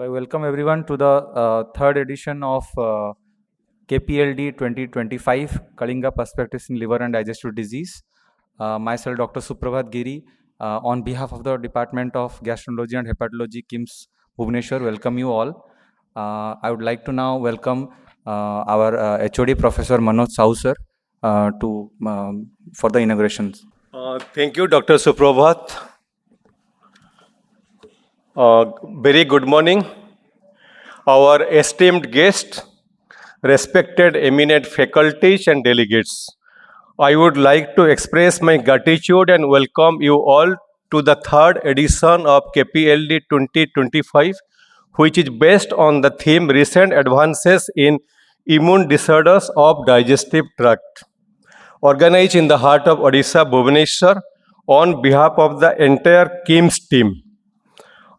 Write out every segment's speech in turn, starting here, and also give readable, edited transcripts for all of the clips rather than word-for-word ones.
So I welcome everyone to the third edition of KPLD 2025 Kalinga Perspectives in Liver and Digestive Disease. Myself, Dr. Suprabhat Giri, on behalf of the Department of Gastroenterology and Hepatology, KIMS Bhubaneswar, welcome you all. I would like to now welcome our HOD Professor Manoj Sahu sir for the inaugurations. Thank you, Dr. Suprabhat. Very good morning, our esteemed guests, respected eminent faculties and delegates. I would like to express my gratitude and welcome you all to the third edition of KPLD 2025, which is based on the theme Recent Advances in Immune Disorders of Digestive Tract, organized in the heart of Odisha, Bhubaneswar, on behalf of the entire KIMS team.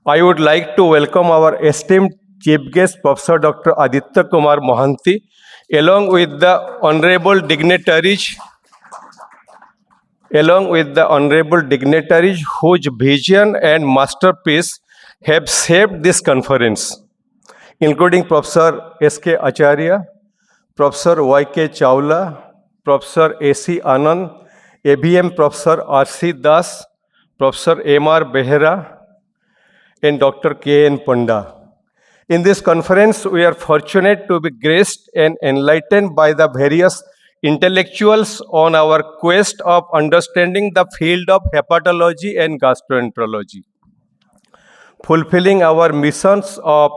I would like to welcome our esteemed Chief Guest, Professor Dr. Aditya Kumar Mohanty, along with the honorable dignitaries whose vision and masterpiece have shaped this conference, including Professor S.K. Acharya, Professor Y.K. Chawla, Professor A.C. Anand, ABM Professor R.C. Das, Professor M.R. Behera, and Dr. K.N. Panda. In this conference, we are fortunate to be graced and enlightened by the various intellectuals on our quest of understanding the field of hepatology and gastroenterology, fulfilling our missions of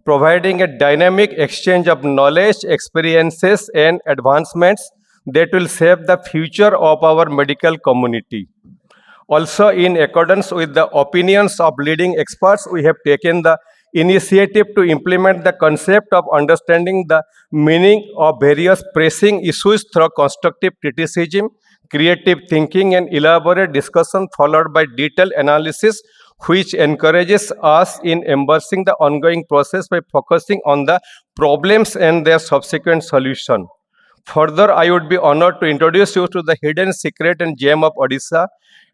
providing a dynamic exchange of knowledge, experiences, and advancements that will shape the future of our medical community. Also, in accordance with the opinions of leading experts, we have taken the initiative to implement the concept of understanding the meaning of various pressing issues through constructive criticism, creative thinking, and elaborate discussion, followed by detailed analysis, which encourages us in embracing the ongoing process by focusing on the problems and their subsequent solution. Further, I would be honored to introduce you to the hidden secret and gem of Odisha,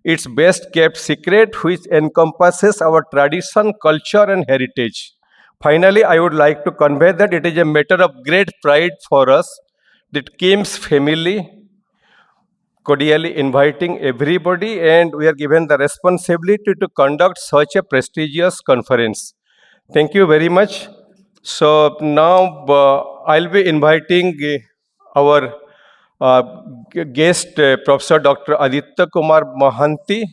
its best kept secret, which encompasses our tradition, culture, and heritage. Finally, I would like to convey that it is a matter of great pride for us that KIMS family cordially inviting everybody, and we are given the responsibility to conduct such a prestigious conference. Thank you very much. So now I'll be inviting our guest, Professor Dr. Aditya Kumar Mohanty,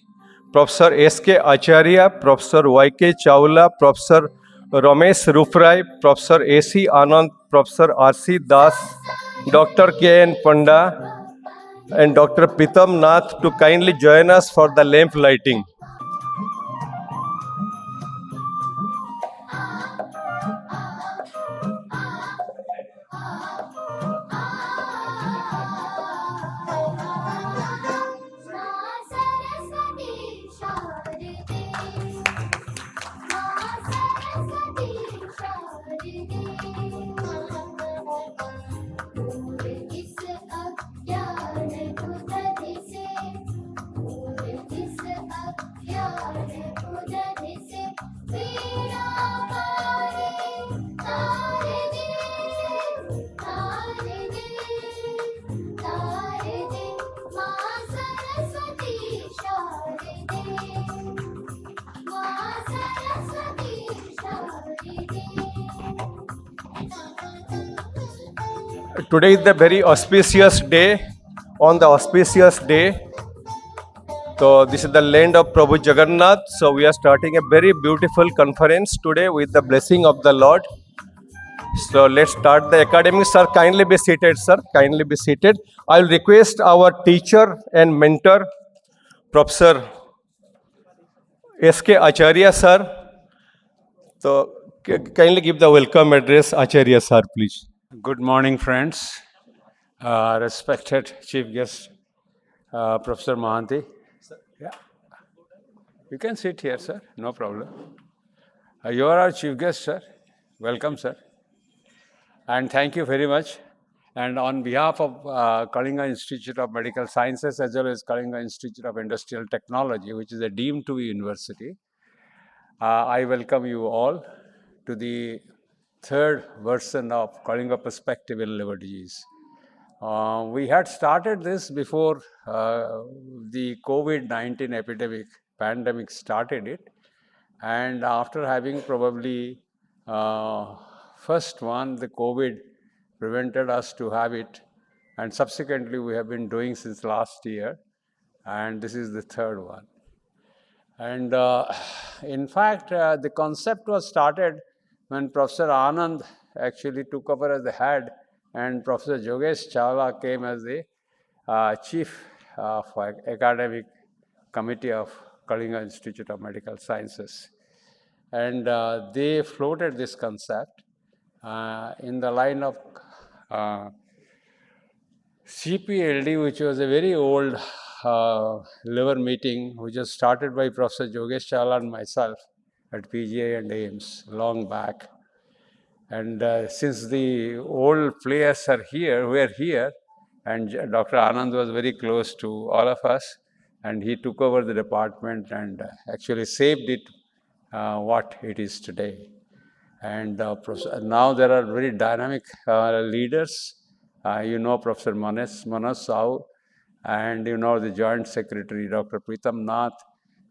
Professor S.K. Acharya, Professor Y.K. Chawla, Professor Ramesh Rufrai, Professor A.C. Anand, Professor R.C. Das, Dr. K.N. Panda, and Dr. Pritam Nath to kindly join us for the lamp lighting. Today is the very auspicious day. On the auspicious day, so this is the land of Prabhu Jagannath. So we are starting a very beautiful conference today with the blessing of the Lord. So let's start the academics. Sir, kindly be seated, sir. Kindly be seated. I'll request our teacher and mentor, Professor S.K. Acharya, sir. So kindly give the welcome address, Acharya, sir, please. Good morning, friends. Respected Chief Guest, Professor Mohanty. Yeah. You can sit here, sir. No problem. You are our Chief Guest, sir. Welcome, sir. And thank you very much. And on behalf of Kalinga Institute of Medical Sciences as well as Kalinga Institute of Industrial Technology, which is a deemed to be university, I welcome you all. to the third version of Kalinga perspective in liver disease. We had started this before the COVID-19 pandemic started it. And after having probably first one, the COVID prevented us to have it. And subsequently, we have been doing since last year. And this is the third one. And in fact, the concept was started when Professor Anand actually took over as the head, and Professor Yogesh Chawla came as the chief of academic committee of Kalinga Institute of Medical Sciences. And they floated this concept in the line of KPLD, which was a very old liver meeting, which was started by Professor Yogesh Chawla and myself at PGI and AIMS long back. And since the old players are here, we are here, and Dr. Anand was very close to all of us, and he took over the department and actually saved it what it is today. And now there are very dynamic leaders. You know Professor Manoj Sahu, and you know the Joint Secretary, Dr. Pritam Nath,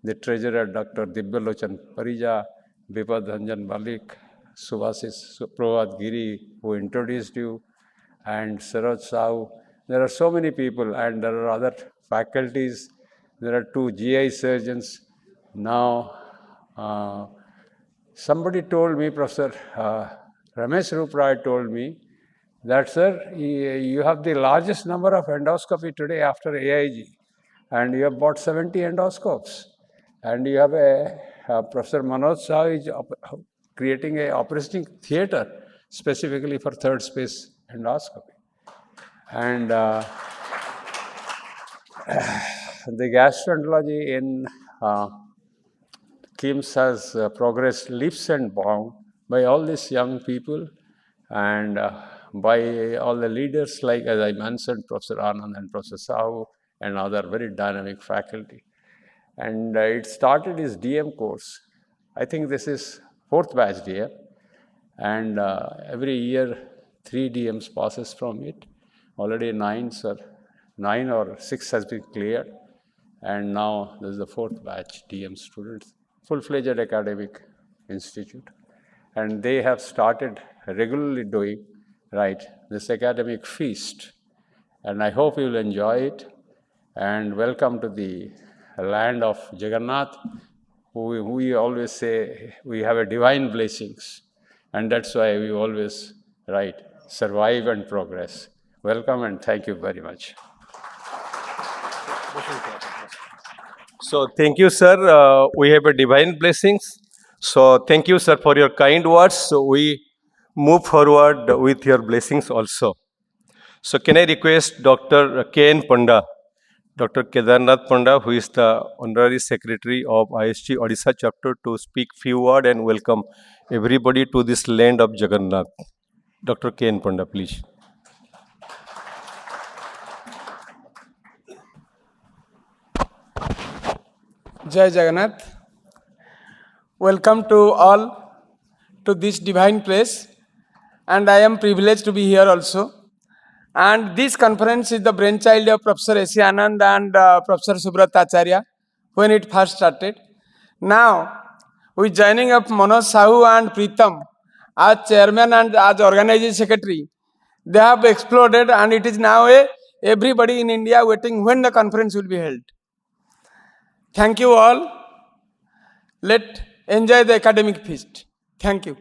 the Treasurer, Dr. Dibyalochan Parija, Bipad Ranjan Malik, Subhasis Prabhat Giri, who introduced you, and Saroj Sahu. There are so many people, and there are other faculties. There are 2 GI surgeons. Now, somebody told me, Professor Ramesh Rupray told me, that, sir, you have the largest number of endoscopy today after AIG, and you have bought 70 endoscopes. And you have Professor Manoj Sahu is creating an operating theater specifically for third space endoscopy. And the gastroenterology in KIMS has progressed leaps and bounds by all these young people and by all the leaders, like, as I mentioned, Professor Anand and Professor Sahu and other very dynamic faculty. And it started his DM course. I think this is 4th batch DM. And every year, 3 DMs passes from it. Already 9 or 6 has been cleared. And now this is the 4th batch DM students, full-fledged academic institute. And they have started regularly doing this academic feast. And I hope you will enjoy it. And welcome to the land of Jagannath, who we always say we have a divine blessings. And that's why we always survive and progress. Welcome and thank you very much. So thank you, sir. We have a divine blessings. So thank you, sir, for your kind words. So we move forward with your blessings also. So can I request Dr. K.N. Panda, Dr. Kedarnath Panda, who is the Honorary Secretary of ISG Odisha chapter, to speak few words and welcome everybody to this land of Jagannath. Dr. K.N. Panda, please. Jai Jagannath. Welcome to all to this divine place, and I am privileged to be here also. And this conference is the brainchild of Professor S. Anand and Professor Subrat Acharya when it first started. Now, with joining of Manoj Sahu and Pritam as chairman and as organizing secretary, they have exploded, and it is now everybody in India waiting when the conference will be held. Thank you all. Let's enjoy the academic feast. Thank you.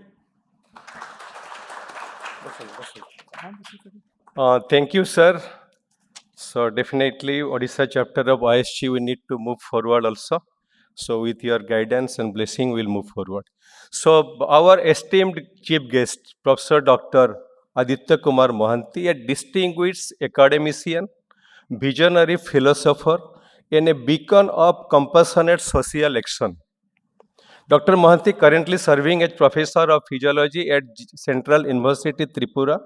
Thank you, sir. So definitely, Odisha chapter of ISG, we need to move forward also. So with your guidance and blessing, we'll move forward. So our esteemed chief guest, Professor Dr. Aditya Kumar Mohanty, a distinguished academician, visionary philosopher, and a beacon of compassionate social action. Dr. Mohanty currently serving as Professor of Physiology at Central University Tripura,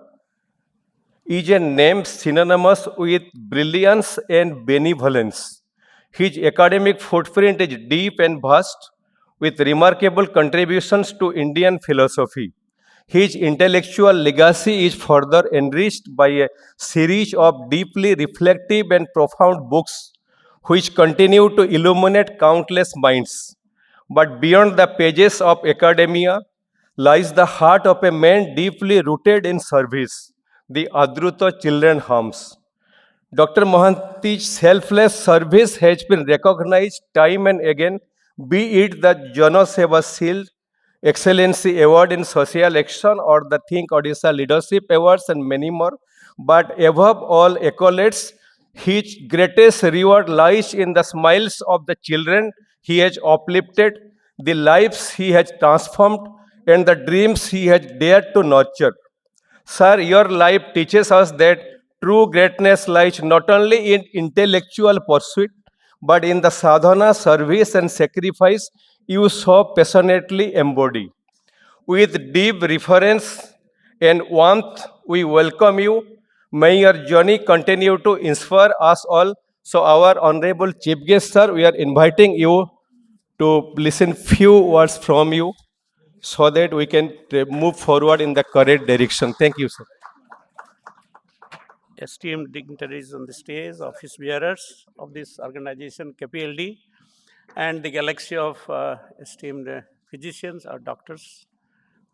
is a name synonymous with brilliance and benevolence. His academic footprint is deep and vast, with remarkable contributions to Indian philosophy. His intellectual legacy is further enriched by a series of deeply reflective and profound books which continue to illuminate countless minds. But beyond the pages of academia lies the heart of a man deeply rooted in service, the Adruta Children Homes. Dr. Mohanty's selfless service has been recognized time and again, be it the Jana Seva Shield, Excellency Award in Social Action, or the Think Odisha Leadership Awards, and many more. But above all accolades, his greatest reward lies in the smiles of the children he has uplifted, the lives he has transformed, and the dreams he has dared to nurture. Sir, your life teaches us that true greatness lies not only in intellectual pursuit, but in the sadhana, service, and sacrifice you so passionately embody. With deep reverence and warmth, we welcome you. May your journey continue to inspire us all. So, our honorable chief guest, sir, we are inviting you to listen few words from you so that we can move forward in the correct direction. Thank you, sir. Esteemed dignitaries on the stage, office bearers of this organization, KPLD, and the galaxy of esteemed physicians or doctors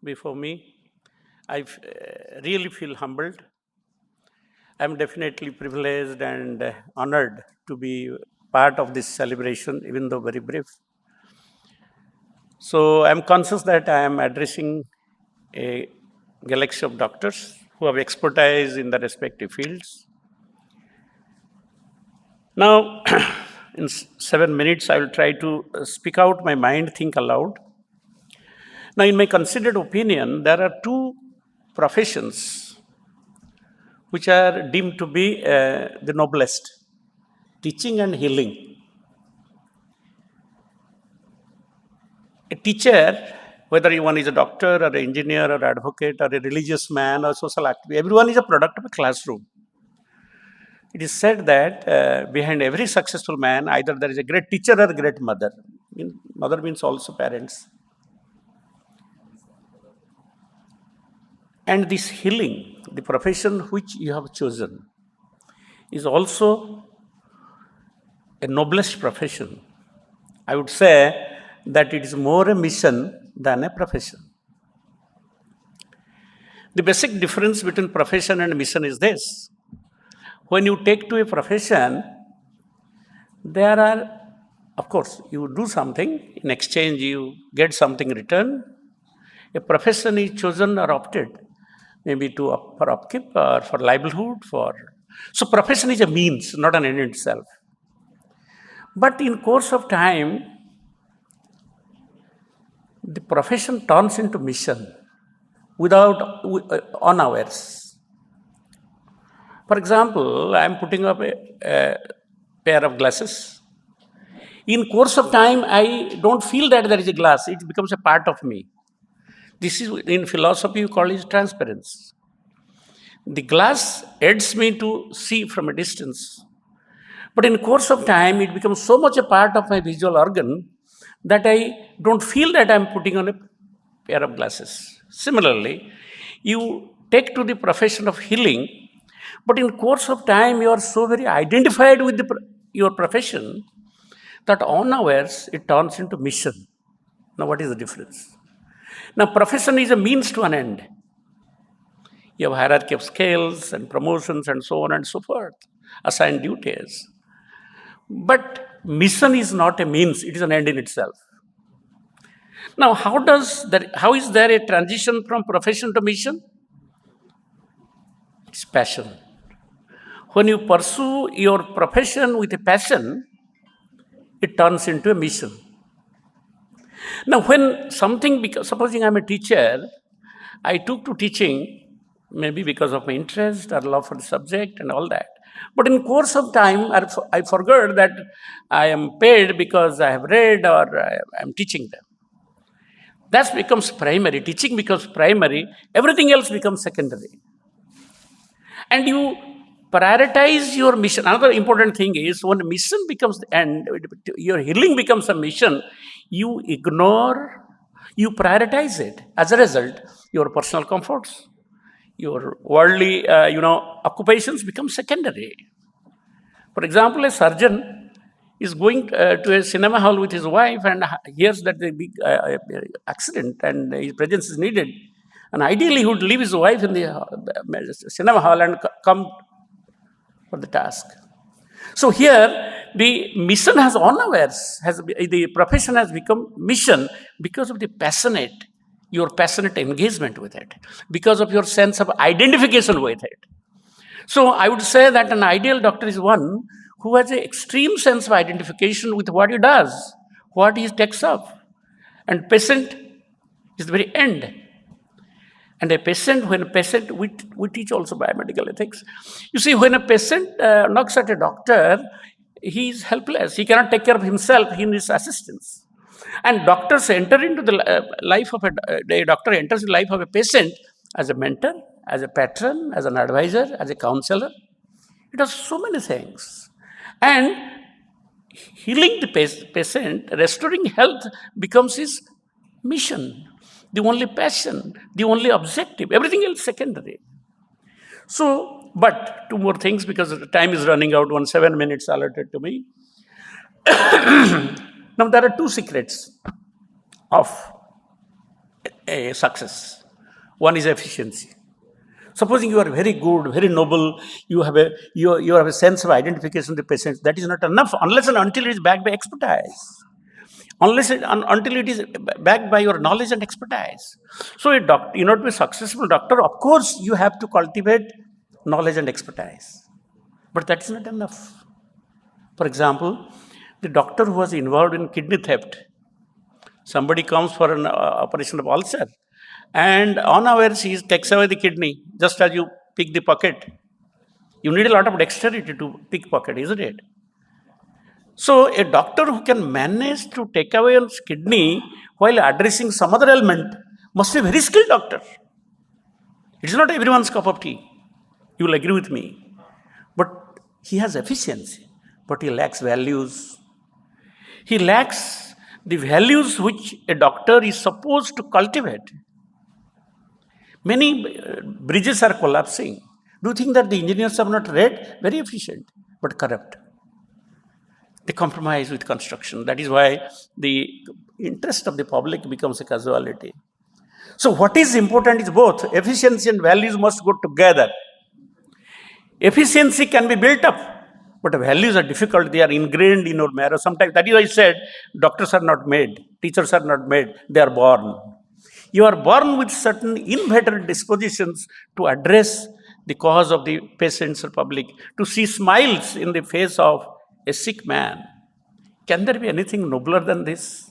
before me. I really feel humbled. I'm definitely privileged and honored to be part of this celebration, even though very brief. So I'm conscious that I am addressing a galaxy of doctors who have expertise in the respective fields. Now, in 7 minutes, I will try to speak out my mind, think aloud. Now, in my considered opinion, there are two professions which are deemed to be the noblest: teaching and healing. A teacher, whether one is a doctor or an engineer or advocate or a religious man or social activist, everyone is a product of a classroom. It is said that behind every successful man, either there is a great teacher or a great mother. Mother means also parents. And this healing, the profession which you have chosen, is also a noblest profession. I would say that it is more a mission than a profession. The basic difference between profession and mission is this. When you take to a profession, there are, of course, you do something, in exchange you get something in return. A profession is chosen or opted, maybe for upkeep or for livelihood. So profession is a means, not an end in itself. But in course of time, the profession turns into mission without unawares. For example, I am putting up a pair of glasses. In course of time, I don't feel that there is a glass. It becomes a part of me. This is, in philosophy, you call it transparency. The glass aids me to see from a distance. But in course of time, it becomes so much a part of my visual organ that I don't feel that I'm putting on a pair of glasses. Similarly, you take to the profession of healing, but in course of time, you are so very identified with your profession that unawares it turns into mission. Now, what is the difference? Now, profession is a means to an end. You have hierarchy of scales and promotions and so on and so forth, assigned duties. But mission is not a means, it is an end in itself. Now, how is there a transition from profession to mission? It's passion. When you pursue your profession with a passion, it turns into a mission. Now, when something, supposing I'm a teacher, I took to teaching maybe because of my interest or love for the subject and all that. But in course of time, I forgot that I am paid because I have read or I am teaching them. That becomes primary. Teaching becomes primary. Everything else becomes secondary. And you prioritize your mission. Another important thing is when mission becomes the end, your healing becomes a mission, you ignore, you prioritize it. As a result, your personal comforts, your worldly, occupations become secondary. For example, a surgeon is going to a cinema hall with his wife and hears that the big accident and his presence is needed. And ideally, he would leave his wife in the cinema hall and come for the task. So here, the mission has unawares, the profession has become mission because of your passionate engagement with it, because of your sense of identification with it. So I would say that an ideal doctor is one who has an extreme sense of identification with what he does, what he takes up. And patient is the very end. And when a patient, we teach also biomedical ethics. You see, when a patient knocks at a doctor, he is helpless. He cannot take care of himself. He needs assistance. And doctors enter into the life of a doctor enters the life of a patient as a mentor, as a patron, as an advisor, as a counselor. It does so many things. And healing the patient, restoring health becomes his mission, the only passion, the only objective, everything else secondary. So, but two more things because the time is running out, 7 minutes allotted to me. Now, there are two secrets of a success. One is efficiency. Supposing you are very good, very noble, you have a sense of identification with the patient, that is not enough unless and until it is backed by expertise. Until it is backed by your knowledge and expertise. So in order to be a successful doctor, of course, you have to cultivate knowledge and expertise. But that is not enough. For example, the doctor who was involved in kidney theft, somebody comes for an operation of ulcer, and unawares he takes away the kidney, just as you pick the pocket. You need a lot of dexterity to pick pocket, isn't it? So a doctor who can manage to take away his kidney while addressing some other ailment must be a very skilled doctor. It's not everyone's cup of tea. You will agree with me. But he has efficiency, but he lacks values. He lacks the values which a doctor is supposed to cultivate. Many bridges are collapsing. Do you think that the engineers are not red? Very efficient, but corrupt. They compromise with construction. That is why the interest of the public becomes a casualty. So what is important is both. Efficiency and values must go together. Efficiency can be built up, but values are difficult. They are ingrained in our marrow. Sometimes, that is why I said, doctors are not made, teachers are not made, they are born. You are born with certain inveterate dispositions to address the cause of the patients or public, to see smiles in the face of a sick man. Can there be anything nobler than this?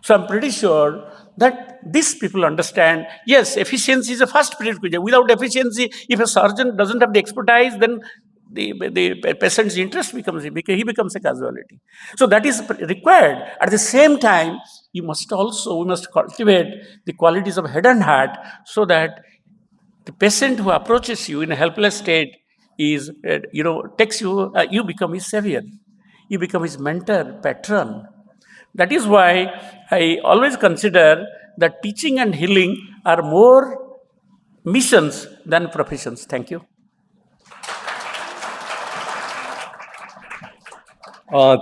So I'm pretty sure that these people understand, yes, efficiency is a first prerequisite. Without efficiency, if a surgeon doesn't have the expertise, then the patient's interest he becomes a casualty. So that is required. At the same time, we must cultivate the qualities of head and heart so that the patient who approaches you in a helpless state takes you, you become his savior. You become his mentor, patron. That is why I always consider that teaching and healing are more missions than professions. Thank you.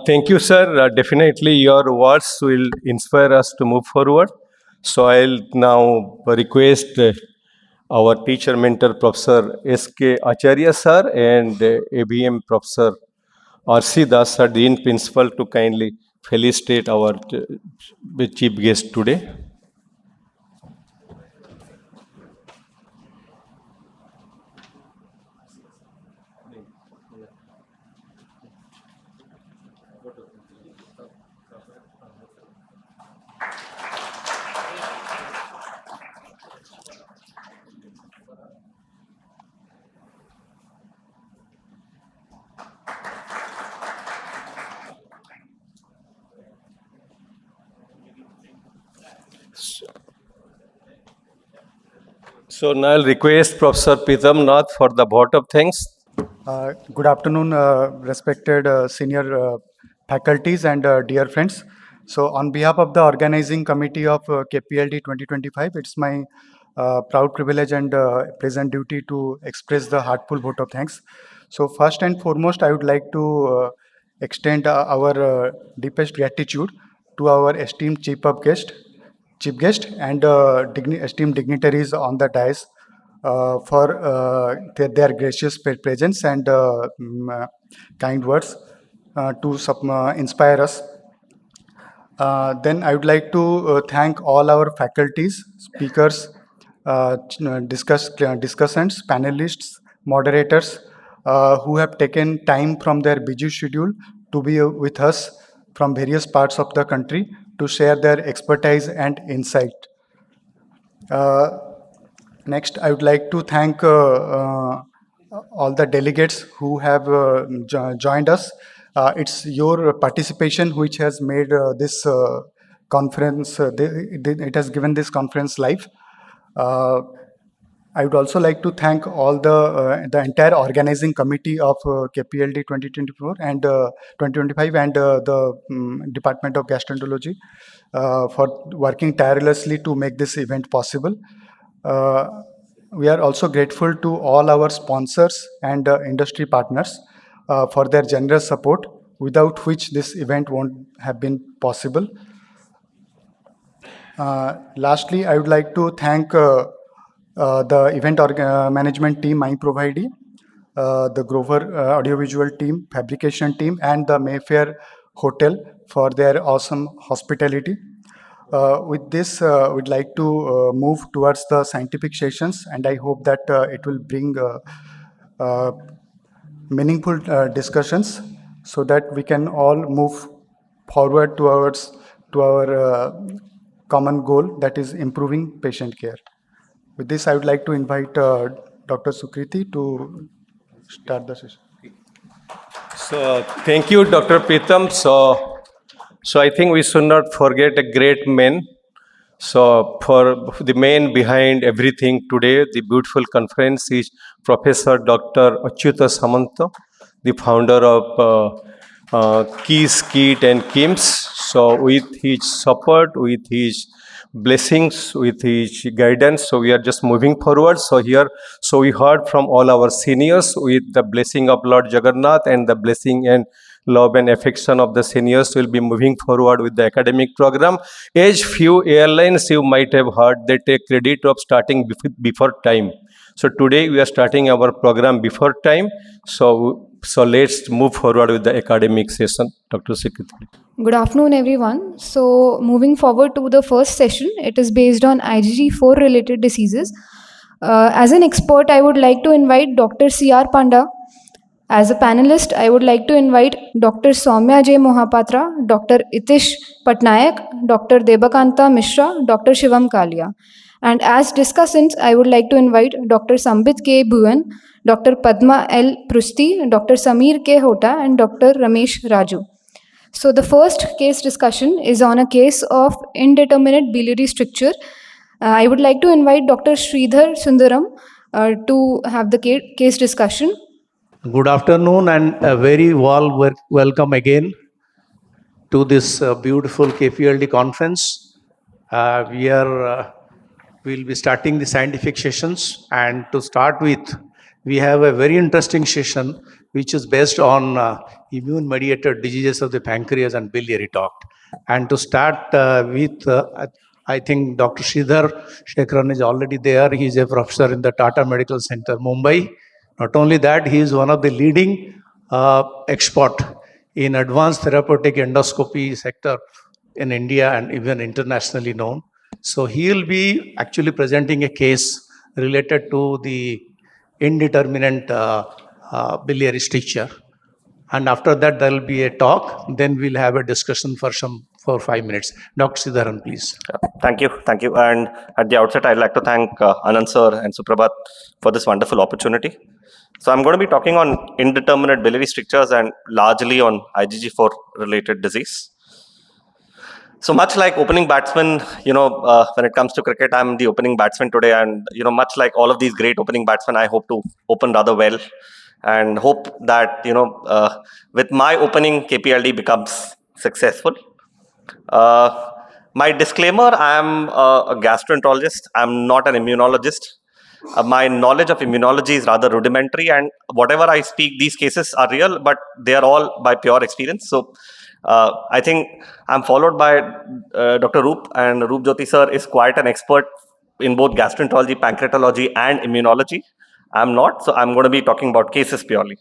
Thank you, sir. Definitely your words will inspire us to move forward. So I'll now request our teacher mentor, Professor S.K. Acharya, sir, and ABM Professor R.C. Das, sir, Dean Principal, to kindly felicitate our chief guest today. So now I'll request Professor Pritam Nath for the vote of thanks. Good afternoon, respected senior faculties and dear friends. So, on behalf of the organizing committee of KPLD 2025, it's my proud privilege and present duty to express the heartful vote of thanks. So, first and foremost, I would like to extend our deepest gratitude to our esteemed chief guest and esteemed dignitaries on the dais for their gracious presence and kind words to inspire us. Then I would like to thank all our faculties, speakers, discussants, panelists, moderators who have taken time from their busy schedule to be with us from various parts of the country to share their expertise and insight. Next, I would like to thank all the delegates who have joined us. It's your participation which has made this conference, it has given this conference life. I would also like to thank all the entire organizing committee of KPLD 2024 and 2025 and the Department of Gastroenterology for working tirelessly to make this event possible. We are also grateful to all our sponsors and industry partners for their generous support, without which this event won't have been possible. Lastly, I would like to thank the event management team, M.I.C.E, the Grover audiovisual team, fabrication team, and the Mayfair Hotel for their awesome hospitality. With this, we'd like to move towards the scientific sessions, and I hope that it will bring meaningful discussions so that we can all move forward towards to our common goal, that is improving patient care. With this, I would like to invite Dr. Sukriti to start the session. So thank you, Dr. Pritam. So I think we should not forget a great man. So for the man behind everything today, the beautiful conference is Professor Dr. Achyuta Samanta, the founder of KEYS, KIT and KIMS. So with his support, with his blessings, with his guidance, so we are just moving forward. So we heard from all our seniors with the blessing of Lord Jagannath and the blessing and love and affection of the seniors will be moving forward with the academic program. As few airlines you might have heard, they take credit of starting before time. So today we are starting our program before time. So let's move forward with the academic session. Dr. Secretary. Good afternoon, everyone. So, moving forward to the first session, it is based on IgG4 related diseases. As an expert, I would like to invite Dr. C.R. Panda. As a panelist, I would like to invite Dr. Soumya J. Mohapatra, Dr. Itish Patnaik, Dr. Debakanta Mishra, Dr. Shivam Kalia. And as discussants, I would like to invite Dr. Sambit K. Bhuvan, Dr. Padma L. Prusti, Dr. Samir K. Hota, and Dr. Ramesh Raju. So the first case discussion is on a case of indeterminate biliary stricture. I would like to invite Dr. Sridhar Sundaram to have the case discussion. Good afternoon and a very warm welcome again to this beautiful KPLD conference. We'll be starting the scientific sessions, and to start with, we have a very interesting session which is based on immune-mediated diseases of the pancreas and biliary tract. And to start I think Dr. Sridhar Shekharan is already there. He is a professor in the Tata Medical Center, Mumbai. Not only that, he is one of the leading expert in advanced therapeutic endoscopy sector in India and even internationally known. So he will be actually presenting a case related to the indeterminate biliary stricture. And after that, there will be a talk. Then we'll have a discussion for 5 minutes. Dr. Sridharan, please. Thank you. And at the outset, I'd like to thank Anand sir and Suprabhat for this wonderful opportunity. So I'm going to be talking on indeterminate biliary strictures and largely on IgG4 related disease. So much like opening batsman, when it comes to cricket, I'm the opening batsman today. And, much like all of these great opening batsmen, I hope to open rather well and hope that, with my opening, KPLD becomes successful. My disclaimer, I am a gastroenterologist. I'm not an immunologist. My knowledge of immunology is rather rudimentary, and whatever I speak, these cases are real, but they are all by pure experience. So I think I'm followed by Dr. Roop, and Roop Jyoti sir is quite an expert in both gastroenterology, pancreatology, and immunology. I'm not, so I'm going to be talking about cases purely.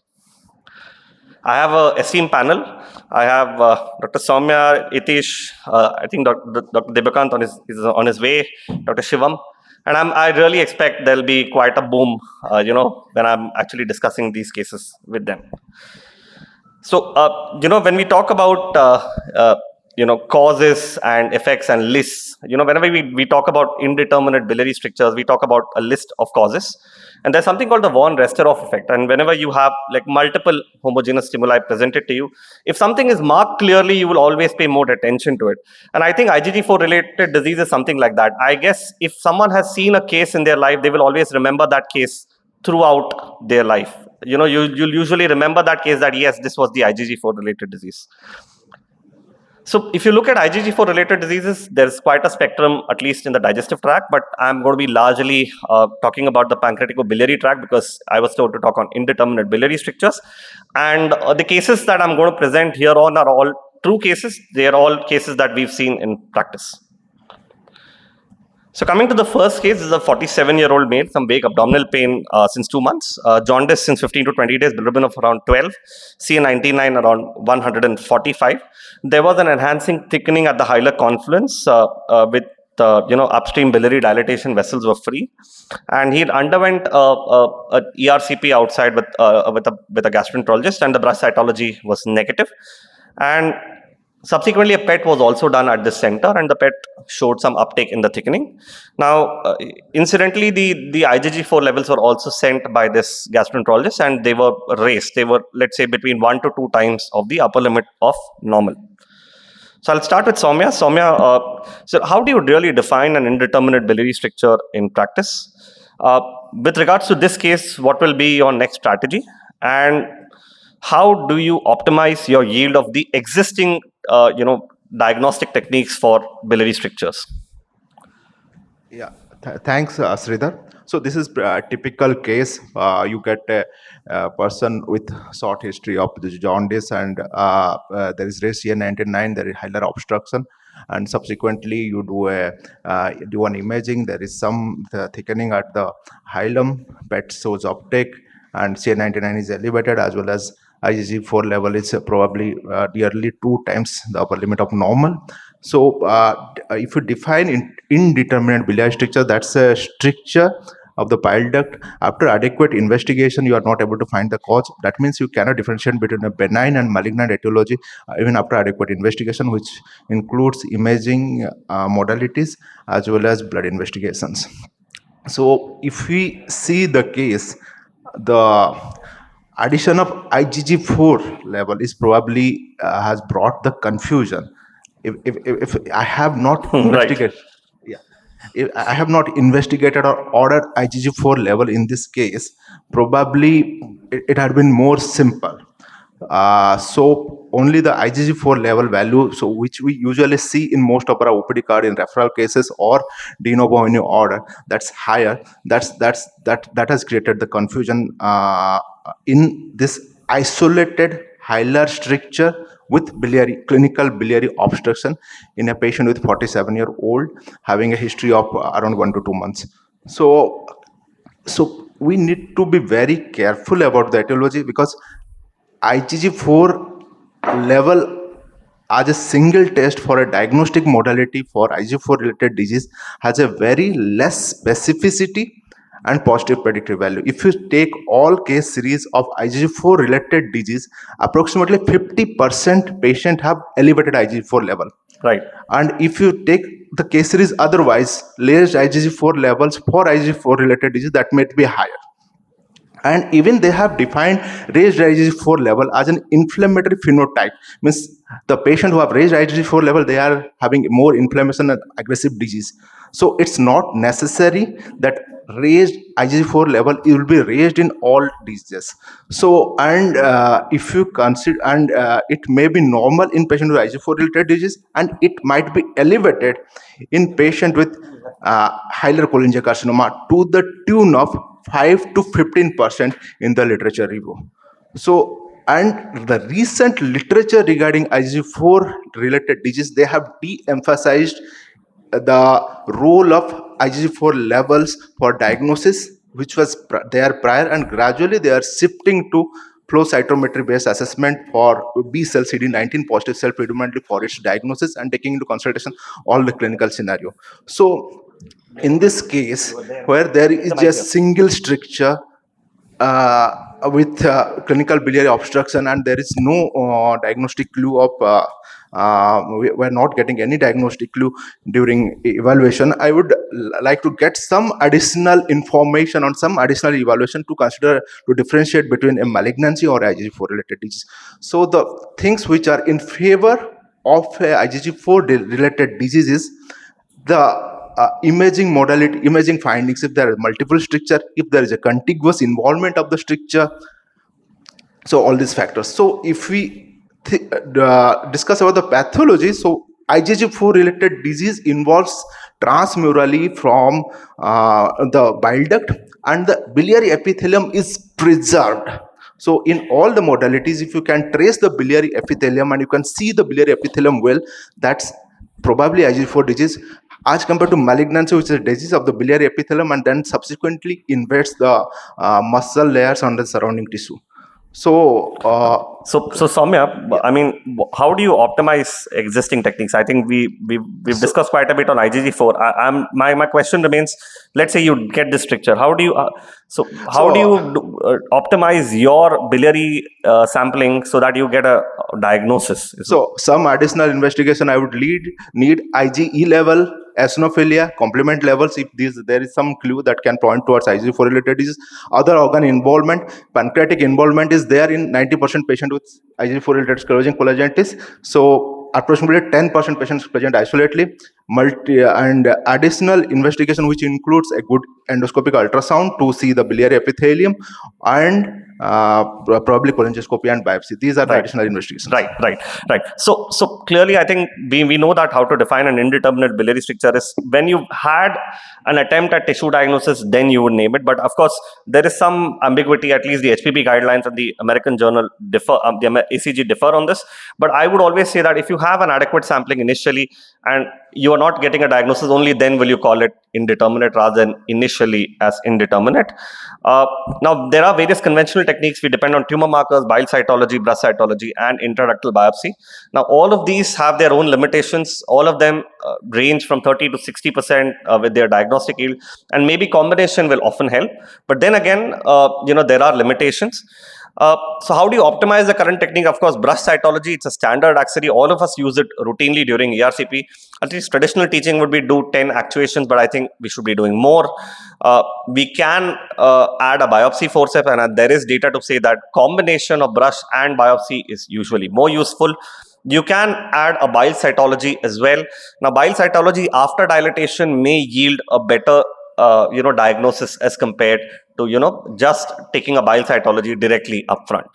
I have a esteemed panel. I have Dr. Soumya, Itish, I think Dr. Debakant is on his way, Dr. Shivam. And I really expect there'll be quite a boom, when I'm actually discussing these cases with them. So, when we talk about, causes and effects and lists, whenever we talk about indeterminate biliary strictures, we talk about a list of causes. And there's something called the von Restorff effect. And whenever you have like multiple homogeneous stimuli presented to you, if something is marked clearly, you will always pay more attention to it. And I think IgG4 related disease is something like that. I guess if someone has seen a case in their life, they will always remember that case throughout their life. You'll usually remember that case that, yes, this was the IgG4 related disease. So if you look at IgG4 related diseases, there's quite a spectrum, at least in the digestive tract, but I'm going to be largely talking about the pancreatico-biliary tract because I was told to talk on indeterminate biliary strictures. And the cases that I'm going to present here on are all true cases. They are all cases that we've seen in practice. So coming to the first case, this is a 47-year-old male, some vague abdominal pain since 2 months, jaundice since 15 to 20 days, bilirubin of around 12, CA99 around 145. There was an enhancing thickening at the hilar confluence with upstream biliary dilatation, vessels were free, and he underwent a ERCP outside with a gastroenterologist, and the brush cytology was negative. And subsequently, a PET was also done at this center, and the PET showed some uptake in the thickening. Now, incidentally, the IgG4 levels were also sent by this gastroenterologist, and they were raised. They were, let's say, between 1 to 2 times of the upper limit of normal. So I'll start with Soumya. Soumya, so how do you really define an indeterminate biliary stricture in practice? With regards to this case, what will be your next strategy? And how do you optimize your yield of the existing diagnostic techniques for biliary strictures? Yeah, thanks, Sridhar. So this is a typical case. You get a person with short history of the jaundice, and there is raised CA99, there is hilar obstruction, and subsequently you do an imaging. There is some thickening at the hilum, PET shows uptake, and CA99 is elevated, as well as IgG4 level is probably nearly 2 times the upper limit of normal. So if you define indeterminate biliary stricture, that's a stricture of the bile duct. After adequate investigation, you are not able to find the cause. That means you cannot differentiate between a benign and malignant etiology, even after adequate investigation, which includes imaging modalities as well as blood investigations. So if we see the case, the addition of IgG4 level is probably has brought the confusion. If I have not investigated, if I have not investigated or ordered IgG4 level in this case, probably it had been more simple. So only the IgG4 level value, so which we usually see in most of our OPD card in referral cases or de novo when you order, that's higher. That has created the confusion in this isolated hilar stricture with clinical biliary obstruction in a patient with 47-year-old having a history of around 1 to 2 months. So we need to be very careful about the etiology, because IgG4 level as a single test for a diagnostic modality for IgG4 related disease has a very less specificity and positive predictive value. If you take all case series of IgG4 related disease, approximately 50% patient have elevated IgG4 level. Right. And if you take the case series otherwise, raised IgG4 levels for IgG4 related disease, that might be higher. And even they have defined raised IgG4 level as an inflammatory phenotype. Means the patient who have raised IgG4 level, they are having more inflammation and aggressive disease. So it's not necessary that raised IgG4 level, it will be raised in all diseases. So, and if you consider, and it may be normal in patient with IgG4 related disease, and it might be elevated in patient with hilar cholangiocarcinoma to the tune of 5 to 15% in the literature review. So, and the recent literature regarding IgG4 related disease, they have de-emphasized the role of IgG4 levels for diagnosis, which was there prior, and gradually they are shifting to flow cytometry based assessment for B cell CD19 positive cell predominantly for its diagnosis and taking into consideration all the clinical scenario. So in this case, where there is just single stricture with clinical biliary obstruction and there is no diagnostic clue of we're not getting any diagnostic clue during evaluation, I would like to get some additional information on some additional evaluation to consider to differentiate between a malignancy or IgG4 related disease. So the things which are in favor of IgG4 related diseases, the imaging modality, imaging findings, if there are multiple stricture, if there is a contiguous involvement of the stricture, so all these factors. So if we discuss about the pathology, so IgG4 related disease involves transmurally from the bile duct, and the biliary epithelium is preserved. So in all the modalities, if you can trace the biliary epithelium and you can see the biliary epithelium well, that's probably IgG4 disease, as compared to malignancy, which is a disease of the biliary epithelium and then subsequently invades the muscle layers on the surrounding tissue. So, So Soumya, I mean, how do you optimize existing techniques? I think we've discussed quite a bit on IgG4. My question remains. Let's say you get this stricture. How do you optimize your biliary sampling so that you get a diagnosis? So some additional investigation I would need IgE level, eosinophilia, complement levels, if there is some clue that can point towards IgG4 related disease. Other organ involvement, pancreatic involvement is there in 90% patient with IgG4 related sclerosing cholangitis. So approximately 10% patients present isolately. And additional investigation which includes a good endoscopic ultrasound to see the biliary epithelium and probably cholangioscopy and biopsy. These are the additional investigations. Right. So clearly, I think we know that how to define an indeterminate biliary stricture is when you had an attempt at tissue diagnosis, then you would name it. But of course, there is some ambiguity. At least the HPB guidelines and the American Journal differ, the ACG differ on this. But I would always say that if you have an adequate sampling initially and you are not getting a diagnosis, only then will you call it indeterminate rather than initially as indeterminate. Now, there are various conventional techniques. We depend on tumor markers, bile cytology, breast cytology, and intraductal biopsy. Now, all of these have their own limitations. All of them range from 30 to 60% with their diagnostic yield, and maybe combination will often help. But then again, there are limitations. So how do you optimize the current technique? Of course, brush cytology, it's a standard. Actually, all of us use it routinely during ERCP. At least traditional teaching would be do 10 actuations, but I think we should be doing more. We can add a biopsy forceps, and there is data to say that combination of brush and biopsy is usually more useful. You can add a bile cytology as well. Now, bile cytology after dilatation may yield a better diagnosis as compared to just taking a bile cytology directly up front.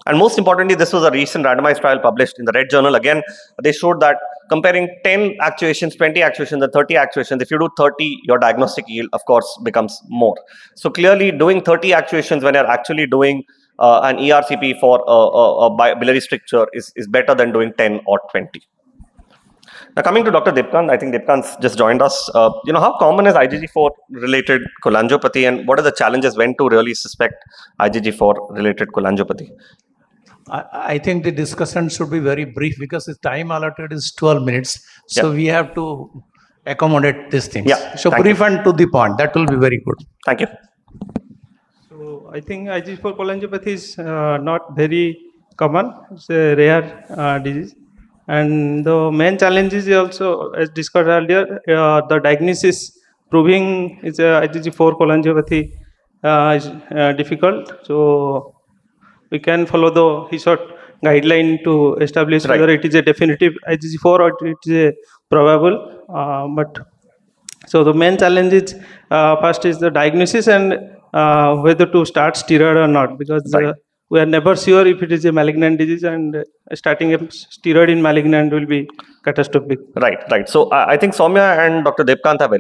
And most importantly, this was a recent randomized trial published in the Red Journal. Again, they showed that comparing 10 actuations, 20 actuations, and 30 actuations, if you do 30, your diagnostic yield, of course, becomes more. So clearly, doing 30 actuations when you're actually doing an ERCP for a biliary stricture is better than doing 10 or 20. Now, coming to Dr. Dipkant, I think Dipkant's just joined us. How common is IgG4-related cholangiopathy, and what are the challenges when to really suspect IgG4-related cholangiopathy? I think the discussion should be very brief because the time allotted is 12 minutes. So we have to accommodate these things. So brief and to the point. That will be very good. Thank you. So I think IgG4 cholangiopathy is not very common. It's a rare disease. And the main challenge is also, as discussed earlier, the diagnosis proving it's a IgG4 cholangiopathy is difficult. So we can follow the HISOT guideline to establish whether it is a definitive IgG4 or it is a probable. But So the main challenge is first is the diagnosis and whether to start steroid or not, because we are never sure if it is a malignant disease, and starting a steroid in malignant will be catastrophic. Right. So I think Soumya and Dr. Devkant have,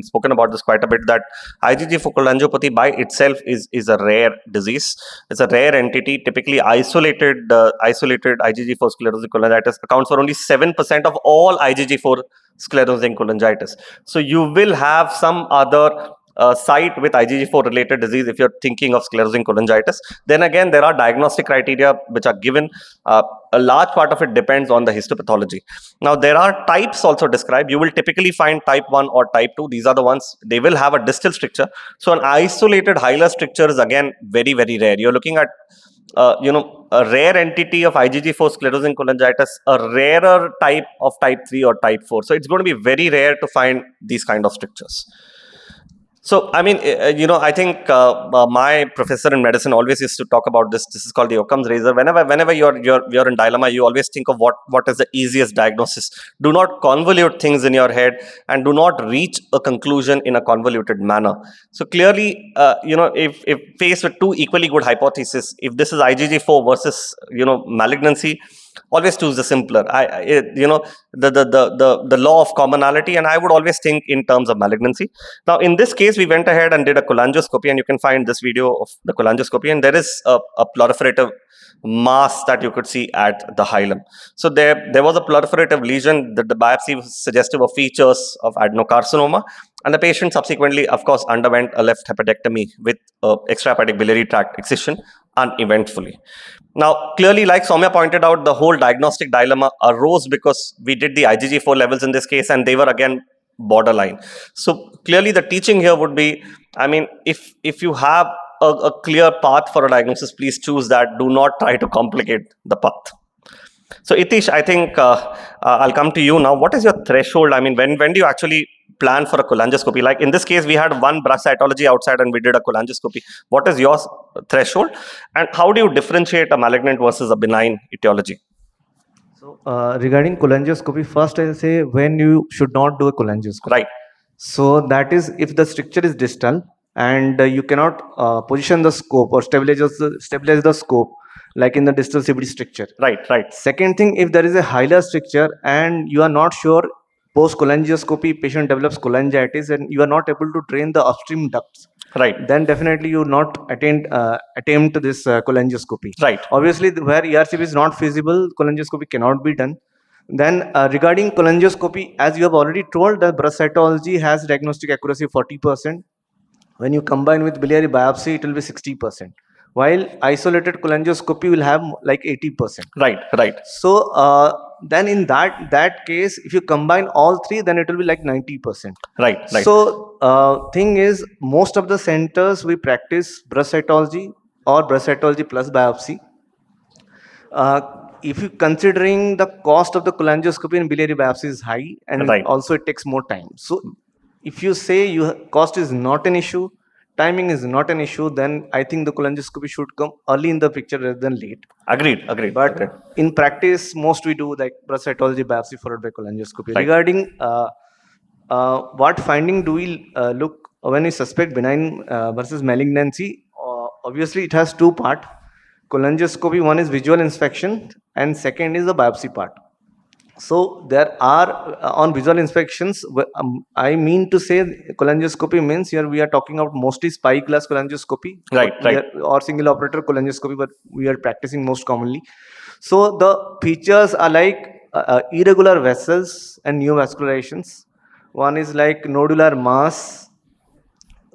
spoken about this quite a bit. That IgG focal angiopathy by itself is a rare disease. It's a rare entity. Typically, isolated IgG4 sclerosing cholangitis accounts for only 7% of all IgG4 sclerosing cholangitis. So you will have some other site with IgG4 related disease if you're thinking of sclerosing cholangitis. Then again, there are diagnostic criteria which are given. A large part of it depends on the histopathology. Now, there are types also described. You will typically find type 1 or type 2. These are the ones, they will have a distal stricture. So an isolated hilar stricture is again very, very rare. You're looking at a rare entity of IgG4 sclerosing cholangitis, a rarer type of type 3 or type 4. So it's going to be very rare to find these kind of strictures. So, I think my professor in medicine always used to talk about this. This is called the Occam's razor. Whenever you're in dilemma, you always think of what is the easiest diagnosis. Do not convolute things in your head, and do not reach a conclusion in a convoluted manner. So clearly, if faced with two equally good hypotheses, if this is IgG4 versus malignancy, always choose the simpler. The law of commonality, and I would always think in terms of malignancy. Now, in this case, we went ahead and did a cholangioscopy, and you can find this video of the cholangioscopy, and there is a proliferative mass that you could see at the hilum. So there was a proliferative lesion that the biopsy was suggestive of features of adenocarcinoma, and the patient subsequently, of course, underwent a left hepatectomy with extrahepatic biliary tract excision uneventfully. Now, clearly, like Soumya pointed out, the whole diagnostic dilemma arose because we did the IgG4 levels in this case, and they were again borderline. So clearly, the teaching here would be, if you have a clear path for a diagnosis, please choose that. Do not try to complicate the path. So Itish, I think I'll come to you now. What is your threshold? When do you actually plan for a cholangioscopy? Like in this case, we had one brush cytology outside and we did a cholangioscopy. What is your threshold? And how do you differentiate a malignant versus a benign etiology? So regarding cholangioscopy, first I'll say when you should not do a cholangioscopy. Right. So that is if the stricture is distal and you cannot position the scope or stabilize the scope like in the distal CBD stricture. Right. Second thing, if there is a hilar stricture and you are not sure post cholangioscopy patient develops cholangitis and you are not able to drain the upstream ducts. Right. Then definitely you not attempt this cholangioscopy. Right. Obviously, where ERCP is not feasible, cholangioscopy cannot be done. Then regarding cholangioscopy, as you have already told, the brush cytology has diagnostic accuracy of 40%. When you combine with biliary biopsy, it will be 60%. While isolated cholangioscopy will have like 80%. Right. So then in that case, if you combine all three, then it will be like 90%. Right. So thing is, most of the centers we practice brush cytology or brush cytology plus biopsy. If you considering the cost of the cholangioscopy and biliary biopsy is high, and also it takes more time. So if you say cost is not an issue, timing is not an issue, then I think the cholangioscopy should come early in the picture rather than late. Agreed. But in practice, most we do like brush cytology biopsy followed by cholangioscopy. Right. Regarding what finding do we look when we suspect benign versus malignancy? Obviously, it has two parts. Cholangioscopy, one is visual inspection and second is the biopsy part. So there are on visual inspections, I mean to say cholangioscopy means here we are talking about mostly spyglass cholangioscopy, right, or single operator cholangioscopy, but we are practicing most commonly. So the features are like irregular vessels and neovascularizations. One is like nodular mass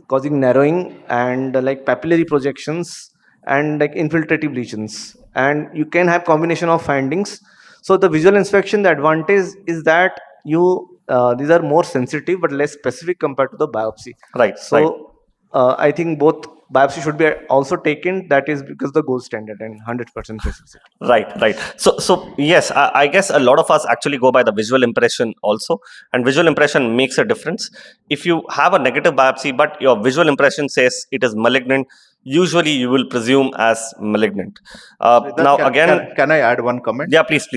causing narrowing and like papillary projections and like infiltrative lesions, and you can have combination of findings. So the visual inspection, the advantage is that you these are more sensitive but less specific compared to the biopsy. Right. So I think both biopsy should be also taken. That is because the gold standard and 100% specificity. Right. So yes, I guess a lot of us actually go by the visual impression also, and visual impression makes a difference. If you have a negative biopsy but your visual impression says it is malignant, usually you will presume as malignant. Sridhar, Now can, again, can I add one comment? yeah, please.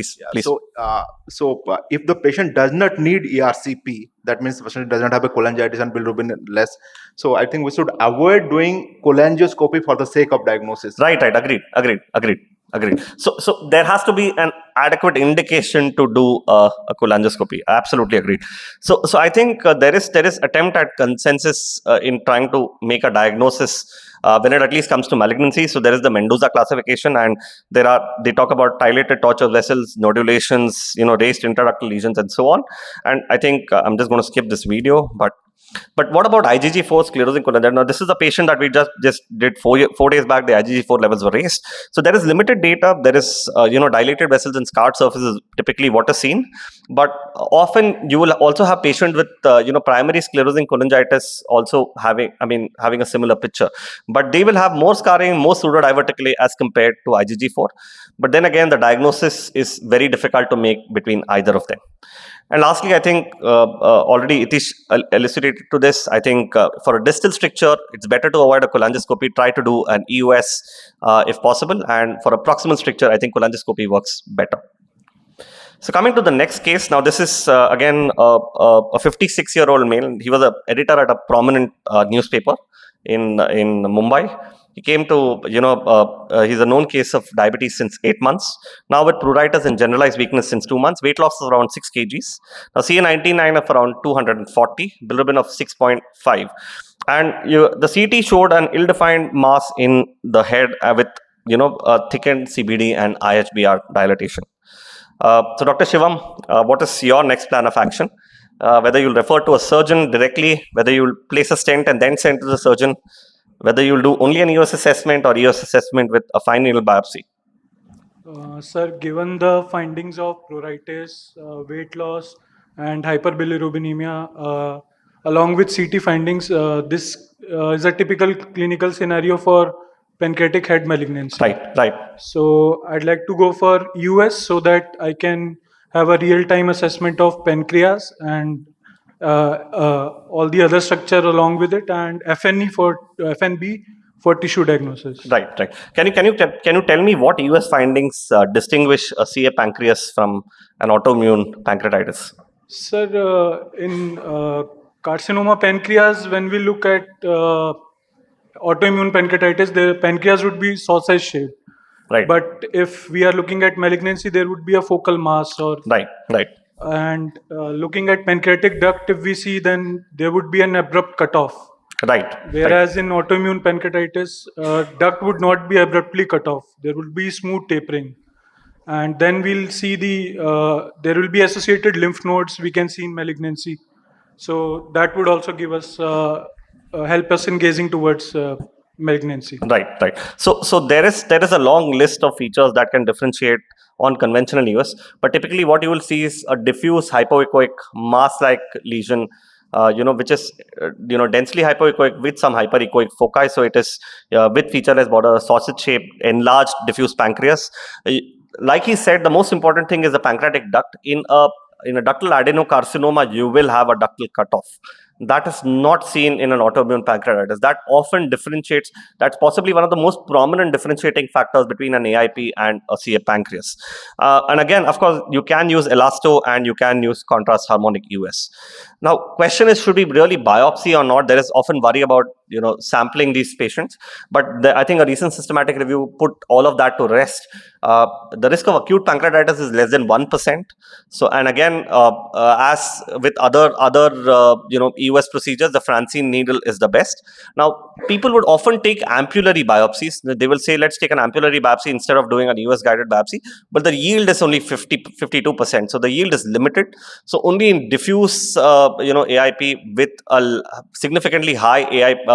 So if the patient does not need ERCP, that means the patient does not have a cholangitis and bilirubin less. So I think we should avoid doing cholangioscopy for the sake of diagnosis. Right. Agreed. So there has to be an adequate indication to do a cholangioscopy. Absolutely agreed. So I think there is attempt at consensus in trying to make a diagnosis when it at least comes to malignancy. So there is the Mendoza classification, and they talk about dilated tortuous vessels, nodulations, raised intraductal lesions, and so on. And I think I'm just going to skip this video, but what about IgG4 sclerosing cholangitis? Now, this is a patient that we just did 4 days back. The IgG4 levels were raised. So there is limited data. There is, dilated vessels and scarred surfaces typically what is seen. But often you will also have patients with, primary sclerosing cholangitis also having a similar picture. But they will have more scarring, more pseudodivertically as compared to IgG4. But then again, the diagnosis is very difficult to make between either of them. And lastly, I think already Itish elucidated to this. I think for a distal stricture, it's better to avoid a cholangioscopy. Try to do an EUS if possible. And for a proximal stricture, I think cholangioscopy works better. So coming to the next case, now this is again a 56-year-old male. He was an editor at a prominent newspaper in Mumbai. He came to, he's a known case of diabetes since 8 months. Now with pruritus and generalized weakness since 2 months. Weight loss is around 6 kgs. Now CA19-9 of around 240, bilirubin of 6.5. And the CT showed an ill-defined mass in the head with, thickened CBD and IHBR dilatation. So Dr. Shivam, what is your next plan of action? Whether you'll refer to a surgeon directly, whether you'll place a stent and then send to the surgeon, whether you'll do only an EOS assessment or EOS assessment with a fine needle biopsy. Sir, given the findings of pruritus, weight loss, and hyperbilirubinemia, along with CT findings, this is a typical clinical scenario for pancreatic head malignancy. Right. So I'd like to go for EUS so that I can have a real-time assessment of pancreas and all the other structure along with it, and FNB for tissue diagnosis. Right. Can you tell me what EUS findings distinguish a CA pancreas from an autoimmune pancreatitis? Sir, in carcinoma pancreas, when we look at autoimmune pancreatitis, the pancreas would be sausage shaped. Right. But if we are looking at malignancy, there would be a focal mass. Right. And looking at pancreatic duct, if we see, then there would be an abrupt cutoff. Right. Whereas in autoimmune pancreatitis, duct would not be abruptly cut off. There would be smooth tapering. And then we'll see there will be associated lymph nodes we can see in malignancy. So that would also give us, help us in gazing towards malignancy. Right. So there is a long list of features that can differentiate on conventional EOS, but typically what you will see is a diffuse hypoechoic mass-like lesion, which is densely hypoechoic with some hyperechoic foci. So it is with featureless border, sausage-shaped, enlarged diffuse pancreas. Like he said, the most important thing is the pancreatic duct. In a ductal adenocarcinoma, you will have a ductal cutoff. That is not seen in an autoimmune pancreatitis. That often differentiates, that's possibly one of the most prominent differentiating factors between an AIP and a CA pancreas. And again, of course, you can use elasto and you can use contrast harmonic EUS. Now, question is, should we really biopsy or not? There is often worry about sampling these patients, but I think a recent systematic review put all of that to rest. The risk of acute pancreatitis is less than 1%. So, and again, as with other EUS procedures, the Francine needle is the best. Now, people would often take ampullary biopsies. They will say, let's take an ampullary biopsy instead of doing an EUS guided biopsy, but the yield is only 52%. So the yield is limited. So only in diffuse AIP with a significantly high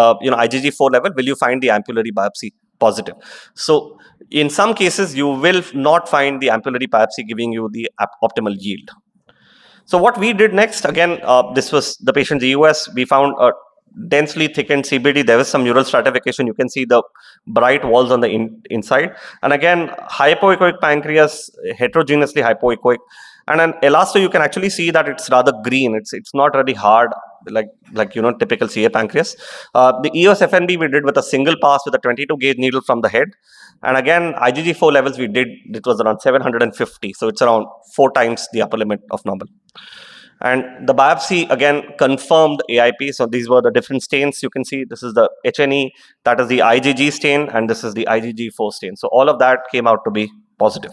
IgG4 level will you find the ampullary biopsy positive. So in some cases, you will not find the ampullary biopsy giving you the optimal yield. So what we did next, again, this was the patient's EUS. We found a densely thickened CBD. There was some neural stratification. You can see the bright walls on the inside. And again, hypoechoic pancreas, heterogeneously hypoechoic. And an elasto, you can actually see that it's rather green. It's not really hard, like typical CA pancreas. The EOS FNB we did with a single pass with a 22 gauge needle from the head. And again, IgG4 levels we did, it was around 750. So it's around 4 times the upper limit of normal. And the biopsy again confirmed AIP. So these were the different stains. You can see this is the HNE, that is the IgG stain, and this is the IgG4 stain. So all of that came out to be positive.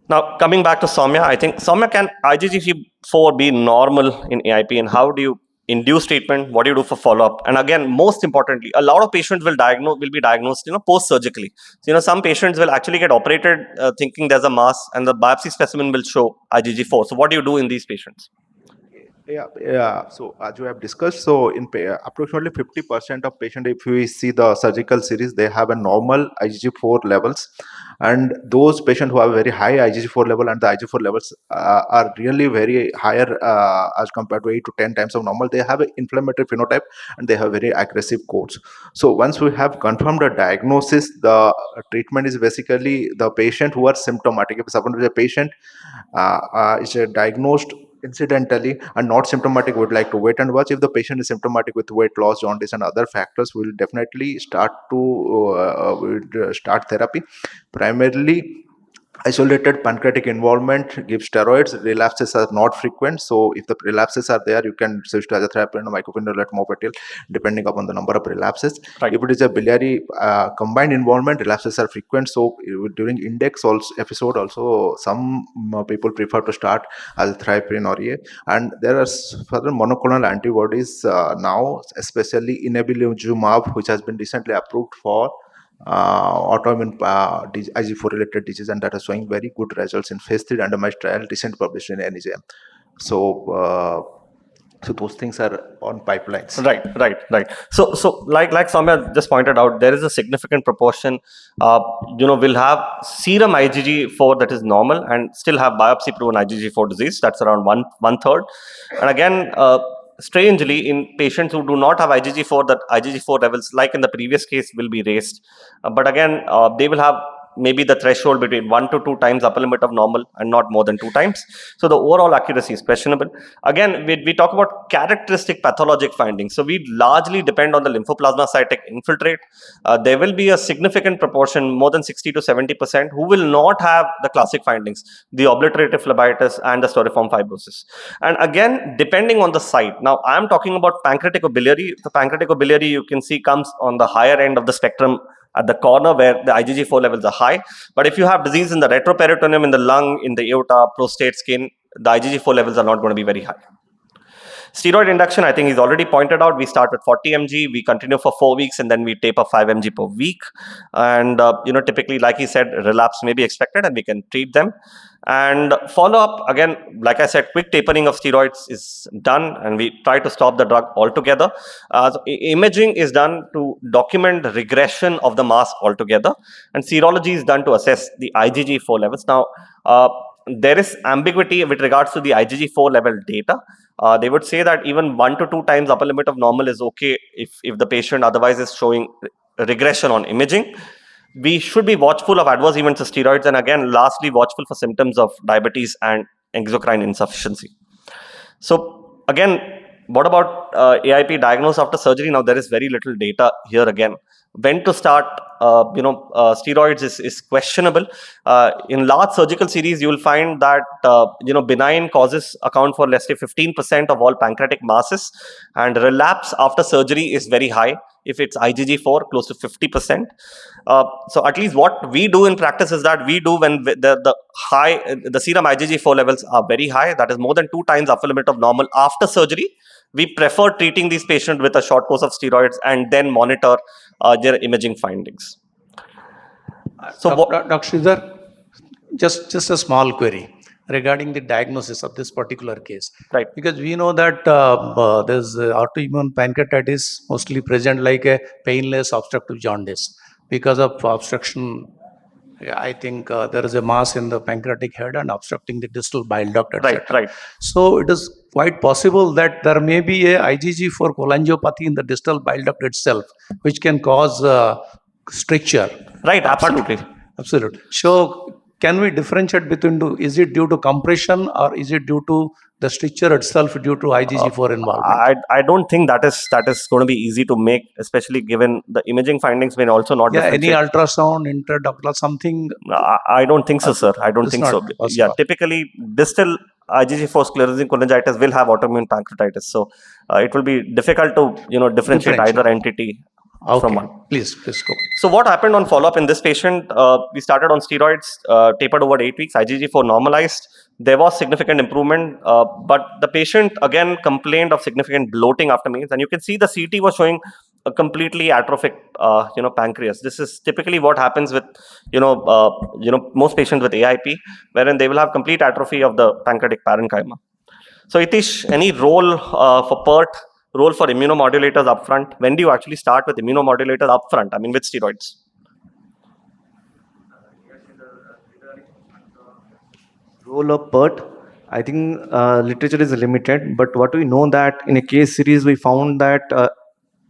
Now, coming back to Soumya, I think Soumya, can IgG4 be normal in AIP, and how do you induce treatment? What do you do for follow-up? And again, most importantly, a lot of patients will be diagnosed, post-surgically. So, some patients will actually get operated thinking there's a mass, and the biopsy specimen will show IgG4. So, what do you do in these patients? Yeah. So as you have discussed, so in approximately 50% of patients, if we see the surgical series, they have a normal IgG4 levels, and those patients who have very high IgG4 level and the IgG4 levels are really very higher as compared to 8 to 10 times of normal. They have an inflammatory phenotype and they have very aggressive codes. So once we have confirmed the diagnosis, the treatment is basically the patient who are symptomatic. If suppose a patient is diagnosed incidentally and not symptomatic, would like to wait and watch. If the patient is symptomatic with weight loss, jaundice and other factors, we will definitely start therapy. Primarily isolated pancreatic involvement, give steroids. Relapses are not frequent, so if the relapses are there, you can switch to azathioprine and mycophenolate mofetil depending upon the number of relapses. Right. If it is a biliary combined involvement, relapses are frequent, so during index episode also some people prefer to start azathioprine or A. And there are further monoclonal antibodies now, especially inebilizumab, which has been recently approved for autoimmune IgG4 related disease, and that is showing very good results in phase 3 randomized trial recently published in NEJM. So those things are on pipelines. Right. So like Soumya just pointed out, there is a significant proportion, will have serum IgG4 that is normal and still have biopsy proven IgG4 disease. That's around one third. And again, strangely, in patients who do not have IgG4, that IgG4 levels, like in the previous case, will be raised. But again, they will have maybe the threshold between 1 to 2 times upper limit of normal and not more than 2 times. So the overall accuracy is questionable. Again, we talk about characteristic pathologic findings. So we largely depend on the lymphoplasmacytic infiltrate. There will be a significant proportion, more than 60 to 70%, who will not have the classic findings, the obliterative phlebitis and the storiform fibrosis. And again, depending on the site. Now, I am talking about pancreaticobiliary. The pancreaticobiliary, you can see, comes on the higher end of the spectrum at the corner where the IgG4 levels are high. But if you have disease in the retroperitoneum, in the lung, in the aorta, prostate, skin, the IgG4 levels are not going to be very high. Steroid induction, I think he's already pointed out. We start with 40 mg, we continue for 4 weeks, and then we taper 5 mg per week. And, typically, like he said, relapse may be expected and we can treat them. And follow-up, again, like I said, quick tapering of steroids is done and we try to stop the drug altogether. So imaging is done to document regression of the mass altogether, and serology is done to assess the IgG4 levels. Now, there is ambiguity with regards to the IgG4 level data. They would say that even 1 to 2 times upper limit of normal is okay if the patient otherwise is showing regression on imaging. We should be watchful of adverse events of steroids, and again, lastly, watchful for symptoms of diabetes and exocrine insufficiency. So again, what about AIP diagnosed after surgery? Now, there is very little data here again. When to start, steroids is questionable. In large surgical series, you will find that, benign causes account for, let's say, 15% of all pancreatic masses, and relapse after surgery is very high. If it's IgG4, close to 50%. So at least what we do in practice is that we do when the serum IgG4 levels are very high, that is more than 2 times upper limit of normal after surgery, we prefer treating these patients with a short course of steroids and then monitor their imaging findings. So, Dr. Sridhar, just a small query regarding the diagnosis of this particular case. Right. Because we know that there's autoimmune pancreatitis mostly present like a painless obstructive jaundice. Because of obstruction, I think there is a mass in the pancreatic head and obstructing the distal bile duct, etc. Right. So it is quite possible that there may be a IgG4 cholangiopathy in the distal bile duct itself, which can cause stricture. Right, absolutely. Absolutely. So can we differentiate between is it due to compression or is it due to the stricture itself due to IgG4 involvement? I don't think that is going to be easy to make, especially given the imaging findings may also not Yeah, any differentiate. ultrasound, intraductal, something? I don't think so, sir. I don't It's think not so. Yeah, possible. typically distal IgG4 sclerosing cholangitis will have autoimmune pancreatitis, so it will be difficult to differentiate either entity from Okay, one. please go. So what happened on follow-up in this patient? We started on steroids, tapered over 8 weeks, IgG4 normalized. There was significant improvement, but the patient again complained of significant bloating after meals, and you can see the CT was showing a completely atrophic, pancreas. This is typically what happens with, most patients with AIP, wherein they will have complete atrophy of the pancreatic parenchyma. So Itish, any role for PERT, role for immunomodulators upfront? When do you actually start with immunomodulators upfront? I mean, with steroids? Role of PERT, I think literature is limited, but what we know that in a case series we found that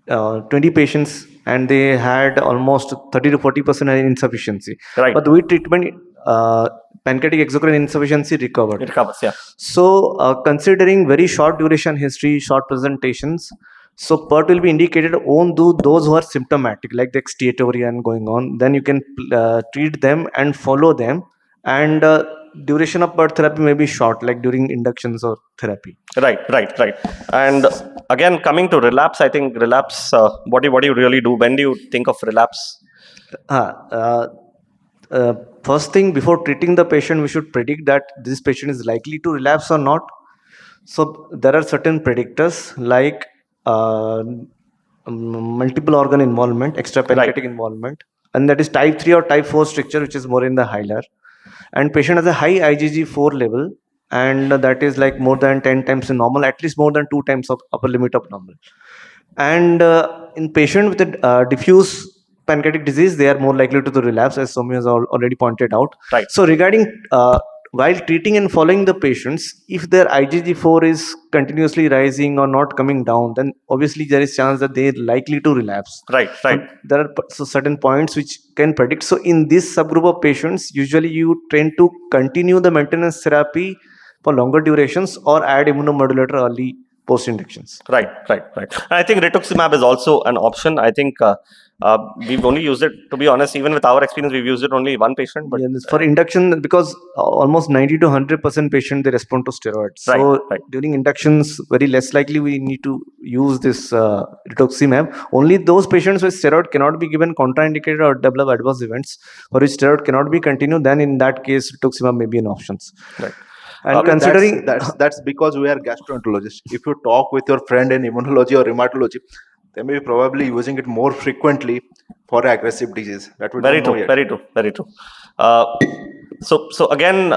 20 patients and they had almost 30 to 40% insufficiency. Right. But with treatment, pancreatic exocrine insufficiency recovered. It recovers, yeah. So considering very short duration history, short presentations, so PERT will be indicated on those who are symptomatic, like the extiatory and going on. Then you can treat them and follow them, and duration of PERT therapy may be short, like during inductions or therapy. Right. And again, coming to relapse, I think relapse. What do you really do? When do you think of relapse? First thing, before treating the patient, we should predict that this patient is likely to relapse or not. So there are certain predictors like multiple organ involvement, extrapancreatic involvement, and that is type 3 or type 4 stricture, which is more in the hilar. And patient has a high IgG4 level, and that is like more than 10 times the normal, at least more than 2 times of upper limit of normal. And in patient with a diffuse pancreatic disease, they are more likely to the relapse, as Soumya has already pointed out. Right. So regarding while treating and following the patients, if their IgG4 is continuously rising or not coming down, then obviously there is chance that they are likely to relapse. Right. There are certain points which can predict. So in this subgroup of patients, usually you tend to continue the maintenance therapy for longer durations or add immunomodulator early post inductions. Right. I think rituximab is also an option. I think we've only used it, to be honest, even with our experience, we've used it only one patient. But for induction, because almost 90 to 100% patient, they respond to steroids. So during inductions, very less likely we need to use this rituximab. Only those patients with steroid cannot be given contraindicated or develop adverse events, for which steroid cannot be continued, then in that case, rituximab may be an option. Right. And Probably considering that's because we are gastroenterologists. If you talk with your friend in immunology or rhematology, they may be probably using it more frequently for aggressive disease. That we don't know yet. Very true. So again,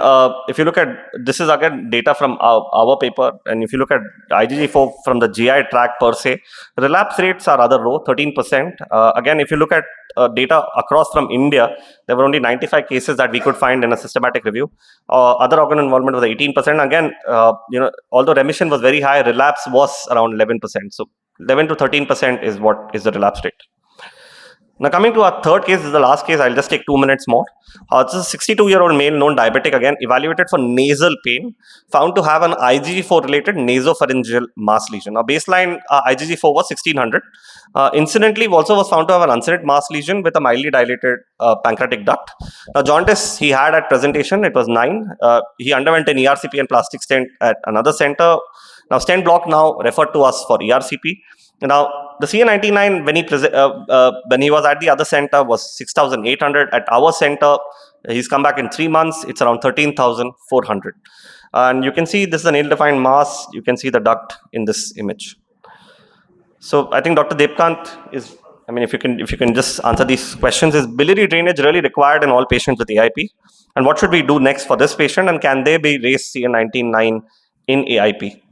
if you look at, this is again data from our paper, and if you look at IgG4 from the GI tract per se, relapse rates are other row, 13%. Again, if you look at data across from India, there were only 95 cases that we could find in a systematic review. Other organ involvement was 18%. Again, although remission was very high, relapse was around 11%. So 11 to 13% is what is the relapse rate. Now coming to our third case, this is the last case. I'll just take 2 minutes more. This is a 62-year-old male, known diabetic, again evaluated for nasal pain, found to have an IgG4 related nasopharyngeal mass lesion. Now baseline IgG4 was 1600. Incidentally, also was found to have an uncinate mass lesion with a mildly dilated pancreatic duct. Now jaundice he had at presentation, it was 9. He underwent an ERCP and plastic stent at another center. Now stent block now referred to us for ERCP. Now, the CA99 when he was at the other center was 6,800. At our center, he's come back in 3 months. It's around 13,400. And you can see this is an ill-defined mass. You can see the duct in this image. So I think Dr. Debkant is, I mean, if you can just answer these questions, is biliary drainage really required in all patients with AIP? And what should we do next for this patient? And can they be raised CA19-9 in AIP?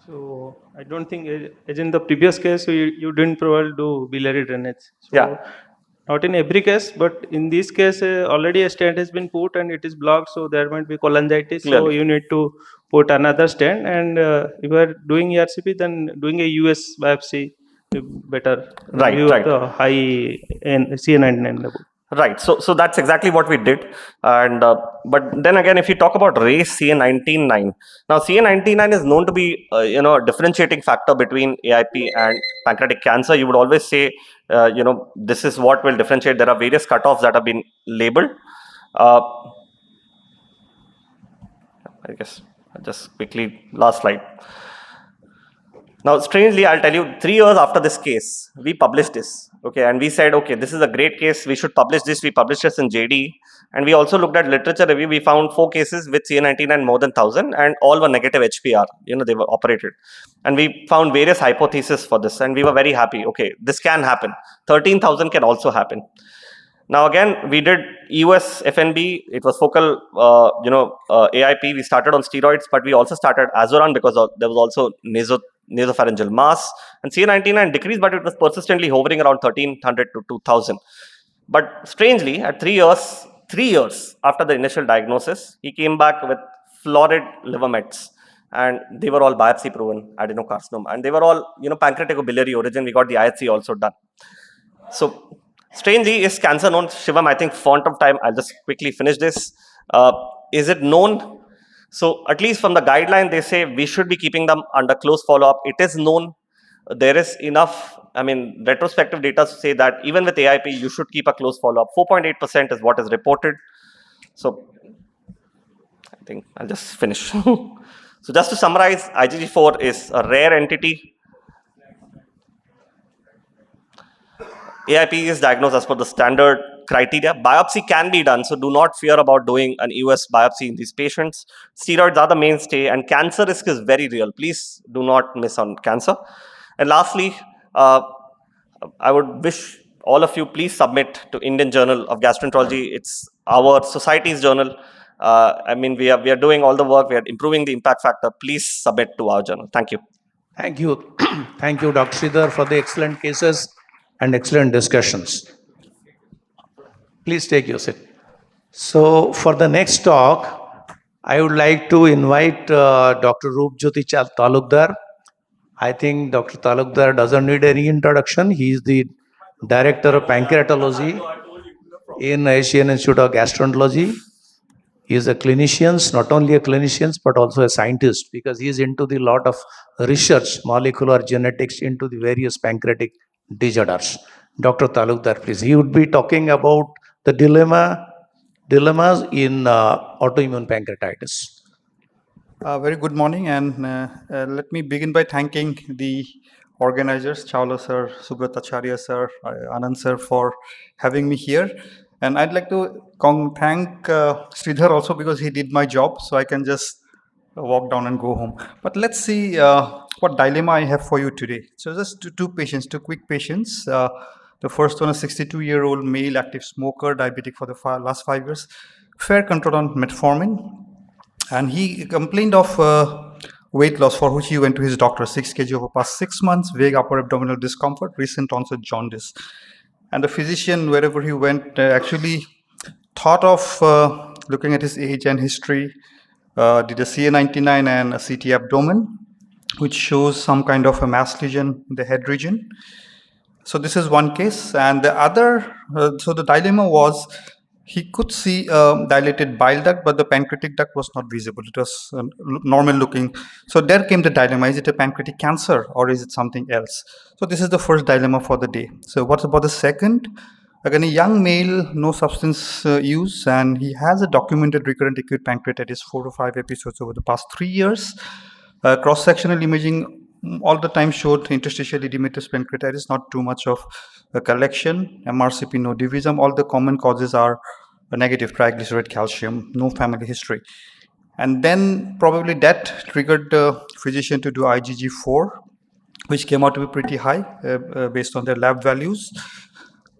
So I don't think, as in the previous case, you didn't provide do biliary drainage. So yeah. Not in every case, but in this case, already a stent has been put and it is blocked, so there might be cholangitis. Clearly. So you need to put another stent, and if you are doing ERCP, then doing a US biopsy better. Right. The high CA99 level. Right. So that's exactly what we did. And but then again, if you talk about race, CA19-9. Now CA19-9 is known to be a differentiating factor between AIP and pancreatic cancer. You would always say this is what will differentiate. There are various cutoffs that have been labeled. I guess just quickly last slide. Now, strangely, I'll tell you, 3 years after this case, we published this, okay, and we said, okay, this is a great case, we should publish this. We published this in JD, and we also looked at literature review. We found 4 cases with CA19 more than 1,000, and all were negative HPR, they were operated. And we found various hypotheses for this, and we were very happy, okay, this can happen. 13,000 can also happen. Now again, we did EUS FNB. It was focal, AIP. We started on steroids, but we also started Azoran because there was also nasopharyngeal mass. And CA19 decreased, but it was persistently hovering around 1,300 to 2,000. But strangely, at 3 years after the initial diagnosis, he came back with florid liver mets. And they were all biopsy-proven adenocarcinoma. And they were all, pancreaticobiliary origin. We got the IHC also done. So, strangely, is cancer known? Shivam, I think font of time, I'll just quickly finish this. Is it known? So at least from the guideline, they say we should be keeping them under close follow-up. It is known. There is enough, retrospective data to say that even with AIP, you should keep a close follow-up. 4.8% is what is reported. So I think I'll just finish. So just to summarize, IgG4 is a rare entity. AIP is diagnosed as per the standard criteria. Biopsy can be done, so do not fear about doing an EUS biopsy in these patients. Steroids are the mainstay, and cancer risk is very real. Please do not miss on cancer. And lastly, I would wish all of you, please submit to Indian Journal of Gastroenterology. It's our society's journal. We are doing all the work. We are improving the impact factor. Please submit to our journal. Thank you. Thank you. Thank you, Dr. Sridhar, for the excellent cases and excellent discussions. Please take your seat. So for the next talk, I would like to invite Dr. Roopjyoti Talukdar. I think Dr. Talukdar doesn't need any introduction. He is the Director of Pancreatology in Asian Institute of Gastroenterology. He is a clinician, not only a clinician, but also a scientist, because he is into the lot of research, molecular genetics into the various pancreatic disorders. Dr. Talukdar, please. He would be talking about the dilemmas in autoimmune pancreatitis. Very good morning, and let me begin by thanking the organizers, Chawla sir, Subrata sir, Anand sir, for having me here. And I'd like to thank Sridhar also, because he did my job, so I can just walk down and go home. But let's see what dilemma I have for you today. So just two quick patients. The first one, a 62-year-old male active smoker, diabetic for the last 5 years, fair control on metformin. And he complained of weight loss, for which he went to his doctor, 6 kg over past 6 months, vague upper abdominal discomfort, recent onset jaundice. And the physician, wherever he went, actually thought of looking at his age and history, did a CA19-9 and a CT abdomen, which shows some kind of a mass lesion in the head region. So this is one case. And the other, so the dilemma was, he could see dilated bile duct, but the pancreatic duct was not visible. It was normal looking. So there came the dilemma. Is it a pancreatic cancer or is it something else? So this is the first dilemma for the day. So what about the second? Again, a young male, no substance use, and he has a documented recurrent acute pancreatitis, 4 to 5 episodes over the past 3 years. Cross-sectional imaging all the time showed interstitial edematous pancreatitis, not too much of a collection. MRCP, no divisum. All the common causes are a negative triglyceride, calcium, no family history. And then probably that triggered the physician to do IgG4, which came out to be pretty high based on their lab values.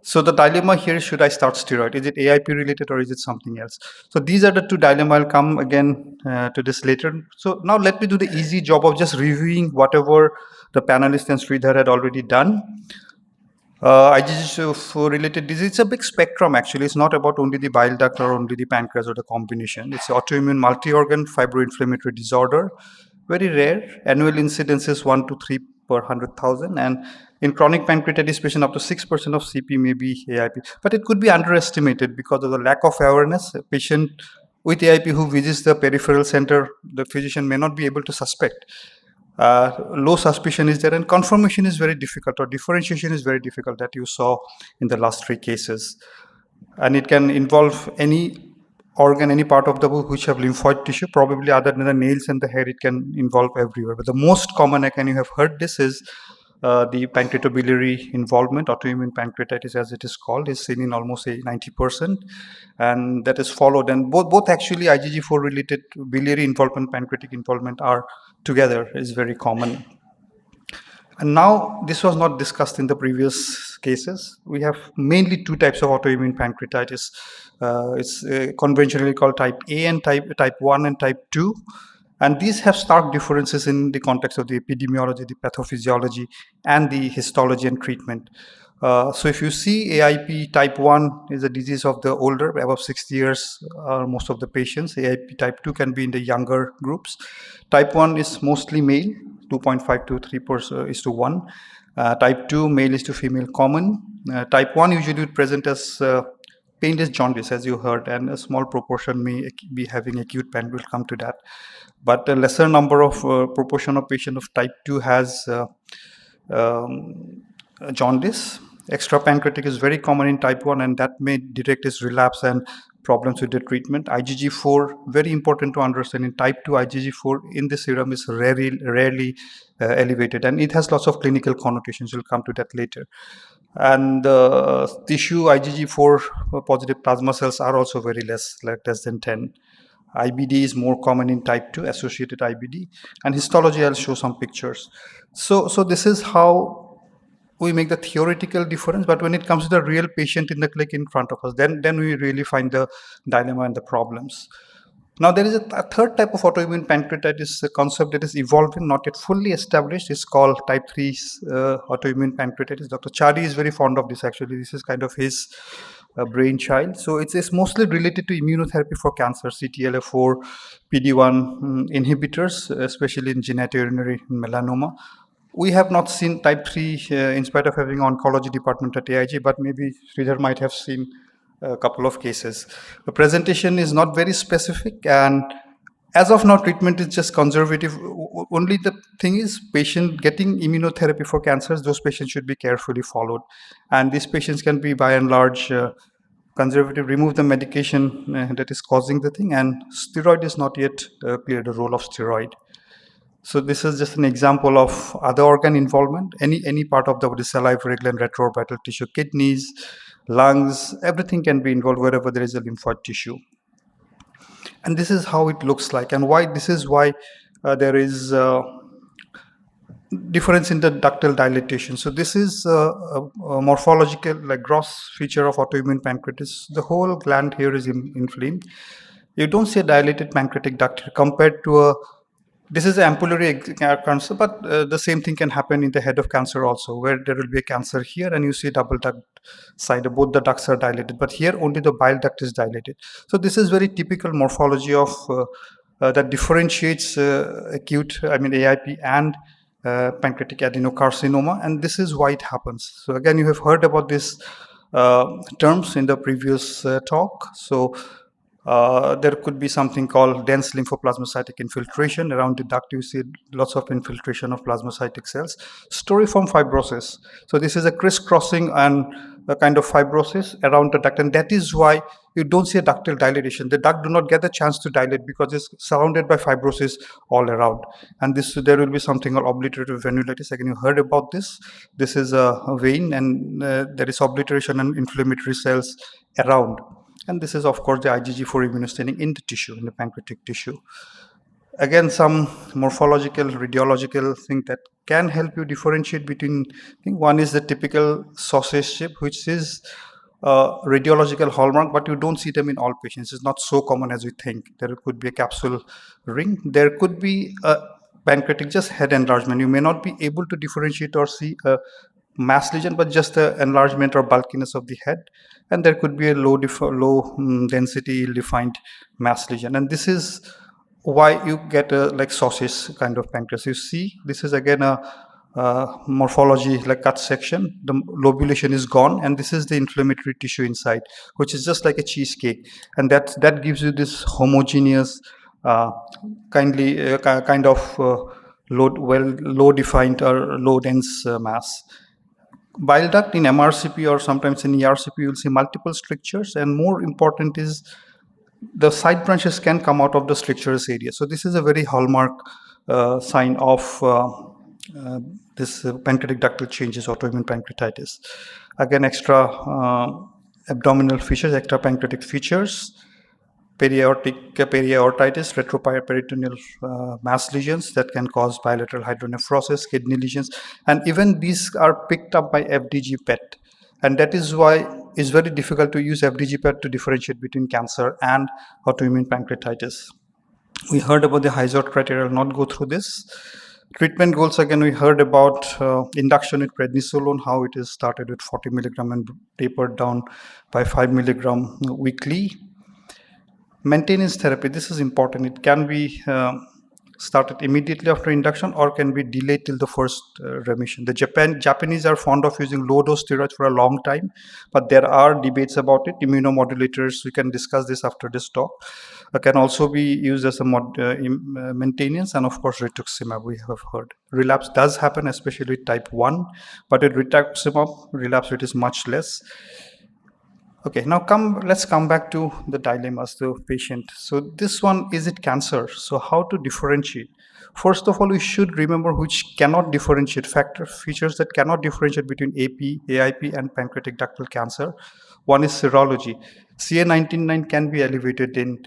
So the dilemma here, should I start steroid? Is it AIP related or is it something else? So these are the two dilemma. I'll come again to this later. So now let me do the easy job of just reviewing whatever the panelists and Sridhar had already done. IgG4 related disease, it's a big spectrum actually. It's not about only the bile duct or only the pancreas or the combination. It's autoimmune multi-organ fibroinflammatory disorder. Very rare. Annual incidence is 1 to 3 per 100,000, and In chronic pancreatitis patient, up to 6% of CP may be AIP, but it could be underestimated because of the lack of awareness. A patient with AIP who visits the peripheral center, the physician may not be able to suspect. Low suspicion is there, and confirmation is very difficult, or differentiation is very difficult, that you saw in the last 3 cases. And it can involve any organ, any part of the body which have lymphoid tissue, probably other than the nails and the hair, it can involve everywhere. But the most common, again, you have heard this, is the pancreatobiliary involvement, autoimmune pancreatitis as it is called, is seen in almost 90%, and that is followed. And both actually IgG4 related biliary involvement, pancreatic involvement are together, is very common. And now, this was not discussed in the previous cases. We have mainly 2 types of autoimmune pancreatitis. It's conventionally called type A and type 1 and type 2. And these have stark differences in the context of the epidemiology, the pathophysiology, and the histology and treatment. So if you see AIP type 1 is a disease of the older, above 60 years, most of the patients. AIP type 2 can be in the younger groups. Type 1 is mostly male, 2.5 to 3% is to 1. Type 2, male is to female common. Type 1 usually would present as painless jaundice, as you heard, and a small proportion may be having acute pain. We'll come to that. But a lesser number of proportion of patient of type 2 has jaundice. Extrapancreatic is very common in type 1, and that may direct its relapse and problems with the treatment. IgG4, very important to understand. In type 2, IgG4 in the serum is rarely elevated, and it has lots of clinical connotations. We'll come to that later. And tissue IgG4 positive plasma cells are also very less than 10. IBD is more common in type 2, associated IBD. And histology, I'll show some pictures. So this is how we make the theoretical difference, but when it comes to the real patient in the clinic in front of us, then we really find the dilemma and the problems. Now, there is a third type of autoimmune pancreatitis concept that is evolving, not yet fully established. It's called type 3 autoimmune pancreatitis. Dr. Chari is very fond of this, actually. This is kind of his brainchild. So it's mostly related to immunotherapy for cancer, CTLA4, PD-1 inhibitors, especially in genitourinary melanoma. We have not seen type 3 in spite of having oncology department at AIG, but maybe Sridhar might have seen a couple of cases. The presentation is not very specific, and as of now, treatment is just conservative. Only the thing is, patient getting immunotherapy for cancers, those patients should be carefully followed. And these patients can be, by and large, conservative, remove the medication that is causing the thing, and steroid is not yet clear, the role of steroid. So this is just an example of other organ involvement. Any part of the body, salivary gland, retroorbital tissue, kidneys, lungs, everything can be involved wherever there is a lymphoid tissue. And this is how it looks like, and why this is why there is difference in the ductal dilatation. So this is a morphological, like gross feature of autoimmune pancreatitis. The whole gland here is inflamed. You don't see a dilated pancreatic duct here compared to this is an ampullary cancer, but the same thing can happen in the head of cancer also, where there will be a cancer here and you see double duct side, both the ducts are dilated, but here only the bile duct is dilated. So this is very typical morphology of that differentiates acute, AIP and pancreatic adenocarcinoma, and this is why it happens. So again, you have heard about these terms in the previous talk. So there could be something called dense lymphoplasmacytic infiltration. Around the duct, you see lots of infiltration of plasmacytic cells. Storiform fibrosis. So this is a crisscrossing and a kind of fibrosis around the duct, and that is why you don't see a ductal dilatation. The duct do not get the chance to dilate because it's surrounded by fibrosis all around. And there will be something called obliterative venulitis. Again, you heard about this. This is a vein, and there is obliteration and inflammatory cells around. And this is, of course, the IgG4 immunostaining in the tissue, in the pancreatic tissue. Again, some morphological, radiological thing that can help you differentiate between, one is the typical sausage shape, which is radiological hallmark, but you don't see them in all patients. It's not so common as we think. There could be a capsule ring. There could be a pancreatic just head enlargement. You may not be able to differentiate or see a mass lesion, but just the enlargement or bulkiness of the head. And there could be a low density ill-defined mass lesion. And this is why you get a like sausage kind of pancreas. You see, this is again a morphology like cut section, the lobulation is gone, and this is the inflammatory tissue inside, which is just like a cheesecake, and that gives you this homogeneous, kind of low defined or low dense mass. Bile duct in MRCP or sometimes in ERCP, you'll see multiple strictures, and more important is the side branches can come out of the stricturous area. So this is a very hallmark sign of this pancreatic ductal changes, autoimmune pancreatitis. Again, extra abdominal features, extra pancreatic features, periaortic periaortitis, retroperitoneal mass lesions that can cause bilateral hydronephrosis, kidney lesions, and even these are picked up by FDG PET. And that is why it's very difficult to use FDG PET to differentiate between cancer and autoimmune pancreatitis. We heard about the Hyzod criteria. I will not go through this. Treatment goals, again, we heard about induction with prednisolone, how it is started with 40 milligram and tapered down by 5 milligram weekly. Maintenance therapy, this is important. It can be started immediately after induction or can be delayed till the first remission. The Japanese are fond of using low-dose steroids for a long time, but there are debates about it. Immunomodulators, we can discuss this after this talk, can also be used as a maintenance, and of course rituximab we have heard. Relapse does happen, especially with type 1, but with rituximab, relapse rate is much less. Okay, now let's come back to the dilemmas, the patient. So this one, is it cancer? So how to differentiate? First of all, we should remember which cannot differentiate features that cannot differentiate between AP, AIP, and pancreatic ductal cancer. One is serology. CA19-9 can be elevated in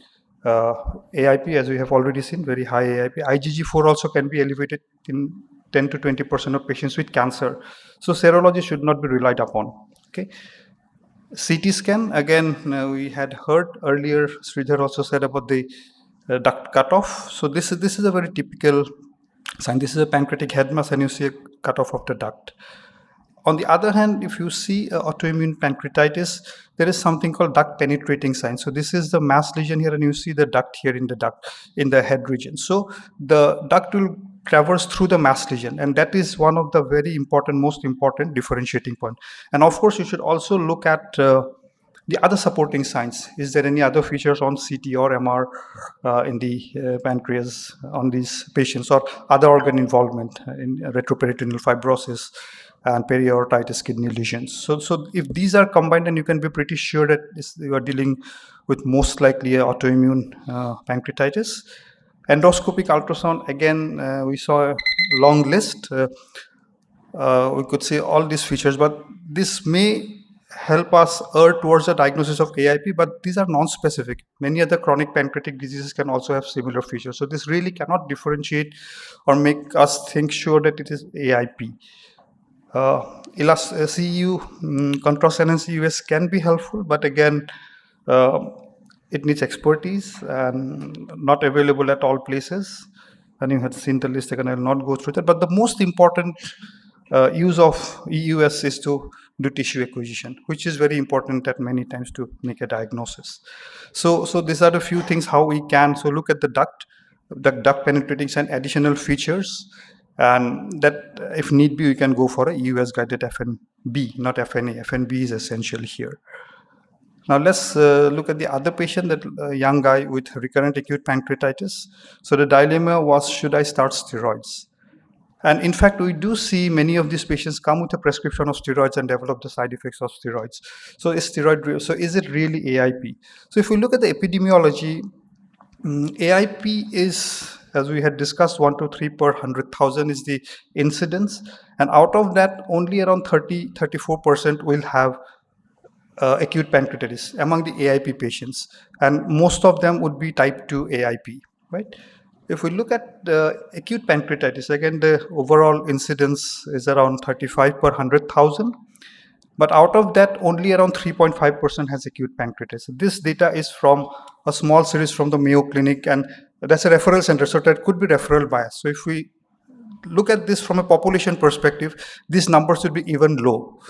AIP, as we have already seen, very high AIP. IgG4 also can be elevated in 10 to 20% of patients with cancer. So serology should not be relied upon. Okay. CT scan, again, we had heard earlier, Sridhar also said about the duct cutoff. So this is a very typical sign. This is a pancreatic head mass, and you see a cutoff of the duct. On the other hand, if you see autoimmune pancreatitis, there is something called duct penetrating sign. So this is the mass lesion here, and you see the duct here in the head region. So the duct will traverse through the mass lesion, and that is one of the very important, most important differentiating point. And of course, you should also look at the other supporting signs. Is there any other features on CT or MR in the pancreas on these patients, or other organ involvement in retroperitoneal fibrosis and periaortitis, kidney lesions? So if these are combined, then you can be pretty sure that you are dealing with most likely autoimmune pancreatitis. Endoscopic ultrasound, again, we saw a long list. We could see all these features, but this may help us err towards the diagnosis of AIP, but these are non-specific. Many other chronic pancreatic diseases can also have similar features. So this really cannot differentiate or make us think sure that it is AIP. CEU, contrast NNC US can be helpful, but again, it needs expertise and not available at all places. And you had seen the list, again, I will not go through that. But the most important use of EUS is to do tissue acquisition, which is very important at many times to make a diagnosis. So these are the few things how we can. So look at the duct penetrating and additional features, and that if need be, we can go for a EUS guided FNB, not FNA. FNB is essential here. Now let's look at the other patient, that young guy with recurrent acute pancreatitis. So the dilemma was, should I start steroids? And in fact, we do see many of these patients come with a prescription of steroids and develop the side effects of steroids. So is it really AIP? So if we look at the epidemiology, AIP is, as we had discussed, 1 to 3 per 100,000 is the incidence. And out of that, only around 34% will have acute pancreatitis among the AIP patients, and most of them would be type 2 AIP, right? If we look at the acute pancreatitis, again, the overall incidence is around 35 per 100,000, but out of that, only around 3.5% has acute pancreatitis. This data is from a small series from the Mayo Clinic, and that's a referral center, so that could be referral bias. So if we look at this from a population perspective, these numbers should be even low.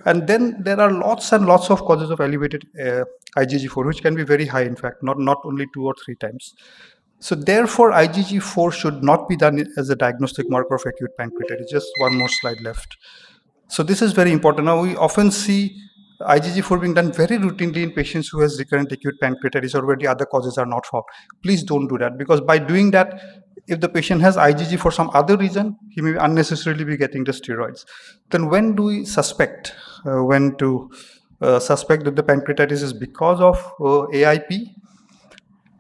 And then there are lots and lots of causes of elevated IgG4, which can be very high, in fact, not only 2 or 3 times. So therefore, IgG4 should not be done as a diagnostic marker of acute pancreatitis. Just one more slide left. So this is very important. Now we often see IgG4 being done very routinely in patients who has recurrent acute pancreatitis or where the other causes are not found. Please don't do that, because by doing that, if the patient has IgG for some other reason, he may unnecessarily be getting the steroids. Then when do we suspect? When to suspect that the pancreatitis is because of AIP?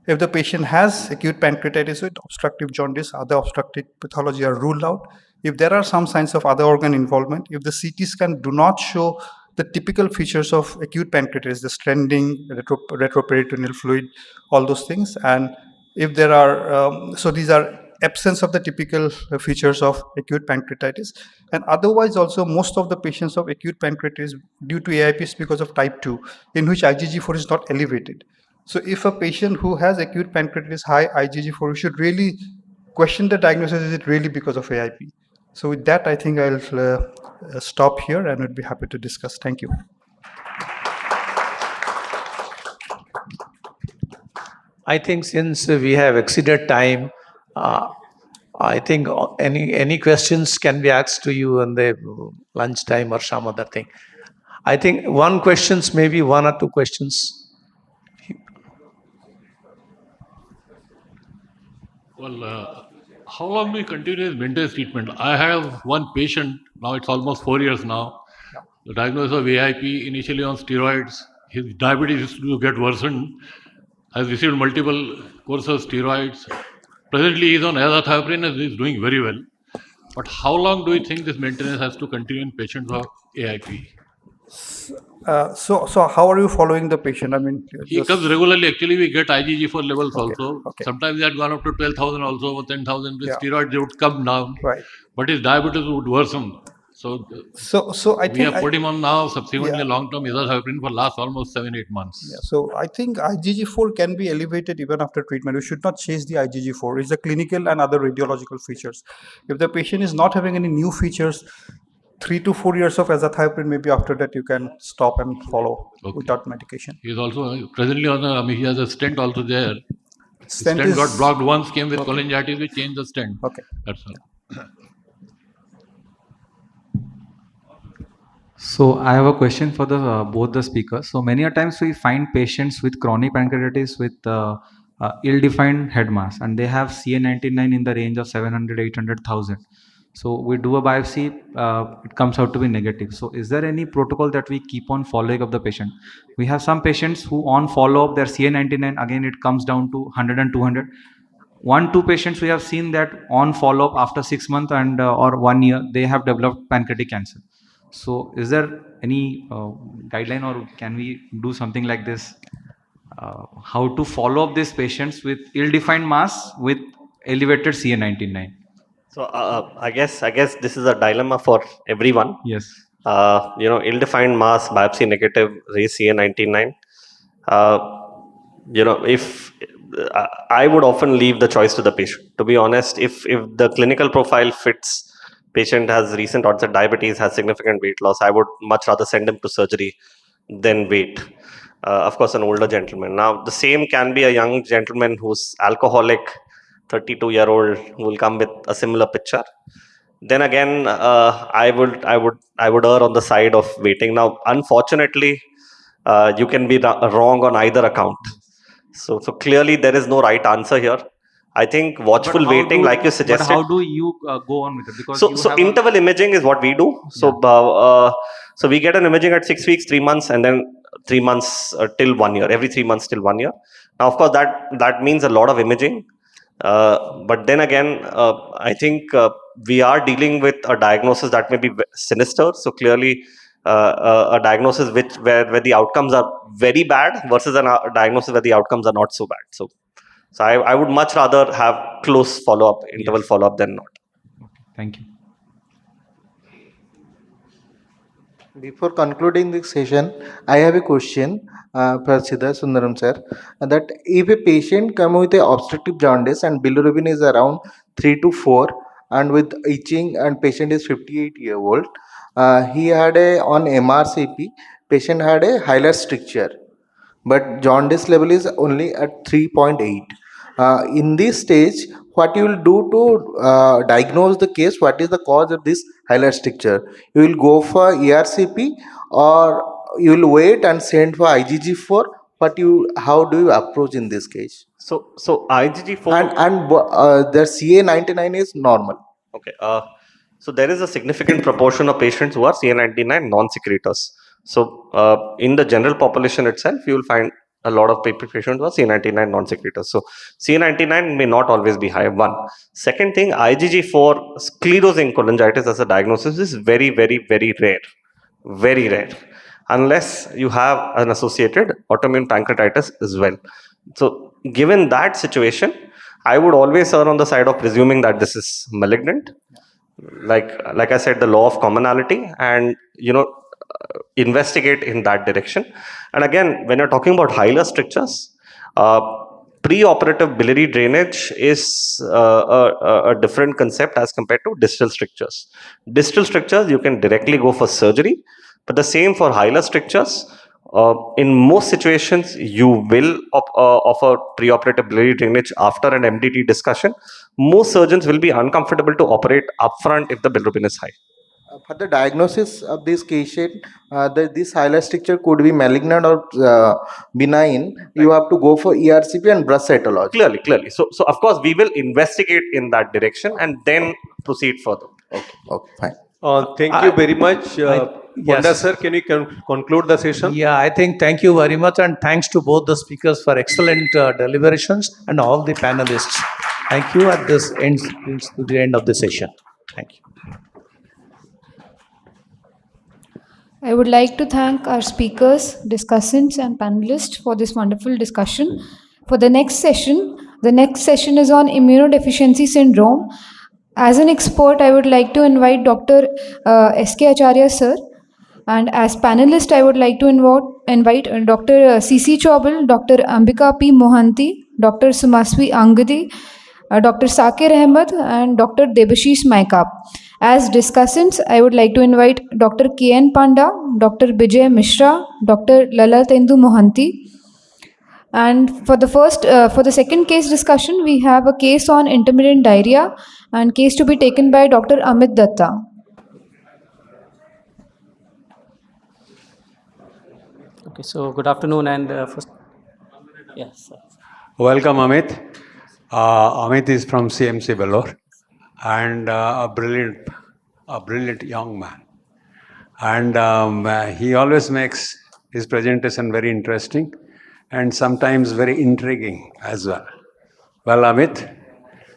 If the patient has acute pancreatitis with obstructive jaundice, other obstructive pathology are ruled out. If there are some signs of other organ involvement, if the CT scan do not show the typical features of acute pancreatitis, the stranding, retroperitoneal fluid, all those things, and if there are, so these are absence of the typical features of acute pancreatitis. And otherwise also, most of the patients of acute pancreatitis due to AIP is because of type 2, in which IgG4 is not elevated. So if a patient who has acute pancreatitis high IgG4, we should really question the diagnosis, is it really because of AIP? So with that, I think I'll stop here and would be happy to discuss. Thank you. I think since we have exceeded time, I think any questions can be asked to you on the lunch time or some other thing. I think one questions, maybe one or two questions. Well, how long do you continue with maintenance treatment? I have one patient, now it's almost 4 years now. The diagnosis of AIP, initially on steroids. His diabetes used to get worsened, has received multiple courses of steroids. Presently, he's on azathioprine and he's doing very well. But how long do you think this maintenance has to continue in patients of AIP? So how are you following the patient? I mean, He comes regularly. Actually, we get IgG4 levels also. Okay. Sometimes they had gone up to 12,000 also, or 10,000. With Yeah. steroids, they would come down. Right. But his diabetes would worsen. So I we think have put him on now subsequently yeah. long-term azathioprine for last almost 7-8 months. Yeah, so I think IgG4 can be elevated even after treatment. We should not chase the IgG4. It's the clinical and other radiological features. If the patient is not having any new features, 3 to 4 years of azathioprine, maybe after that you can stop and follow without medication. He is also presently on he has a stent also there. Stent Stent got is- blocked once, came with cholangitis, we changed the stent. Okay. That's all. So I have a question for the both the speakers. So many a times we find patients with chronic pancreatitis with ill-defined head mass, and they have CA19-9 in the range of 700, 800,000. So we do a biopsy, it comes out to be negative. So is there any protocol that we keep on following up the patient? We have some patients who on follow-up their CA19-9, again it comes down to 100 and 200. 1-2 patients we have seen that on follow-up after 6 months and or 1 year, they have developed pancreatic cancer. So is there any guideline, or can we do something like this? How to follow up these patients with ill-defined mass with elevated CA19-9? So I guess this is a dilemma for everyone. Yes. Ill-defined mass, biopsy negative, raise CA19-9. If I would often leave the choice to the patient. To be honest, if the clinical profile fits, patient has recent onset diabetes, has significant weight loss, I would much rather send him to surgery than wait. Of course, an older gentleman. Now, the same can be a young gentleman who's alcoholic, 32-year-old, who will come with a similar picture. Then again, I would err on the side of waiting. Now, unfortunately, you can be wrong on either account. So clearly, there is no right answer here. I think watchful waiting, like you suggested. But how do you go on with it? Because So interval imaging is what we do. So so we get an imaging at 6 weeks, 3 months, and then 3 months till 1 year. Every 3 months till 1 year. Now, of course, that means a lot of imaging. But then again, I think we are dealing with a diagnosis that may be sinister. So clearly, a diagnosis where the outcomes are very bad versus a diagnosis where the outcomes are not so bad. So I would much rather have close follow-up, interval follow-up than not. Thank you. Before concluding this session, I have a question for Siddha Sundaram sir. That if a patient come with a obstructive jaundice and bilirubin is around 3 to 4 and with itching and patient is 58-year-old, he had on M.I.C.E, patient had a hilar stricture, but jaundice level is only at 3.8. In this stage, what you will do to diagnose the case, what is the cause of this hilar stricture? You will go for ERCP, or you will wait and send for IgG4. How do you approach in this case? So IgG4 And the CA99 is normal. Okay. So there is a significant proportion of patients who are CA99 non-secretors. So in the general population itself, you will find a lot of patients who are CA99 non-secretors. So CA99 may not always be high. One. Second thing, IgG4 sclerosing cholangitis as a diagnosis is very, very, very rare. Very rare. Unless you have an associated autoimmune pancreatitis as well. So given that situation, I would always err on the side of presuming that this is malignant. Like I said, the law of commonality, and investigate in that direction. And again, when you're talking about hilar strictures, preoperative biliary drainage is a different concept as compared to distal strictures. Distal strictures, you can directly go for surgery, but the same for hilar strictures. In most situations, you will offer preoperative biliary drainage after an MDT discussion. Most surgeons will be uncomfortable to operate upfront if the bilirubin is high. For the diagnosis of this patient, this hilar stricture could be malignant or benign. You have to go for ERCP and brush cytology. Clearly. So of course, we will investigate in that direction and then proceed further. Okay, fine. Thank you very much. Yes. Ponda sir, can you conclude the session? Yeah, I think thank you very much, and thanks to both the speakers for excellent deliberations and all the panelists. Thank you. At this ends to the end of the session. Thank you. I would like to thank our speakers, discussants, and panelists for this wonderful discussion. For the next session is on immunodeficiency syndrome. As an expert, I would like to invite Dr. S.K. Acharya sir. And as panelist, I would like to invite Dr. C.C. Chaubal, Dr. Ambika P. Mohanty, Dr. Sumaswi Angadi, Dr. Sakir Ahmed, and Dr. Debashish Maikap. As discussants, I would like to invite Dr. K.N. Panda, Dr. Bijay Mishra, Dr. Lalatendu Mohanty. And for the second case discussion, we have a case on intermittent diarrhea and case to be taken by Dr. Amit Datta. Okay, so good afternoon, and first, yes. Welcome, Amit. Amit is from CMC Vellore, and a brilliant young man. And he always makes his presentation very interesting and sometimes very intriguing as well. Well, Amit,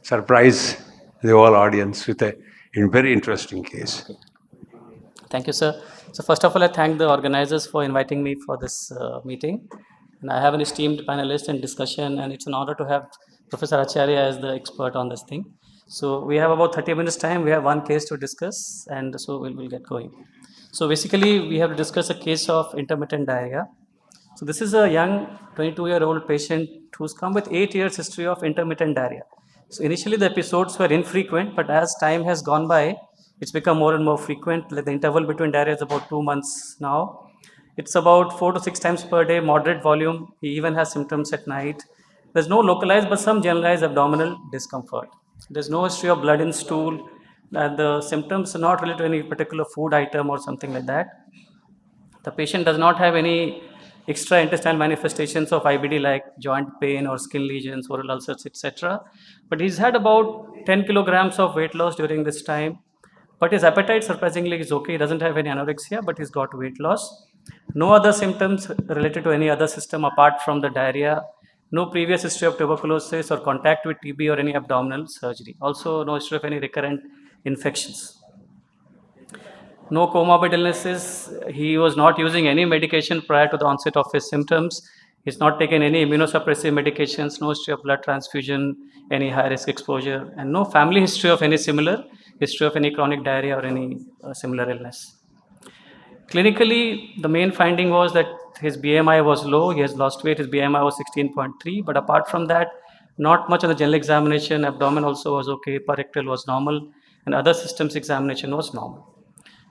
surprise the whole audience with a very interesting case. Okay. Thank you, sir. So first of all, I thank the organizers for inviting me for this meeting. And I have an esteemed panelist and discussion, and it's an honor to have Professor Acharya as the expert on this thing. So we have about 30 minutes time. We have one case to discuss, and so we'll get going. So basically, we have to discuss a case of intermittent diarrhea. So this is a young 22-year-old patient who's come with 8 years history of intermittent diarrhea. So initially the episodes were infrequent, but as time has gone by, it's become more and more frequent. Like the interval between diarrhea is about 2 months now. It's about 4 to 6 times per day, moderate volume. He even has symptoms at night. There's no localized, but some generalized abdominal discomfort. There's no history of blood in stool. The symptoms are not related to any particular food item or something like that. The patient does not have any extra intestinal manifestations of IBD like joint pain or skin lesions, oral ulcers, etc. But he's had about 10 kilograms of weight loss during this time. But his appetite surprisingly is okay. He doesn't have any anorexia, but he's got weight loss. No other symptoms related to any other system apart from the diarrhea. No previous history of tuberculosis or contact with TB or any abdominal surgery. Also, no history of any recurrent infections. No comorbid illnesses. He was not using any medication prior to the onset of his symptoms. He's not taken any immunosuppressive medications, no history of blood transfusion, any high-risk exposure, and no family history of any similar history of any chronic diarrhea or any similar illness. Clinically, the main finding was that his BMI was low. He has lost weight. His BMI was 16.3. But apart from that, not much on the general examination. Abdomen also was okay. Parectal was normal. And other systems examination was normal.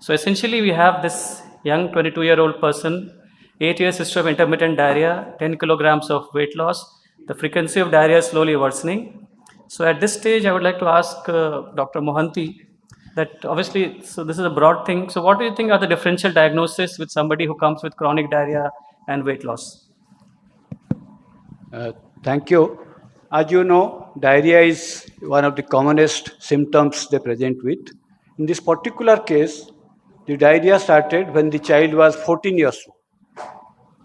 So essentially, we have this young 22-year-old person, 8 years history of intermittent diarrhea, 10 kilograms of weight loss, the frequency of diarrhea is slowly worsening. So at this stage, I would like to ask Dr. Mohanty that obviously, so this is a broad thing. So what do you think are the differential diagnoses with somebody who comes with chronic diarrhea and weight loss? Thank you. As you know, diarrhea is one of the commonest symptoms they present with. In this particular case, the diarrhea started when the child was 14 years old.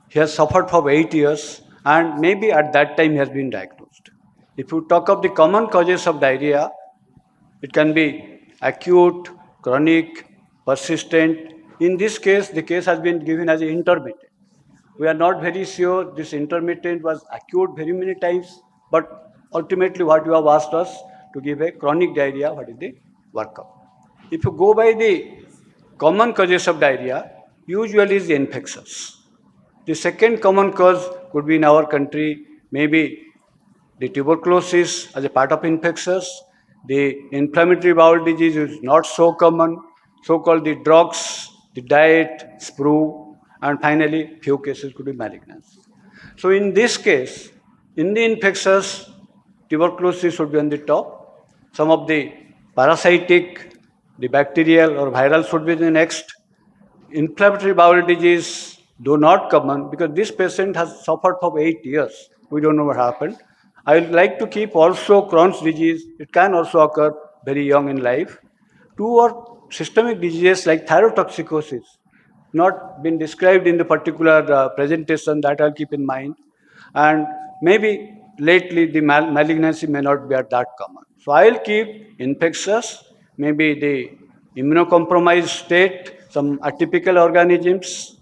He has suffered for 8 years and maybe at that time he has been diagnosed. If you talk of the common causes of diarrhea, it can be acute, chronic, persistent. In this case, the case has been given as intermittent. We are not very sure this intermittent was acute very many times, but ultimately what you have asked us to give a chronic diarrhea, what is the workup? If you go by the common causes of diarrhea, usually is the infectious. The second common cause could be in our country, maybe the tuberculosis as a part of infectious. The inflammatory bowel disease is not so common, so-called the drugs, the diet, sprue, and finally, few cases could be malignancy. So in this case, in the infectious, tuberculosis should be on the top. Some of the parasitic, the bacterial or viral should be the next. Inflammatory bowel disease, though not common, because this patient has suffered for 8 years. We don't know what happened. I would like to keep also Crohn's disease. It can also occur very young in life. 2 or systemic diseases like thyrotoxicosis, not been described in the particular presentation, that I'll keep in mind. And maybe lately the malignancy may not be at that common. So I'll keep infectious, maybe the immunocompromised state, some atypical organisms,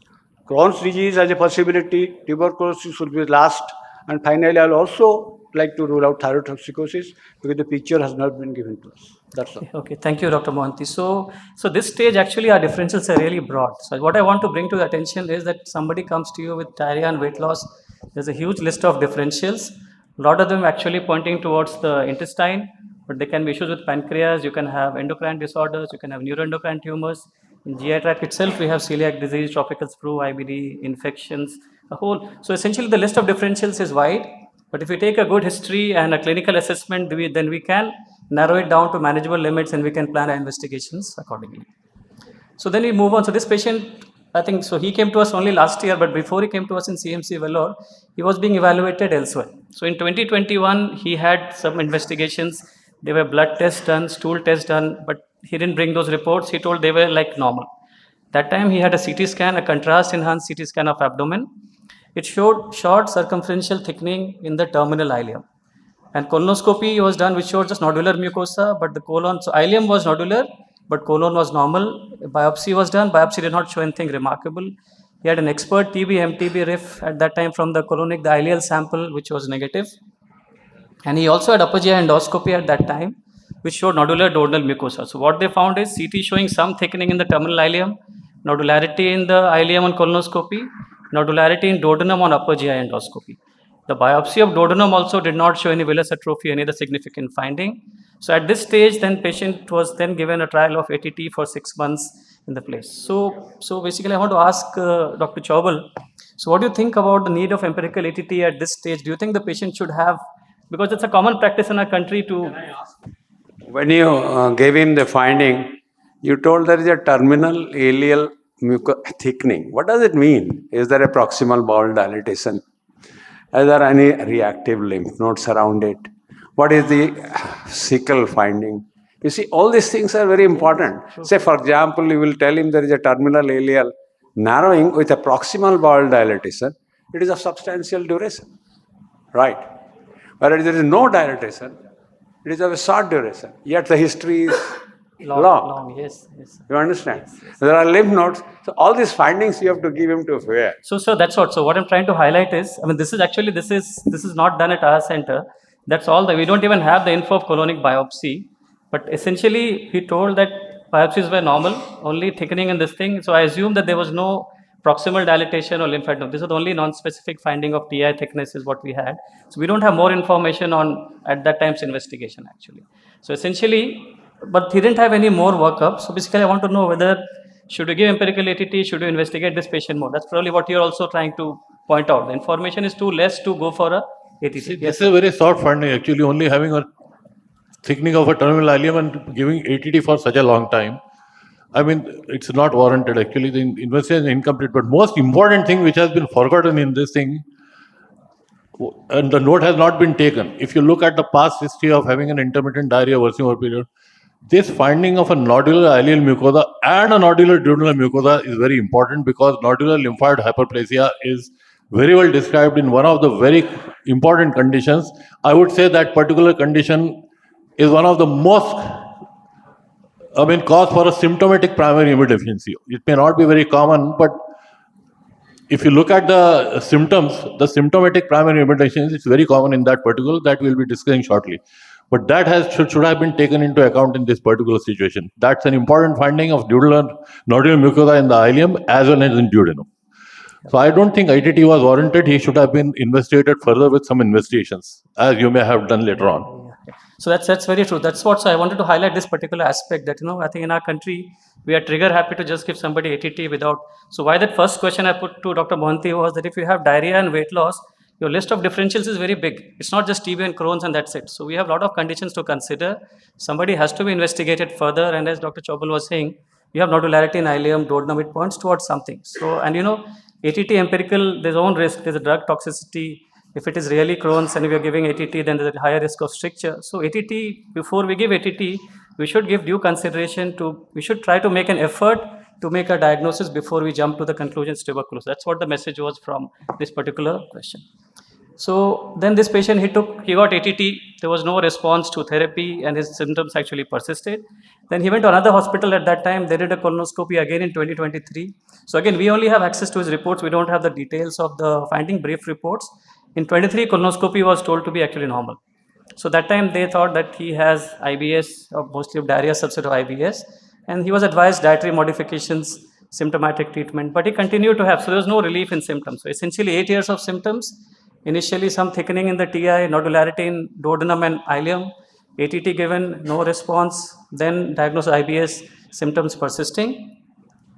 Crohn's disease as a possibility, tuberculosis should be last, and finally I'll also like to rule out thyrotoxicosis because the picture has not been given to us. That's all. Okay, thank you, Dr. Mohanty. So this stage actually our differentials are really broad. So what I want to bring to the attention is that somebody comes to you with diarrhea and weight loss. There's a huge list of differentials. A lot of them actually pointing towards the intestine, but there can be issues with pancreas. You can have endocrine disorders. You can have neuroendocrine tumors. In GI tract itself, we have celiac disease, tropical sprue, IBD, infections, a whole. So essentially, the list of differentials is wide. But if we take a good history and a clinical assessment, then we can narrow it down to manageable limits and we can plan our investigations accordingly. So then we move on. So this patient, I think, so he came to us only last year, but before he came to us in CMC Vellore, he was being evaluated elsewhere. So in 2021, he had some investigations. There were blood tests done, stool tests done, but he didn't bring those reports. He told they were like normal. That time he had a CT scan, a contrast enhanced CT scan of abdomen. It showed short circumferential thickening in the terminal ileum. And colonoscopy was done, which showed just nodular mucosa, but the colon, so ileum was nodular, but colon was normal. Biopsy was done. Biopsy did not show anything remarkable. He had an expert TB, MTB riff at that time from the colonic, the ileal sample, which was negative. And he also had upper GI endoscopy at that time, which showed nodular duodenal mucosa. So what they found is CT showing some thickening in the terminal ileum, nodularity in the ileum on colonoscopy, nodularity in duodenum on upper GI endoscopy. The biopsy of duodenum also did not show any villus atrophy, any other significant finding. So at this stage, then patient was then given a trial of ATT for 6 months in the place. So basically, I want to ask Dr. Chaubal, so what do you think about the need of empirical ATT at this stage? Do you think the patient should have, because it's a common practice in our country to... When you gave him the finding, you told there is a terminal ileal thickening. What does it mean? Is there a proximal bowel dilatation? Are there any reactive lymph nodes around it? What is the cecal finding? You see, all these things are very important. Say, for example, you will tell him there is a terminal ileal narrowing with a proximal bowel dilatation. It is of substantial duration, right? Whereas there is no dilatation, it is of a short duration. Yet the history is long. Yes. You understand? Yes. There are lymph nodes. So all these findings you have to give him to where? So that's what. So what I'm trying to highlight is, I mean, this is not done at our center. That's all. We don't even have the info of colonic biopsy. But essentially, he told that biopsies were normal, only thickening in this thing. So I assume that there was no proximal dilatation or lymph node. This is the only non-specific finding of TI thickness is what we had. So we don't have more information on at that time's investigation actually. So essentially, but he didn't have any more workup. So basically, I want to know whether should we give empirical ATT, should we investigate this patient more? That's probably what you're also trying to point out. The information is too less to go for a ATT. See, Yes, this is a very soft finding, actually, only having a thickening of a terminal ileum and giving ATT for such a long time. I mean, it's not warranted, actually. The investigation is incomplete. But most important thing which has been forgotten in this thing, and the note has not been taken. If you look at the past history of having an intermittent diarrhea worsening over period, this finding of a nodular ileal mucosa and a nodular duodenal mucosa is very important, because nodular lymphoid hyperplasia is very well described in one of the very important conditions. I would say that particular condition is one of the most, cause for a symptomatic primary immunodeficiency. It may not be very common, but if you look at the symptoms, the symptomatic primary immunodeficiency is very common in that particular, that we'll be discussing shortly. But that should have been taken into account in this particular situation. That's an important finding of nodular mucosa in the ileum as well as in duodenum. So I don't think ITT was warranted. He should have been investigated further with some investigations, as you may have done later on. So that's very true. That's what, so I wanted to highlight this particular aspect that, I think in our country, we are trigger happy to just give somebody ATT without. So why that first question I put to Dr. Mohanty was that if you have diarrhea and weight loss, your list of differentials is very big. It's not just TB and Crohn's and that's it. So we have a lot of conditions to consider. Somebody has to be investigated further. And as Dr. Chobal was saying, you have nodularity in ileum, duodenum, it points towards something. So, and ATT empirical, there's own risk, there's a drug toxicity. If it is really Crohn's and we are giving ATT, then there's a higher risk of stricture. So ATT, before we give ATT, we should give due consideration to, we should try to make an effort to make a diagnosis before we jump to the conclusions tuberculosis. That's what the message was from this particular question. So then this patient, he got ATT, there was no response to therapy and his symptoms actually persisted. Then he went to another hospital at that time, they did a colonoscopy again in 2023. So again, we only have access to his reports, we don't have the details of the finding, brief reports. In 23, colonoscopy was told to be actually normal. So that time they thought that he has IBS, or mostly of diarrhea subset of IBS, and he was advised dietary modifications, symptomatic treatment, but he continued to have, so there was no relief in symptoms. So essentially 8 years of symptoms, initially some thickening in the TI, nodularity in duodenum and ileum, ATT given, no response, then diagnosed IBS, symptoms persisting.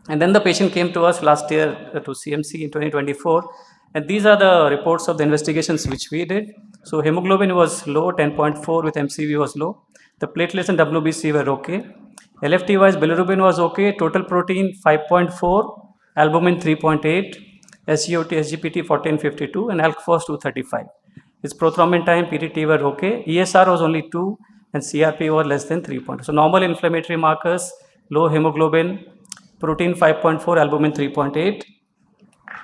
And then the patient came to us last year to CMC in 2024. And these are the reports of the investigations which we did. So hemoglobin was low, 10.4 with MCV was low. The platelets and WBC were okay. LFT wise, bilirubin was okay. Total protein 5.4, albumin 3.8, SGOT, SGPT 1452, and ALK was 235. His prothrombin time, PTT were okay. ESR was only 2, and CRP was less than 3. So normal inflammatory markers, low hemoglobin, protein 5.4, albumin 3.8.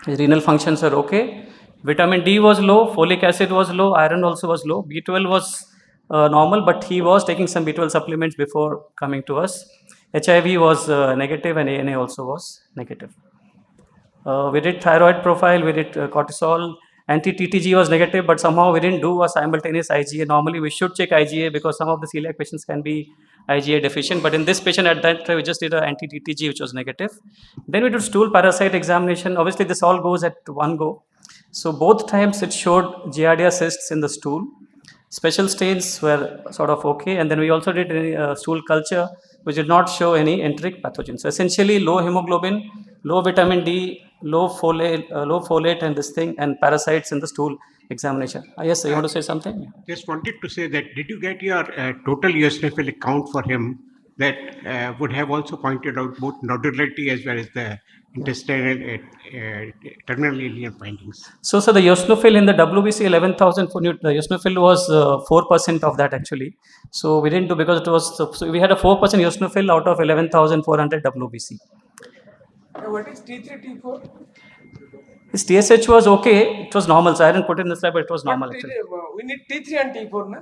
His renal functions are okay. Vitamin D was low, folic acid was low, iron also was low. B12 was normal, but he was taking some B12 supplements before coming to us. HIV was negative and ANA also was negative. We did thyroid profile, we did cortisol, anti-TTG was negative, but somehow we didn't do a simultaneous IgA. Normally we should check IgA because some of the celiac patients can be IgA deficient, but in this patient at that time we just did an anti-TTG which was negative. Then we did stool parasite examination. Obviously this all goes at one go. So both times it showed Giardia cysts in the stool. Special stains were sort of okay, and then we also did a stool culture which did not show any enteric pathogens. So essentially low hemoglobin, low vitamin D, low folate and this thing, and parasites in the stool examination. Yes, you want to say something? Just wanted to say that, did you get your total eosinophilic count for him that would have also pointed out both nodularity as well as the intestinal terminal ileum findings? So the eosinophil in the WBC 11,000, the eosinophil was 4% of that actually. So we didn't do, because it was, so we had a 4% eosinophil out of 11,400 WBC. What is T3, T4? His TSH was okay, it was normal, so I didn't put it in the slide, but it was normal actually. We need T3 and T4, na?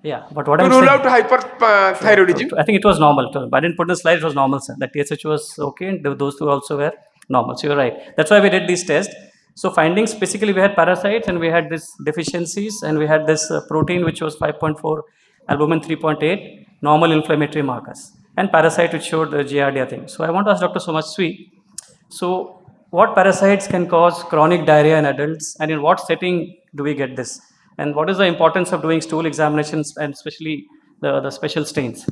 Yeah, but what to I'm rule saying, out hyperthyroidism. I think it was normal. I didn't put in the slide, it was normal, sir. The TSH was okay, and those two also were normal. So you're right. That's why we did these tests. So findings, basically we had parasites and we had this deficiencies and we had this protein which was 5.4, albumin 3.8, normal inflammatory markers, and parasite which showed Giardia thing. So I want to ask Dr. Somaswi, so what parasites can cause chronic diarrhea in adults, and in what setting do we get this? And what is the importance of doing stool examinations, and especially the special stains?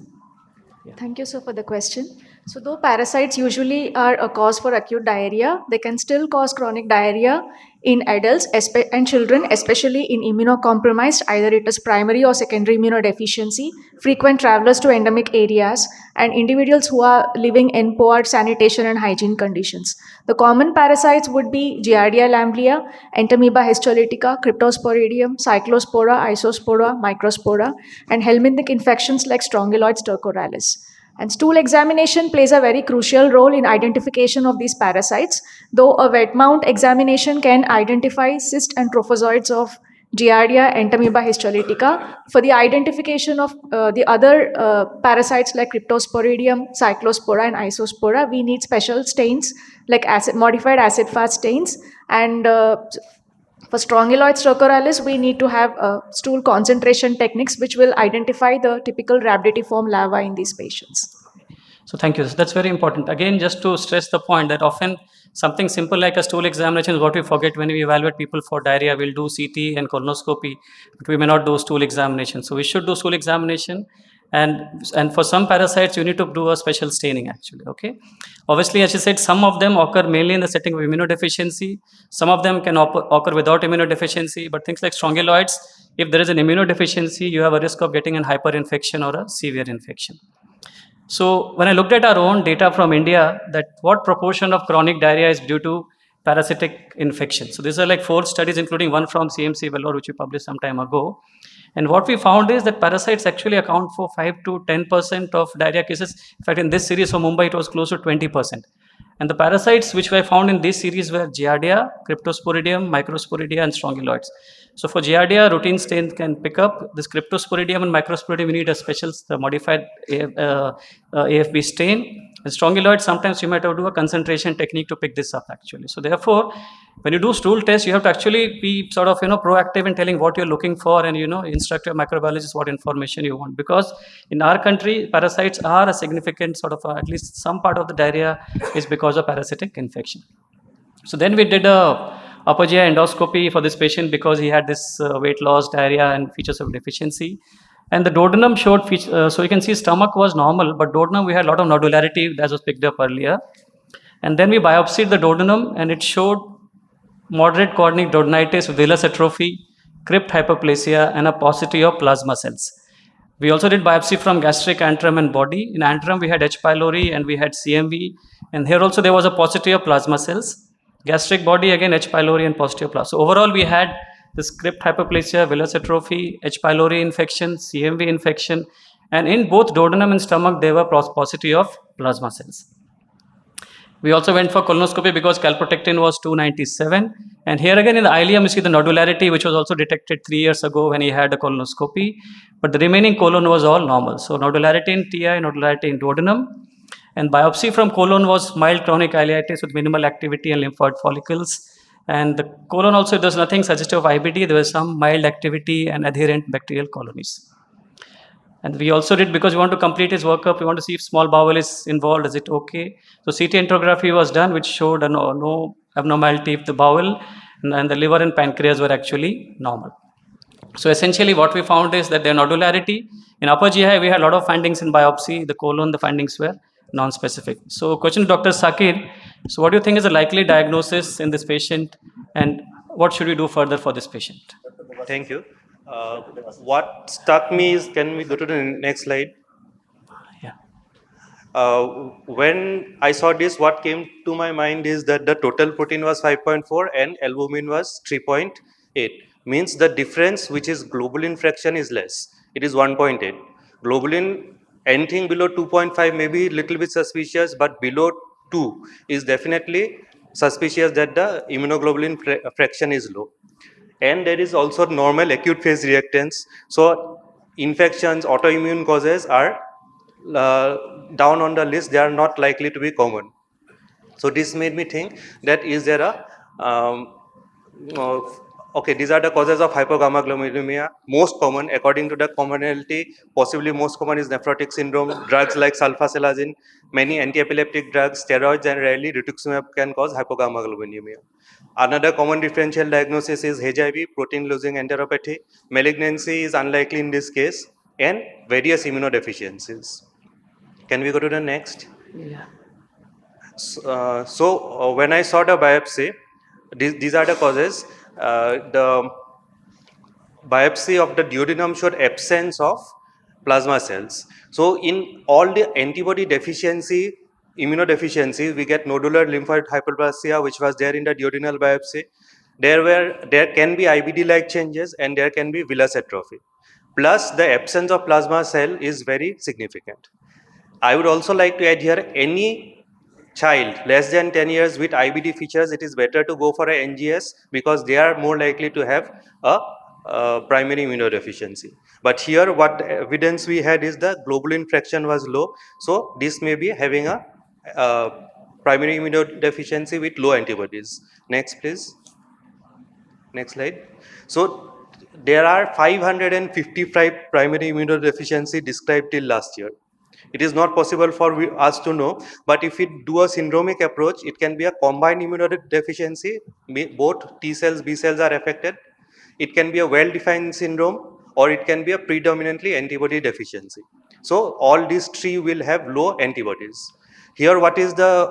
Thank you, sir, for the question. So though parasites usually are a cause for acute diarrhea, they can still cause chronic diarrhea in adults and children, especially in immunocompromised, either it is primary or secondary immunodeficiency, frequent travelers to endemic areas, and individuals who are living in poor sanitation and hygiene conditions. The common parasites would be Giardia lamblia, Entamoeba histolytica, Cryptosporidium, Cyclospora, Isospora, Microspora, and helminthic infections like Strongyloid stercoralis. And stool examination plays a very crucial role in identification of these parasites, though a wet mount examination can identify cyst and trophozoites of Giardia, Entamoeba histolytica. For the identification of the other parasites like Cryptosporidium, Cyclospora, and Isospora, we need special stains like modified acid-fast stains. And for Strongyloid stercoralis, we need to have stool concentration techniques which will identify the typical rhabditiform larva in these patients. So thank you. That's very important. Again, just to stress the point that often something simple like a stool examination is what we forget when we evaluate people for diarrhea. We'll do CT and colonoscopy, but we may not do stool examination. So we should do stool examination. And for some parasites, you need to do a special staining actually, okay? Obviously, as you said, some of them occur mainly in the setting of immunodeficiency. Some of them can occur without immunodeficiency, but things like strongyloids, if there is an immunodeficiency, you have a risk of getting an hyperinfection or a severe infection. So when I looked at our own data from India, that what proportion of chronic diarrhea is due to parasitic infection. So these are like 4 studies, including one from CMC Vellore, which we published some time ago. And what we found is that parasites actually account for 5 to 10% of diarrhea cases. In fact, in this series for Mumbai, it was close to 20%. And the parasites which were found in this series were Giardia, Cryptosporidium, Microsporidia, and Strongyloids. So for Giardia, routine stain can pick up. This Cryptosporidium and Microsporidium, we need a special modified AFB stain. And Strongyloids, sometimes you might have to do a concentration technique to pick this up actually. So therefore, when you do stool test, you have to actually be sort of, proactive in telling what you're looking for and, instruct your microbiologist what information you want. Because in our country, parasites are a significant sort of, at least some part of the diarrhea is because of parasitic infection. So then we did a upper GI endoscopy for this patient because he had this weight loss, diarrhea, and features of deficiency. And the duodenum showed, so you can see stomach was normal, but duodenum we had a lot of nodularity as was picked up earlier. And then we biopsied the duodenum and it showed moderate chorionic duodenitis with villus atrophy, crypt hyperplasia, and a paucity of plasma cells. We also did biopsy from gastric, antrum, and body. In antrum, we had H. pylori and we had CMV. And here also there was a paucity of plasma cells. Gastric body, again, H. pylori and paucity of plasma. So overall, we had this crypt hyperplasia, villus atrophy, H. pylori infection, CMV infection. And in both duodenum and stomach, there were paucity of plasma cells. We also went for colonoscopy because calprotectin was 297. And here again in the ileum, you see the nodularity, which was also detected 3 years ago when he had a colonoscopy. But the remaining colon was all normal. So nodularity in TI, nodularity in duodenum. And biopsy from colon was mild chronic ileitis with minimal activity and lymphoid follicles. And the colon also, there's nothing suggestive of IBD. There was some mild activity and adherent bacterial colonies. And we also did, because we want to complete his workup, we want to see if small bowel is involved, is it okay? So CT enterography was done, which showed no abnormality of the bowel, and the liver and pancreas were actually normal. So essentially what we found is that the nodularity, in upper GI we had a lot of findings in biopsy, the colon, the findings were non-specific. So question to Dr. Sakir, so what do you think is the likely diagnosis in this patient and what should we do further for this patient? Thank you. What struck me is, can we go to the next slide? Yeah. When I saw this, what came to my mind is that the total protein was 5.4 and albumin was 3.8. Means the difference, which is globulin fraction, is less. It is 1.8. Globulin, anything below 2.5 may be a little bit suspicious, but below 2 is definitely suspicious that the immunoglobulin fraction is low. And there is also normal acute phase reactants. So infections, autoimmune causes are down on the list. They are not likely to be common. So this made me think that is there a okay, these are the causes of hypogammaglobulinemia. Most common, according to the commonality, possibly most common is nephrotic syndrome. Drugs like sulfasalazine, many anti-epileptic drugs, steroids, and rarely rituximab can cause hypogammaglobulinemia. Another common differential diagnosis is HIV, protein-losing enteropathy. Malignancy is unlikely in this case, and various immunodeficiencies. Can we go to the next? Yeah. So when I saw the biopsy, These are the causes. The biopsy of the duodenum showed absence of plasma cells. So in all the antibody deficiency, immunodeficiency, we get nodular lymphoid hyperplasia, which was there in the duodenal biopsy. There can be IBD-like changes and there can be villus atrophy. Plus, the absence of plasma cell is very significant. I would also like to add here, any child less than 10 years with IBD features, it is better to go for a NGS because they are more likely to have a primary immunodeficiency. But here what evidence we had is the globulin fraction was low. So this may be having a primary immunodeficiency with low antibodies. Next, please. Next slide. So there are 555 primary immunodeficiency described till last year. It is not possible for us to know, but if we do a syndromic approach, it can be a combined immunodeficiency. Both T cells, B cells are affected. It can be a well-defined syndrome, or it can be a predominantly antibody deficiency. So all these three will have low antibodies. Here, what is the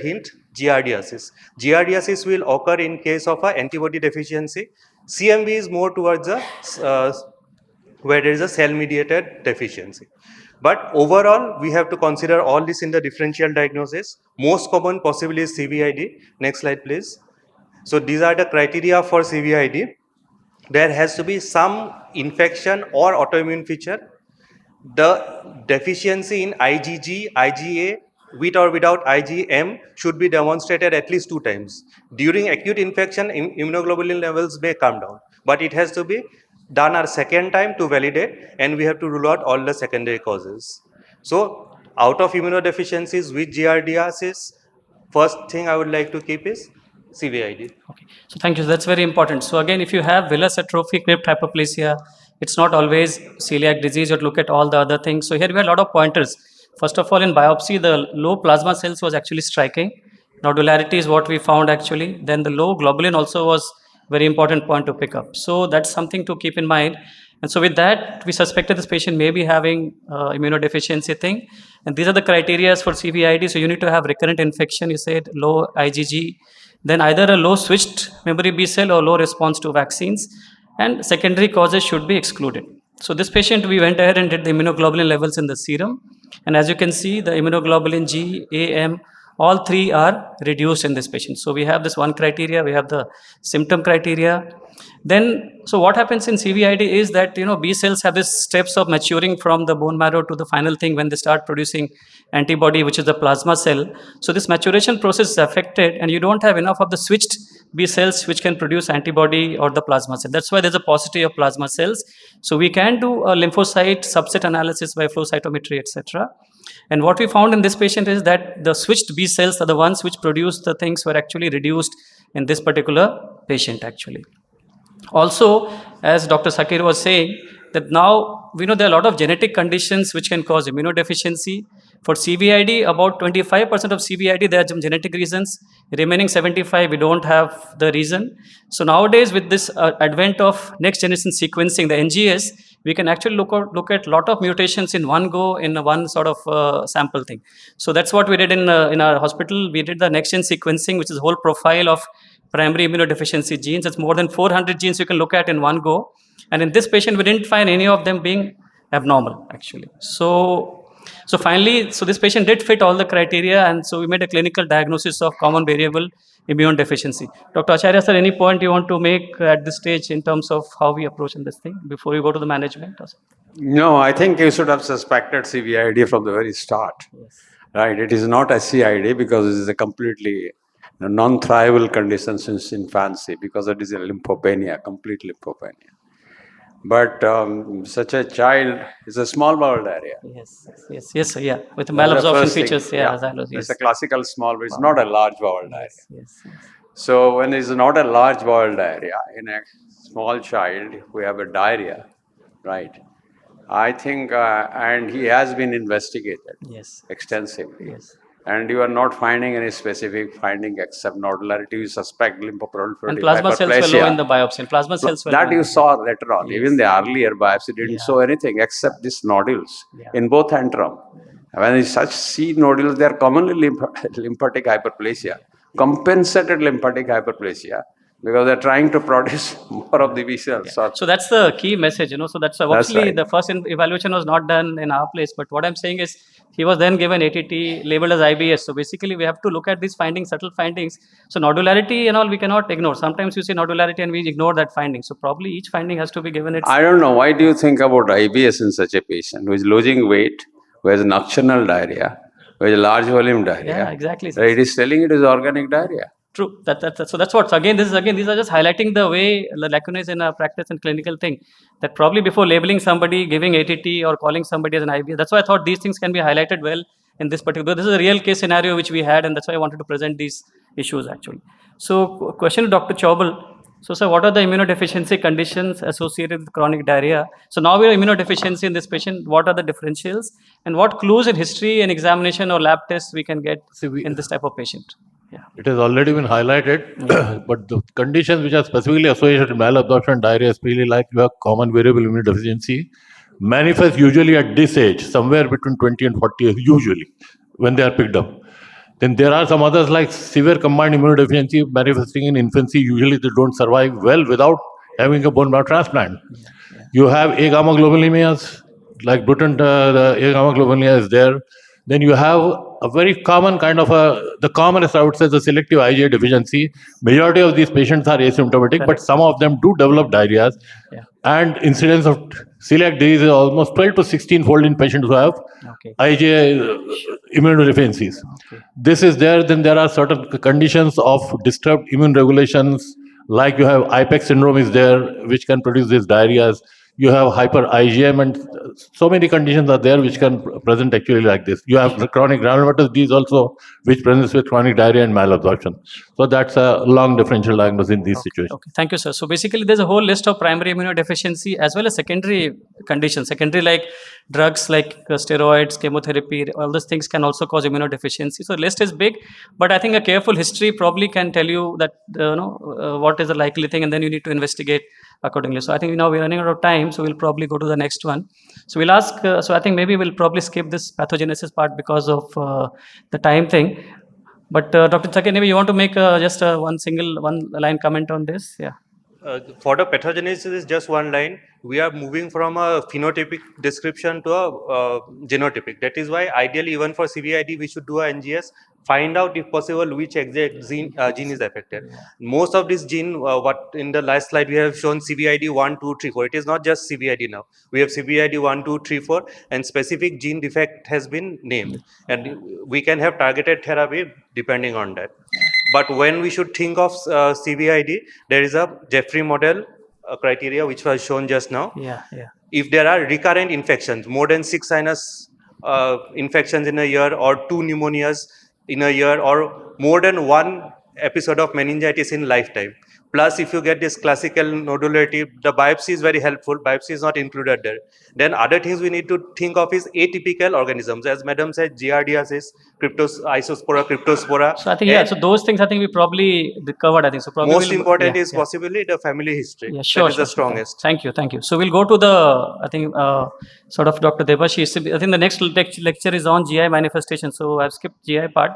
hint? Giardiasis. Giardiasis will occur in case of an antibody deficiency. CMV is more towards a where there is a cell-mediated deficiency. But overall, we have to consider all this in the differential diagnosis. Most common possibly is CVID. Next slide, please. So these are the criteria for CVID. There has to be some infection or autoimmune feature. The deficiency in IgG, IgA, with or without IgM should be demonstrated at least 2 times. During acute infection, immunoglobulin levels may come down, but it has to be done a second time to validate, and we have to rule out all the secondary causes. So out of immunodeficiencies with giardiasis, first thing I would like to keep is CVID. So thank you. That's very important. So again, if you have villus atrophy, crypt hyperplasia, it's not always celiac disease. You have to look at all the other things. So here we have a lot of pointers. First of all, in biopsy, the low plasma cells was actually striking. Nodularity is what we found actually. Then the low globulin also was very important point to pick up. So that's something to keep in mind. And so with that, we suspected this patient may be having immunodeficiency thing. And these are the criteria for CVID. So you need to have recurrent infection. You said low IgG, then either a low switched memory B cell or low response to vaccines, and secondary causes should be excluded. So this patient, we went ahead and did the immunoglobulin levels in the serum, and as you can see, the immunoglobulin G, A, M, all three are reduced in this patient. So we have this one criteria, we have the symptom criteria. Then, so what happens in CVID is that, B cells have these steps of maturing from the bone marrow to the final thing when they start producing antibody, which is the plasma cell. So this maturation process is affected, and you don't have enough of the switched B cells which can produce antibody or the plasma cell. That's why there's a paucity of plasma cells. So we can do a lymphocyte subset analysis by flow cytometry, etc. And what we found in this patient is that the switched B cells are the ones which produce the things were actually reduced in this particular patient actually. Also, as Dr. Sakir was saying, that now we know there are a lot of genetic conditions which can cause immunodeficiency. For CVID, about 25% of CVID, there are some genetic reasons. Remaining 75, we don't have the reason. So nowadays, with this advent of next generation sequencing, the NGS, we can actually look at a lot of mutations in one go, in one sort of sample thing. So that's what we did in our hospital. We did the next gen sequencing, which is a whole profile of primary immunodeficiency genes. It's more than 400 genes you can look at in one go. And in this patient, we didn't find any of them being abnormal, actually. So finally, so this patient did fit all the criteria, and so we made a clinical diagnosis of common variable immune deficiency. Dr. Acharya, sir, any point you want to make at this stage in terms of how we approach in this thing before we go to the management? No, I think you should have suspected CVID from the very start. Yes. Right? It is not SCID because it is a completely non-thrivable condition since infancy because it is a lymphopenia, complete lymphopenia. But such a child is a small bowel diarrhea. Yes, sir, yeah. With malabsorption features, It's a classical small, but it's not a large bowel diarrhea. So when it's not a large bowel diarrhea, in a small child, we have a diarrhea, right? I think, and he has been investigated extensively. And you are not finding any specific finding except nodularity. You suspect lymphoproliferative and plasma cells were low in the biopsy. And plasma cells were that you saw later on. Even the earlier biopsy didn't show anything except these nodules in both antrum. When you such see nodules, they are commonly lymphatic hyperplasia. compensated lymphatic hyperplasia, because they're trying to produce more of the B cells. So that's the key message, So that's obviously right. the first evaluation was not done in our place. But what I'm saying is, he was then given ATT labeled as IBS. So basically, we have to look at these findings, subtle findings. So nodularity and all we cannot ignore. Sometimes you say nodularity and we ignore that finding. So probably each finding has to be given its. I don't know. Why do you think about IBS in such a patient who is losing weight, who has nocturnal diarrhea, who has large volume diarrhea? Yeah, exactly. Right? It is telling it is organic diarrhea. True. So that's what. So again, these are just highlighting the way the lacunae in a practice and clinical thing. That probably before labeling somebody, giving ATT or calling somebody as an IBS. That's why I thought these things can be highlighted well in this particular. This is a real case scenario which we had, and that's why I wanted to present these issues actually. So question to Dr. Chaubal. So sir, what are the immunodeficiency conditions associated with chronic diarrhea? So now we have immunodeficiency in this patient. What are the differentials and what clues in history and examination or lab tests we can get in this type of patient? It has already been highlighted, but the conditions which are specifically associated with malabsorption diarrhea, especially like you have common variable immunodeficiency, manifest usually at this age, somewhere between 20 and 40 years, usually, when they are picked up. Then there are some others like severe combined immunodeficiency manifesting in infancy. Usually they don't survive well without having a bone marrow transplant. You have A-gamma globulemias, like Bruton, the A-gamma globulinemia is there. Then you have a very common kind of the commonest I would say is the selective IgA deficiency. Majority of these patients are asymptomatic, but some of them do develop diarrheas. And incidence of celiac disease is almost 12 to 16 fold in patients who have IgA immunodeficiencies. This is there. Then there are certain conditions of disturbed immune regulations, like you have IPEX syndrome is there, which can produce these diarrheas. You have hyper IgM, and so many conditions are there which can present actually like this. You have chronic granulomatous disease also, which presents with chronic diarrhea and malabsorption. So that's a long differential diagnosis in these situations. Okay, thank you, sir. So basically, there's a whole list of primary immunodeficiency as well as secondary conditions. Secondary like drugs like steroids, chemotherapy, all those things can also cause immunodeficiency. So the list is big, but I think a careful history probably can tell you that what is the likely thing, and then you need to investigate accordingly. So I think now we're running out of time, so we'll probably go to the next one. So we'll ask. So I think maybe we'll probably skip this pathogenesis part because of the time thing. But Dr. Chake, maybe you want to make just one line comment on this? Yeah. For the pathogenesis is just one line. We are moving from a phenotypic description to a genotypic. That is why ideally even for CVID we should do a NGS, find out if possible which exact gene is affected. Most of this gene, what in the last slide we have shown CVID 1, 2, 3, 4. It is not just CVID now. We have CVID 1, 2, 3, 4 and specific gene defect has been named. And we can have targeted therapy depending on that. But when we should think of CVID, there is a Jeffrey model criteria which was shown just now. Yeah. If there are recurrent infections, more than 6 sinus infections in a year, or 2 pneumonias in a year, or more than 1 episode of meningitis in lifetime. Plus, if you get this classical nodularity, the biopsy is very helpful. Biopsy is not included there. Then other things we need to think of is atypical organisms. As madam said, giardiasis, isospora, cryptospora. So I think, so those things I think we probably covered, I think. So probably most important is possibly the family history. Yeah, sure. That is the strongest. Thank you. So we'll go to the, I think, sort of Dr. Debashish. I think the next lecture is on GI manifestations. So I've skipped GI part.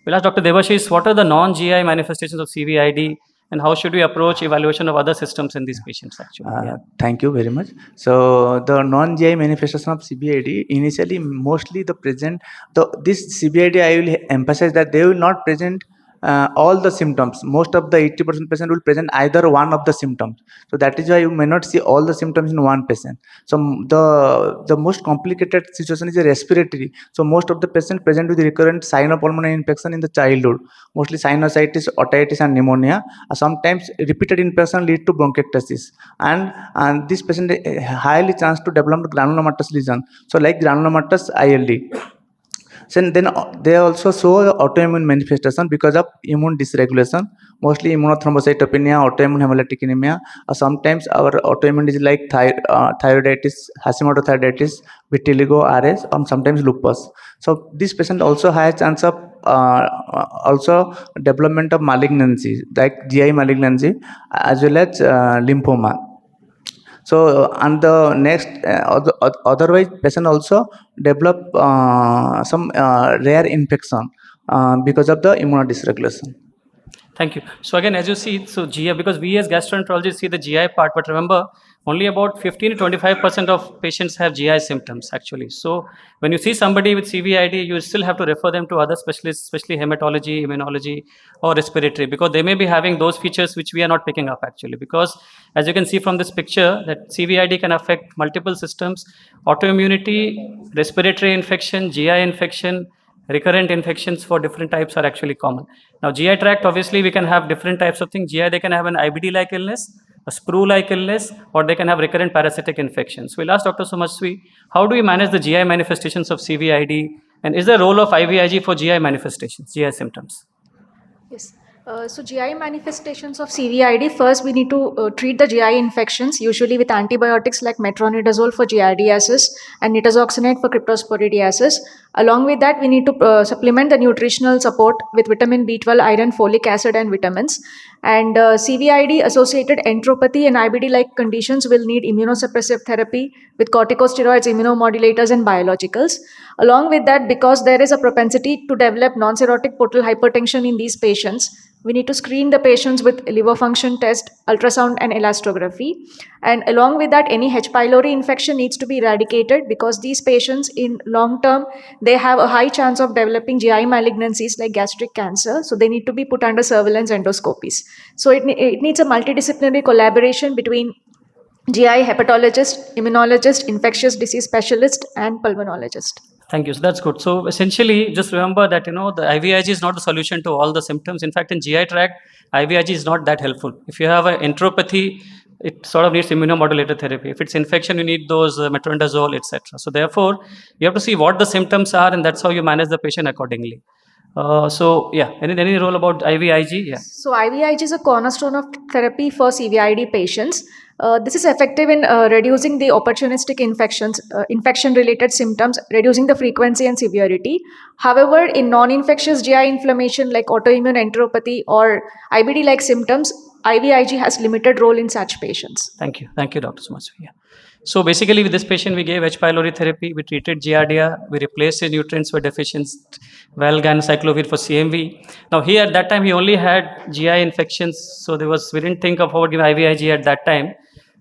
We'll ask Dr. Debashish, what are the non-GI manifestations of CVID and how should we approach evaluation of other systems in these patients actually? Thank you very much. So the non-GI manifestation of CVID, initially mostly this CVID, I will emphasize that they will not present all the symptoms. Most of the 80% patient will present either one of the symptoms. So that is why you may not see all the symptoms in one patient. So the most complicated situation is a respiratory. So most of the patients present with recurrent sinopulmonary infection in the childhood, mostly sinusitis, otitis, and pneumonia. Sometimes repeated infection lead to bronchiectasis, and this patient highly chance to develop granulomatous lesion. So like granulomatous ILD. So then they also show autoimmune manifestation because of immune dysregulation, mostly immunothrombocytopenia, autoimmune hemolytic anemia. Sometimes our autoimmune is like thyroiditis, Hashimoto thyroiditis, vitiligo, RS, and sometimes lupus. So this patient also has chance of also development of malignancy, like GI malignancy, as well as lymphoma. So and the next otherwise patient also develop some rare infection because of the immunodysregulation. Thank you. So again, as you see, so GI, because we as gastroenterologists see the GI part, but remember, only about 15 to 25% of patients have GI symptoms actually. So when you see somebody with CVID, you still have to refer them to other specialists, especially hematology, immunology, or respiratory, because they may be having those features which we are not picking up actually. Because as you can see from this picture, that CVID can affect multiple systems, autoimmunity, respiratory infection, GI infection, recurrent infections for different types are actually common. Now, GI tract, obviously, we can have different types of things. GI, they can have an IBD-like illness, a sprue-like illness, or they can have recurrent parasitic infections. We'll ask Dr. Sumaswi, how do we manage the GI manifestations of CVID, and is there a role of IVIG for GI manifestations, GI symptoms? Yes. So GI manifestations of CVID, first we need to treat the GI infections, usually with antibiotics like metronidazole for giardiasis and nitazoxanide for cryptosporidiasis. Along with that, we need to supplement the nutritional support with vitamin B12, iron, folic acid and vitamins. And CVID associated enteropathy and IBD-like conditions will need immunosuppressive therapy with corticosteroids, immunomodulators and biologicals. Along with that, because there is a propensity to develop non-cirrhotic portal hypertension in these patients, we need to screen the patients with liver function test, ultrasound and elastography. And along with that, any H. pylori infection needs to be eradicated because these patients in long term, they have a high chance of developing GI malignancies like gastric cancer. So they need to be put under surveillance endoscopies. So it needs a multidisciplinary collaboration between GI hepatologist, immunologist, infectious disease specialist and pulmonologist. Thank you. So that's good. So essentially, just remember that the IVIG is not the solution to all the symptoms. In fact, in GI tract, IVIG is not that helpful. If you have an enteropathy, it sort of needs immunomodulator therapy. If it's infection, you need those metronidazole, etc. So therefore, you have to see what the symptoms are, and that's how you manage the patient accordingly. So yeah, any role about IVIG? Yeah. So IVIG is a cornerstone of therapy for CVID patients. This is effective in reducing the opportunistic infections, infection-related symptoms, reducing the frequency and severity. However, in non-infectious GI inflammation like autoimmune enteropathy or IBD-like symptoms, IVIG has limited role in such patients. Thank you, Dr. Sumaswi. Yeah. So basically, with this patient, we gave H. pylori therapy, we treated giardia, we replaced his nutrients were deficient, valgan, cyclovir for CMV. Now here at that time, he only had GI infections, so we didn't think of how to give IVIG at that time.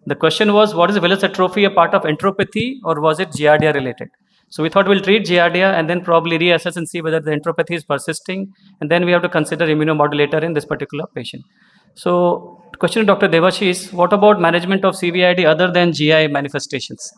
The question was, what is villus atrophy a part of enteropathy or was it giardia related? So we thought we'll treat giardia and then probably reassess and see whether the enteropathy is persisting, and then we have to consider immunomodulator in this particular patient. So question to Dr. Devashish, what about management of CVID other than GI manifestations?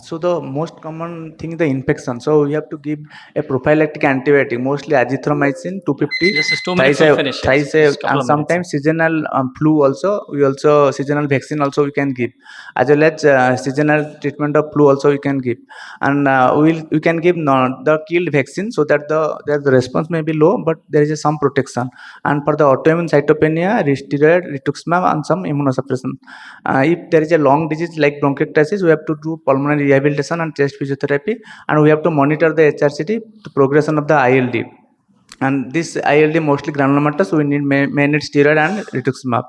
So the most common thing is the infection. So we have to give a prophylactic antibiotic, mostly azithromycin 250. This is 2 minutes to finish. Yes. And sometimes seasonal flu also. We also seasonal vaccine also we can give, as well as seasonal treatment of flu also we can give, and we can give the killed vaccine so that the response may be low, but there is some protection. And for the autoimmune cytopenia, steroid, rituximab, and some immunosuppression. If there is a long disease like bronchiectasis, we have to do pulmonary rehabilitation and chest physiotherapy, and we have to monitor the HRCT, the progression of the ILD. And this ILD mostly granulomatous, so we may need steroid and rituximab.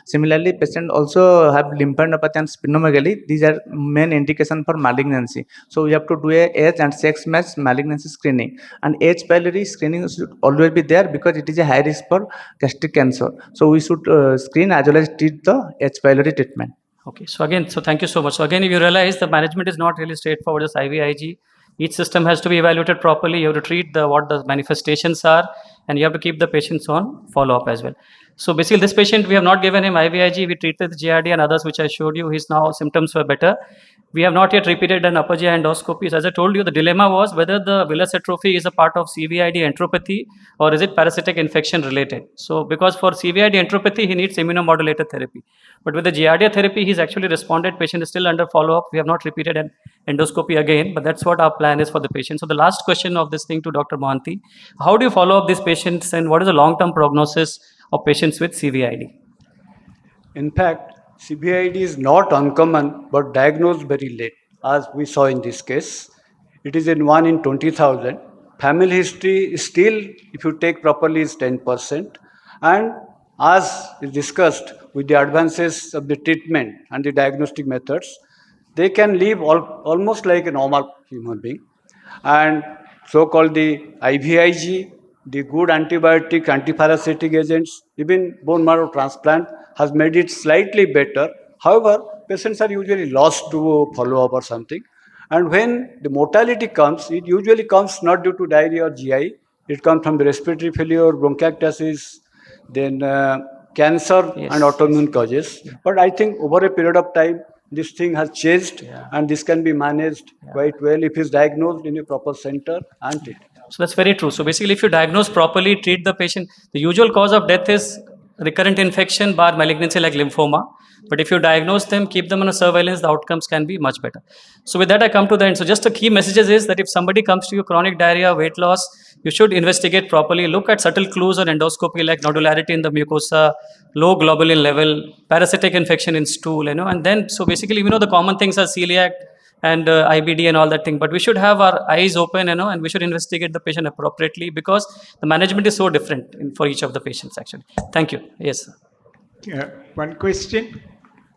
Similarly, patient also have lymphadenopathy and splenomegaly. These are main indication for malignancy. So we have to do a age and sex match malignancy screening. And H. pylori screening should always be there because it is a high risk for gastric cancer. So we should screen as well as treat the H. pylori treatment. Okay, so thank you so much. So again, if you realize the management is not really straightforward as IVIG, each system has to be evaluated properly. You have to treat what the manifestations are, and you have to keep the patients on follow-up as well. So basically, this patient, we have not given him IVIG. We treated the GRD and others, which I showed you. His now symptoms were better. We have not yet repeated an upper GI endoscopy. So as I told you, the dilemma was whether the villus atrophy is a part of CVID enteropathy or is it parasitic infection related. So because for CVID enteropathy, he needs immunomodulator therapy. But with the giardia therapy, he's actually responded. Patient is still under follow-up. We have not repeated an endoscopy again, but that's what our plan is for the patient. So the last question of this thing to Dr. Mohanty, how do you follow up these patients and what is the long-term prognosis of patients with CVID? In fact, CVID is not uncommon but diagnosed very late, as we saw in this case. It is in 1 in 20,000. Family history is still, if you take properly, is 10%. And as is discussed, with the advances of the treatment and the diagnostic methods, they can live almost like a normal human being. And so-called the IVIG the good antibiotic, antiparasitic agents, even bone marrow transplant has made it slightly better. However, patients are usually lost to follow-up or something. And when the mortality comes, it usually comes not due to diarrhea or GI. It comes from the respiratory failure, bronchiectasis, then cancer and autoimmune causes. But I think over a period of time, this thing has changed and this can be managed quite well if it's diagnosed in a proper center and treated. So that's very true. So basically, if you diagnose properly, treat the patient, the usual cause of death is recurrent infection bar malignancy like lymphoma. But if you diagnose them, keep them on a surveillance, the outcomes can be much better. So with that, I come to the end. So just the key messages is that if somebody comes to you chronic diarrhea, weight loss, you should investigate properly. Look at subtle clues on endoscopy like nodularity in the mucosa, low globulin level, parasitic infection in stool, and then so basically, the common things are celiac and IBD and all that thing. But we should have our eyes open, and we should investigate the patient appropriately because the management is so different for each of the patients actually. Thank you. Yes, sir. One question.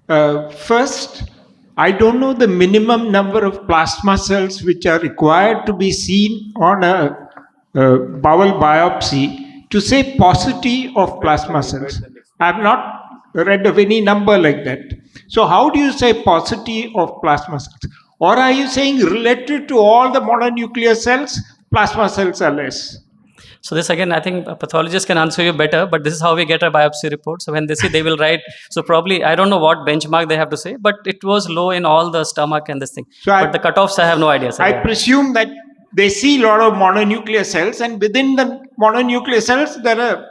First, I don't know the minimum number of plasma cells which are required to be seen on a bowel biopsy to say paucity of plasma cells. I have not read of any number like that. So how do you say paucity of plasma cells? Or are you saying related to all the mononuclear cells, plasma cells are less? So this again, I think a pathologist can answer you better, but this is how we get a biopsy report. So when they see, they will write, so probably, I don't know what benchmark they have to say, but it was low in all the stomach and this thing. So but the cutoffs, I have no idea. Sir. I presume that they see a lot of mononuclear cells, and within the mononuclear cells, there are,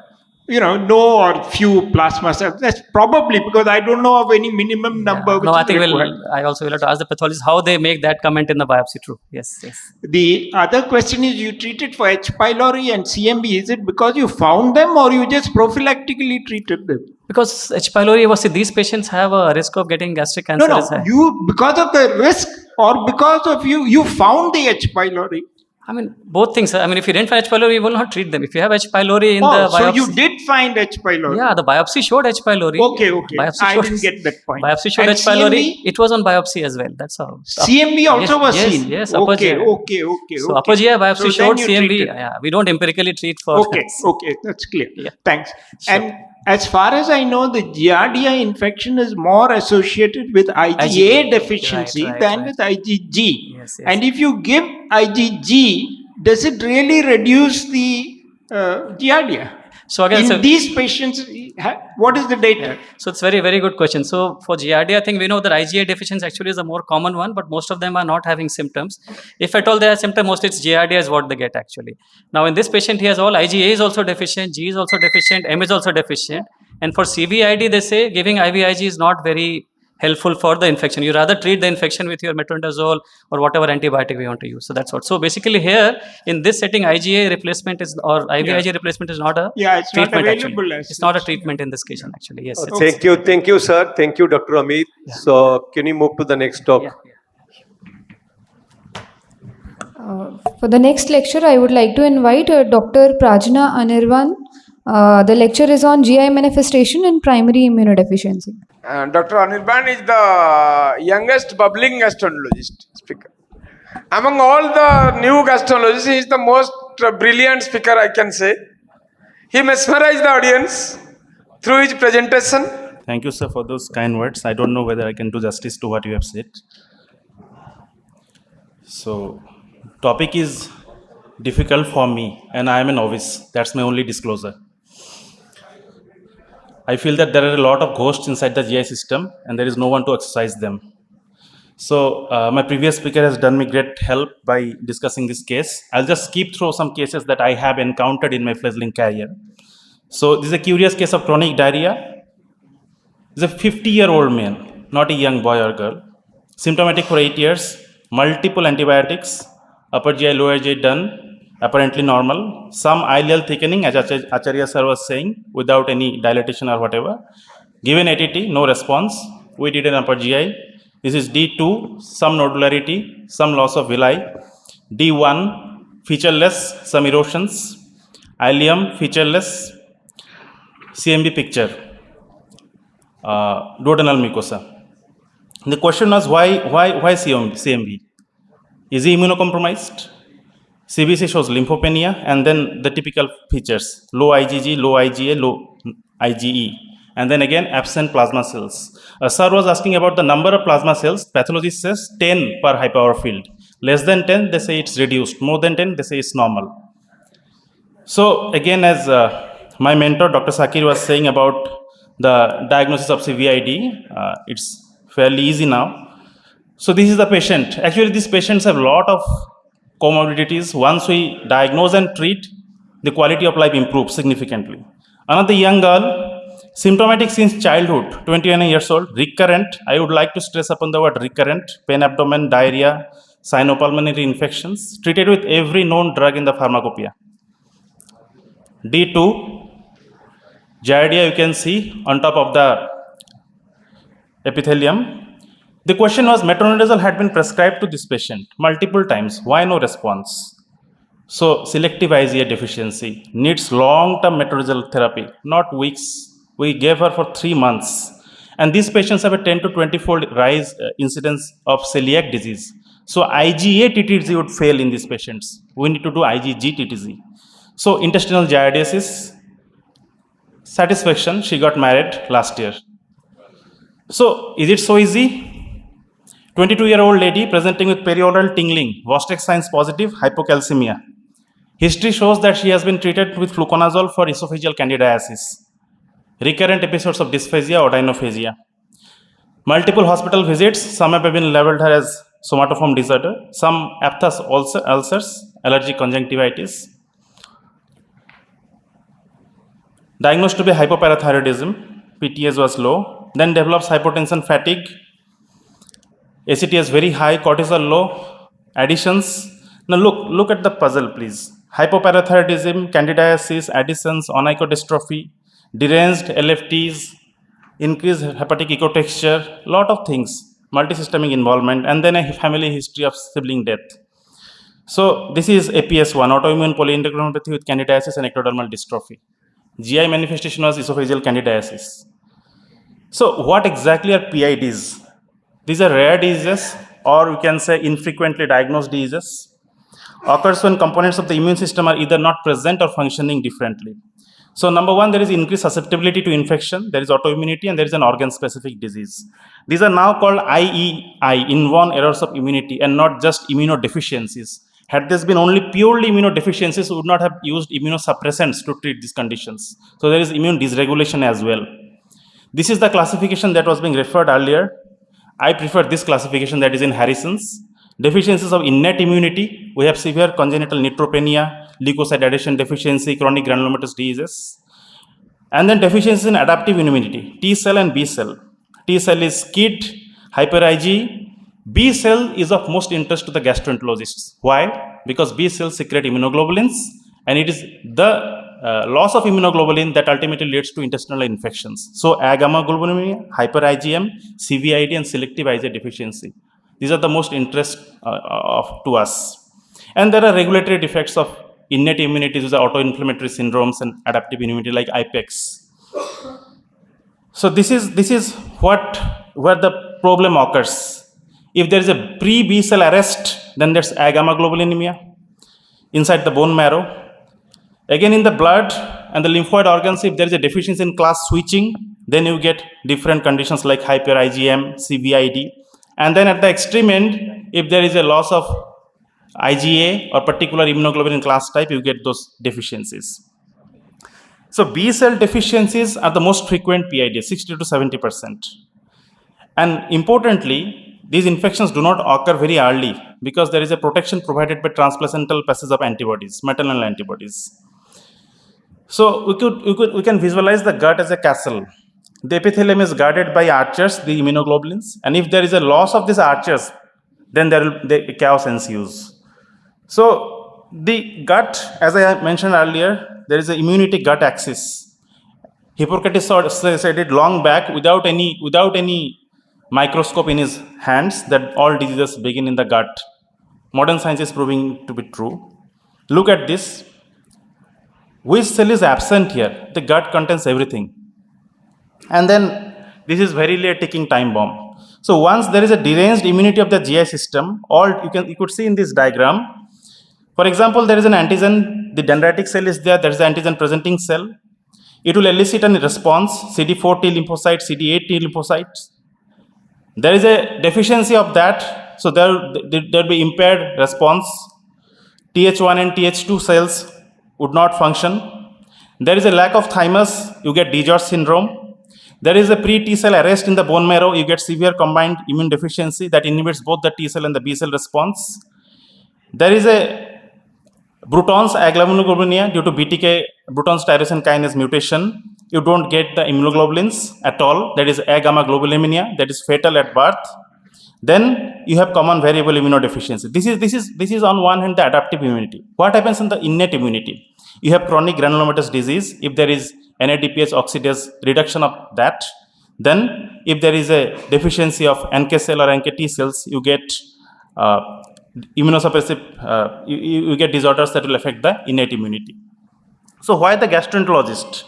no or few plasma cells. That's probably because I don't know of any minimum number. Which no, I think required. I also will have to ask the pathologist how they make that comment in the biopsy. True. Yes, yes. The other question is, you treated for H. pylori and CMV. Is it because you found them or you just prophylactically treated them? Because H. pylori was, these patients have a risk of getting gastric cancer. No, you, because of the risk or because of you found the H. pylori? I mean, both things. I mean, if you didn't find H. pylori, you will not treat them. If you have H. pylori in the biopsy. So you did find H. pylori? Yeah, the biopsy showed H. pylori. Okay. I didn't get that point. Biopsy showed and H. pylori. CMV? It was on biopsy as well. That's how. CMV also was seen? Yes, Okay. So upper GI biopsy showed CMV. Yeah, we don't empirically treat for. Okay, that's clear. Yeah. Thanks. Sure. And as far as I know, the Giardia infection is more associated with IgA deficiency than with IgG. Yes. And if you give IgG, does it really reduce the Giardia? So again, in these patients, what is the data? Yeah. So it's very, very good question. So for Giardia, I think we know that IgA deficiency actually is a more common one, but most of them are not having symptoms. If at all they have symptoms, mostly it's Giardia is what they get actually. Now in this patient, he has all IgA is also deficient, G is also deficient, M is also deficient. And for CVID, they say giving IVIG is not very helpful for the infection. You rather treat the infection with your metronidazole or whatever antibiotic we want to use. So that's what. So basically here in this setting, IgA replacement is or IVIG replacement is not a it's treatment not available. It's not a treatment in this case actually. Yes. Thank you, sir. Thank you, Dr. Amit. Yeah. So can you move to the next talk? For the next lecture, I would like to invite Dr. Prajna Anirvan. The lecture is on GI manifestation in primary immunodeficiency. Dr. Anirban is the youngest bubbling gastroenterologist speaker. Among all the new gastroenterologists, he is the most brilliant speaker, I can say. He mesmerized the audience through his presentation. Thank you, sir, for those kind words. I don't know whether I can do justice to what you have said. So, topic is difficult for me, and I am a novice. That's my only disclosure. I feel that there are a lot of ghosts inside the GI system, and there is no one to exercise them. So, my previous speaker has done me great help by discussing this case. I'll just skip through some cases that I have encountered in my fledgling career. So, this is a curious case of chronic diarrhea. This is a 50-year-old man, not a young boy or girl. Symptomatic for 8 years, multiple antibiotics, upper GI, lower GI done, apparently normal. Some ileal thickening, as Acharya sir was saying, without any dilatation or whatever. Given ATT, no response. We did an upper GI. This is D2, some nodularity, some loss of villi. D1, featureless, some erosions. Ileum, featureless. CMV picture. Duodenal mucosa. The question was why CMV? Is he immunocompromised? CBC shows lymphopenia, and then the typical features: low IgG, low IgA, low IgE, and then again absent plasma cells. Sir was asking about the number of plasma cells. Pathologist says 10 per high power field. Less than 10, they say it's reduced. More than 10, they say it's normal. So again, as my mentor, Dr. Sakir, was saying about the diagnosis of CVID, it's fairly easy now. So this is the patient. Actually, these patients have a lot of comorbidities. Once we diagnose and treat, the quality of life improves significantly. Another young girl, symptomatic since childhood, 21 years old, recurrent. I would like to stress upon the word recurrent: pain, abdomen, diarrhea, sinopulmonary infections, treated with every known drug in the pharmacopoeia. D2, giardia you can see on top of the epithelium. The question was, metronidazole had been prescribed to this patient multiple times. Why no response? So selective IgA deficiency needs long-term metronidazole therapy, not weeks. We gave her for 3 months. And these patients have a 10 to 20-fold rise incidence of celiac disease. So IgA TTZ would fail in these patients. We need to do IgG TTZ. So intestinal giardiasis, satisfaction, she got married last year. So is it so easy? 22-year-old lady presenting with perioral tingling, Vostek signs positive, hypocalcemia. History shows that she has been treated with fluconazole for esophageal candidiasis. Recurrent episodes of dysphagia or dinophagia. Multiple hospital visits, some have been labeled her as somatoform disorder, some aphthous ulcers, allergic conjunctivitis. Diagnosed to be hypoparathyroidism, PTS was low, then develops hypotension, fatigue, ACTS very high, cortisol low, additions. Now look at the puzzle, please. Hypoparathyroidism, candidiasis, additions, onychodystrophy, deranged LFTs, increased hepatic ecotexture, lot of things, multisystemic involvement, and then a family history of sibling death. So this is APS1, autoimmune polyendocrineopathy with candidiasis and ectodermal dystrophy. GI manifestation was esophageal candidiasis. So what exactly are PIDs? These are rare diseases, or we can say infrequently diagnosed diseases. Occurs when components of the immune system are either not present or functioning differently. So number one, there is increased susceptibility to infection, there is autoimmunity, and there is an organ-specific disease. These are now called IEI, inborn errors of immunity, and not just immunodeficiencies. Had this been only purely immunodeficiencies, we would not have used immunosuppressants to treat these conditions. So there is immune dysregulation as well. This is the classification that was being referred earlier. I prefer this classification, that is in Harrison's. Deficiencies of innate immunity, we have severe congenital neutropenia, leukocyte adhesion deficiency, chronic granulomatous diseases. And then deficiencies in adaptive immunity, T cell and B cell. T cell is KIT, hyper IgE. B cell is of most interest to the gastroenterologists. Why? Because B cells secrete immunoglobulins, and it is the loss of immunoglobulin that ultimately leads to intestinal infections. So agammaglobulinemia, hyper IgM, CVID, and selective IgA deficiency. These are the most interest to us. And there are regulatory defects of innate immunity, these are autoinflammatory syndromes, and adaptive immunity like IPEX. So this is where the problem occurs. If there is a pre-B cell arrest, then there's agammaglobulinemia inside the bone marrow. Again, in the blood and the lymphoid organs, if there is a deficiency in class switching, then you get different conditions like hyper IgM, CVID. And then at the extreme end, if there is a loss of IgA or particular immunoglobulin class type, you get those deficiencies. So B cell deficiencies are the most frequent PID, 60 to 70%. And importantly, these infections do not occur very early because there is a protection provided by transplacental passage of antibodies, maternal antibodies. So we can visualize the gut as a castle. The epithelium is guarded by archers, the immunoglobulins, and if there is a loss of these archers, then the chaos ensues. So the gut, as I mentioned earlier, there is an immunity gut axis. Hippocrates said it long back without any microscope in his hands that all diseases begin in the gut. Modern science is proving to be true. Look at this. Which cell is absent here? The gut contains everything. And then this is very a ticking time bomb. So once there is a deranged immunity of the GI system, you could see in this diagram, For example, there is an antigen, the dendritic cell is there is the antigen presenting cell. It will elicit a response, CD4 T lymphocytes, CD8 T lymphocytes. There is a deficiency of that, so there will be impaired response. Th1 and Th2 cells would not function. There is a lack of thymus, you get DiGeorge syndrome. There is a pre-T cell arrest in the bone marrow, you get severe combined immune deficiency that inhibits both the T cell and the B cell response. There is a Bruton's agglomeralulinemia due to BTK, Bruton's tyrosine kinase mutation. You don't get the immunoglobulins at all. That is A-gamma globulinemia, that is fatal at birth. Then you have common variable immunodeficiency. This is on one hand the adaptive immunity. What happens in the innate immunity? You have chronic granulomatous disease. If there is NADPH oxidase reduction of that, then if there is a deficiency of NK cell or NK T cells, you get immunosuppressive, you get disorders that will affect the innate immunity. So why the gastroenterologist?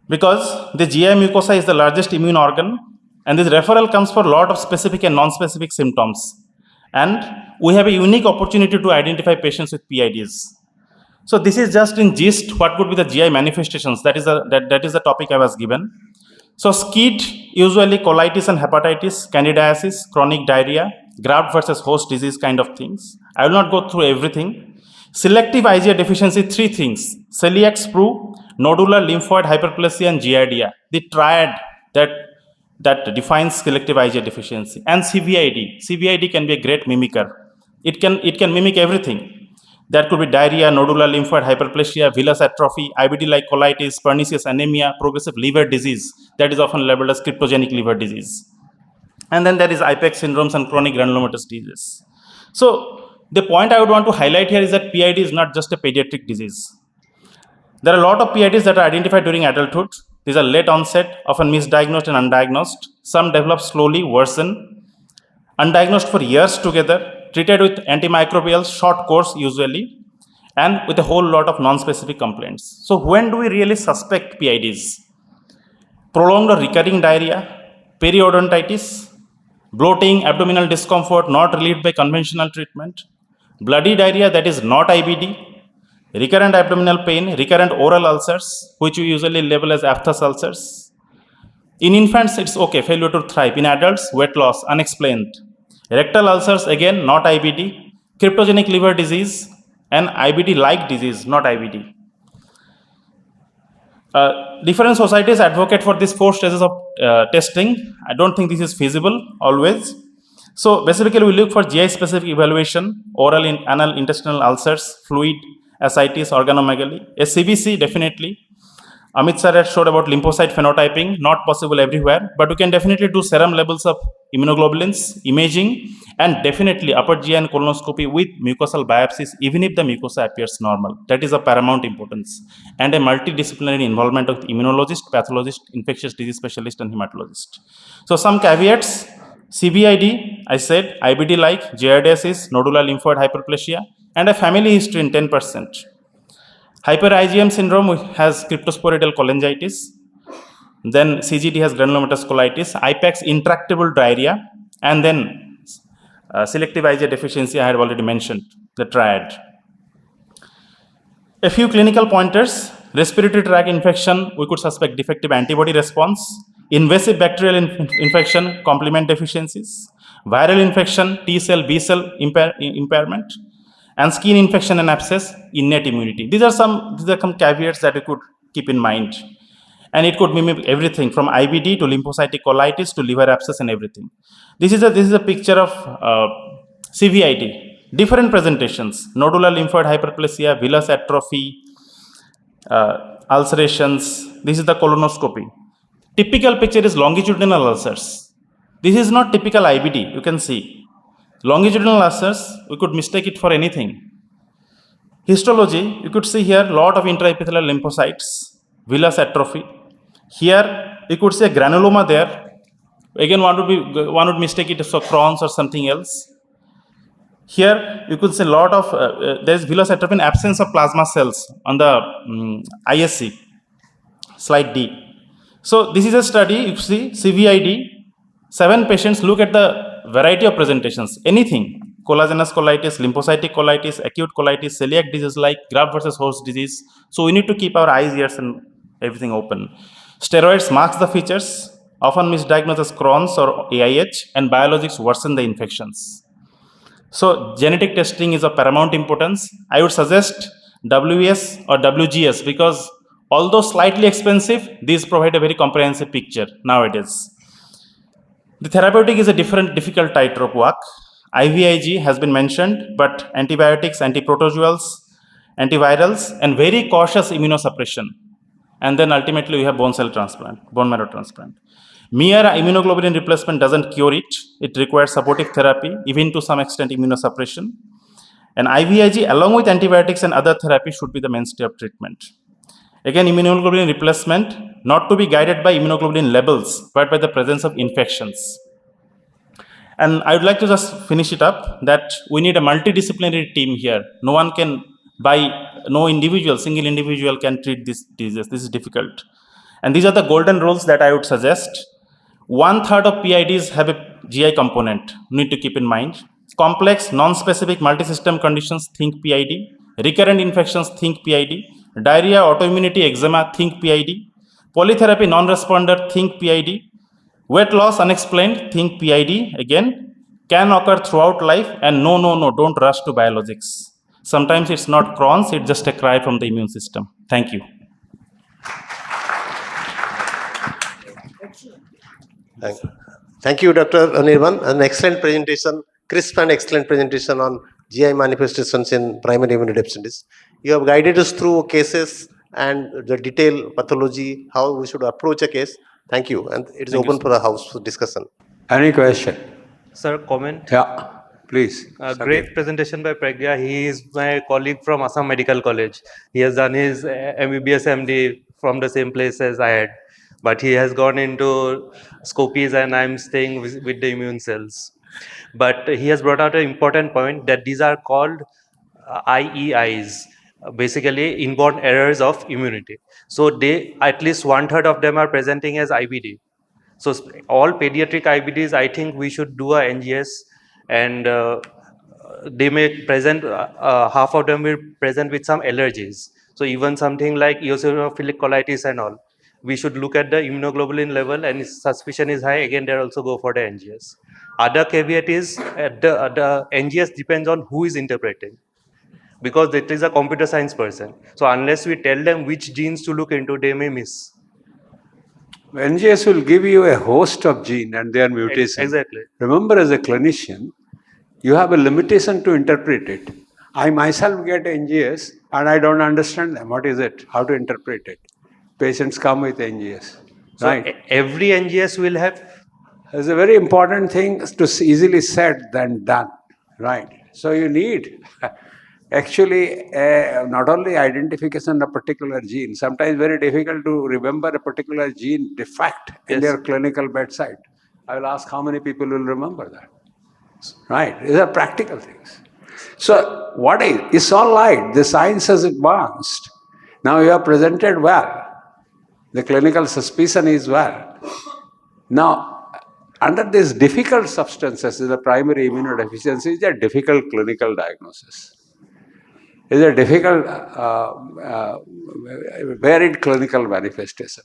Because the GI mucosa is the largest immune organ, and this referral comes for a lot of specific and non-specific symptoms. And we have a unique opportunity to identify patients with PIDs. So this is just in gist what could be the GI manifestations. That is the topic I was given. So SCID, usually colitis and hepatitis, candidiasis, chronic diarrhea, graft versus host disease kind of things. I will not go through everything. Selective IgA deficiency, 3 things: celiac sprue, nodular lymphoid hyperplasia, and giardia. The triad that defines selective IgA deficiency. And CVID. CVID can be a great mimicker. It can mimic everything. That could be diarrhea, nodular lymphoid hyperplasia, villus atrophy, IBD-like colitis, pernicious anemia, progressive liver disease. That is often labeled as cryptogenic liver disease. And then there is IPEX syndromes and chronic granulomatous disease. So the point I would want to highlight here is that PID is not just a pediatric disease. There are a lot of PIDs that are identified during adulthood. These are late onset, often misdiagnosed and undiagnosed. Some develop slowly, worsen. Undiagnosed for years together, treated with antimicrobials, short course usually, and with a whole lot of non-specific complaints. So when do we really suspect PIDs? Prolonged or recurring diarrhea, periodontitis, bloating, abdominal discomfort not relieved by conventional treatment, bloody diarrhea that is not IBD, recurrent abdominal pain, recurrent oral ulcers, which we usually label as aphthous ulcers. In infants, it's okay, failure to thrive. In adults, weight loss, unexplained. Rectal ulcers, again, not IBD. Cryptogenic liver disease, and IBD-like disease, not IBD. Different societies advocate for these 4 stages of testing. I don't think this is feasible always. So basically, we look for GI-specific evaluation, oral and anal intestinal ulcers, fluid, ascites, organomegaly. A CBC, definitely. Amit sir had showed about lymphocyte phenotyping, not possible everywhere, but we can definitely do serum levels of immunoglobulins, imaging, and definitely upper GI and colonoscopy with mucosal biopsies, even if the mucosa appears normal. That is of paramount importance. And a multidisciplinary involvement of immunologist, pathologist, infectious disease specialist, and hematologist. So some caveats: CVID, I said, IBD-like, giardiasis, nodular lymphoid hyperplasia, and a family history in 10%. Hyper-IgM syndrome has cryptosporidal cholangitis. Then CGD has granulomatous colitis, IPEX intractable diarrhea, and then selective IgA deficiency I had already mentioned, the triad. A few clinical pointers: respiratory tract infection, we could suspect defective antibody response. Invasive bacterial infection, complement deficiencies. Viral infection, T cell, B cell impairment. And skin infection and abscess, innate immunity. These are some caveats that we could keep in mind. And it could mimic everything from IBD to lymphocytic colitis to liver abscess and everything. This is a picture of CVID. Different presentations: nodular lymphoid hyperplasia, villus atrophy, ulcerations. This is the colonoscopy. Typical picture is longitudinal ulcers. This is not typical IBD, you can see. Longitudinal ulcers, we could mistake it for anything. Histology, you could see here lot of intraepithelial lymphocytes, villus atrophy. Here you could see a granuloma there. Again, one would mistake it for Crohn's or something else. Here you could see a lot of there is villus atrophy in absence of plasma cells on the ISC, slide D. So this is a study. You see CVID, 7 patients. Look at the variety of presentations. Anything. collagenous colitis, lymphocytic colitis, acute colitis, celiac disease like graft versus host disease. So we need to keep our eyes, ears, and everything open. Steroids masks the features, often misdiagnosed as Crohn's or AIH, and biologics worsen the infections. So genetic testing is of paramount importance. I would suggest WES or WGS because although slightly expensive, these provide a very comprehensive picture nowadays. The therapeutic is a difficult tightrope walk. IVIG has been mentioned, but antibiotics, antiprotozoals, antivirals, and very cautious immunosuppression. And then ultimately we have bone marrow transplant. Mere immunoglobulin replacement doesn't cure it. It requires supportive therapy, even to some extent immunosuppression. And IVIG along with antibiotics and other therapy should be the mainstay of treatment. Again, immunoglobulin replacement not to be guided by immunoglobulin levels, but by the presence of infections. And I would like to just finish it up that we need a multidisciplinary team here. No one can, single individual can treat this disease. This is difficult. And these are the golden rules that I would suggest. 1/3 of PIDs have a GI component. Need to keep in mind. Complex, non-specific, multi-system conditions, think PID. Recurrent infections, think PID. Diarrhea, autoimmunity, eczema, think PID. Polytherapy, non-responder, think PID. Weight loss, unexplained, think PID. Again, can occur throughout life. And no, don't rush to biologics. Sometimes it's not Crohn's, it's just a cry from the immune system. Thank you. Thank you, Dr. Anirban. An excellent presentation, crisp and excellent presentation on GI manifestations in primary immunodeficiencies. You have guided us through cases and the detailed pathology, how we should approach a case. Thank you. And it is open for the house for discussion. Any question? Sir, comment? Yeah, please. Great presentation by Pragya. He is my colleague from Assam Medical College. He has done his MBBS MD from the same place as I had. But he has gone into Scopies and I'm staying with the immune cells. But he has brought out an important point that these are called IEIs, basically inborn errors of immunity. So they, at least 1/3 of them are presenting as IBD. So all pediatric IBDs, I think we should do a NGS and they may present, half of them will present with some allergies. So even something like eosinophilic colitis and all, we should look at the immunoglobulin level and if suspicion is high, again, there also go for the NGS. Other caveat is the NGS depends on who is interpreting because it is a computer science person. So unless we tell them which genes to look into, they may miss. NGS will give you a host of gene and their mutations. Exactly. Remember, as a clinician, you have a limitation to interpret it. I myself get NGS and I don't understand them. What is it? How to interpret it? Patients come with NGS. So right? Every NGS will have? It's a very important thing to easily said than done. Right? So you need actually not only identification of a particular gene, sometimes very difficult to remember a particular gene defect in their clinical bedside. I will ask how many people will remember that. Right? These are practical things. So what is? It's all right. The science has advanced. Now you have presented well. The clinical suspicion is well. Now, under these difficult substances, the primary immunodeficiency is a difficult clinical diagnosis. It's a difficult, varied clinical manifestation.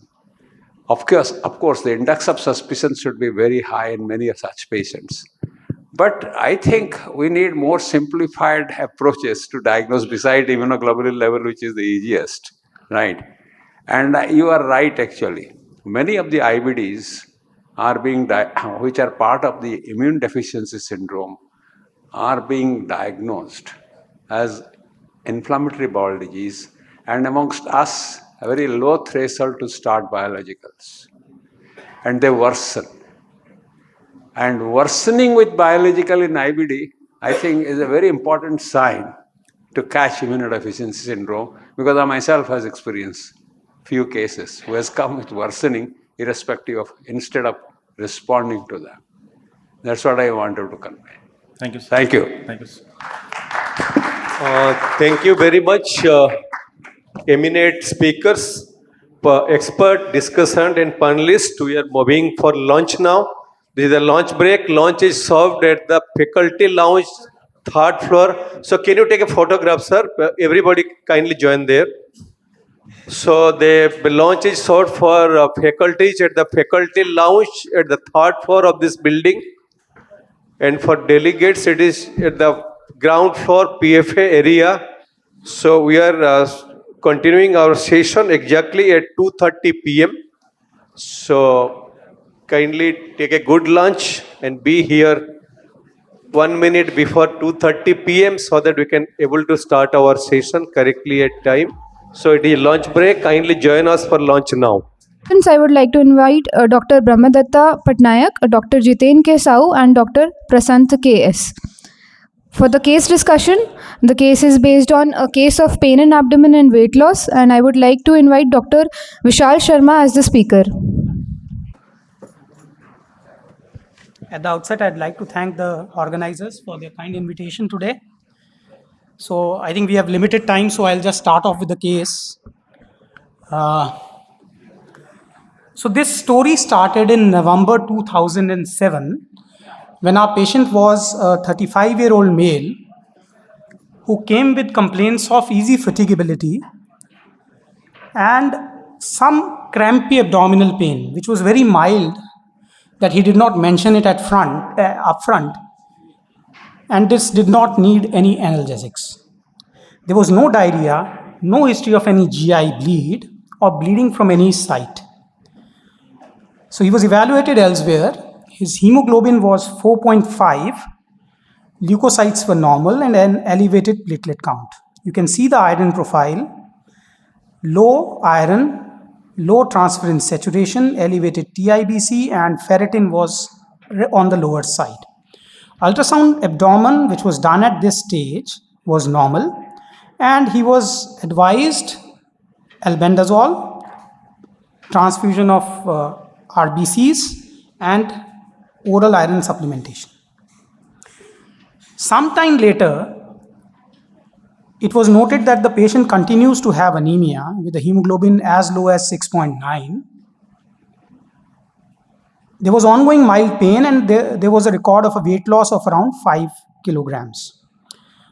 Of course, the index of suspicion should be very high in many of such patients. But I think we need more simplified approaches to diagnose beside immunoglobulin level, which is the easiest, right? And you are right, actually. Many of the IBDs are being, which are part of the immune deficiency syndrome, are being diagnosed as inflammatory bowel disease, and amongst us, a very low threshold to start biologicals. And they worsen. And worsening with biological in IBD, I think, is a very important sign to catch immunodeficiency syndrome, because I myself has experienced few cases who has come with worsening irrespective of, instead of responding to them. That's what I wanted to convey. Thank you, sir. Thank you. Thank you, sir. Thank you very much, eminent speakers, expert, discussant, and panelists. We are moving for lunch now. This is a lunch break. Lunch is served at the faculty lounge third floor. So can you take a photograph, sir? Everybody kindly join there. So the launch is sought for faculties at the faculty lounge at the third floor of this building. And for delegates, it is at the ground floor PFA area. So we are continuing our session exactly at 2:30 p.m. So kindly take a good lunch and be here 1 minute before 2:30 p.m. so that we can able to start our session correctly at time. So it is lunch break. Kindly join us for lunch now. Since I would like to invite Dr. Brahmadatta Patnaik, Dr. Jiten K. Sau, and Dr. Prasant K.S. For the case discussion, the case is based on a case of pain in abdomen and weight loss, and I would like to invite Dr. Vishal Sharma as the speaker. At the outset, I'd like to thank the organizers for their kind invitation today. So I think we have limited time, so I'll just start off with the case. So this story started in November 2007 when our patient was a 35-year-old male who came with complaints of easy fatigability and some crampy abdominal pain, which was very mild, that he did not mention it up front, and this did not need any analgesics. There was no diarrhea, no history of any GI bleed or bleeding from any site. So he was evaluated elsewhere. His hemoglobin was 4.5, leukocytes were normal, and an elevated platelet count. You can see the iron profile, low iron, low transferrin saturation, elevated TIBC, and ferritin was on the lower side. Ultrasound abdomen, which was done at this stage, was normal, and he was advised albendazole, transfusion of RBCs, and oral iron supplementation. Sometime later, it was noted that the patient continues to have anemia with a hemoglobin as low as 6.9. There was ongoing mild pain, and there was a record of a weight loss of around 5 kilograms.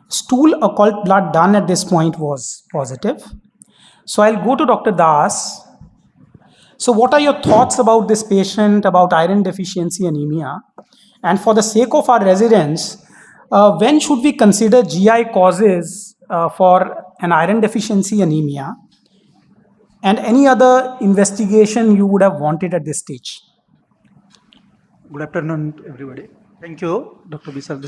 Stool occult blood done at this point was positive. So I'll go to Dr. Das. So what are your thoughts about this patient, about iron deficiency anemia? And for the sake of our residents, when should we consider GI causes for an iron deficiency anemia? And any other investigation you would have wanted at this stage? Good afternoon, everybody. Thank you, Dr. Bisal.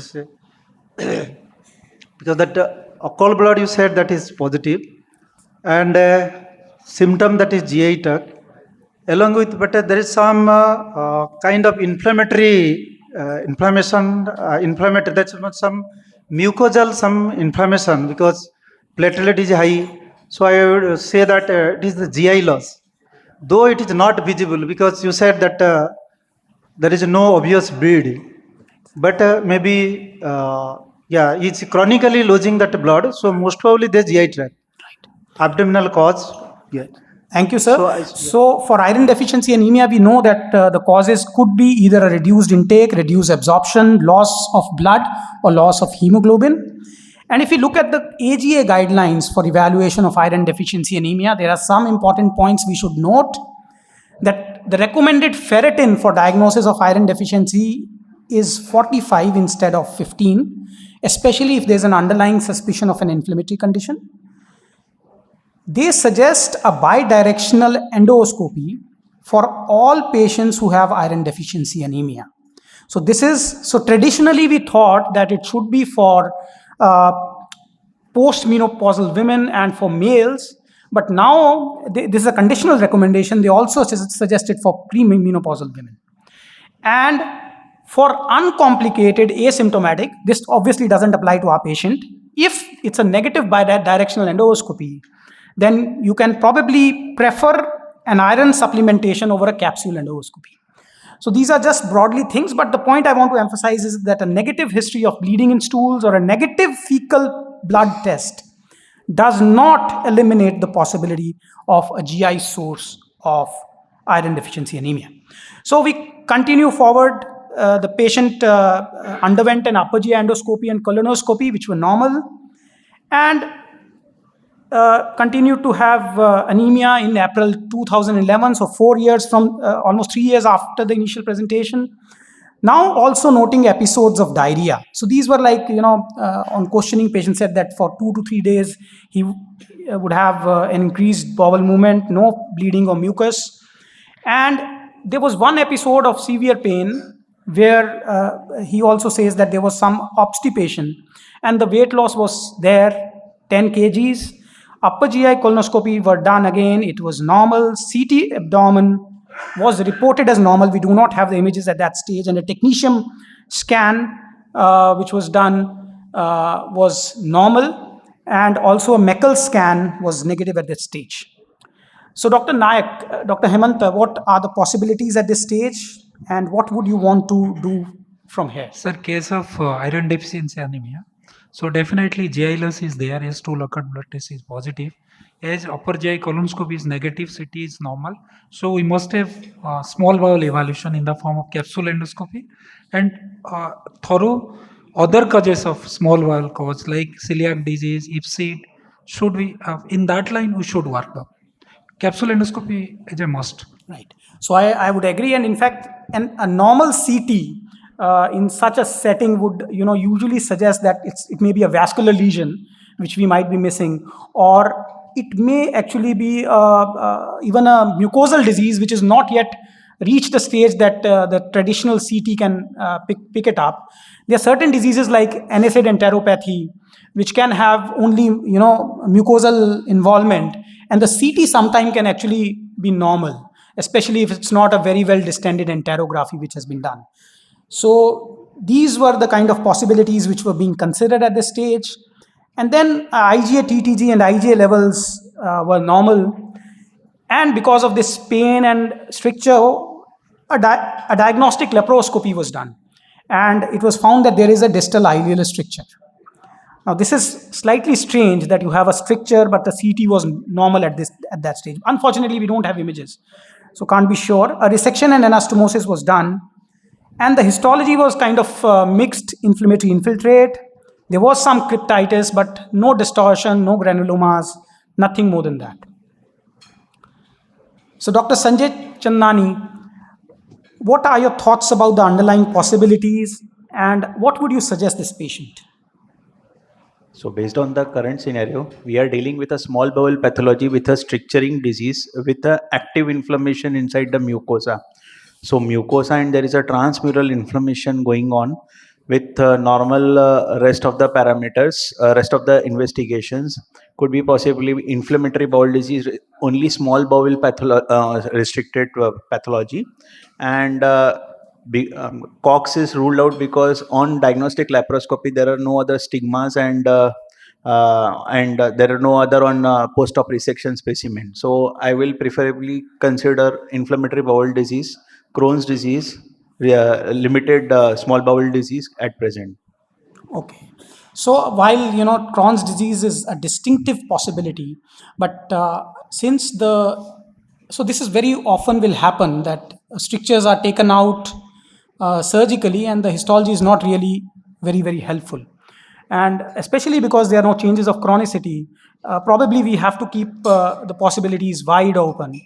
Because that occult blood you said that is positive, and symptom that is GI tract. Along with, but there is some kind of inflammatory inflammatory. That's some mucosal, some inflammation because platelet is high. So I would say that it is the GI loss, though it is not visible because you said that there is no obvious bleed, but maybe yeah, it's chronically losing that blood. So most probably there's GI tract, abdominal cause. Yeah. Thank you, sir. So for iron deficiency anemia, we know that the causes could be either a reduced intake, reduced absorption, loss of blood, or loss of hemoglobin. And if you look at the AGA guidelines for evaluation of iron deficiency anemia, there are some important points we should note. That the recommended ferritin for diagnosis of iron deficiency is 45 instead of 15, especially if there's an underlying suspicion of an inflammatory condition. They suggest a bidirectional endoscopy for all patients who have iron deficiency anemia. So traditionally we thought that it should be for post-menopausal women and for males, but now this is a conditional recommendation. They also suggested for pre-menopausal women. And for uncomplicated asymptomatic, this obviously doesn't apply to our patient. If it's a negative bidirectional endoscopy, then you can probably prefer an iron supplementation over a capsule endoscopy. So these are just broadly things, but the point I want to emphasize is that a negative history of bleeding in stools or a negative fecal blood test does not eliminate the possibility of a GI source of iron deficiency anemia. So we continue forward the patient underwent an upper GI endoscopy and colonoscopy, which were normal, and continued to have anemia in April 2011, so 4 years from almost 3 years after the initial presentation. Now also noting episodes of diarrhea. So these were like, on questioning, patient said that for 2 to 3 days he would have an increased bowel movement, no bleeding or mucus. And there was one episode of severe pain where he also says that there was some obstipation and the weight loss was there, 10 kgs. Upper GI colonoscopy were done again, it was normal. CT abdomen was reported as normal. We do not have the images at that stage. And a technetium scan, which was done, was normal. And also a Meckel scan was negative at that stage. So Dr. Nayak, Dr. Hemant, what are the possibilities at this stage? And what would you want to do from here? Sir, case of iron deficiency anemia. So definitely GI loss is there, as 2 local blood test is positive. As upper GI colonoscopy is negative, CT is normal. So we must have small bowel evaluation in the form of capsule endoscopy and thorough other causes of small bowel cause like celiac disease, IPSID. Should we, in that line, we should work up. Capsule endoscopy is a must. Right. So I would agree. And in fact, a normal CT in such a setting would usually suggest that it may be a vascular lesion which we might be missing, or it may actually be even a mucosal disease which is not yet reached the stage that the traditional CT can pick it up. There are certain diseases like NSAID enteropathy which can have only mucosal involvement, and the CT sometime can actually be normal, especially if it's not a very well distended enterography which has been done. So these were the kind of possibilities which were being considered at this stage. And then IgA, TTG and IgA levels were normal. And because of this pain and stricture, a diagnostic laparoscopy was done. And it was found that there is a distal ileal stricture. Now this is slightly strange that you have a stricture, but the CT was normal at that stage. Unfortunately, we don't have images, so can't be sure. A resection and anastomosis was done. And the histology was kind of mixed inflammatory infiltrate. There was some cryptitis, but no distortion, no granulomas, nothing more than that. So Dr. Sanjay Chandani, what are your thoughts about the underlying possibilities and what would you suggest this patient? So based on the current scenario, we are dealing with a small bowel pathology with a stricturing disease with a active inflammation inside the mucosa. So mucosa, and there is a transmural inflammation going on with normal rest of the parameters, rest of the investigations. Could be possibly inflammatory bowel disease, only small bowel restricted pathology. And Cox is ruled out because on diagnostic laparoscopy, there are no other stigmas and there are no other on post-op resection specimen. So I will preferably consider inflammatory bowel disease, Crohn's disease, limited small bowel disease at present. Okay. So while Crohn's disease is a distinctive possibility, but so this is very often will happen that strictures are taken out surgically and the histology is not really very, very helpful. And especially because there are no changes of chronicity, probably we have to keep the possibilities wide open.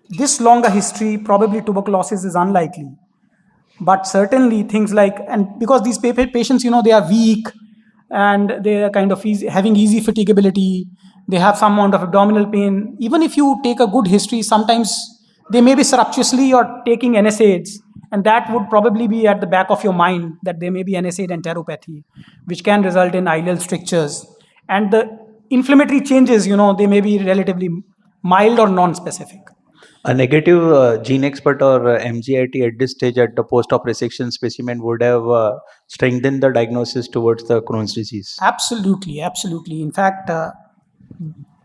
This longer history, probably tuberculosis is unlikely. But certainly things like, and because these patients, they are weak and they are kind of having easy fatigability, they have some amount of abdominal pain. Even if you take a good history, sometimes they may be surreptitiously or taking NSAIDs, and that would probably be at the back of your mind that there may be NSAID enteropathy, which can result in ileal strictures. And the inflammatory changes, they may be relatively mild or non-specific. A negative gene expert or MGIT at this stage at the post-op resection specimen would have strengthened the diagnosis towards the Crohn's disease. Absolutely, absolutely. In fact,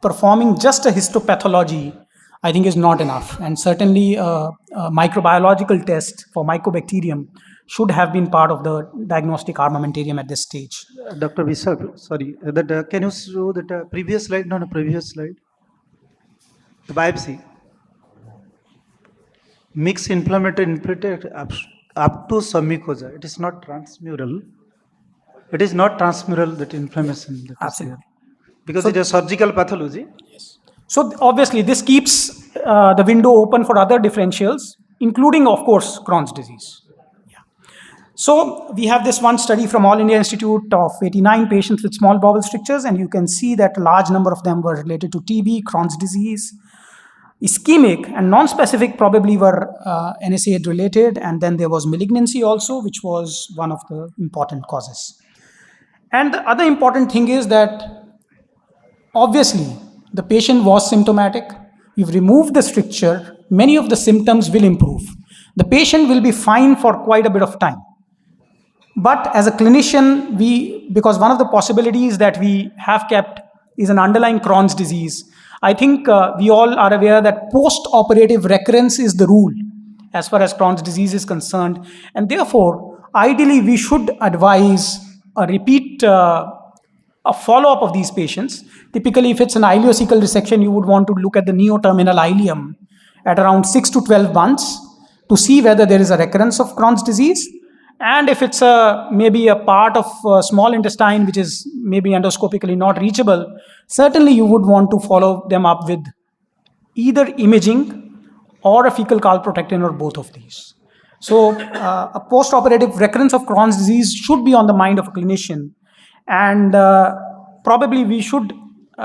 performing just a histopathology, I think, is not enough. And certainly a microbiological test for mycobacterium should have been part of the diagnostic armamentarium at this stage. Dr. Vishal, sorry, can you show that previous slide? No, previous slide. The biopsy. Mixed inflammatory infiltrate. up to submucosa. It is not transmural. It is not transmural, that inflammation that is there. Because it is surgical pathology. So obviously, this keeps the window open for other differentials, including, of course, Crohn's disease. So we have this one study from All India Institute of 89 patients with small bowel strictures, and you can see that a large number of them were related to TB, Crohn's disease. Ischemic and non-specific probably were NSAID related, and then there was malignancy also, which was one of the important causes. And the other important thing is that obviously the patient was symptomatic. You've removed the stricture, many of the symptoms will improve. The patient will be fine for quite a bit of time. But as a clinician, because one of the possibilities that we have kept is an underlying Crohn's disease. I think we all are aware that post-operative recurrence is the rule as far as Crohn's disease is concerned. And therefore, ideally, we should advise a repeat a follow-up of these patients. Typically, if it's an ileocecal resection, you would want to look at the neoterminal ileum at around 6 to 12 months to see whether there is a recurrence of Crohn's disease. And if it's maybe a part of small intestine which is maybe endoscopically not reachable, certainly you would want to follow them up with either imaging or a fecal calprotectin or both of these. So a post-operative recurrence of Crohn's disease should be on the mind of a clinician. And probably we should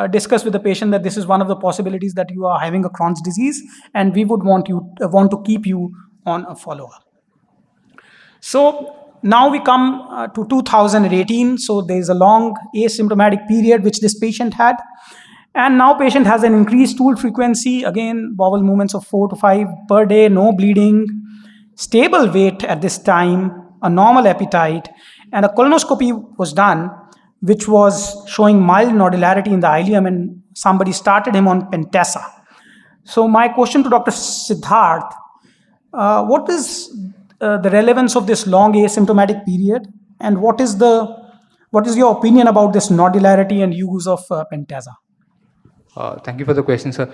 discuss with the patient that this is one of the possibilities that you are having a Crohn's disease, and we would want to keep you on a follow-up. So now we come to 2018. So there is a long asymptomatic period which this patient had. And now patient has an increased stool frequency, again, bowel movements of 4 to 5 per day, no bleeding, stable weight at this time, a normal appetite, and a colonoscopy was done, which was showing mild nodularity in the ileum, and somebody started him on Pentasa. So my question to Dr. Siddharth, what is the relevance of this long asymptomatic period, and what is your opinion about this nodularity and use of Pentasa? Thank you for the question, sir.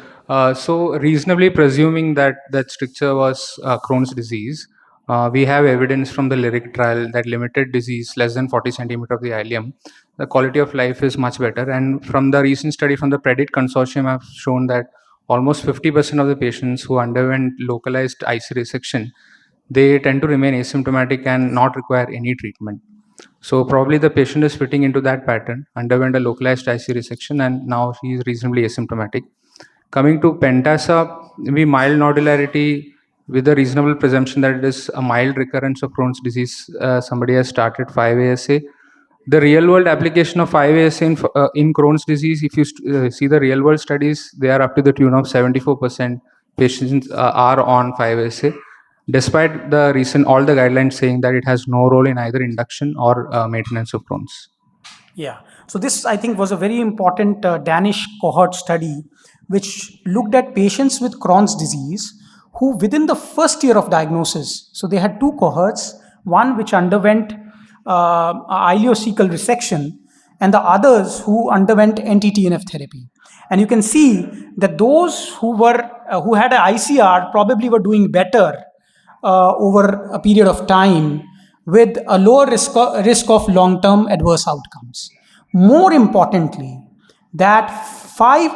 So reasonably presuming that stricture was Crohn's disease, we have evidence from the LYRIC trial that limited disease less than 40 centimeter of the ileum, the quality of life is much better. And from the recent study from the PREDICT consortium have shown that almost 50% of the patients who underwent localized IC resection, they tend to remain asymptomatic and not require any treatment. So probably the patient is fitting into that pattern, underwent a localized IC resection, and now he is reasonably asymptomatic. Coming to Pentasa, maybe mild nodularity with a reasonable presumption that it is a mild recurrence of Crohn's disease. Somebody has started 5-ASA. The real-world application of 5-ASA in Crohn's disease, if you see the real-world studies, they are up to the tune of 74% patients are on 5-ASA. Despite all the guidelines saying that it has no role in either induction or maintenance of Crohn's. Yeah, so this I think was a very important Danish cohort study which looked at patients with Crohn's disease who within the first year of diagnosis, so they had 2 cohorts, one which underwent ileocecal resection and the others who underwent anti-TNF therapy. And you can see that those who had an ICR probably were doing better over a period of time with a lower risk of long-term adverse outcomes. More importantly, that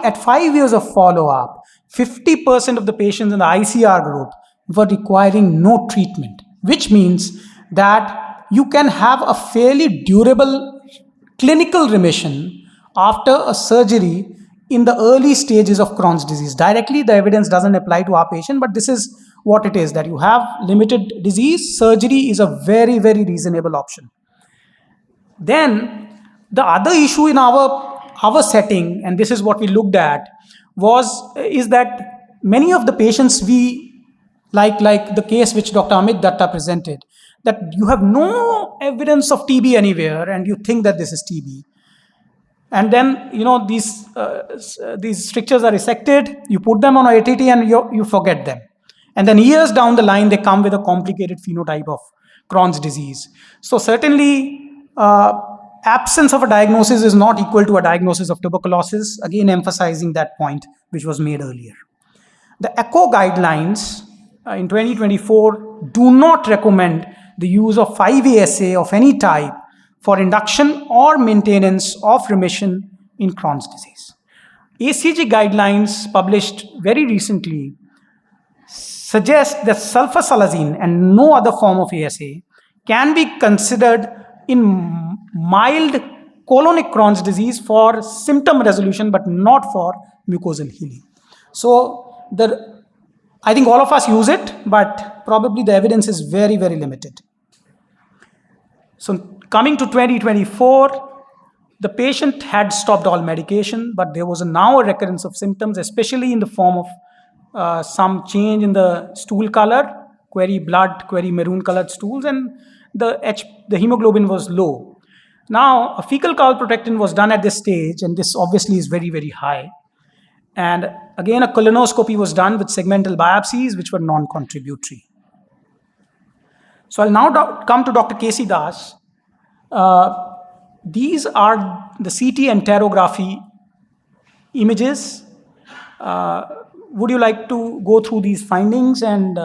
at 5 years of follow-up, 50% of the patients in the ICR group were requiring no treatment, which means that you can have a fairly durable clinical remission after a surgery in the early stages of Crohn's disease. Directly, the evidence doesn't apply to our patient, but this is what it is, that you have limited disease, surgery is a very, very reasonable option. Then the other issue in our setting, and this is what we looked at, is that many of the patients like the case which Dr. Amit Datta presented, that you have no evidence of TB anywhere and you think that this is TB. And then, these strictures are resected, you put them on ATT and you forget them. And then years down the line, they come with a complicated phenotype of Crohn's disease. So certainly, absence of a diagnosis is not equal to a diagnosis of tuberculosis, again emphasizing that point which was made earlier. The ECHO guidelines in 2024 do not recommend the use of 5-ASA of any type for induction or maintenance of remission in Crohn's disease. ACG guidelines published very recently suggest that sulfasalazine and no other form of ASA can be considered in mild colonic Crohn's disease for symptom resolution, but not for mucosal healing. So I think all of us use it, but probably the evidence is very, very limited. So coming to 2024, the patient had stopped all medication, but there was now a recurrence of symptoms, especially in the form of some change in the stool color, query blood, query maroon colored stools, and the hemoglobin was low. Now, a fecal calprotectin was done at this stage, and this obviously is very, very high. And again, a colonoscopy was done with segmental biopsies, which were non-contributory. So I'll now come to Dr. K.C. Das. These are the CT enterography images. Would you like to go through these findings, and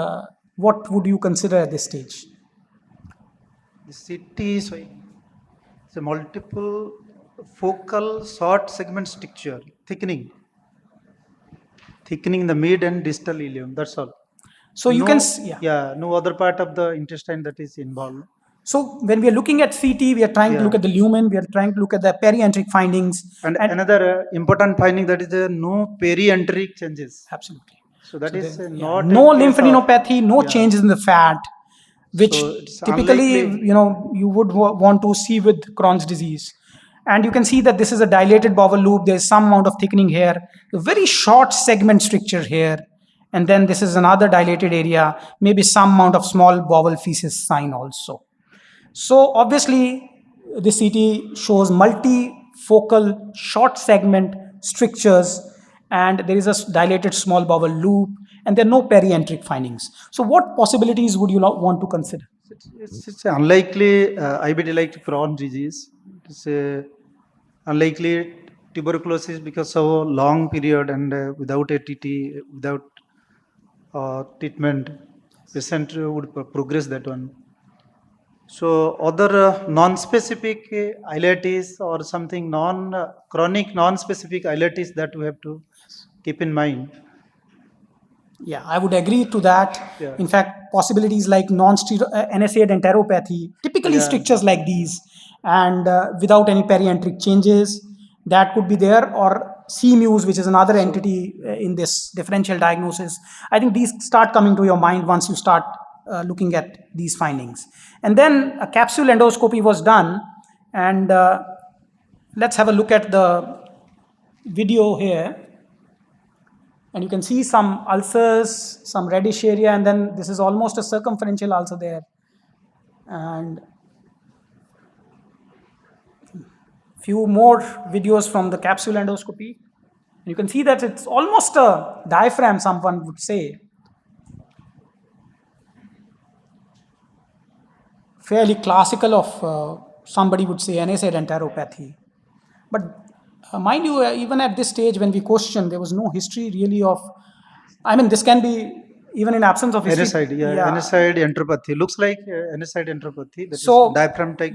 what would you consider at this stage? The CT is a multiple focal short segment stricture, thickening the mid and distal ileum, that's all. So you can no other part of the intestine that is involved. So when we are looking at CT, we are trying to look at the lumen, we are trying to look at the perienteric findings. And another important finding, that is no perienteric changes. Absolutely. So that is not no lymphadenopathy, no changes in the fat, which typically you would want to see with Crohn's disease. And you can see that this is a dilated bowel loop. There's some amount of thickening here, a very short segment stricture here. And then this is another dilated area, maybe some amount of small bowel feces sign also. So obviously, the CT shows multifocal short segment strictures, and there is a dilated small bowel loop, and there are no perienteric findings. So what possibilities would you want to consider? It's unlikely IBD-like Crohn's disease. It's unlikely tuberculosis because of a long period and without ATT, without treatment, patient would progress that one. So other non-specific ileitis or something chronic non-specific ileitis that we have to keep in mind. Yeah, I would agree to that. Yeah. In fact, possibilities like NSAID enteropathy, typically strictures like these, and without any perienteric changes, that could be there, or CMUs, which is another entity in this differential diagnosis. I think these start coming to your mind once you start looking at these findings. And then a capsule endoscopy was done, and let's have a look at the video here. And you can see some ulcers, some reddish area, and then this is almost a circumferential ulcer there. And few more videos from the capsule endoscopy. You can see that it's almost a diaphragm, someone would say. Fairly classical of, somebody would say, NSAID enteropathy. But mind you, even at this stage when we question, there was no history really of, I mean, this can be even in absence of history. NSAID, NSAID enteropathy. Looks like NSAID enteropathy. That is diaphragm type.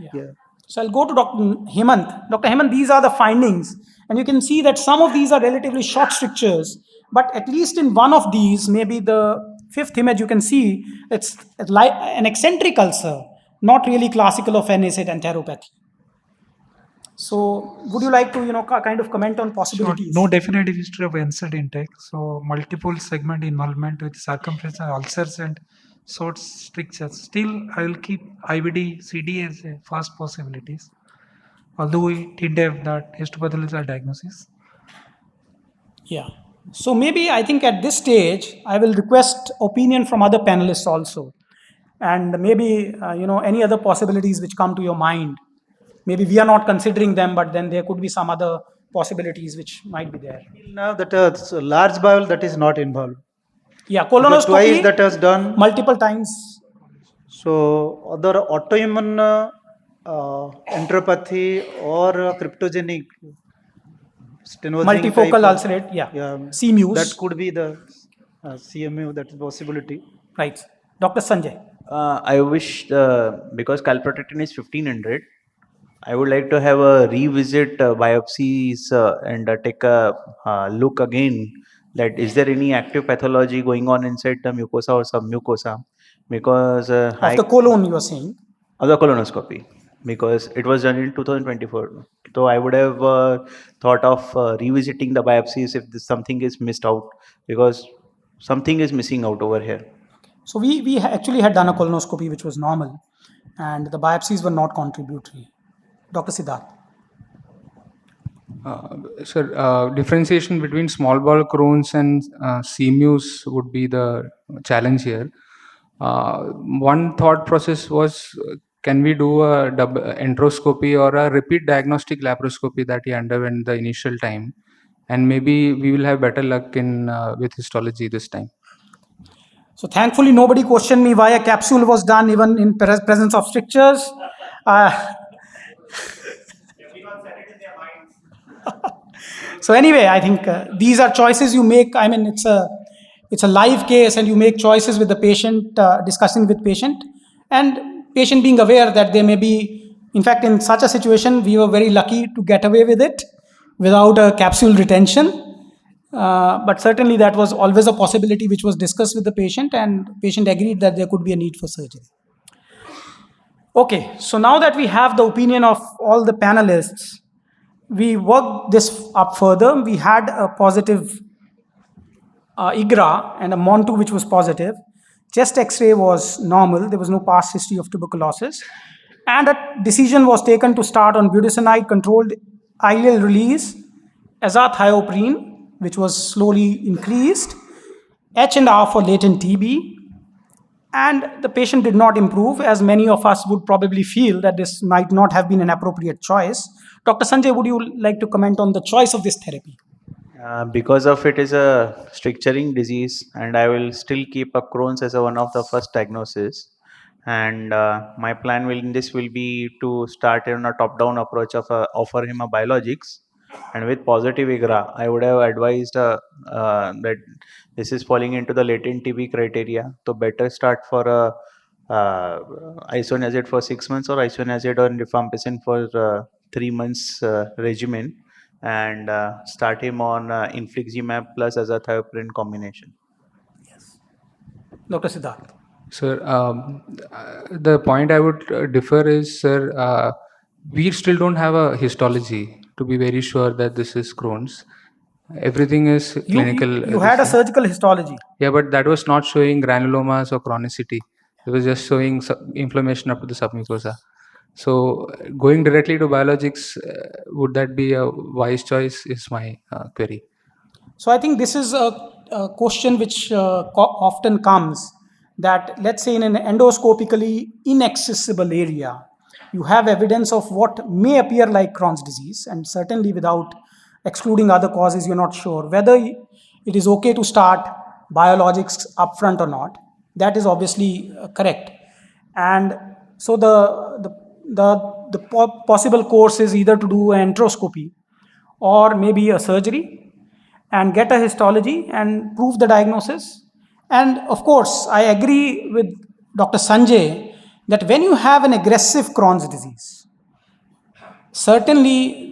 So I'll go to Dr. Hemant. Dr. Hemant, these are the findings. And you can see that some of these are relatively short strictures. But at least in one of these, maybe the fifth image, you can see it's like an eccentric ulcer, not really classical of NSAID enteropathy. So would you like to, kind of comment on possibilities? No definitive history of NSAID intake. So multiple segment involvement with circumferential ulcers and short strictures. Still, I will keep IBD, CD as a first possibilities. Although we didn't have that histopathological diagnosis. Yeah. So maybe I think at this stage, I will request opinion from other panelists also. And maybe, any other possibilities which come to your mind. Maybe we are not considering them, but then there could be some other possibilities which might be there. Now that a large bowel that is not involved. Yeah, colonoscopy. Twice that was done. Multiple times. So other autoimmune enteropathy or cryptogenic multifocal ulcerate, CMUs. That could be the CMU, that is possibility. Right. Dr. Sanjay. I wish, because calprotectin is 1500, I would like to have a revisit biopsies and take a look again that is there any active pathology going on inside the mucosa or submucosa, because Of the colon, you are saying? of the colonoscopy, because it was done in 2024. So I would have thought of revisiting the biopsies if something is missed out, because something is missing out over here. So we actually had done a colonoscopy which was normal, and the biopsies were not contributory. Dr. Siddharth. Sir, differentiation between small bowel Crohn's and CMUs would be the challenge here. One thought process was, can we do a enteroscopy or a repeat diagnostic laparoscopy that he underwent the initial time, and maybe we will have better luck in with histology this time. So thankfully, nobody questioned me why a capsule was done even in presence of strictures. So anyway, I think these are choices you make. I mean, it's a live case, and you make choices with the patient, discussing with patient, and patient being aware that they may be. In fact, in such a situation, we were very lucky to get away with it without a capsule retention. But certainly that was always a possibility which was discussed with the patient, and patient agreed that there could be a need for surgery. Okay, so now that we have the opinion of all the panelists, we worked this up further. We had a positive IGRA and a MON2 which was positive. Chest X-ray was normal. There was no past history of tuberculosis. And a decision was taken to start on budesonide-controlled ileal release, azathioprine, which was slowly increased, H&R for latent TB, and the patient did not improve, as many of us would probably feel that this might not have been an appropriate choice. Dr. Sanjay, would you like to comment on the choice of this therapy? Because of it is a stricturing disease, and I will still keep a Crohn's as one of the first diagnosis. And my plan in this will be to start on a top-down approach of offer him a biologics, and with positive IGRA, I would have advised that this is falling into the latent TB criteria. So better start for a isoniazid for 6 months, or isoniazid or rifampicin for 3 months regimen, and start him on infliximab plus azathioprine combination. Dr. Siddharth. Sir, the point I would differ is, sir, we still don't have a histology to be very sure that this is Crohn's. Everything is clinical. You had a surgical histology. Yeah, but that was not showing granulomas or chronicity. It was just showing inflammation up to the submucosa. So going directly to biologics, would that be a wise choice is my query. So I think this is a question which often comes, that let's say in an endoscopically inaccessible area, you have evidence of what may appear like Crohn's disease, and certainly without excluding other causes, you're not sure whether it is okay to start biologics upfront or not. That is obviously correct. And so the possible course is either to do an enteroscopy or maybe a surgery and get a histology and prove the diagnosis. And of course, I agree with Dr. Sanjay that when you have an aggressive Crohn's disease, certainly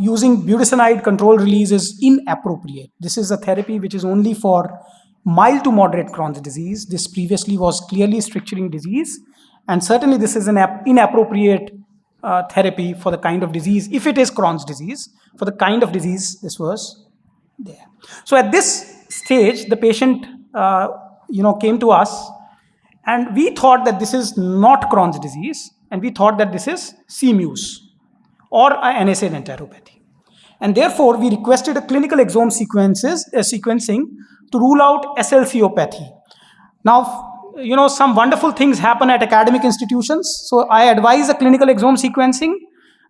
using budesonide control release is inappropriate. This is a therapy which is only for mild to moderate Crohn's disease. This previously was clearly stricturing disease, and certainly this is an inappropriate therapy for the kind of disease, if it is Crohn's disease, for the kind of disease this was there. So at this stage, the patient came to us, and we thought that this is not Crohn's disease, and we thought that this is CMUs or NSA enteropathy. And therefore, we requested a clinical exome sequencing to rule out SLCopathy. Now, some wonderful things happen at academic institutions. So I advise a clinical exome sequencing.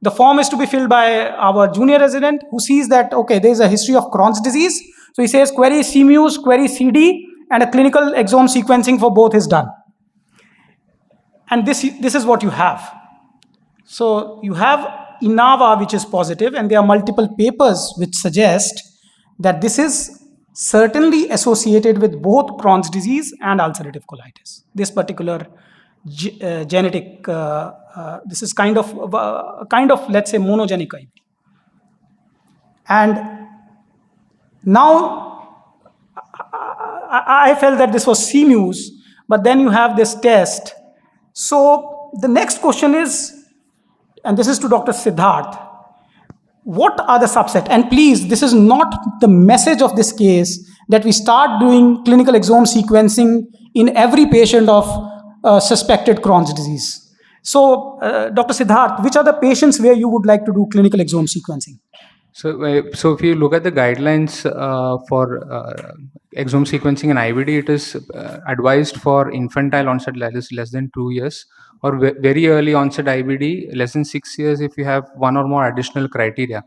The form is to be filled by our junior resident who sees that, okay, there is a history of Crohn's disease. So he says query CMUs, query CD, and a clinical exome sequencing for both is done. And this is what you have. So you have INAVA, which is positive, and there are multiple papers which suggest that this is certainly associated with both Crohn's disease and ulcerative colitis. This particular genetic, this is kind of, let's say, monogenic IBD. And now I felt that this was C-Muse, but then you have this test. So the next question is, and this is to Dr. Siddharth, what are the subset? And please, this is not the message of this case that we start doing clinical exome sequencing in every patient of suspected Crohn's disease. So, Dr. Siddharth, which are the patients where you would like to do clinical exome sequencing? So if you look at the guidelines for exome sequencing in IBD, it is advised for infantile onset, that is less than 2 years, or very early onset IBD, less than 6 years if you have one or more additional criteria,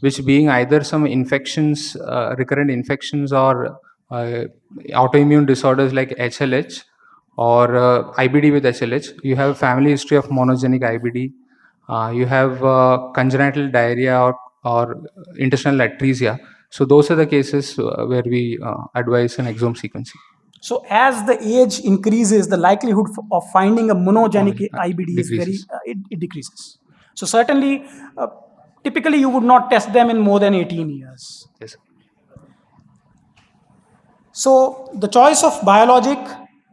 which being either some infections, recurrent infections, or autoimmune disorders like HLH, or IBD with HLH. You have a family history of monogenic IBD. You have congenital diarrhea or intestinal atresia. So those are the cases where we advise an exome sequencing. So as the age increases, the likelihood of finding a monogenic IBD is very, it decreases. So certainly, typically you would not test them in more than 18 years. Yes. So the choice of biologic,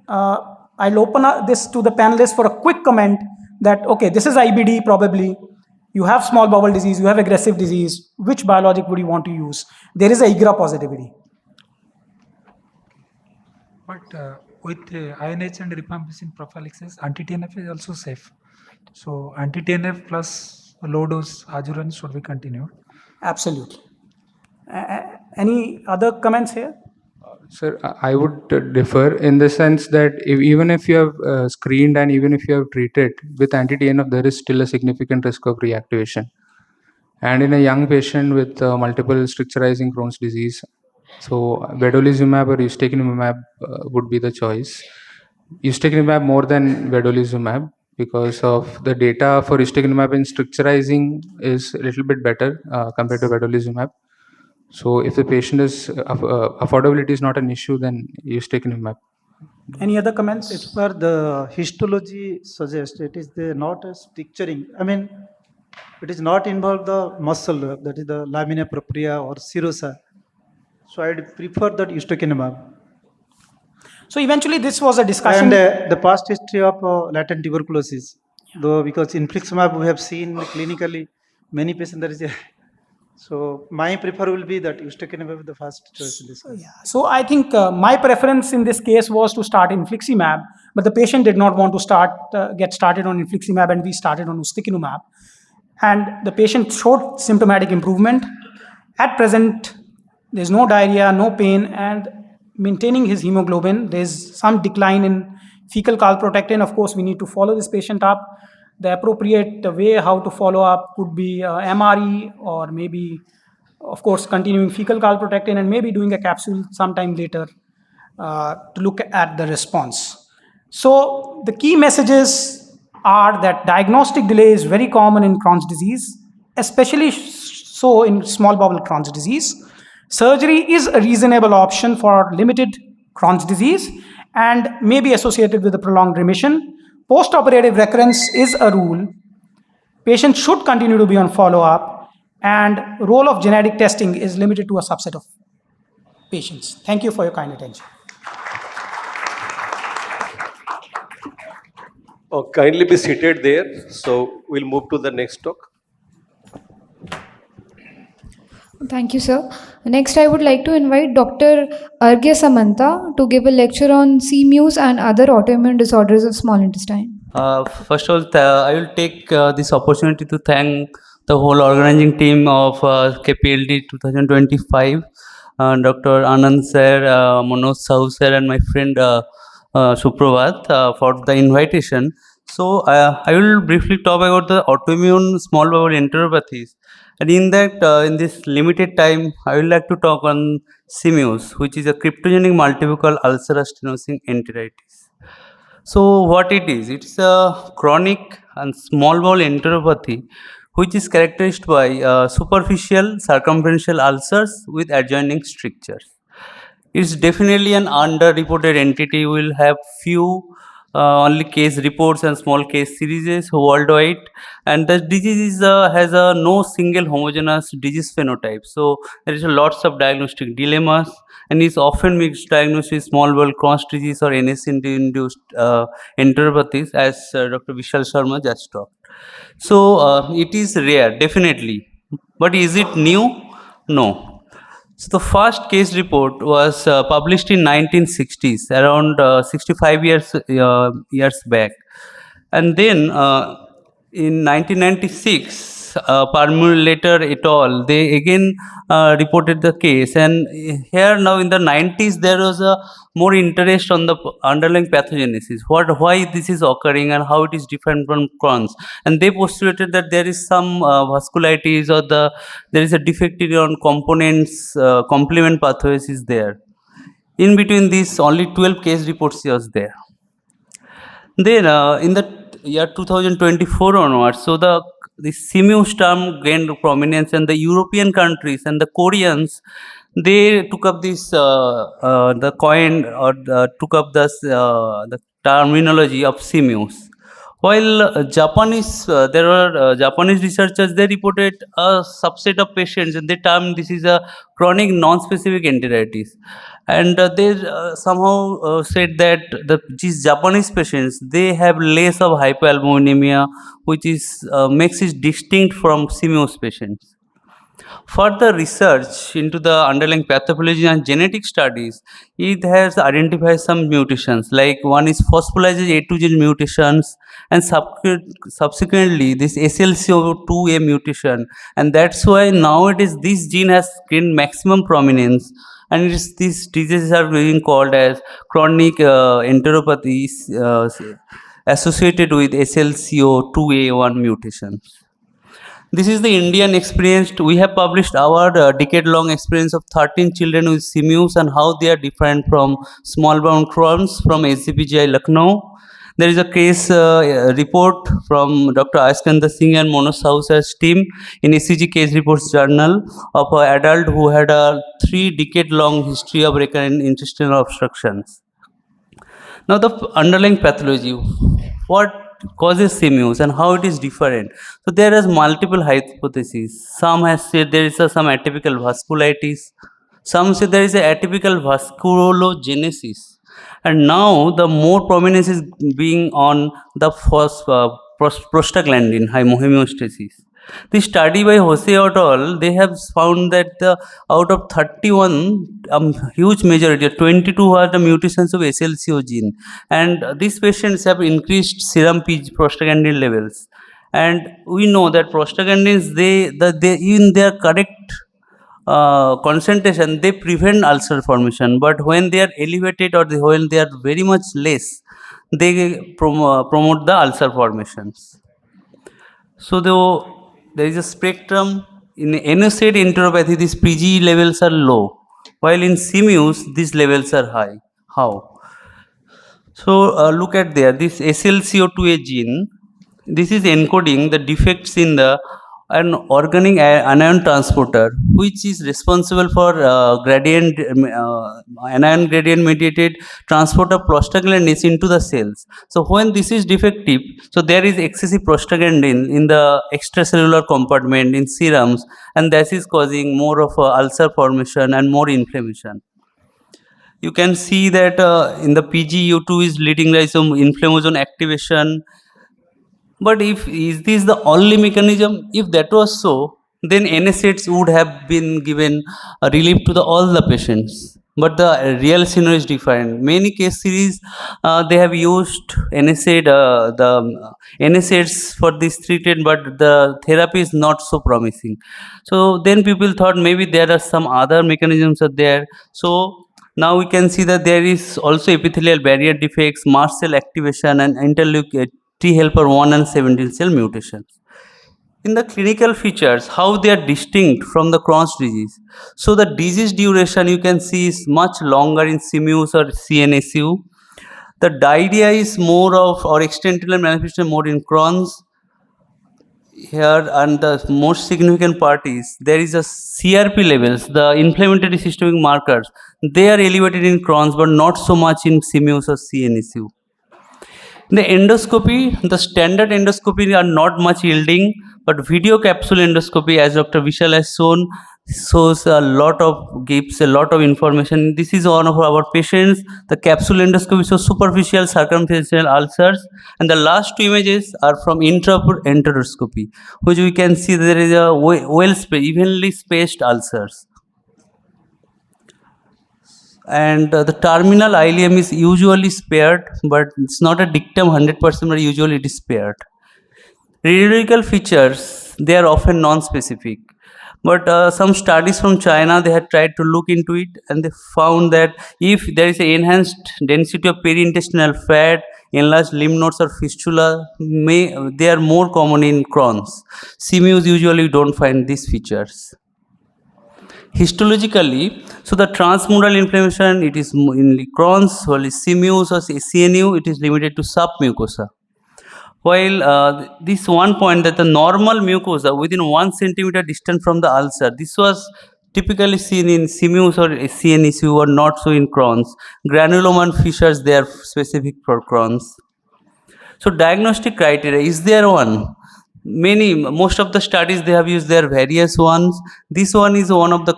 I'll open this to the panelists for a quick comment that, okay, this is IBD probably. You have small bowel disease, you have aggressive disease. Which biologic would you want to use? There is a IGRA positivity. But with INH and rifampicin prophylaxis, anti-TNF is also safe. So anti-TNF plus low dose adjuvant should be continued. Absolutely. Any other comments here? Sir, I would differ in the sense that even if you have screened and even if you have treated with anti-TNF, there is still a significant risk of reactivation. And in a young patient with multiple stricturizing Crohn's disease, so vedolizumab or ustekinumab would be the choice. Ustekinumab more than vedolizumab, because of the data for ustekinumab in stricturizing is a little bit better compared to vedolizumab. So if the patient is affordability is not an issue, then ustekinumab. Any other comments? As per the histology suggests, it is not a stricturing. I mean, it is not involved the muscle, that is the lamina propria or serosa. So I'd prefer that ustekinumab. So eventually this was a discussion. And the past history of latent tuberculosis, though, because infliximab we have seen clinically many patients there is a. So my prefer will be that ustekinumab is the first choice in this case. Yeah. So I think my preference in this case was to start infliximab, but the patient did not want to get started on infliximab, and we started on ustekinumab. And the patient showed symptomatic improvement. At present, there's no diarrhea, no pain, and maintaining his hemoglobin. There's some decline in fecal calprotectin. Of course, we need to follow this patient up. The appropriate way how to follow up could be MRE, or maybe, of course, continuing fecal calprotectin and maybe doing a capsule sometime later to look at the response. So the key messages are that diagnostic delay is very common in Crohn's disease, especially so in small bowel Crohn's disease. Surgery is a reasonable option for limited Crohn's disease and may be associated with a prolonged remission. Post-operative recurrence is a rule. Patients should continue to be on follow-up, and role of genetic testing is limited to a subset of patients. Thank you for your kind attention. Kindly be seated there. So we'll move to the next talk. Thank you, sir. Next, I would like to invite Dr. Arghya Samanta to give a lecture on C-Muse and other autoimmune disorders of small intestine. First of all, I will take this opportunity to thank the whole organizing team of KPLD 2025, Dr. Anand sir, Manoj Sahu sir, and my friend Suprabhat for the invitation. So I will briefly talk about the autoimmune small bowel enteropathies. And in that, in this limited time, I would like to talk on C-Muse, which is a cryptogenic multifocal ulcer stenosing enteritis. So what it is? It's a chronic and small bowel enteropathy, which is characterized by superficial circumferential ulcers with adjoining strictures. It's definitely an underreported entity. We'll have few only case reports and small case series worldwide, and the disease has a no single homogeneous disease phenotype. So there is a lots of diagnostic dilemmas, and is often mixed diagnosed with small bowel Crohn's disease or NSAID-induced enteropathies, as Dr. Vishal Sharma just talked. So it is rare, definitely, but is it new? No. So the first case report was published in 1960s, around 65 years back, and then in 1996, Parmulator et al. They again reported the case, and here now in the 90s there was a more interest on the underlying pathogenesis, why this is occurring and how it is different from Crohn's, and they postulated that there is some vasculitis or there is a defect on components complement pathways is there. In between these, only 12 case reports was there. Then in the year 2024 onwards, so the Simius term gained prominence, and the European countries and the Koreans, they took up this the coin or took up the terminology of Simius. While there were Japanese researchers, they reported a subset of patients, and they termed this is a chronic non-specific enteritis, and they somehow said that these Japanese patients, they have less of hypoalbuminemia, which is makes it distinct from Simios patients. Further research into the underlying pathology and genetic studies, it has identified some mutations, like one is phospholipase A2 mutations, and subsequently this SLCO2A mutation, and that's why nowadays this gene has gained maximum prominence, and these diseases are being called as chronic enteropathies associated with SLCO2A1 mutations. This is the Indian experience. We have published our decade-long experience of 13 children with Simius and how they are different from small bowel Crohn's from SCPGI Lucknow. There is a case report from Dr. Aiskandar Singh and Manoj Sahusa's team in ECG Case Reports Journal of an adult who had a 3-decade-long history of recurrent intestinal obstructions. Now the underlying pathology, what causes Simius and how it is different. So there is multiple hypotheses. Some have said there is some atypical vasculitis. Some say there is a atypical vasculogenesis. And now the more prominence is being on the prostaglandin homeostasis. The study by Jose et al., they have found that out of 31, huge majority, 22 are the mutations of SLCO gene, and these patients have increased serum prostaglandin levels. And we know that prostaglandins, they in their correct concentration, they prevent ulcer formation, but when they are elevated or when they are very much less, they promote the ulcer formations. So there is a spectrum. In NSAID enteropathy, these PGE levels are low, while in Simius, these levels are high. How? So look at there, this SLCO2A gene, this is encoding the defects in an organic anion transporter, which is responsible for anion gradient mediated transport of prostaglandins into the cells. So when this is defective, so there is excessive prostaglandin in the extracellular compartment in serums, and that is causing more of ulcer formation and more inflammation. You can see that in the PGU2 is leading to some inflammasome activation. But is this the only mechanism? If that was so, then NSAIDs would have been given a relief to all the patients. But the real scenario is different. Many case series, they have used NSAID, the NSAIDs for this treatment, but the therapy is not so promising. So then people thought maybe there are some other mechanisms are there. So now we can see that there is also epithelial barrier defects, mast cell activation, and interleukin T helper 1 and 17 cell mutations. In the clinical features, how they are distinct from the Crohn's disease. So the disease duration you can see is much longer in Simius or CNSU. The diarrhea is more of, or extended manifestation more in Crohn's. here, and the most significant part is there is a CRP levels, the inflammatory systemic markers. They are elevated in Crohn's, but not so much in CMUs or CNSU. In the endoscopy, the standard endoscopy are not much yielding, but video capsule endoscopy, as Dr. Vishal has shown, shows a lot of, gives a lot of information. This is one of our patients. The capsule endoscopy shows superficial circumferential ulcers, and the last two images are from intraocular endoscopy, which we can see there is a evenly spaced ulcers. And the terminal ileum is usually spared, but it's not a dictum 100%, but usually it is spared. Radiological features, they are often non-specific, but some studies from China, they had tried to look into it, and they found that if there is an enhanced density of periintestinal fat, enlarged lymph nodes or fistula, they are more common in Crohn's. CMUs usually don't find these features. Histologically, so the transmural inflammation, it is in Crohn's, while CMUs or CNU, it is limited to submucosa. While this one point that the normal mucosa within 1 centimeter distance from the ulcer, this was typically seen in CMUs or CNSU or not so in Crohn's. Granuloma and fissures, they are specific for Crohn's. So diagnostic criteria, is there one? Most of the studies, they have used their various ones. This one is one of the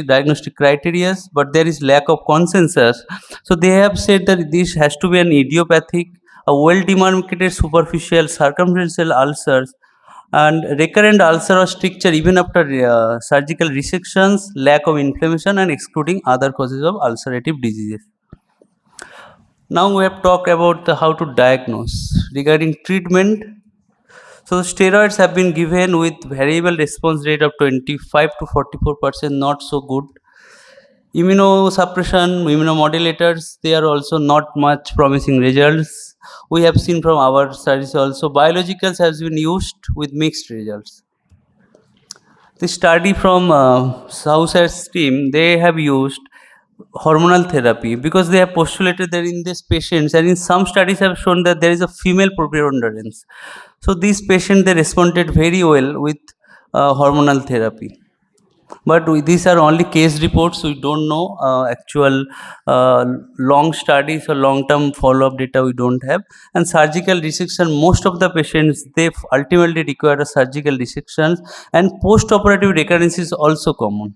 diagnostic criteria, but there is lack of consensus. So they have said that this has to be an idiopathic, a well-demarcated superficial circumferential ulcers, and recurrent ulcer or stricture even after surgical resections, lack of inflammation, and excluding other causes of ulcerative diseases. Now we have talked about how to diagnose. Regarding treatment, so steroids have been given with variable response rate of 25 to 44%, not so good. Immunosuppression, immunomodulators, they are also not much promising results. We have seen from our studies also, biologicals has been used with mixed results. The study from South's team, they have used hormonal therapy because they have postulated that in these patients, and in some studies have shown that there is a female preponderance. So these patients, they responded very well with hormonal therapy. But these are only case reports. We don't know actual long studies or long-term follow-up data we don't have. And surgical resection, most of the patients, they ultimately require a surgical resection, and post-operative recurrence is also common.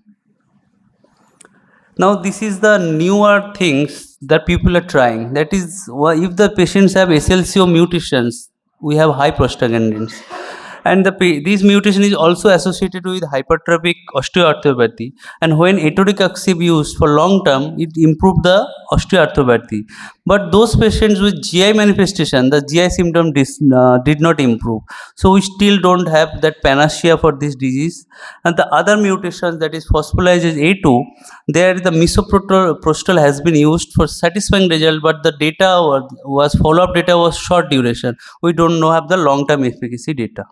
Now this is the newer things that people are trying. That is, if the patients have SLCO mutations, we have high prostaglandins. And this mutation is also associated with hypertrophic osteoarthropathy. And when etoticoxib used for long term, it improved the osteoarthropathy. But those patients with GI manifestation, the GI symptom did not improve. So we still don't have that panacea for this disease. And the other mutations, that is phospholipase A2, there the misoprostol has been used for satisfying result, but the data was follow-up data was short duration. We don't know have the long-term efficacy data.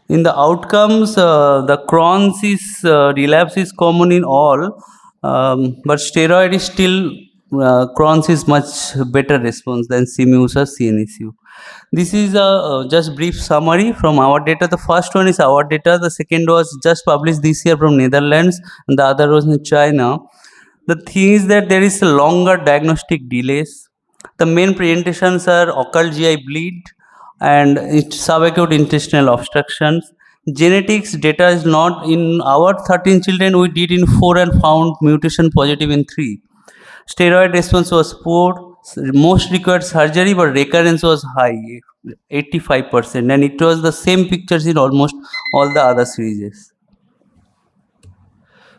In the outcomes, the Crohn's relapse is common in all, but steroid is still, Crohn's is much better response than CMUs or CNSU. This is a just brief summary from our data. The first one is our data. The second was just published this year from Netherlands, and the other was in China. The thing is that there is a longer diagnostic delays. The main presentations are occult GI bleed and subacute intestinal obstructions. Genetics data is not in our 13 children, we did in 4 and found mutation positive in 3. Steroid response was poor, most required surgery, but recurrence was high, 85%, and it was the same pictures in almost all the other series.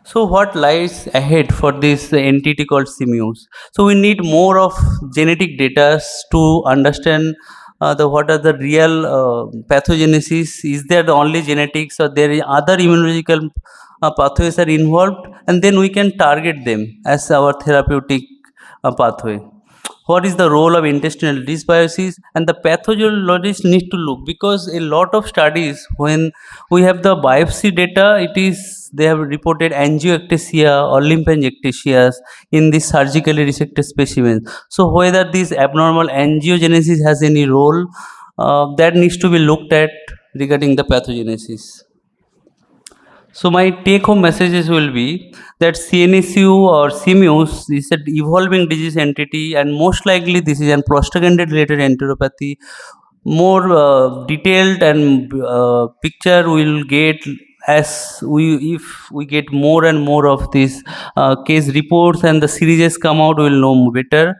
So what lies ahead for this entity called CMUs? So we need more of genetic data to understand what are the real pathogenesis. Is there the only genetics, or there is other immunological pathways are involved, and then we can target them as our therapeutic pathway. What is the role of intestinal dysbiosis? And the pathologists need to look, because a lot of studies, when we have the biopsy data, they have reported angioectasia or lymphangiectasias in the surgically resected specimens. So whether this abnormal angiogenesis has any role, that needs to be looked at. regarding the pathogenesis. So my take-home messages will be that CNSU or CMUS is an evolving disease entity, and most likely this is an prostaglandin-related enteropathy. More detailed and picture we'll get if we get more and more of these case reports and the series come out, we'll know better.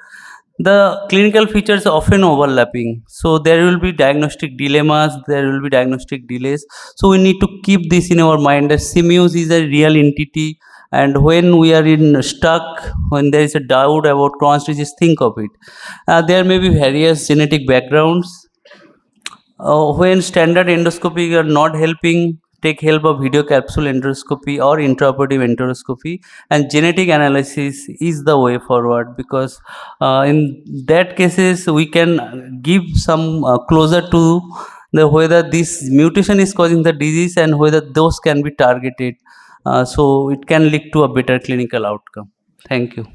The clinical features are often overlapping, so there will be diagnostic dilemmas, there will be diagnostic delays. So we need to keep this in our mind that CMUS is a real entity, and when we are in stuck, when there is a doubt about Crohn's disease, think of it. There may be various genetic backgrounds. When standard endoscopy are not helping, take help of video capsule endoscopy or intraoperative endoscopy, and genetic analysis is the way forward, because in that cases we can give some closer to the whether this mutation is causing the disease and whether those can be targeted, so it can lead to a better clinical outcome. Thank you.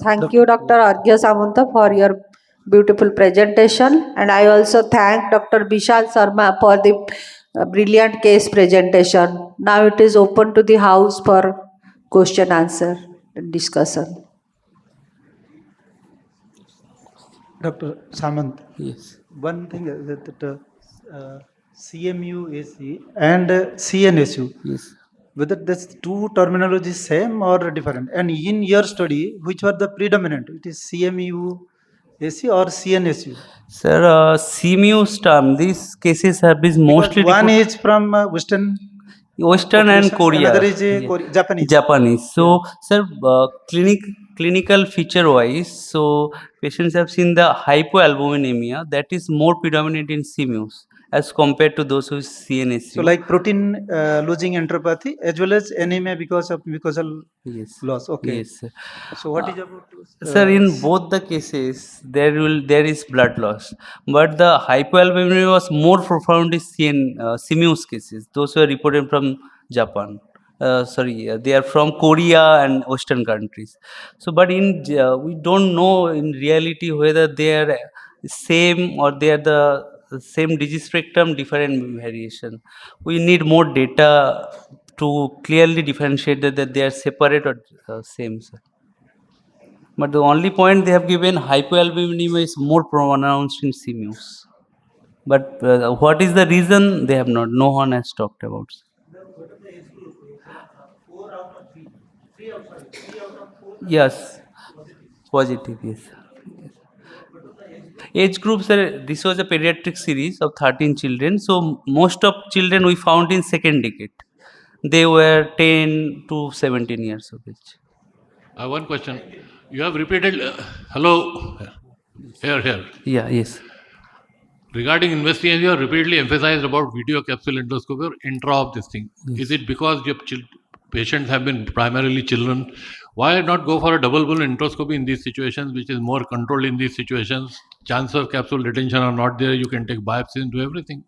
Thank you, Dr. Arghya Samanta, for your beautiful presentation. And I also thank Dr. Bishal Sharma for the brilliant case presentation. Now it is open to the house for question, answer, and discussion. Dr. Samant. Yes. One thing is that CMU-AC and CNSU. Yes. Whether these two terminologies same or different, and in your study, which were the predominant? It is CMU-AC or CNSU? Sir, CMU's term, these cases have been mostly One is from Western and Korea. Another is Japanese. Japanese. So, sir, clinical feature wise, so patients have seen the hypoalbuminemia that is more predominant in CMUs as compared to those with CNSU. So, like protein losing enteropathy as well as anemia because of mucosal loss. Okay. Yes, sir. So, what is about? Sir, in both the cases, there is blood loss, but the hypoalbuminemia was more profound in CMU's cases. Those were reported from Japan. They are from Korea and Western countries. So, but we don't know in reality whether they are same or they are the same disease spectrum, different variation. We need more data to clearly differentiate that they are separate or same, sir. But the only point they have given, hypoalbuminemia is more pronounced in CMUs. But what is the reason, they have not, no one has talked about. Yes, positive, yes. Age groups, this was a pediatric series of 13 children. So most of children we found in second decade. They were 10 to 17 years of age. One question. You have repeated, hello, here. Yeah, yes. Regarding investigation, you have repeatedly emphasized about video capsule endoscopy or intra of this thing. Yes. Is it because your patients have been primarily children? Why not go for a double balloon endoscopy in these situations, which is more controlled in these situations? Chance of capsule retention are not there. You can take biopsies and do everything.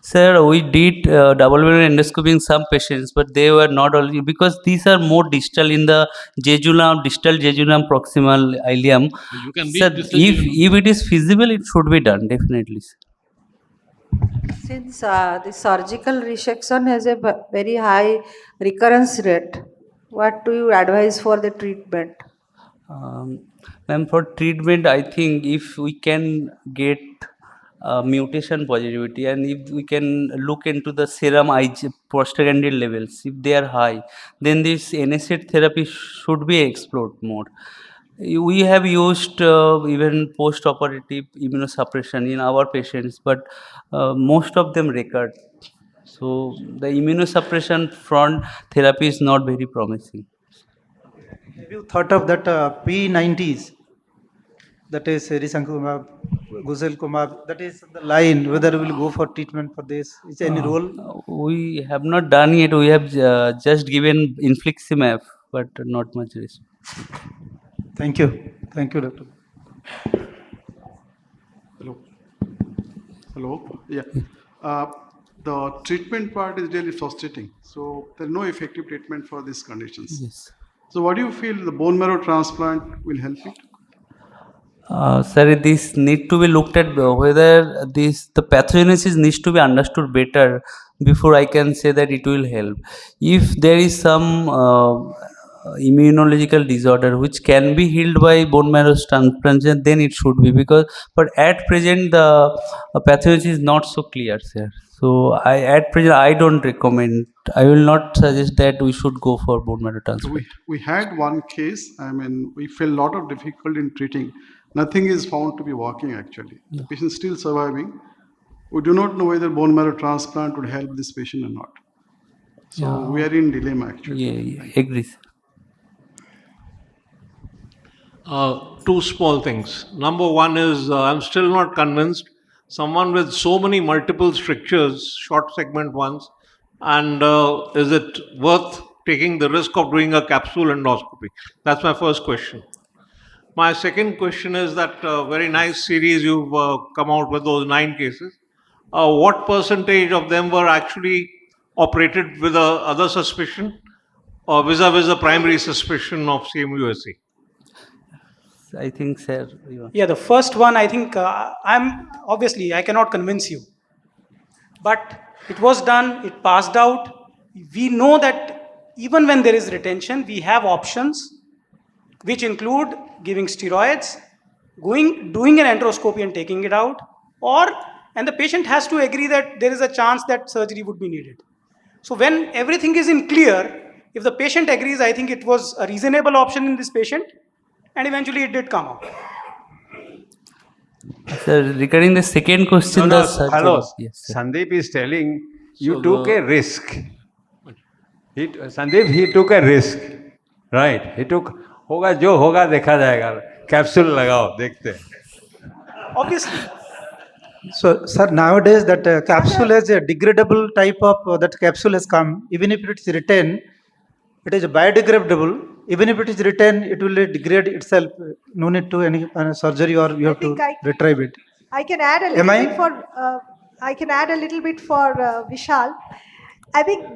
Sir, we did double balloon endoscopy in some patients, but they were not only because these are more distal in the jejunum, distal jejunum, proximal ileum. You can Sir, if it is feasible, it should be done, definitely. Since the surgical resection has a very high recurrence rate, what do you advise for the treatment? Ma'am, for treatment, I think if we can get mutation positivity and if we can look into the serum prostaglandin levels, if they are high, then this NSAID therapy should be explored more. We have used even post-operative immunosuppression in our patients, but most of them recurred. So the immunosuppression front therapy is not very promising. Have you thought of that P90s? That is risankizumab, guselkumab. That is the line. Whether we will go for treatment for this? Is any role? We have not done it. We have just given infliximab, but not much risk. Thank you. Thank you, doctor. Hello. Yeah. The treatment part is really frustrating. So there's no effective treatment for these conditions. Yes. So what do you feel the bone marrow transplant will help it? Sir, this need to be looked at whether the pathogenesis needs to be understood better before I can say that it will help. If there is some immunological disorder which can be healed by bone marrow transplantation, then it should be, but at present the pathogenesis is not so clear, sir. So at present I don't recommend. I will not suggest that we should go for bone marrow transplant. We had one case, I mean, we felt a lot of difficulty in treating. Nothing is found to be working actually. The patient is still surviving. We do not know whether bone marrow transplant would help this patient or not. So we are in dilemma actually. Yeah, agree, sir. Two small things. Number one is I'm still not convinced someone with so many multiple strictures, short segment ones, and is it worth taking the risk of doing a capsule endoscopy? That's my first question. My second question is that very nice series you've come out with, those 9 cases. What percentage of them were actually operated with a other suspicion or vis-a-vis a primary suspicion of CMUSE? I think, sir. Yeah, the first one, I think I cannot convince you. But it was done, it passed out. We know that even when there is retention, we have options which include giving steroids, doing an enteroscopy and taking it out, and the patient has to agree that there is a chance that surgery would be needed. So when everything is in clear, if the patient agrees, I think it was a reasonable option in this patient, and eventually it did come out. Sir, regarding the second question, hello. Yes, Sandeep is telling you So took a risk. Sandeep, he took a risk. Right. He took, होगा जो होगा देखा जाएगा. Capsule लगाओ, देखते. Obviously. So, sir, nowadays that capsule is a degradable type of that capsule has come. Even if it is retained, it is biodegradable. Even if it is retained, it will degrade itself. No need to any surgery, or you have to retrieve it. I can add a little bit for. I can add a little bit for Vishal. I think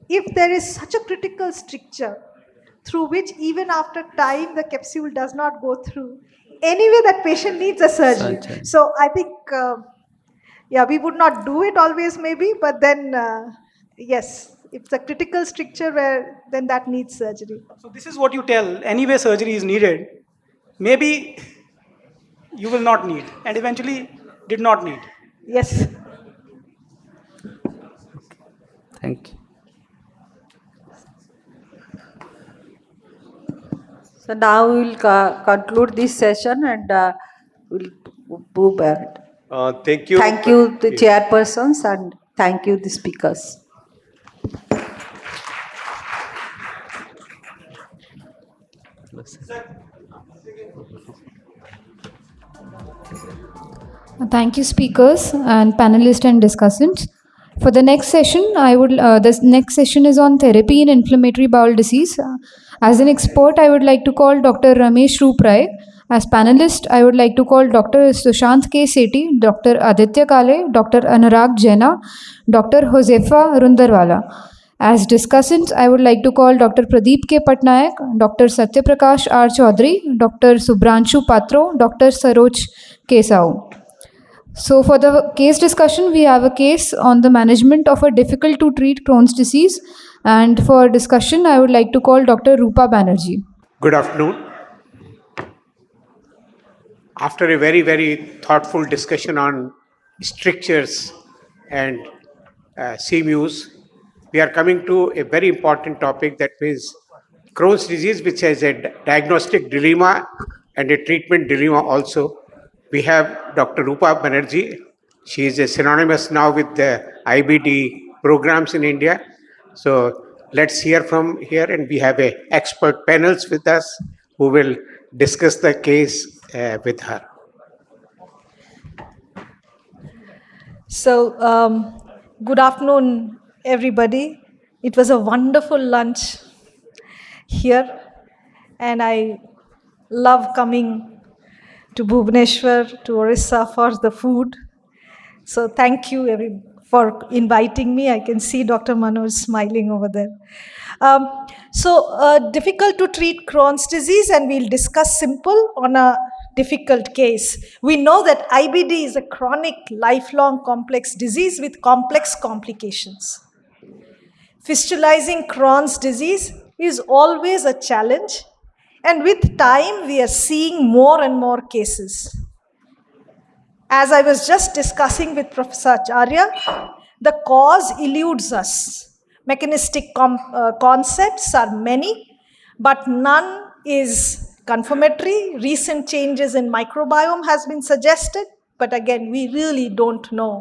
if there is such a critical stricture through which even after time the capsule does not go through, anyway that patient needs a surgery. So I think, we would not do it always maybe, but then yes, if it's a critical stricture then that needs surgery. So this is what you tell, anyway surgery is needed. Maybe you will not need, and eventually did not need. Yes. Thank you. So now we will conclude this session, and we'll move ahead. Thank you. Thank you, the chairpersons, and thank you, the speakers. Thank you, speakers and panelists and discussants. For the next session, the next session is on therapy in inflammatory bowel disease. As an expert, I would like to call Dr. Ramesh Rooprai. As panelist, I would like to call Dr. Sushant K. Sethi, Dr. Aditya Kale, Dr. Anurag Jaina, Dr. Josefa Rundarwala. As discussants, I would like to call Dr. Pradeep K. Patnaik, Dr. Satyaprakash R. Chaudhary, Dr. Subhranshu Patro, Dr. Saroj K. Sau. So for the case discussion, we have a case on the management of a difficult to treat Crohn's disease. And for discussion, I would like to call Dr. Rupa Banerjee. Good afternoon. After a very, very thoughtful discussion on strictures and CMUs, we are coming to a very important topic, that means Crohn's disease, which has a diagnostic dilemma and a treatment dilemma also. We have Dr. Rupa Banerjee. She is synonymous now with the IBD programs in India. So let's hear from here, and we have expert panels with us who will discuss the case with her. So, good afternoon, everybody. It was a wonderful lunch here, and I love coming to Bhubaneswar, to Orissa for the food. So thank you for inviting me. I can see Dr. Manoj smiling over there. Difficult to treat Crohn's disease, and we'll discuss simple on a difficult case. We know that IBD is a chronic, lifelong, complex disease with complex complications. Fistulizing Crohn's disease is always a challenge, and with time, we are seeing more and more cases. As I was just discussing with Professor Acharya, the cause eludes us. Mechanistic concepts are many, but none is confirmatory. Recent changes in microbiome has been suggested, but again, we really don't know.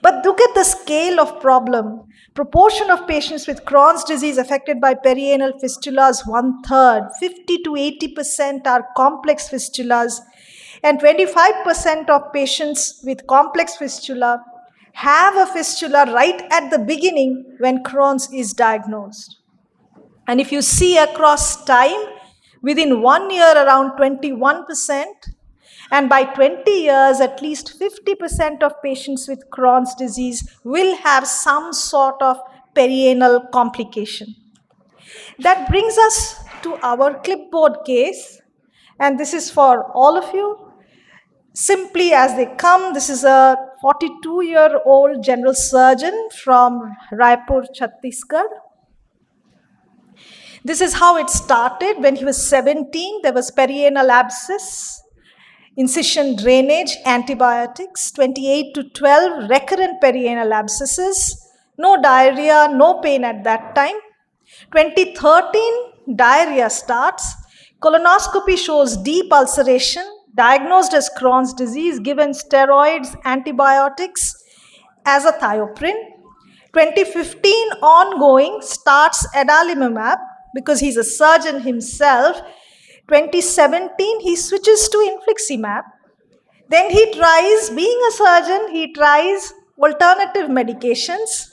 But look at the scale of problem. Proportion of patients with Crohn's disease affected by perianal fistulas, 1/3. 50 to 80% are complex fistulas, and 25% of patients with complex fistula have a fistula right at the beginning when Crohn's is diagnosed. And if you see across time, within 1 year, around 21%, and by 20 years, at least 50% of patients with Crohn's disease will have some sort of perianal complication. That brings us to our clipboard case, and this is for all of you. Simply as they come, this is a 42-year-old general surgeon from Raipur, Chhattisgarh. This is how it started. When he was 17, there was perianal abscess, incision drainage, antibiotics, 28 to 12 recurrent perianal abscesses, no diarrhea, no pain at that time. 2013, diarrhea starts. Colonoscopy shows deep ulceration, diagnosed as Crohn's disease, given steroids, antibiotics, azathioprine. 2015 ongoing, starts adalimumab because he's a surgeon himself. 2017, he switches to infliximab. Then he tries, being a surgeon, he tries alternative medications.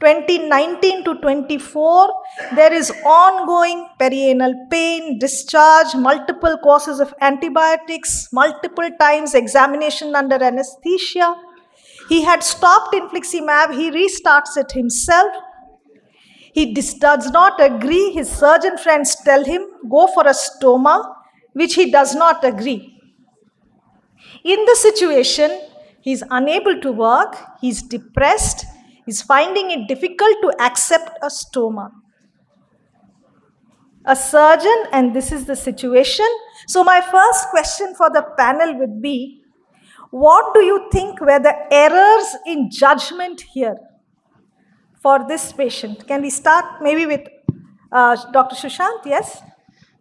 2019 to 24, there is ongoing perianal pain, discharge, multiple courses of antibiotics, multiple times examination under anesthesia. He had stopped infliximab, he restarts it himself. He does not agree. His surgeon friends tell him, go for a stoma, which he does not agree. In the situation, he's unable to work, he's depressed, he's finding it difficult to accept a stoma. A surgeon, and this is the situation. So my first question for the panel would be, what do you think were the errors in judgment here for this patient? Can we start maybe with Dr. Sushant? Yes?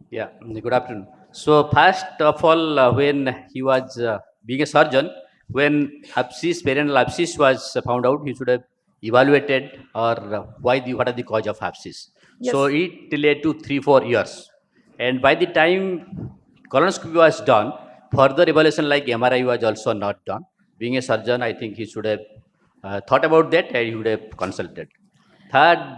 Yeah, good afternoon. So first of all, when he was being a surgeon, when perianal abscess was found out, he should have evaluated or what are the cause of abscess. Yes. So it delayed to 3-4 years. And by the time colonoscopy was done, further evaluation like MRI was also not done. Being a surgeon, I think he should have thought about that and he would have consulted. Third,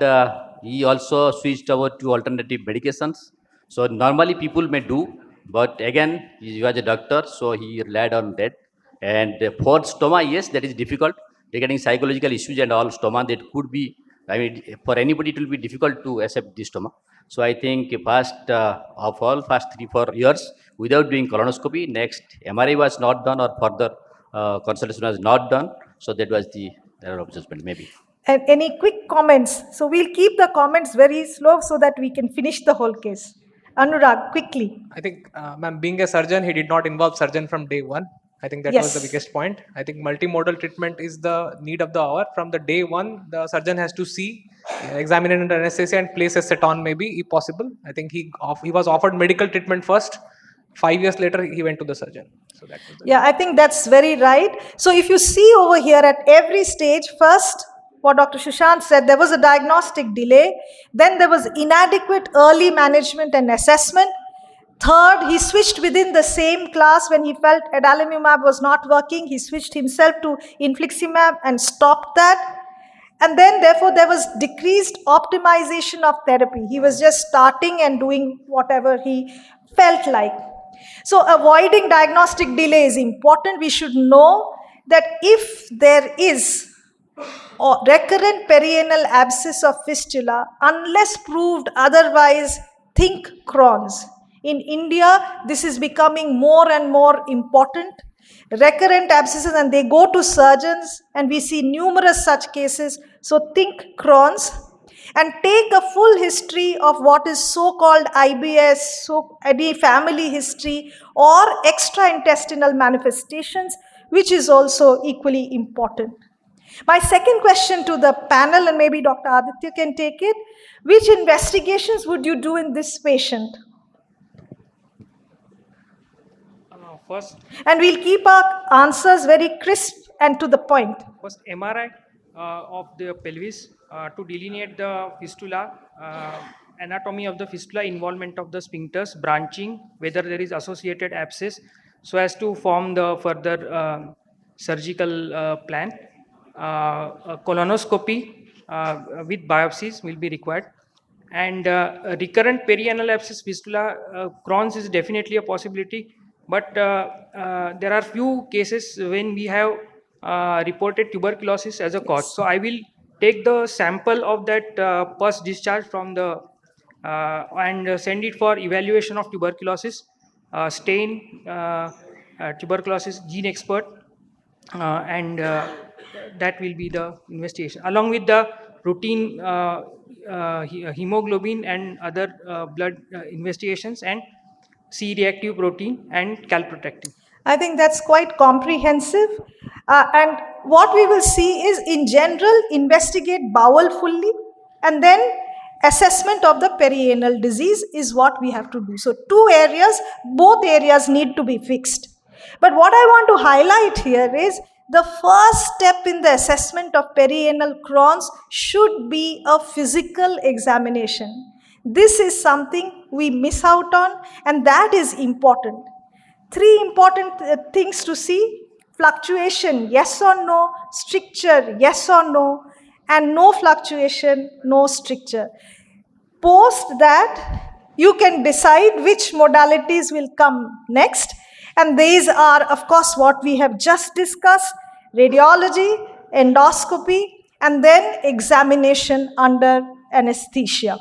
he also switched over to alternative medications. So normally people may do, but again, he was a doctor, so he relied on that. And for stoma, yes, that is difficult. Regarding psychological issues and all stoma, that could be, I mean, for anybody, it will be difficult to accept this stoma. So I think first 3-4 years without doing colonoscopy, next MRI was not done or further consultation was not done. So that was the error of judgment, maybe. And any quick comments? So we'll keep the comments very slow so that we can finish the whole case. Anurag, quickly. I think, ma'am, being a surgeon, he did not involve surgeon from day one. I think that was the biggest point. I think multimodal treatment is the need of the hour. From the day one, the surgeon has to see, examine it under anesthesia and place a set on maybe, if possible. I think he was offered medical treatment first. 5 years later, he went to the surgeon. So that was Yeah, I think that's very right. So if you see over here at every stage, first, what Dr. Sushant said, there was a diagnostic delay. Then there was inadequate early management and assessment. Third, he switched within the same class when he felt adalimumab was not working. He switched himself to infliximab and stopped that. And then, therefore, there was decreased optimization of therapy. He was just starting and doing whatever he felt like. So avoiding diagnostic delay is important. We should know that if there is recurrent perianal abscess of fistula, unless proved otherwise, think Crohn's. In India, this is becoming more and more important. Recurrent abscesses, and they go to surgeons, and we see numerous such cases. So think Crohn's and take a full history of what is so-called IBS, so any family history or extraintestinal manifestations, which is also equally important. My second question to the panel, and maybe Dr. Aditya can take it, which investigations would you do in this patient? First, and we'll keep our answers very crisp and to the point. First, MRI of the pelvis to delineate the fistula, anatomy of the fistula, involvement of the sphincters, branching, whether there is associated abscess, so as to form the further surgical plan. A colonoscopy with biopsies will be required. And recurrent perianal abscess fistula, Crohn's is definitely a possibility, but there are few cases when we have reported tuberculosis as a cause. So I will take the sample of that pus discharge from the and send it for evaluation of tuberculosis, stain, tuberculosis gene expert, and that will be the investigation along with the routine hemoglobin and other blood investigations and C-reactive protein and calprotectin. I think that's quite comprehensive. And what we will see is, in general, investigate bowel fully, and then assessment of the perianal disease is what we have to do. So two areas, both areas need to be fixed. But what I want to highlight here is the first step in the assessment of perianal Crohn's should be a physical examination. This is something we miss out on, and that is important. Three important things to see: fluctuation, yes or no; stricture, yes or no; and no fluctuation, no stricture. Post that, you can decide which modalities will come next. And these are, of course, what we have just discussed: radiology, endoscopy, and then examination under anesthesia.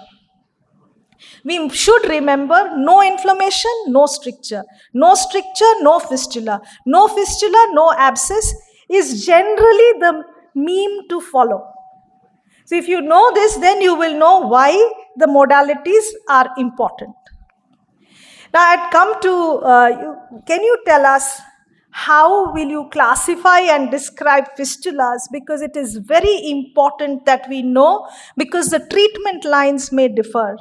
We should remember no inflammation, no stricture. No stricture, no fistula. No fistula, no abscess is generally the meme to follow. So if you know this, then you will know why the modalities are important. Now I'd come to, can you tell us how will you classify and describe fistulas? Because it is very important that we know, because the treatment lines may differ.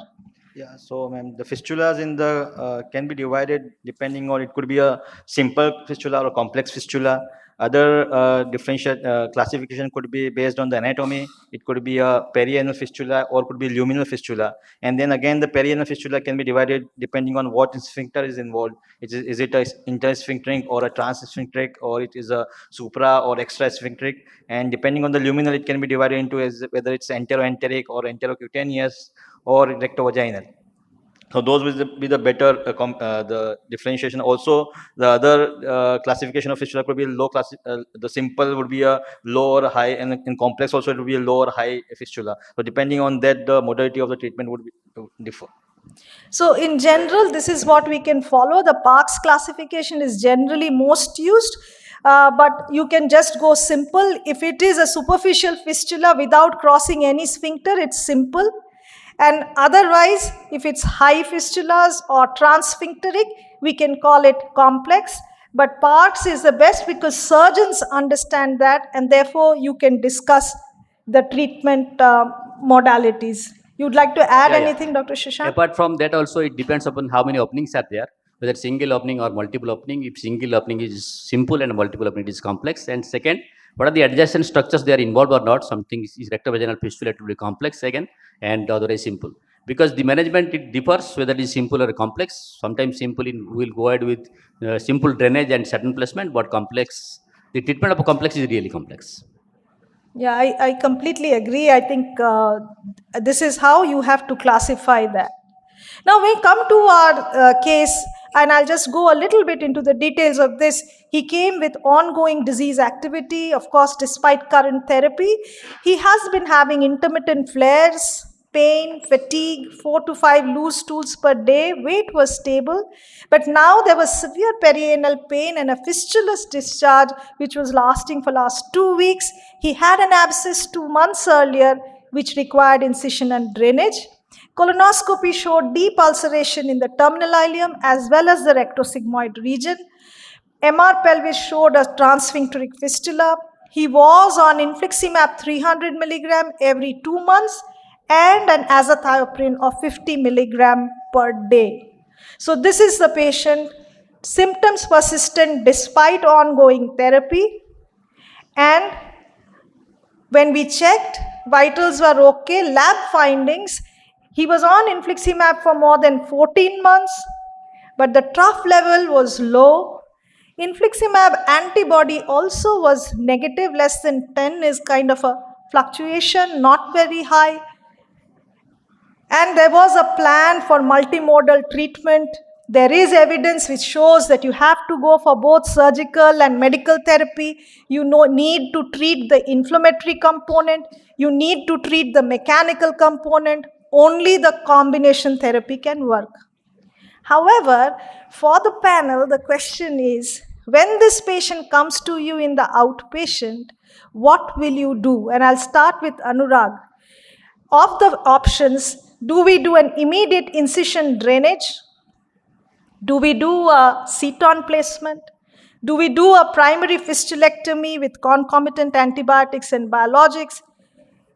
Yeah, so ma'am, the fistulas in the can be divided depending on, it could be a simple fistula or a complex fistula. Other differential classification could be based on the anatomy. It could be a perianal fistula or could be luminal fistula. And then again, the perianal fistula can be divided depending on what sphincter is involved. Is it a intersphincteric or a transsphincteric, or it is a supra or extrasphincteric? And depending on the luminal, it can be divided into whether it's enteroenteric or enterocutaneous or rectovaginal. So those will be the better the differentiation. Also, the other classification of fistula could be low class. The simple would be a low or high, and in complex also it would be a low or high fistula. So depending on that, the modality of the treatment would differ. So in general, this is what we can follow. The Parkes classification is generally most used, but you can just go simple. If it is a superficial fistula without crossing any sphincter, it's simple. And otherwise, if it's high fistulas or transsphincteric, we can call it complex. But Parkes is the best because surgeons understand that, and therefore you can discuss the treatment modalities. You'd like to add anything, Dr. Shashank? Apart from that, also it depends upon how many openings are there, whether single opening or multiple opening. If single opening is simple and multiple opening is complex. And second, what are the adjacent structures they are involved or not? Something is rectovaginal fistula to be complex again, and otherwise simple. Because the management, it differs whether it is simple or complex. Sometimes simple will go ahead with simple drainage and satin placement, but complex, the treatment of a complex is really complex. Yeah, I completely agree. I think this is how you have to classify that. Now we come to our case, and I'll just go a little bit into the details of this. He came with ongoing disease activity. Of course, despite current therapy, he has been having intermittent flares, pain, fatigue, 4 to 5 loose stools per day. Weight was stable, but now there was severe perianal pain and a fistulous discharge which was lasting for last 2 weeks. He had an abscess 2 months earlier which required incision and drainage. Colonoscopy showed deep ulceration in the terminal ileum as well as the rectosigmoid region. MR pelvis showed a transsphincteric fistula. He was on infliximab 300 milligram every 2 months and an azathioprine of 50 milligram per day. So this is the patient, symptoms persistent despite ongoing therapy, and when we checked, vitals were okay, lab findings, he was on infliximab for more than 14 months, but the trough level was low. Infliximab antibody also was negative, less than 10 is kind of a fluctuation, not very high. And there was a plan for multimodal treatment. There is evidence which shows that you have to go for both surgical and medical therapy. You need to treat the inflammatory component. You need to treat the mechanical component. Only the combination therapy can work. However, for the panel, the question is, when this patient comes to you in the outpatient, what will you do? And I'll start with Anurag. Of the options, do we do an immediate incision drainage? Do we do a ceton placement? Do we do a primary fistulectomy with concomitant antibiotics and biologics?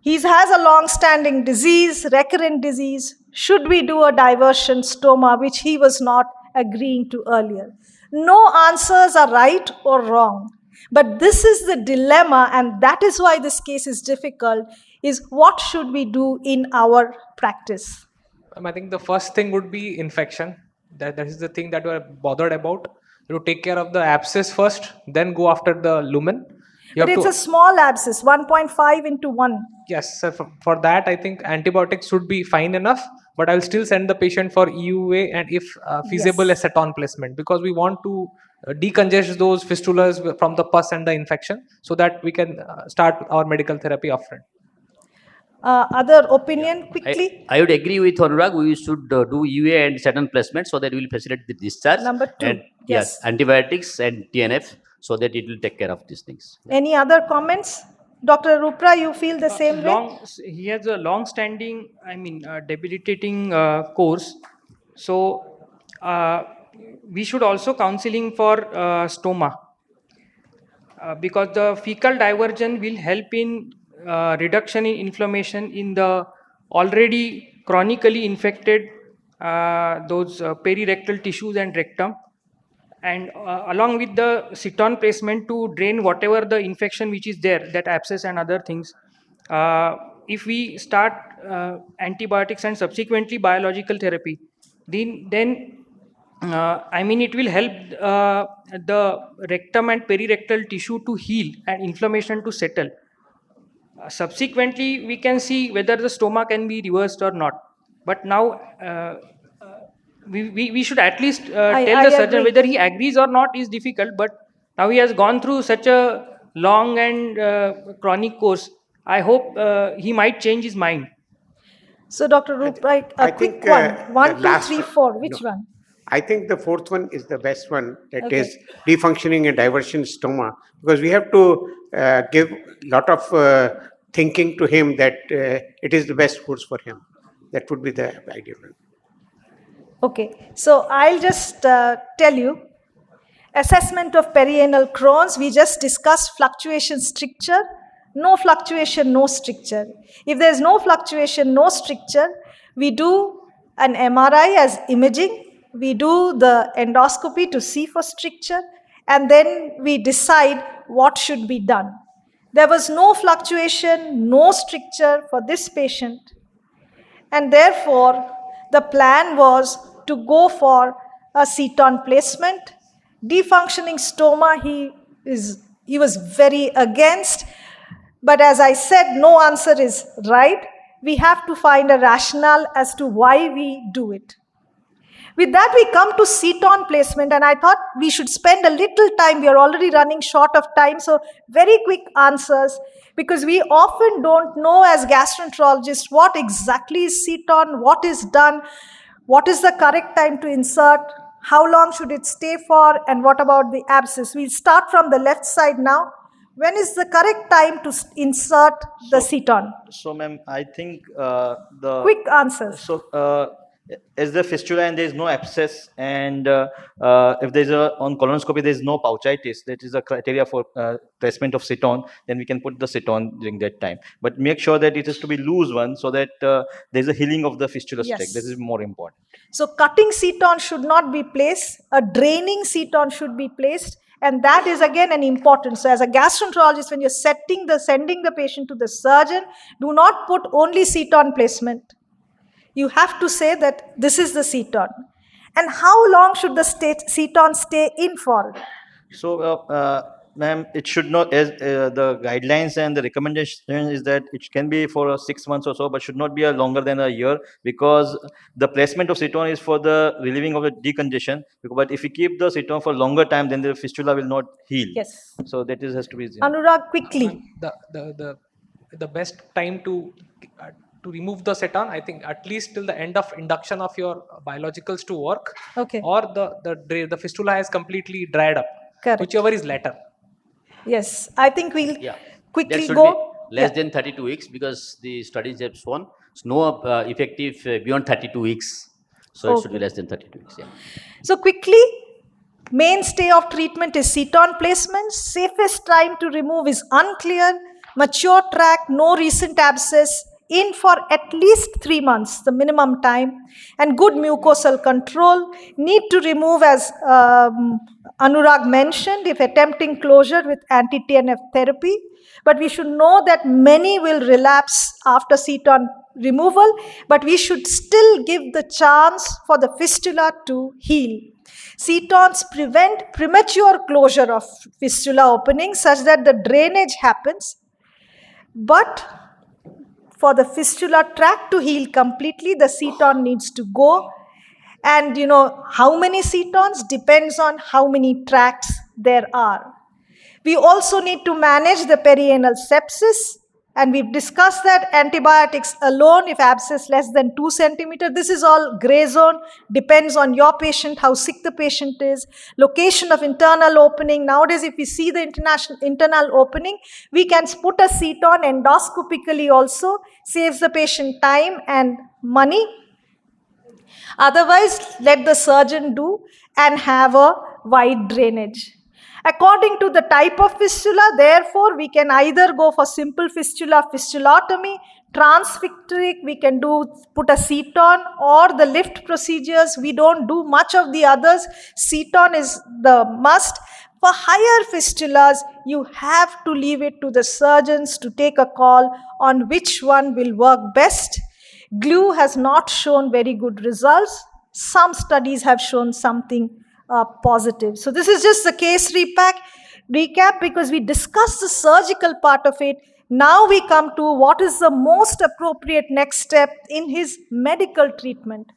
He has a long-standing disease, recurrent disease. Should we do a diversion stoma, which he was not agreeing to earlier? No answers are right or wrong. But this is the dilemma, and that is why this case is difficult, is what should we do in our practice? I think the first thing would be infection. That is the thing that we're bothered about. You take care of the abscess first, then go after the lumen. But it's a small abscess, 1.5 into 1. Yes, sir. For that, I think antibiotics should be fine enough, but I'll still send the patient for EUA and if feasible, a ceton placement, because we want to decongest those fistulas from the pus and the infection so that we can start our medical therapy upfront. Other opinion quickly? I would agree with Anurag. We should do UA and ceton placement so that we will facilitate the discharge. Number 2. And, yes, antibiotics and TNF so that it will take care of these things. Any other comments? Dr. Rupra, you feel the same way? He has a long-standing, debilitating course. So we should also counseling for stoma because the fecal diversion will help in reduction in inflammation in the already chronically infected those perirectal tissues and rectum. And along with the ceton placement to drain whatever the infection which is there, that abscess and other things, if we start antibiotics and subsequently biological therapy, then it will help the rectum and perirectal tissue to heal and inflammation to settle. Subsequently, we can see whether the stoma can be reversed or not. But now, we should at least tell the surgeon whether he agrees or not is difficult, but now he has gone through such a long and chronic course. I hope he might change his mind. So, Dr. Rupai, a quick one. 1, 2, 3, 4. Which one? I think the fourth one is the best one. That is defunctioning and diversion stoma, because we have to give a lot of thinking to him that it is the best course for him. That would be the ideal one. Okay, so I'll just tell you, assessment of perianal Crohn's, we just discussed fluctuation stricture, no fluctuation, no stricture. If there's no fluctuation, no stricture, we do an MRI as imaging, we do the endoscopy to see for stricture, and then we decide what should be done. There was no fluctuation, no stricture for this patient, and therefore the plan was to go for a ceton placement. Defunctioning stoma, he was very against, but as I said, no answer is right. We have to find a rationale as to why we do it. With that, we come to seton placement, and I thought we should spend a little time. We are already running short of time, so very quick answers, because we often don't know as gastroenterologists what exactly is seton, what is done, what is the correct time to insert, how long should it stay for, and what about the abscess. We'll start from the left side now. When is the correct time to insert the seton? So, ma'am, I think Quick answers. So, is the fistula and there is no abscess, and if there's on colonoscopy there is no pouchitis, that is a criteria for placement of seton, then we can put the seton during that time. But make sure that it is to be loose one, so that there's a healing of the fistula Yes. tract. This is more important. So cutting seton should not be placed. A draining seton should be placed. And that is again an important. So as a gastroenterologist, when you're sending the patient to the surgeon, do not put only seton placement. You have to say that this is the seton. And how long should the seton stay in for? So, ma'am, it should not, as the guidelines and the recommendation is that it can be for 6 months or so, but should not be longer than a year, because the placement of seton is for the relieving of the decongestion. But if we keep the seton for longer time, then the fistula will not heal. Yes. So that is has to be. Anurag, quickly. The best time to remove the seton, I think at least till the end of induction of your biologicals to work, okay, or the fistula has completely dried up. Correct. Whichever is later. Yes, I think we'll quickly that should go. be less than 32 weeks, because the studies have shown it's no effective beyond 32 weeks. So it should be less than 32 weeks. Yeah. So quickly, mainstay of treatment is seton placement. Safest time to remove is unclear. Mature tract, no recent abscess, in for at least 3 months, the minimum time, and good mucosal control. Need to remove, as Anurag mentioned, if attempting closure with anti-TNF therapy. But we should know that many will relapse after seton removal, but we should still give the chance for the fistula to heal. Setons prevent premature closure of fistula opening such that the drainage happens. But for the fistula tract to heal completely, the seton needs to go. And you know, how many setons depends on how many tracts there are. We also need to manage the perianal sepsis. And we've discussed that antibiotics alone, if abscess less than 2 centimeters, this is all gray zone, depends on your patient, how sick the patient is, location of internal opening. Nowadays, if we see the internal opening, we can put a seton endoscopically also, saves the patient time and money. Otherwise, let the surgeon do and have a wide drainage. According to the type of fistula, therefore, we can either go for simple fistula, fistulotomy, transfictoric, we can put a seton, or the lift procedures. We don't do much of the others. Seton is the must. For higher fistulas, you have to leave it to the surgeons to take a call on which one will work best. Glue has not shown very good results. Some studies have shown something positive. So this is just the case recap, because we discussed the surgical part of it. Now we come to what is the most appropriate next step in his medical treatment.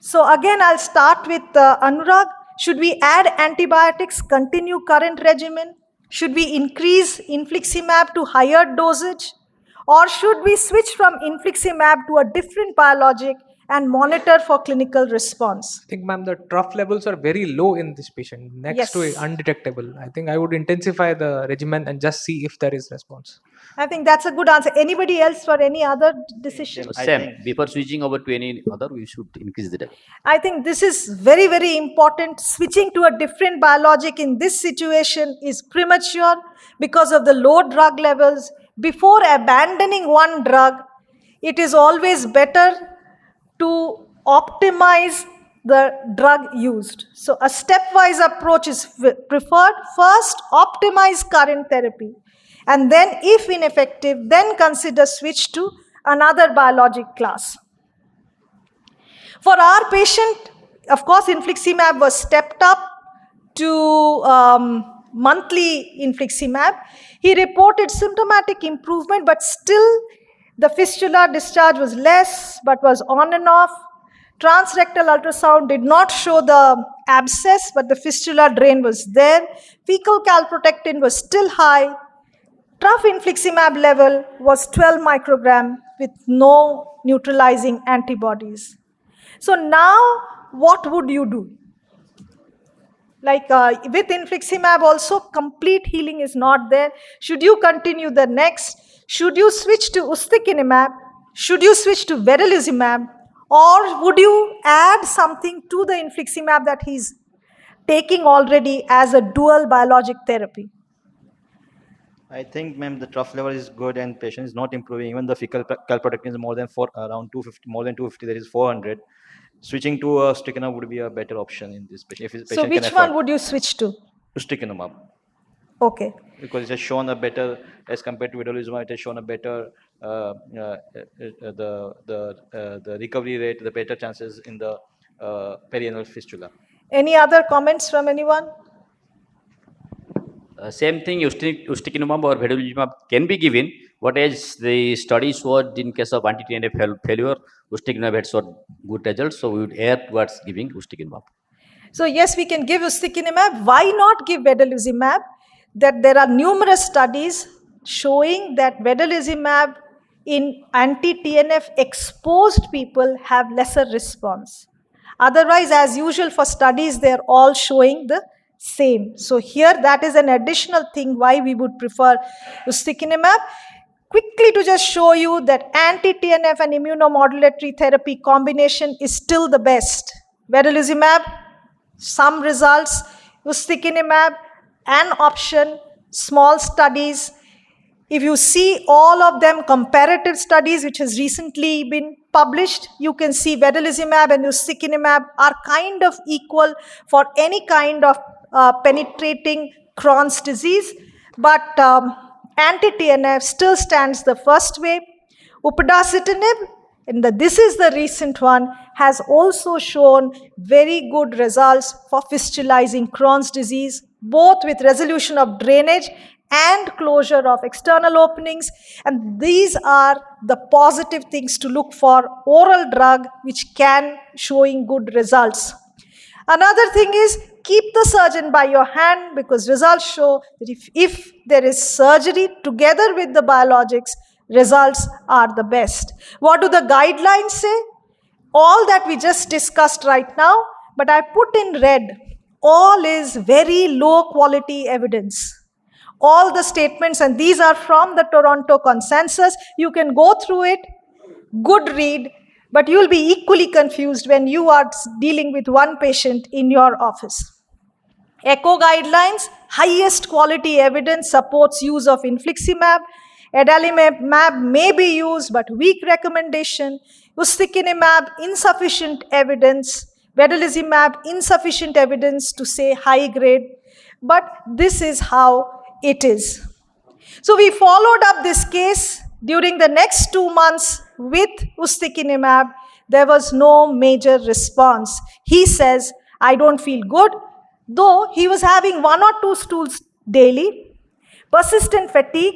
So again, I'll start with Anurag. Should we add antibiotics, continue current regimen? Should we increase infliximab to higher dosage? Or should we switch from infliximab to a different biologic and monitor for clinical response? I think, ma'am, the trough levels are very low in this patient, next to undetectable. I think I would intensify the regimen and just see if there is response. I think that's a good answer. Anybody else for any other decision? Sam, before switching over to any other, we should increase the depth. I think this is very, very important. Switching to a different biologic in this situation is premature because of the low drug levels. Before abandoning one drug, it is always better to optimize the drug used. So a stepwise approach is preferred. First, optimize current therapy. And then, if ineffective, then consider switch to another biologic class. For our patient, of course, infliximab was stepped up to monthly infliximab. He reported symptomatic improvement, but still the fistula discharge was less, but was on and off. Transrectal ultrasound did not show the abscess, but the fistula drain was there. Fecal calprotectin was still high. Trough infliximab level was 12 microgram with no neutralizing antibodies. So now, what would you do? Like with infliximab also, complete healing is not there. Should you continue the next? Should you switch to ustekinumab? Should you switch to vedolizumab? Or would you add something to the infliximab that he's taking already as a dual biologic therapy? I think, ma'am, the trough level is good and patient is not improving. Even the fecal calprotectin is more than around 250, more than 250, there is 400. Switching to ustekinumab would be a better option in this patient. If his patient So which one would you switch to? Ustekinumab. Okay. Because it has shown a better, as compared to vedolizumab, it has shown a better, the recovery rate, the better chances in the perianal fistula. Any other comments from anyone? Same thing, ustekinumab or vedolizumab can be given, but as the study showed in case of anti-TNF failure, ustekinumab had showed good results, so we would err towards giving ustekinumab. So yes, we can give ustekinumab. Why not give vedolizumab? That there are numerous studies showing that vedolizumab in anti-TNF exposed people have lesser response. Otherwise, as usual for studies, they're all showing the same. So here, that is an additional thing why we would prefer ustekinumab. Quickly to just show you that anti-TNF and immunomodulatory therapy combination is still the best. Vedolizumab, some results. Ustekinumab, an option, small studies. If you see all of them comparative studies which has recently been published, you can see vedolizumab and ustekinumab are kind of equal for any kind of penetrating Crohn's disease. But anti-TNF still stands the first way. Upadacitinib, and this is the recent one, has also shown very good results for fistulizing Crohn's disease, both with resolution of drainage and closure of external openings. And these are the positive things to look for oral drug which can showing good results. Another thing is, keep the surgeon by your hand, because results show that if there is surgery together with the biologics, results are the best. What do the guidelines say? All that we just discussed right now, but I put in red, all is very low quality evidence. All the statements, and these are from the Toronto consensus. You can go through it, good read, but you'll be equally confused when you are dealing with one patient in your office. ECHO guidelines, highest quality evidence supports use of infliximab. Adalimumab may be used, but weak recommendation. Ustekinumab, insufficient evidence. Vedolizumab, insufficient evidence to say high grade. But this is how it is. So we followed up this case during the next 2 months with ustekinumab. There was no major response. He says, I don't feel good, though he was having 1 or 2 stools daily. Persistent fatigue,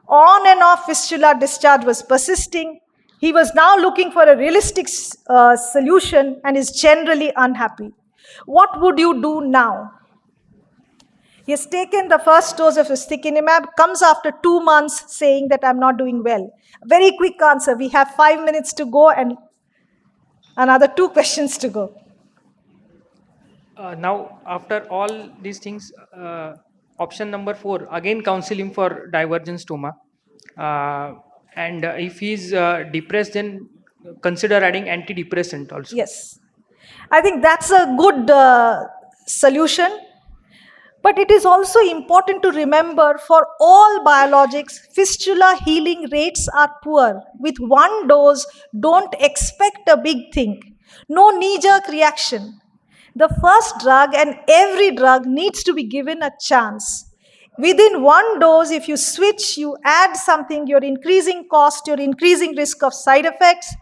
on and off fistula discharge was persisting. He was now looking for a realistic solution and is generally unhappy. What would you do now? He has taken the first dose of ustekinumab, comes after 2 months saying that I'm not doing well. Very quick answer. We have 5 minutes to go and another 2 questions to go. Now, after all these things, option number 4, again counsel him for divergent stoma. And if he's depressed, then consider adding antidepressant also. Yes. I think that's a good solution. But it is also important to remember, for all biologics, fistula healing rates are poor. With 1 dose, don't expect a big thing. No knee-jerk reaction. The first drug, and every drug, needs to be given a chance. Within 1 dose, if you switch, you add something, you're increasing cost, you're increasing risk of side effects.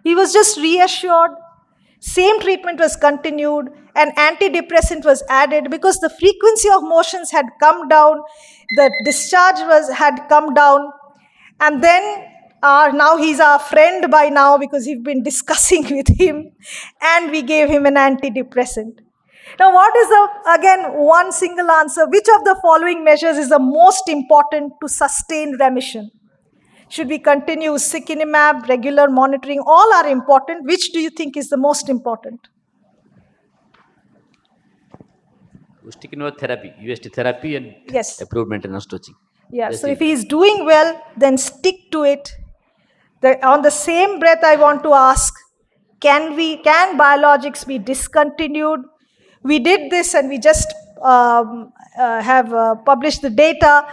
He was just reassured. Same treatment was continued, and antidepressant was added because the frequency of motions had come down, the discharge had come down, and then Now he's our friend by now because we've been discussing with him and we gave him an antidepressant. Now, what is again, one single answer? Which of the following measures is the most important to sustain remission? Should we continue ustekinumab, regular monitoring? All are important. Which do you think is the most important? Ustekinumab therapy, UST therapy, and Yes. approved maintenance dosing. Yeah, That's so the if he is doing well, then stick to it. On the same breath, I want to ask, can biologics be discontinued? We did this and we just have published the data.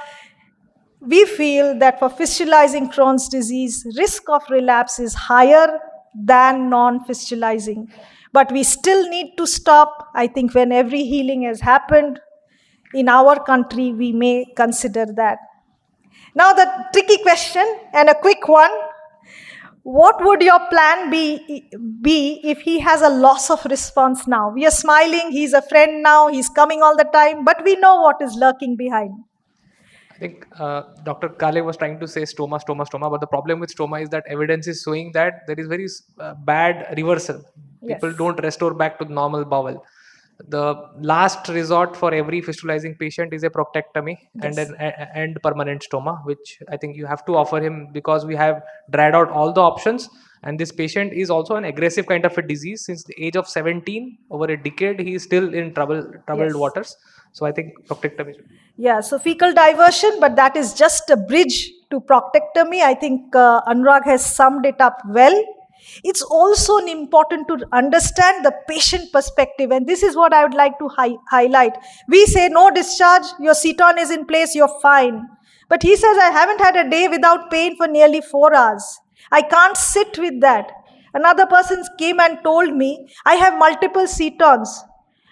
We feel that for fistulizing Crohn's disease, risk of relapse is higher than non-fistulizing. But we still need to stop. I think when every healing has happened in our country, we may consider that. Now the tricky question and a quick one. What would your plan be if he has a loss of response now? We are smiling, he's a friend now, he's coming all the time, but we know what is lurking behind. I think Dr. Kale was trying to say stoma, but the problem with stoma is that evidence is showing that there is very bad reversal. People Yes. don't restore back to normal bowel. The last resort for every fistulizing patient is a proctectomy and Yes. and permanent stoma, which I think you have to offer him because we have dried out all the options. And this patient is also an aggressive kind of a disease. Since the age of 17, over a decade, he is still in troubled Yes. waters. So I think proctectomy. Yeah, so fecal diversion, but that is just a bridge to proctectomy. I think Anurag has summed it up well. It's also important to understand the patient perspective, and this is what I would like to highlight. We say no discharge, your ceton is in place, you're fine. But he says, I haven't had a day without pain for nearly 4 hours. I can't sit with that. Another person came and told me, I have multiple cetons.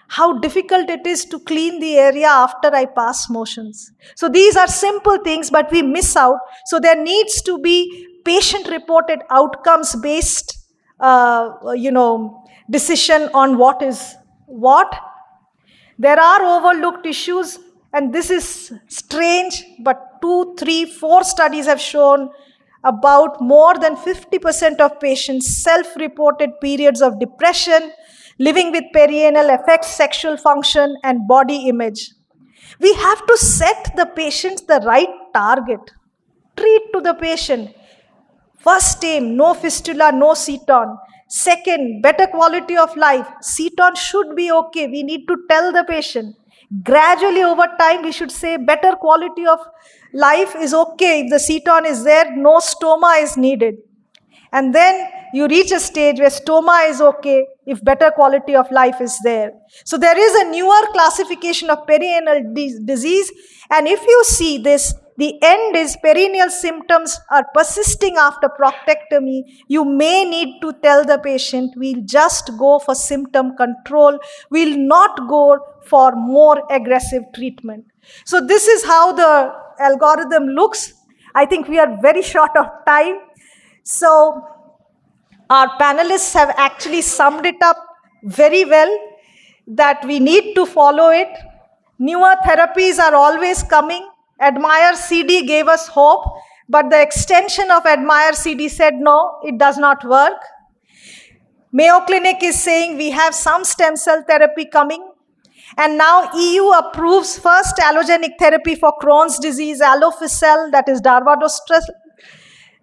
How difficult it is to clean the area after I pass motions. So these are simple things, but we miss out. So there needs to be patient-reported outcomes-based, decision on what is what. There are overlooked issues, and this is strange, but 2, 3, 4 studies have shown about more than 50% of patients self-reported periods of depression, living with perianal affects sexual function and body image. We have to set the patient the right target. Treat to the patient. First aim, no fistula, no ceton. Second, better quality of life. Ceton should be okay. We need to tell the patient. Gradually over time, we should say better quality of life is okay. If the ceton is there, no stoma is needed. And then you reach a stage where stoma is okay if better quality of life is there. So there is a newer classification of perianal disease. And if you see this, the end is perineal symptoms are persisting after proctectomy. You may need to tell the patient, we'll just go for symptom control. We'll not go for more aggressive treatment. So this is how the algorithm looks. I think we are very short of time. So our panelists have actually summed it up very well that we need to follow it. Newer therapies are always coming. M.I.C.E gave us hope, but the extension of M.I.C.E said no, it does not work. Mayo Clinic is saying we have some stem cell therapy coming. And now EU approves first allogenic therapy for Crohn's disease, Alofisel, that is Darvadostrel.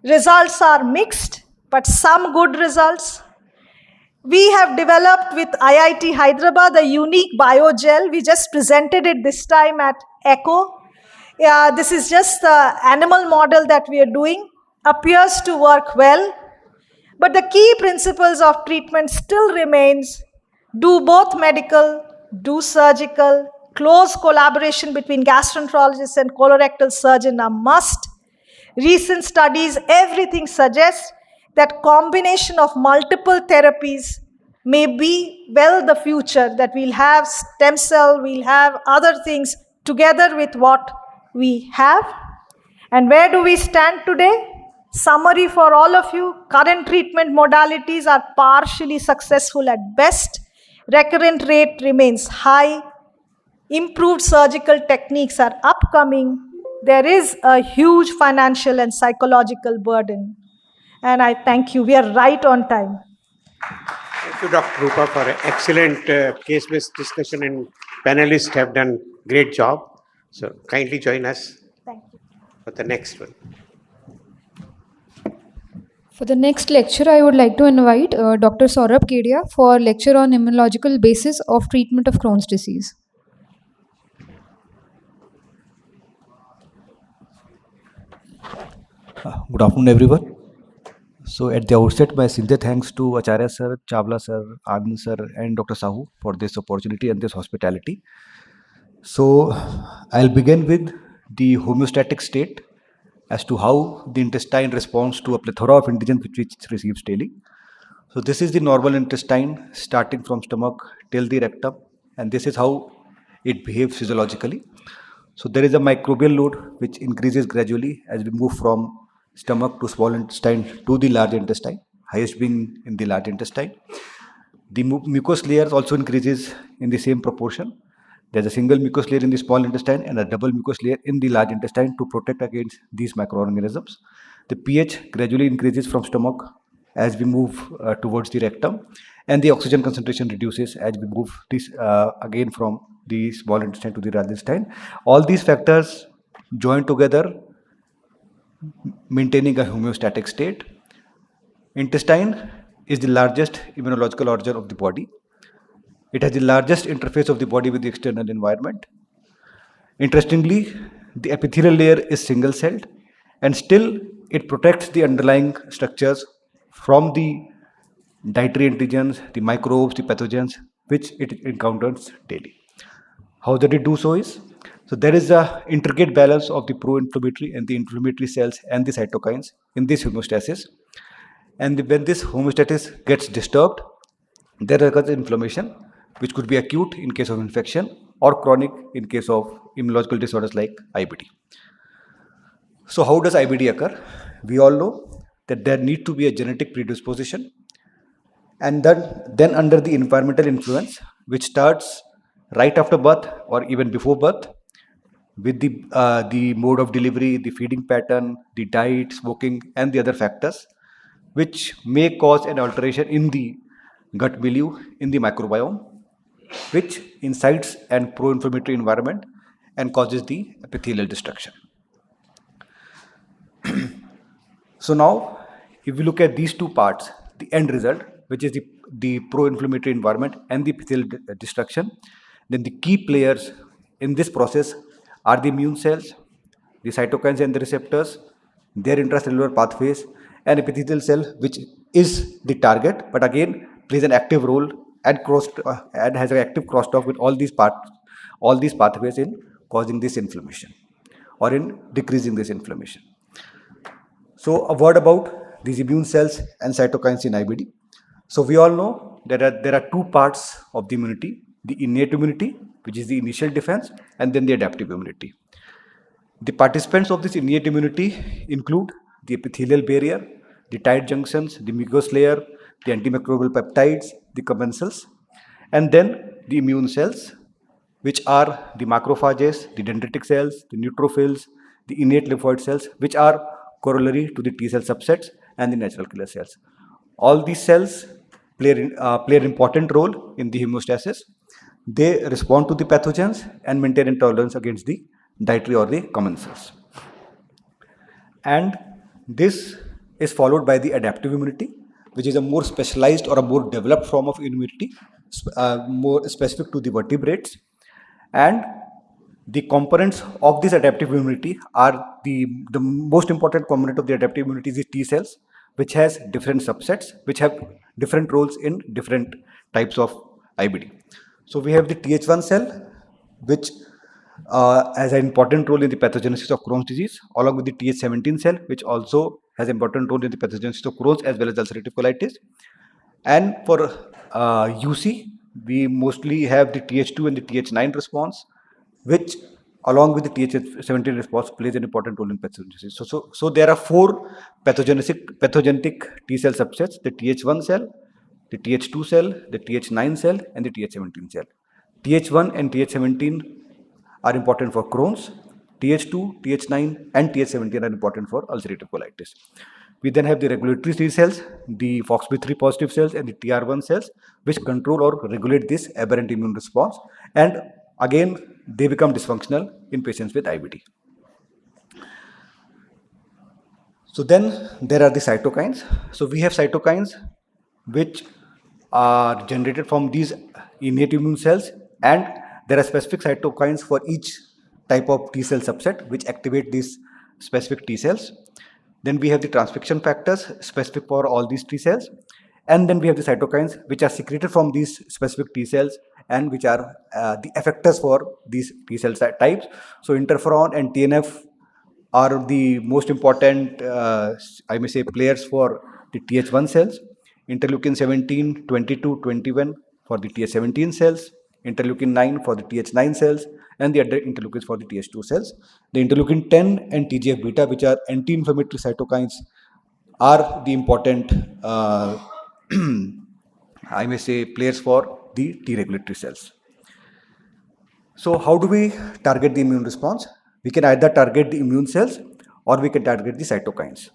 Results are mixed, but some good results. We have developed with IIT Hyderabad a unique biogel. We just presented it this time at ECHO. This is just the animal model that we are doing. Appears to work well. But the key principles of treatment still remains: do both medical, do surgical, close collaboration between gastroenterologist and colorectal surgeon are must. Recent studies, everything suggests that combination of multiple therapies may be the future, that we'll have stem cell, we'll have other things together with what we have. And where do we stand today? Summary for all of you: current treatment modalities are partially successful at best. Recurrent rate remains high. Improved surgical techniques are upcoming. There is a huge financial and psychological burden. And I thank you. We are right on time. Thank you, Dr. Rupa, for an excellent case-based discussion, and panelists have done great job. So kindly join us for the next one. For the next lecture, I would like to invite Dr. Saurabh Kedia for lecture on immunological basis of treatment of Crohn's disease. Good afternoon, everyone. So at the outset, my sincere thanks to Acharya sir, Chawla sir, Anand sir, and Dr. Sahu for this opportunity and this hospitality. So I'll begin with the homeostatic state as to how the intestine responds to a plethora of antigens which it receives daily. So this is the normal intestine starting from stomach till the rectum, and this is how it behaves physiologically. So there is a microbial load which increases gradually as we move from stomach to small intestine to the large intestine, highest being in the large intestine. The mucous layers also increases in the same proportion. There's a single mucous layer in the small intestine and a double mucous layer in the large intestine to protect against these microorganisms. The pH gradually increases from stomach as we move towards the rectum, and the oxygen concentration reduces as we move this again from the small intestine to the large intestine. All these factors join together, maintaining a homeostatic state. Intestine is the largest immunological organ of the body. It has the largest interface of the body with the external environment. Interestingly, the epithelial layer is single-celled, and still it protects the underlying structures from the dietary antigens, the microbes, the pathogens, which it encounters daily. How does it do so is? So there is a intricate balance of the pro-inflammatory and the inflammatory cells and the cytokines in this homeostasis. And when this homeostasis gets disturbed, there occurs inflammation, which could be acute in case of infection or chronic in case of immunological disorders like IBD. So how does IBD occur? We all know that there needs to be a genetic predisposition, and then under the environmental influence, which starts right after birth or even before birth, with the mode of delivery, the feeding pattern, the diet, smoking, and the other factors, which may cause an alteration in the gut milieu, in the microbiome, which incites an pro-inflammatory environment and causes the epithelial destruction. So now, if we look at these two parts, the end result, which is the pro-inflammatory environment and the epithelial destruction, then the key players in this process are the immune cells, the cytokines and the receptors, their intracellular pathways, and epithelial cell, which is the target, but again plays an active role and has an active crosstalk with all these pathways in causing this inflammation or in decreasing this inflammation. So a word about these immune cells and cytokines in IBD. So we all know that there are two parts of the immunity: the innate immunity, which is the initial defense, and then the adaptive immunity. The participants of this innate immunity include the epithelial barrier, the tight junctions, the mucous layer, the antimicrobial peptides, the commensals, and then the immune cells, which are the macrophages, the dendritic cells, the neutrophils, the innate lymphoid cells, which are corollary to the T cell subsets and the natural killer cells. All these cells play an important role in the hemostasis. They respond to the pathogens and maintain intolerance against the dietary or the commensals. And this is followed by the adaptive immunity, which is a more specialized or a more developed form of immunity, more specific to the vertebrates. And the components of this adaptive immunity are the most important component of the adaptive immunity is the T cells, which has different subsets, which have different roles in different types of IBD. So we have the Th1 cell, which has an important role in the pathogenesis of Crohn's disease, along with the Th17 cell, which also has an important role in the pathogenesis of Crohn's as well as ulcerative colitis. And for UC, we mostly have the Th2 and the Th9 response, which along with the Th17 response plays an important role in pathogenesis. So there are four pathogenic T cell subsets: the Th1 cell, the Th2 cell, the Th9 cell, and the Th17 cell. Th1 and Th17 are important for Crohn's. Th2, Th9, and Th17 are important for ulcerative colitis. We then have the regulatory T cells, the FOXP3 positive cells, and the TR1 cells, which control or regulate this aberrant immune response. And again, they become dysfunctional in patients with IBD. So then there are the cytokines. So we have cytokines which are generated from these innate immune cells, and there are specific cytokines for each type of T cell subset which activate these specific T cells. Then we have the transcription factors specific for all these T cells, and then we have the cytokines which are secreted from these specific T cells and which are the effectors for these T cell types. So interferon and TNF are the most important, I may say, players for the Th1 cells, interleukin 17, 22, 21 for the Th17 cells, interleukin 9 for the Th9 cells, and the other interleukins for the Th2 cells. The interleukin 10 and TGF beta, which are anti-inflammatory cytokines, are the important, I may say, players for the T regulatory cells. So how do we target the immune response? We can either target the immune cells or we can target the cytokines.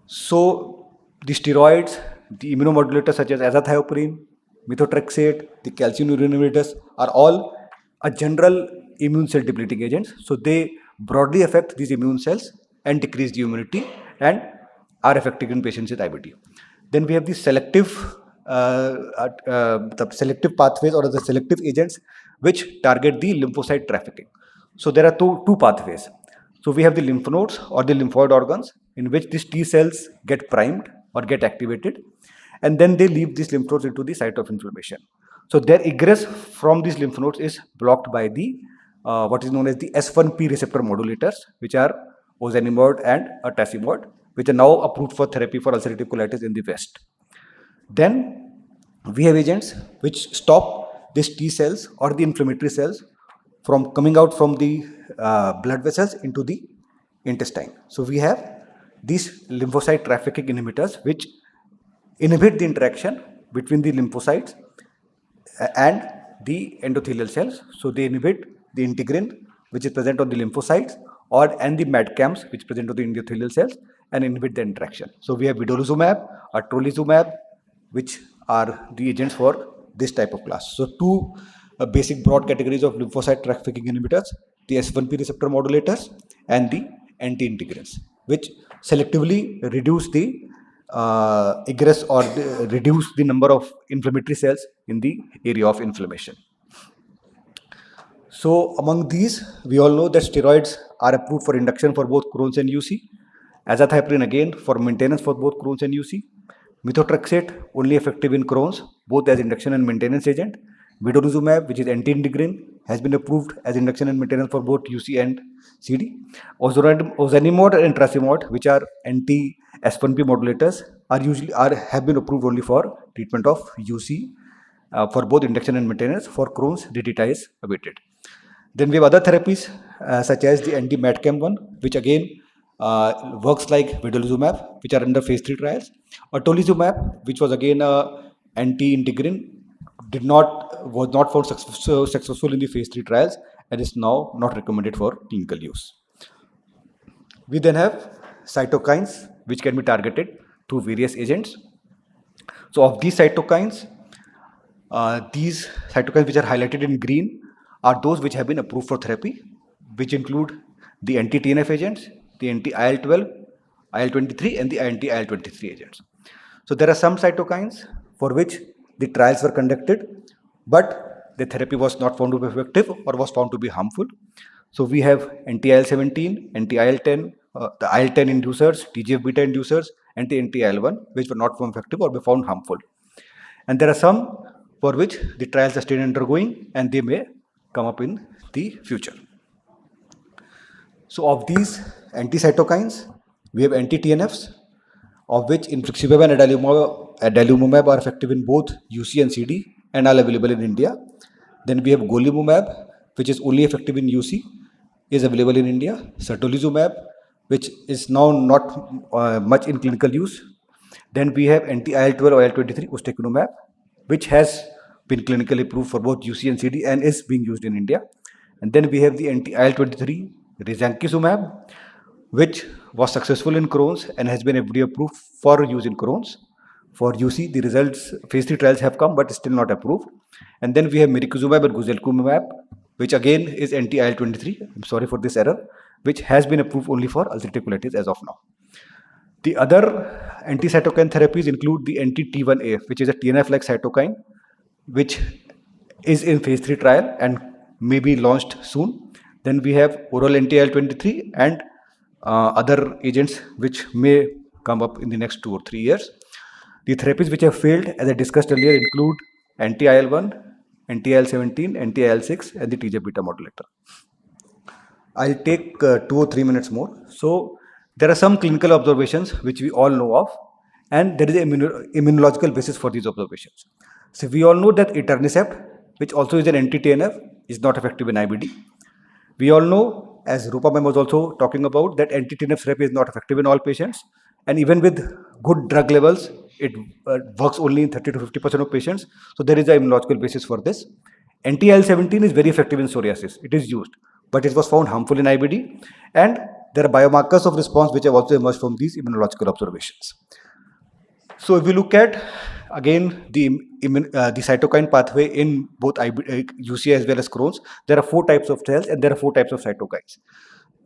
So the steroids, the immunomodulators such as azathioprine, methotrexate, the calcineurin inhibitors are all a general immune cell depleting agents. So they broadly affect these immune cells and decrease the immunity and are effective in patients with IBD. Then we have the selective pathways or the selective agents which target the lymphocyte trafficking. So there are two pathways. So we have the lymph nodes or the lymphoid organs in which these T cells get primed or get activated, and then they leave these lymph nodes into the site of inflammation. So their egress from these lymph nodes is blocked by the what is known as the S1P receptor modulators, which are ozanimod and atacicept, which are now approved for therapy for ulcerative colitis in the West. Then we have agents which stop these T cells or the inflammatory cells from coming out from the blood vessels into the intestine. So we have these lymphocyte trafficking inhibitors which inhibit the interaction between the lymphocytes and the endothelial cells. So they inhibit the integrin which is present on the lymphocytes and the MADCAMs which present on the endothelial cells and inhibit the interaction. So we have vedolizumab or trolizumab, which are the agents for this type of class. So two basic broad categories of lymphocyte trafficking inhibitors, the S1P receptor modulators and the anti-integrins, which selectively reduce the egress or reduce the number of inflammatory cells in the area of inflammation. So among these, we all know that steroids are approved for induction for both Crohn's and UC. Azathioprine again for maintenance for both Crohn's and UC. Methotrexate only effective in Crohn's, both as induction and maintenance agent. Vedolizumab, which is anti-integrin, has been approved as induction and maintenance for both UC and CD. Ozanimod and etrasimod, which are anti-S1P modulators, have been approved only for treatment of UC for both induction and maintenance. For Crohn's, the data is awaited. Then we have other therapies such as the anti-MADCAM one, which again works like vedolizumab, which are under phase 3 trials. Or tolizumab, which was again anti-integrin, was not found successful in the phase 3 trials and is now not recommended for clinical use. We then have cytokines, which can be targeted through various agents. So of these cytokines which are highlighted in green are those which have been approved for therapy, which include the anti-TNF agents, the anti-IL-12, IL-23 and the anti-IL-23 agents. So there are some cytokines for which the trials were conducted, but the therapy was not found to be effective or was found to be harmful. So we have anti-IL-17, anti-IL-10, the IL-10 inducers, TGF beta inducers, and the anti-IL-1, which were not found effective or were found harmful. And there are some for which the trials are still undergoing and they may come up in the future. So of these anti-cytokines, we have anti-TNFs, of which infliximab and adalimumab are effective in both UC and CD and are available in India. Then we have golimumab, which is only effective in UC, is available in India. Certolizumab, which is now not much in clinical use. Then we have anti-IL-12 or IL-23 ustekinumab, which has been clinically approved for both UC and CD and is being used in India. And then we have the anti-IL-23 risankizumab, which was successful in Crohn's and has been FDA approved for use in Crohn's. For UC, the results, phase 3 trials have come, but still not approved. And then we have mirikizumab and guselkumab, which again is anti-IL-23. I'm sorry for this error, which has been approved only for ulcerative colitis as of now. The other anti-cytokine therapies include the anti-T1A, which is a TNF-like cytokine, which is in phase 3 trial and may be launched soon. Then we have oral anti-IL-23 and other agents which may come up in the next 2 or 3 years. The therapies which have failed, as I discussed earlier, include anti-IL-1, anti-IL-17, anti-IL-6, and the TGF-beta modulator. I'll take 2 or 3 minutes more. So there are some clinical observations which we all know of, and there is an immunological basis for these observations. So we all know that etanercept, which also is an anti-TNF, is not effective in IBD. We all know, as Rupa ma'am was also talking about, that anti-TNF therapy is not effective in all patients, and even with good drug levels, it works only in 30 to 50% of patients. So there is an immunological basis for this. Anti-IL-17 is very effective in psoriasis. It is used, but it was found harmful in IBD, and there are biomarkers of response which have also emerged from these immunological observations. So if we look at again the cytokine pathway in both UC as well as Crohn's, there are 4 types of cells and there are 4 types of cytokines.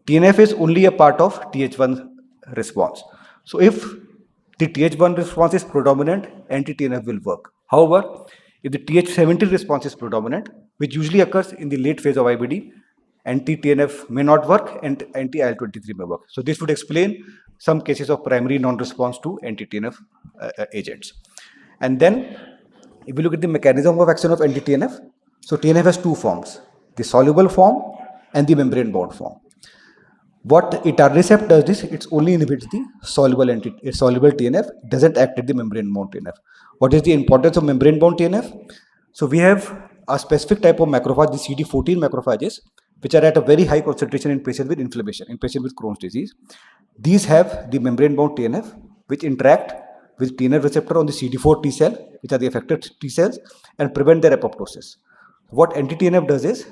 TNF is only a part of Th1 response. So if the Th1 response is predominant, anti-TNF will work. However, if the Th17 response is predominant, which usually occurs in the late phase of IBD, anti-TNF may not work and anti-IL-23 may work. So this would explain some cases of primary non-response to anti-TNF agents. And then if we look at the mechanism of action of anti-TNF, so TNF has 2 forms, the soluble form and the membrane-bound form. What etanercept does is it only inhibits the soluble TNF, doesn't act at the membrane-bound TNF. What is the importance of membrane-bound TNF? So we have a specific type of macrophage, the CD14 macrophages, which are at a very high concentration in patients with inflammation, in patients with Crohn's disease. These have the membrane-bound TNF, which interact with TNF receptor on the CD4 T cell, which are the affected T cells, and prevent their apoptosis. What anti-TNF does is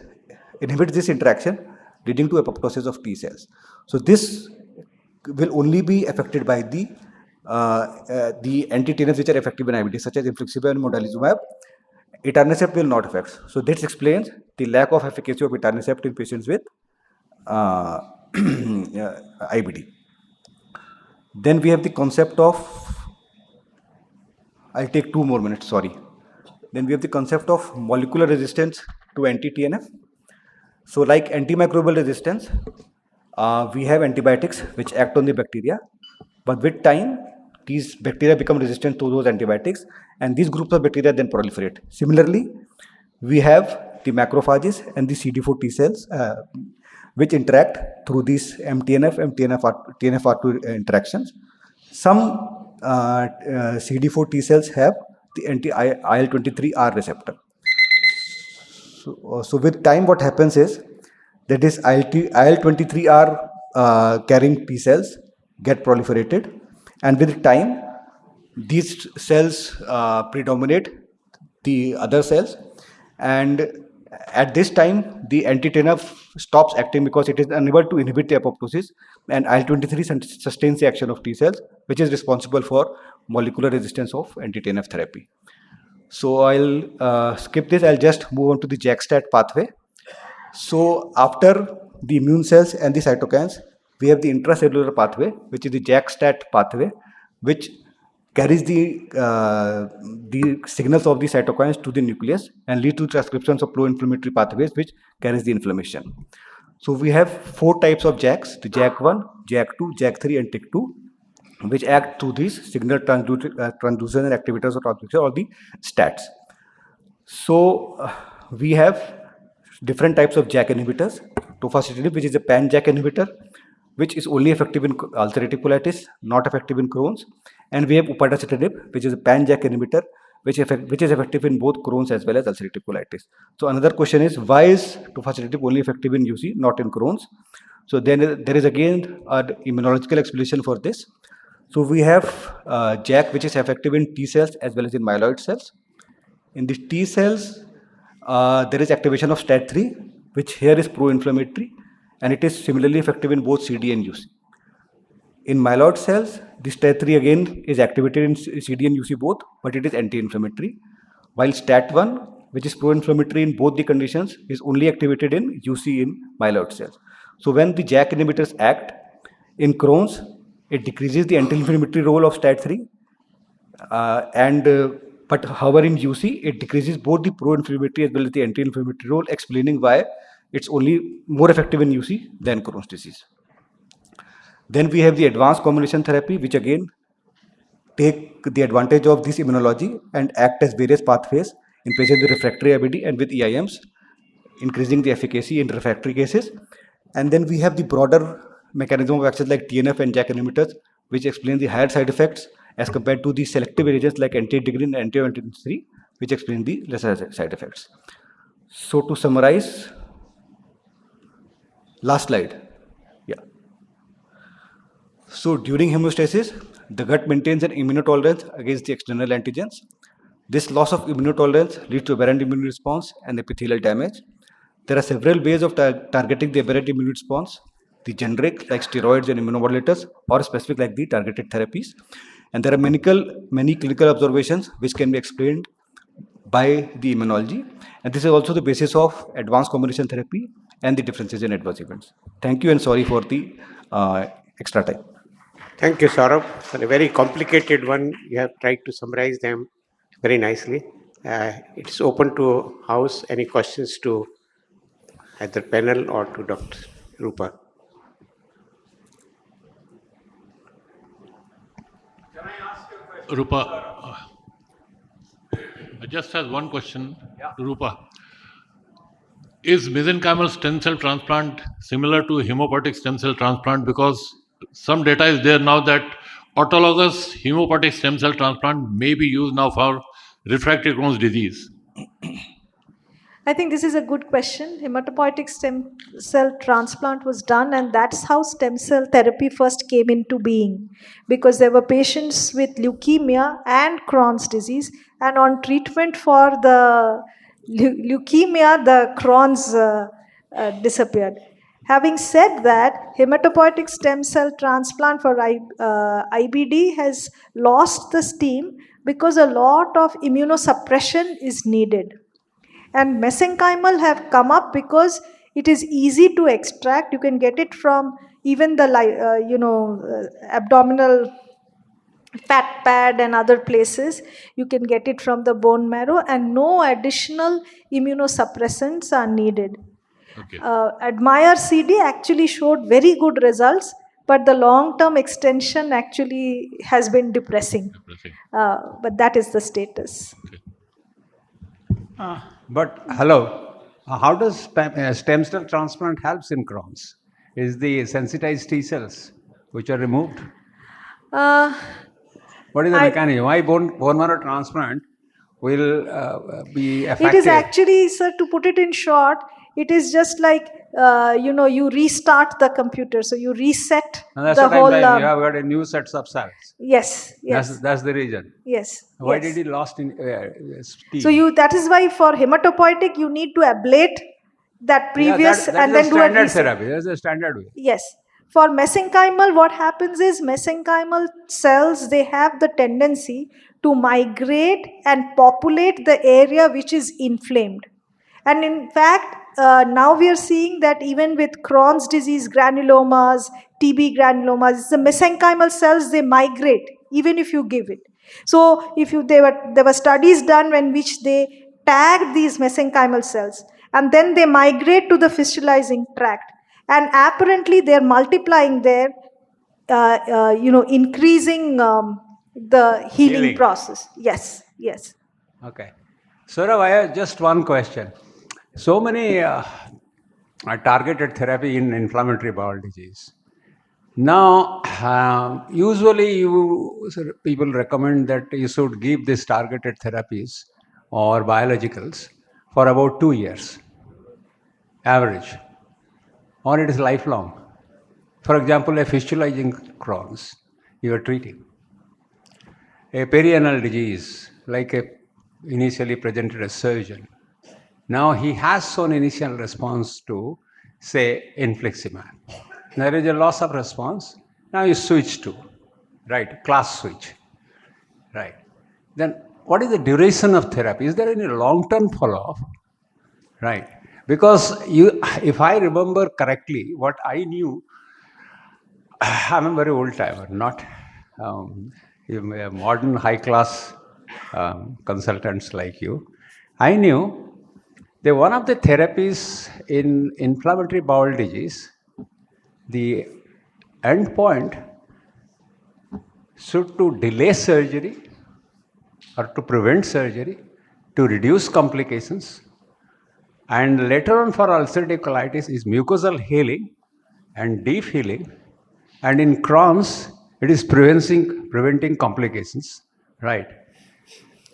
inhibits this interaction, leading to apoptosis of T cells. So this will only be affected by the anti-TNFs which are effective in IBD, such as infliximab and monalizumab. Etanercept will not affect. So this explains the lack of efficacy of etanercept in patients with IBD. Then we have the concept of, I'll take 2 more minutes, sorry. Then we have the concept of molecular resistance to anti-TNF. So like antimicrobial resistance, we have antibiotics which act on the bacteria, but with time, these bacteria become resistant to those antibiotics, and these groups of bacteria then proliferate. Similarly, we have the macrophages and the CD4 T cells, which interact through these MTNF and TNFR2 interactions. Some CD4 T cells have the anti-IL-23R receptor. So with time, what happens is that this IL-23R carrying T cells get proliferated, and with time, these cells predominate the other cells, and at this time, the anti-TNF stops acting because it is unable to inhibit the apoptosis, and IL-23 sustains the action of T cells, which is responsible for molecular resistance of anti-TNF therapy. So I'll skip this. I'll just move on to the JAK-STAT pathway. So after the immune cells and the cytokines, we have the intracellular pathway, which is the JAK-STAT pathway, which carries the signals of the cytokines to the nucleus and lead to transcriptions of pro-inflammatory pathways, which carries the inflammation. So we have 4 types of JAKs, the JAK1, JAK2, JAK3, and TYK2, which act through these signal transducers and activators of transcription, or the STATs. So we have different types of JAK inhibitors. Tofacitinib, which is a pan-JAK inhibitor, which is only effective in ulcerative colitis, not effective in Crohn's. And we have upadacitinib, which is a pan-JAK inhibitor, which is effective in both Crohn's as well as ulcerative colitis. So another question is, why is tofacitinib only effective in UC, not in Crohn's? So then there is again an immunological explanation for this. So we have JAK, which is effective in T cells as well as in myeloid cells. In the T cells, there is activation of STAT3, which here is pro-inflammatory, and it is similarly effective in both CD and UC. In myeloid cells, this STAT3 again is activated in CD and UC both, but it is anti-inflammatory. While STAT1, which is pro-inflammatory in both the conditions, is only activated in UC in myeloid cells. So when the JAK inhibitors act in Crohn's, it decreases the anti-inflammatory role of STAT3, but however in UC, it decreases both the pro-inflammatory as well as the anti-inflammatory role, explaining why it's only more effective in UC than Crohn's disease. Then we have the advanced combination therapy, which again take the advantage of this immunology and act as various pathways in patients with refractory IBD and with EIMs, increasing the efficacy in refractory cases. And then we have the broader mechanism of action like TNF and JAK inhibitors, which explain the higher side effects as compared to the selective agents like anti-integrin and anti-3, which explain the lesser side effects. So to summarize, last slide. Yeah. So during hemostasis, the gut maintains an immunotolerance against the external antigens. This loss of immunotolerance leads to aberrant immune response and epithelial damage. There are several ways of targeting the aberrant immune response, the generic like steroids and immunomodulators, or specific like the targeted therapies. And there are many clinical observations which can be explained by the immunology. And this is also the basis of advanced combination therapy and the differences in adverse events. Thank you and sorry for the extra time. Thank you, Saurabh. For a very complicated one, you have tried to summarize them very nicely. It's open to House. Any questions to either panel or to Dr. Rupa? Rupa, I just have one question to Rupa. Is mesenchymal stem cell transplant similar to hemopoietic stem cell transplant? Because some data is there now that autologous hemopoietic stem cell transplant may be used now for refractory Crohn's disease. I think this is a good question. Hematopoietic stem cell transplant was done, and that's how stem cell therapy first came into being, because there were patients with leukemia and Crohn's disease, and on treatment for the leukemia, the Crohn's disappeared. Having said that, hematopoietic stem cell transplant for IBD has lost the steam because a lot of immunosuppression is needed. And mesenchymal have come up because it is easy to extract. You can get it from even the abdominal fat pad and other places. You can get it from the bone marrow, and no additional immunosuppressants are needed. Okay. Admire CD actually showed very good results, but the long-term extension actually has been depressing. But that is the status. Okay. But hello, how does stem cell transplant helps in Crohn's? Is the sensitized T cells which are removed? What is the mechanism? Why bone marrow transplant will be effective? It is actually, sir, to put it in short, it is just like, you restart the computer. So you reset and that's the whole... you have got a new set of cells. Yes, yes. That's the reason. Yes. Why yes. did he lost in steam? So that is why for hematopoietic, you need to ablate that previous that and then do a standard reset. therapy. That's a standard way. Yes. For mesenchymal, what happens is mesenchymal cells, they have the tendency to migrate and populate the area which is inflamed. And in fact, now we are seeing that even with Crohn's disease granulomas, TB granulomas, the mesenchymal cells, they migrate even if you give it. So there were studies done in which they tagged these mesenchymal cells, and then they migrate to the fistulizing tract. And apparently they're multiplying there, increasing the healing process. Yes, yes. Okay. Saurav, I have just one question. So many targeted therapy in inflammatory bowel disease. Now, usually people recommend that you should give these targeted therapies or biologicals for about 2 years, average, or it is lifelong. For example, a fistulizing Crohn's, you are treating. A perianal disease, like initially presented as surgeon. Now he has shown initial response to, say, infliximab. There is a loss of response, Now you switch to, right, class switch, right. Then what is the duration of therapy? Is there any long-term follow-up? Right. Because if I remember correctly, what I knew, I'm a very old timer, not a modern high-class consultants like you. I knew that one of the therapies in inflammatory bowel disease, the endpoint should to delay surgery or to prevent surgery, to reduce complications, and later on for ulcerative colitis is mucosal healing and deep healing, and in Crohn's it is preventing complications, right?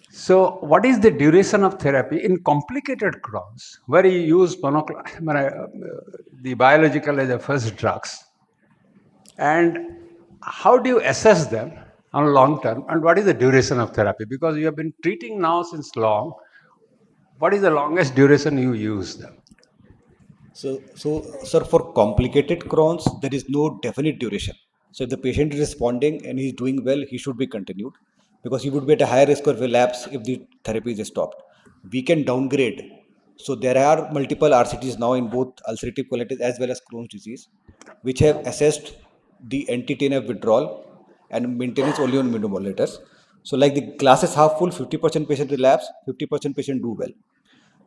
So what is the duration of therapy in complicated Crohn's, where you use the biological as the first drugs, and how do you assess them on long term, and what is the duration of therapy? Because you have been treating now since long. What is the longest duration you use them? So, sir, for complicated Crohn's, there is no definite duration. So, if the patient is responding and he is doing well, he should be continued because he would be at a higher risk of relapse if the therapy is stopped. We can downgrade. So, there are multiple RCTs now in both ulcerative colitis as well as Crohn's disease, which have assessed the anti-TNF withdrawal and maintenance only on immunomodulators. So, like the glass is half full, 50% patient relapse, 50% patient do well.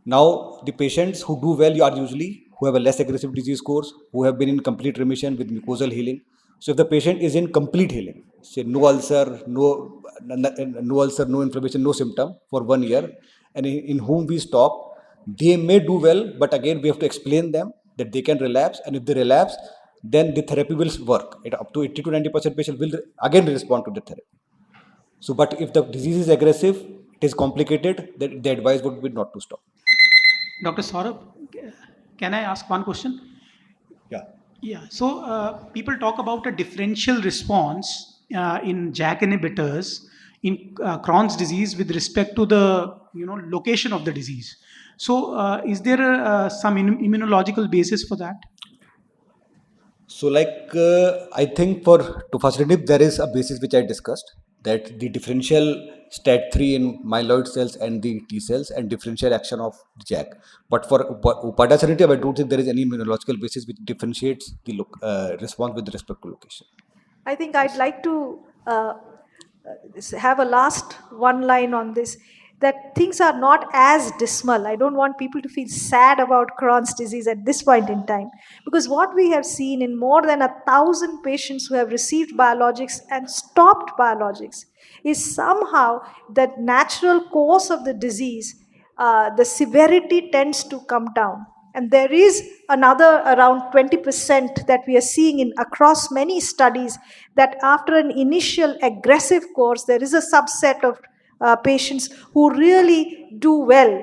Now, the patients who do well are usually who have a less aggressive disease course, who have been in complete remission with mucosal healing. So, if the patient is in complete healing, say no ulcer, no ulcer, no inflammation, no symptom for 1 year, and in whom we stop, they may do well, but again we have to explain them that they can relapse, and if they relapse, then the therapy will work. Up to 80 to 90% patients will again respond to the therapy. So, but if the disease is aggressive, it is complicated, then the advice would be not to stop. Dr. Saurabh, can I ask one question? Yeah. Yeah. So people talk about a differential response in JAK inhibitors in Crohn's disease with respect to the location of the disease. So is there some immunological basis for that? So, I think for tofacitinib, there is a basis which I discussed, that the differential STAT3 in myeloid cells and the T cells and differential action of JAK. But for upadacitinib, I don't think there is any immunological basis which differentiates the response with respect to location. I think I'd like to have a last one line on this, that things are not as dismal. I don't want people to feel sad about Crohn's disease at this point in time, because what we have seen in more than 1,000 patients who have received biologics and stopped biologics is somehow that natural course of the disease, the severity tends to come down. And there is another around 20% that we are seeing in across many studies, that after an initial aggressive course, there is a subset of patients who really do well.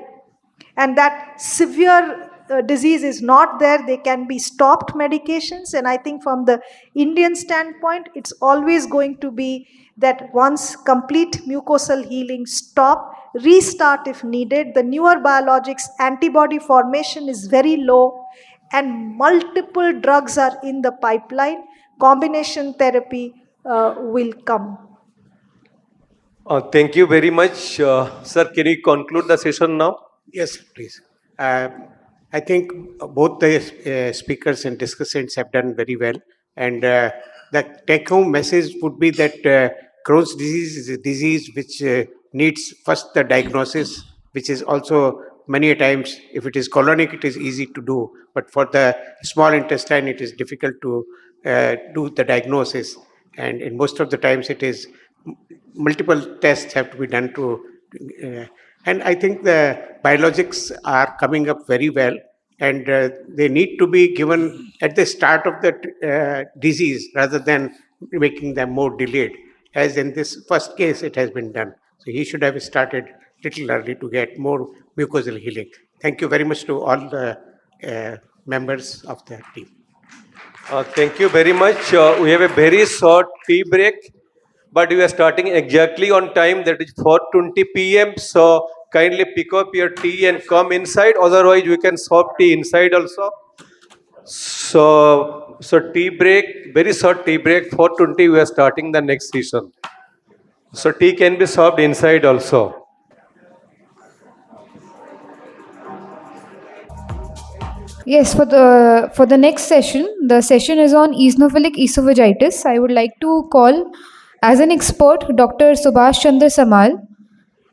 And that severe disease is not there. They can be stopped medications. And I think from the Indian standpoint, it's always going to be that once complete mucosal healing, stop, restart if needed. The newer biologics, antibody formation is very low, and multiple drugs are in the pipeline. Combination therapy will come. Thank you very much. Sir, can you conclude the session now? Yes, please. I think both the speakers and discussants have done very well. And the take-home message would be that Crohn's disease is a disease which needs first the diagnosis, which is also many a times, if it is colonic, it is easy to do. But for the small intestine, it is difficult to do the diagnosis. And in most of the times, it is multiple tests have to be done to and I think the biologics are coming up very well, and they need to be given at the start of the disease rather than making them more delayed. As in this first case, it has been done. So he should have started little early to get more mucosal healing. Thank you very much to all the members of the team. Thank you very much. We have a very short tea break, but we are starting exactly on time, that is 4:20 p.m. So kindly pick up your tea and come inside. Otherwise, we can serve tea inside also. So tea break, very short tea break, 4:20 we are starting the next session. So tea can be served inside also. Yes, for the next session, the session is on eosinophilic esophagitis. I would like to call as an expert Dr. Subhash Chandra Samal,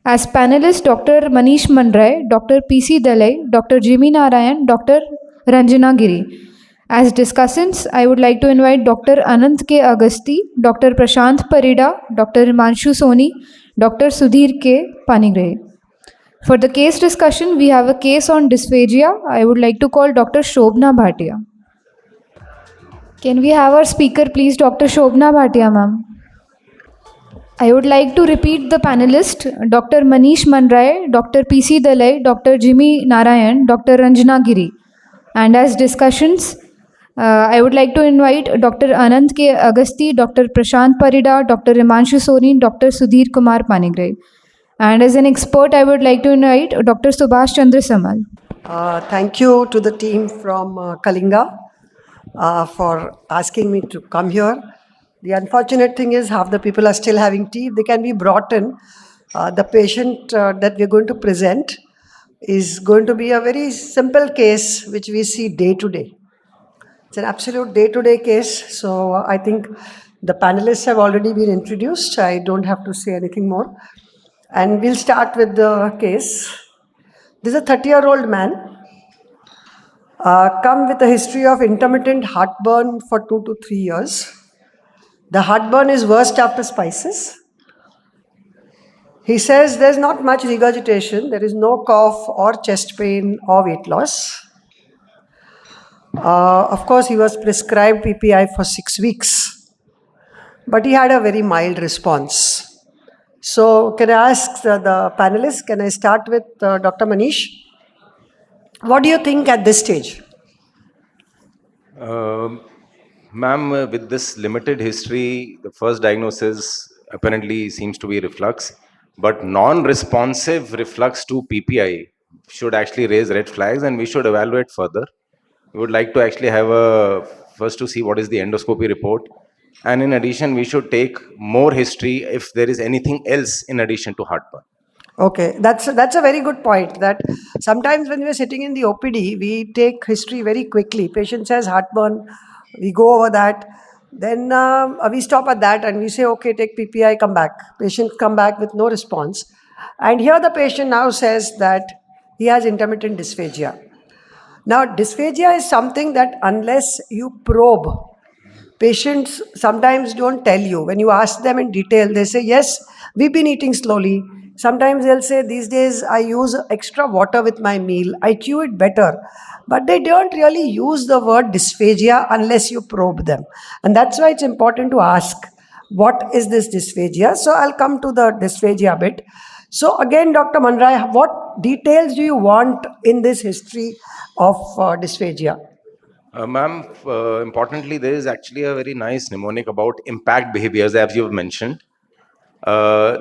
as panelists Dr. Manish Mandray, Dr. P.C. Dalai, Dr. Jimmy Narayan, Dr. Ranjana Giri. As discussants, I would like to invite Dr. Anant K. Agasti, Dr. Prashant Parida, Dr. Himanshu Soni, Dr. Sudhir K. Panigre. For the case discussion, we have a case on dysphagia. I would like to call Dr. Shobna Bhatia. Can we have our speaker, please, Dr. Shobna Bhatia, ma'am? I would like to repeat the panelist, Dr. Manish Mandray, Dr. P.C. Dalai, Dr. Jimmy Narayan, Dr. Ranjana Giri. And as discussions, I would like to invite Dr. Anant K. Agasti, Dr. Prashant Parida, Dr. Himanshu Soni, Dr. Sudhir Kumar Panigre. And as an expert, I would like to invite Dr. Subhash Chandra Samal. Thank you to the team from Kalinga for asking me to come here. The unfortunate thing is half the people are still having tea. If they can be brought in, the patient that we're going to present is going to be a very simple case which we see day to day. It's an absolute day-to-day case. So I think the panelists have already been introduced. I don't have to say anything more. And we'll start with the case. This is a 30-year-old man come with a history of intermittent heartburn for 2 to 3 years. The heartburn is worst after spices. He says there's not much regurgitation, there is no cough or chest pain or weight loss. Of course, he was prescribed PPI for 6 weeks, but he had a very mild response. So can I ask the panelists, can I start with Dr. Manish? What do you think at this stage? Ma'am, with this limited history, the first diagnosis apparently seems to be reflux, but non-responsive reflux to PPI should actually raise red flags and we should evaluate further. We would like to actually have first to see what is the endoscopy report. And in addition, we should take more history if there is anything else in addition to heartburn. Okay, that's a very good point, that sometimes when we're sitting in the OPD, we take history very quickly. Patient says heartburn, we go over that, then we stop at that and we say, okay, take PPI, come back. Patient come back with no response. And here the patient now says that he has intermittent dysphagia. Now, dysphagia is something that unless you probe, patients sometimes don't tell you. When you ask them in detail, they say, yes, we've been eating slowly. Sometimes they'll say, these days I use extra water with my meal, I chew it better. But they don't really use the word dysphagia unless you probe them. And that's why it's important to ask, what is this dysphagia? So I'll come to the dysphagia bit. So again, Dr. Mandray, what details do you want in this history of dysphagia? Ma'am, importantly, there is actually a very nice mnemonic about impact behaviors, as you've mentioned. How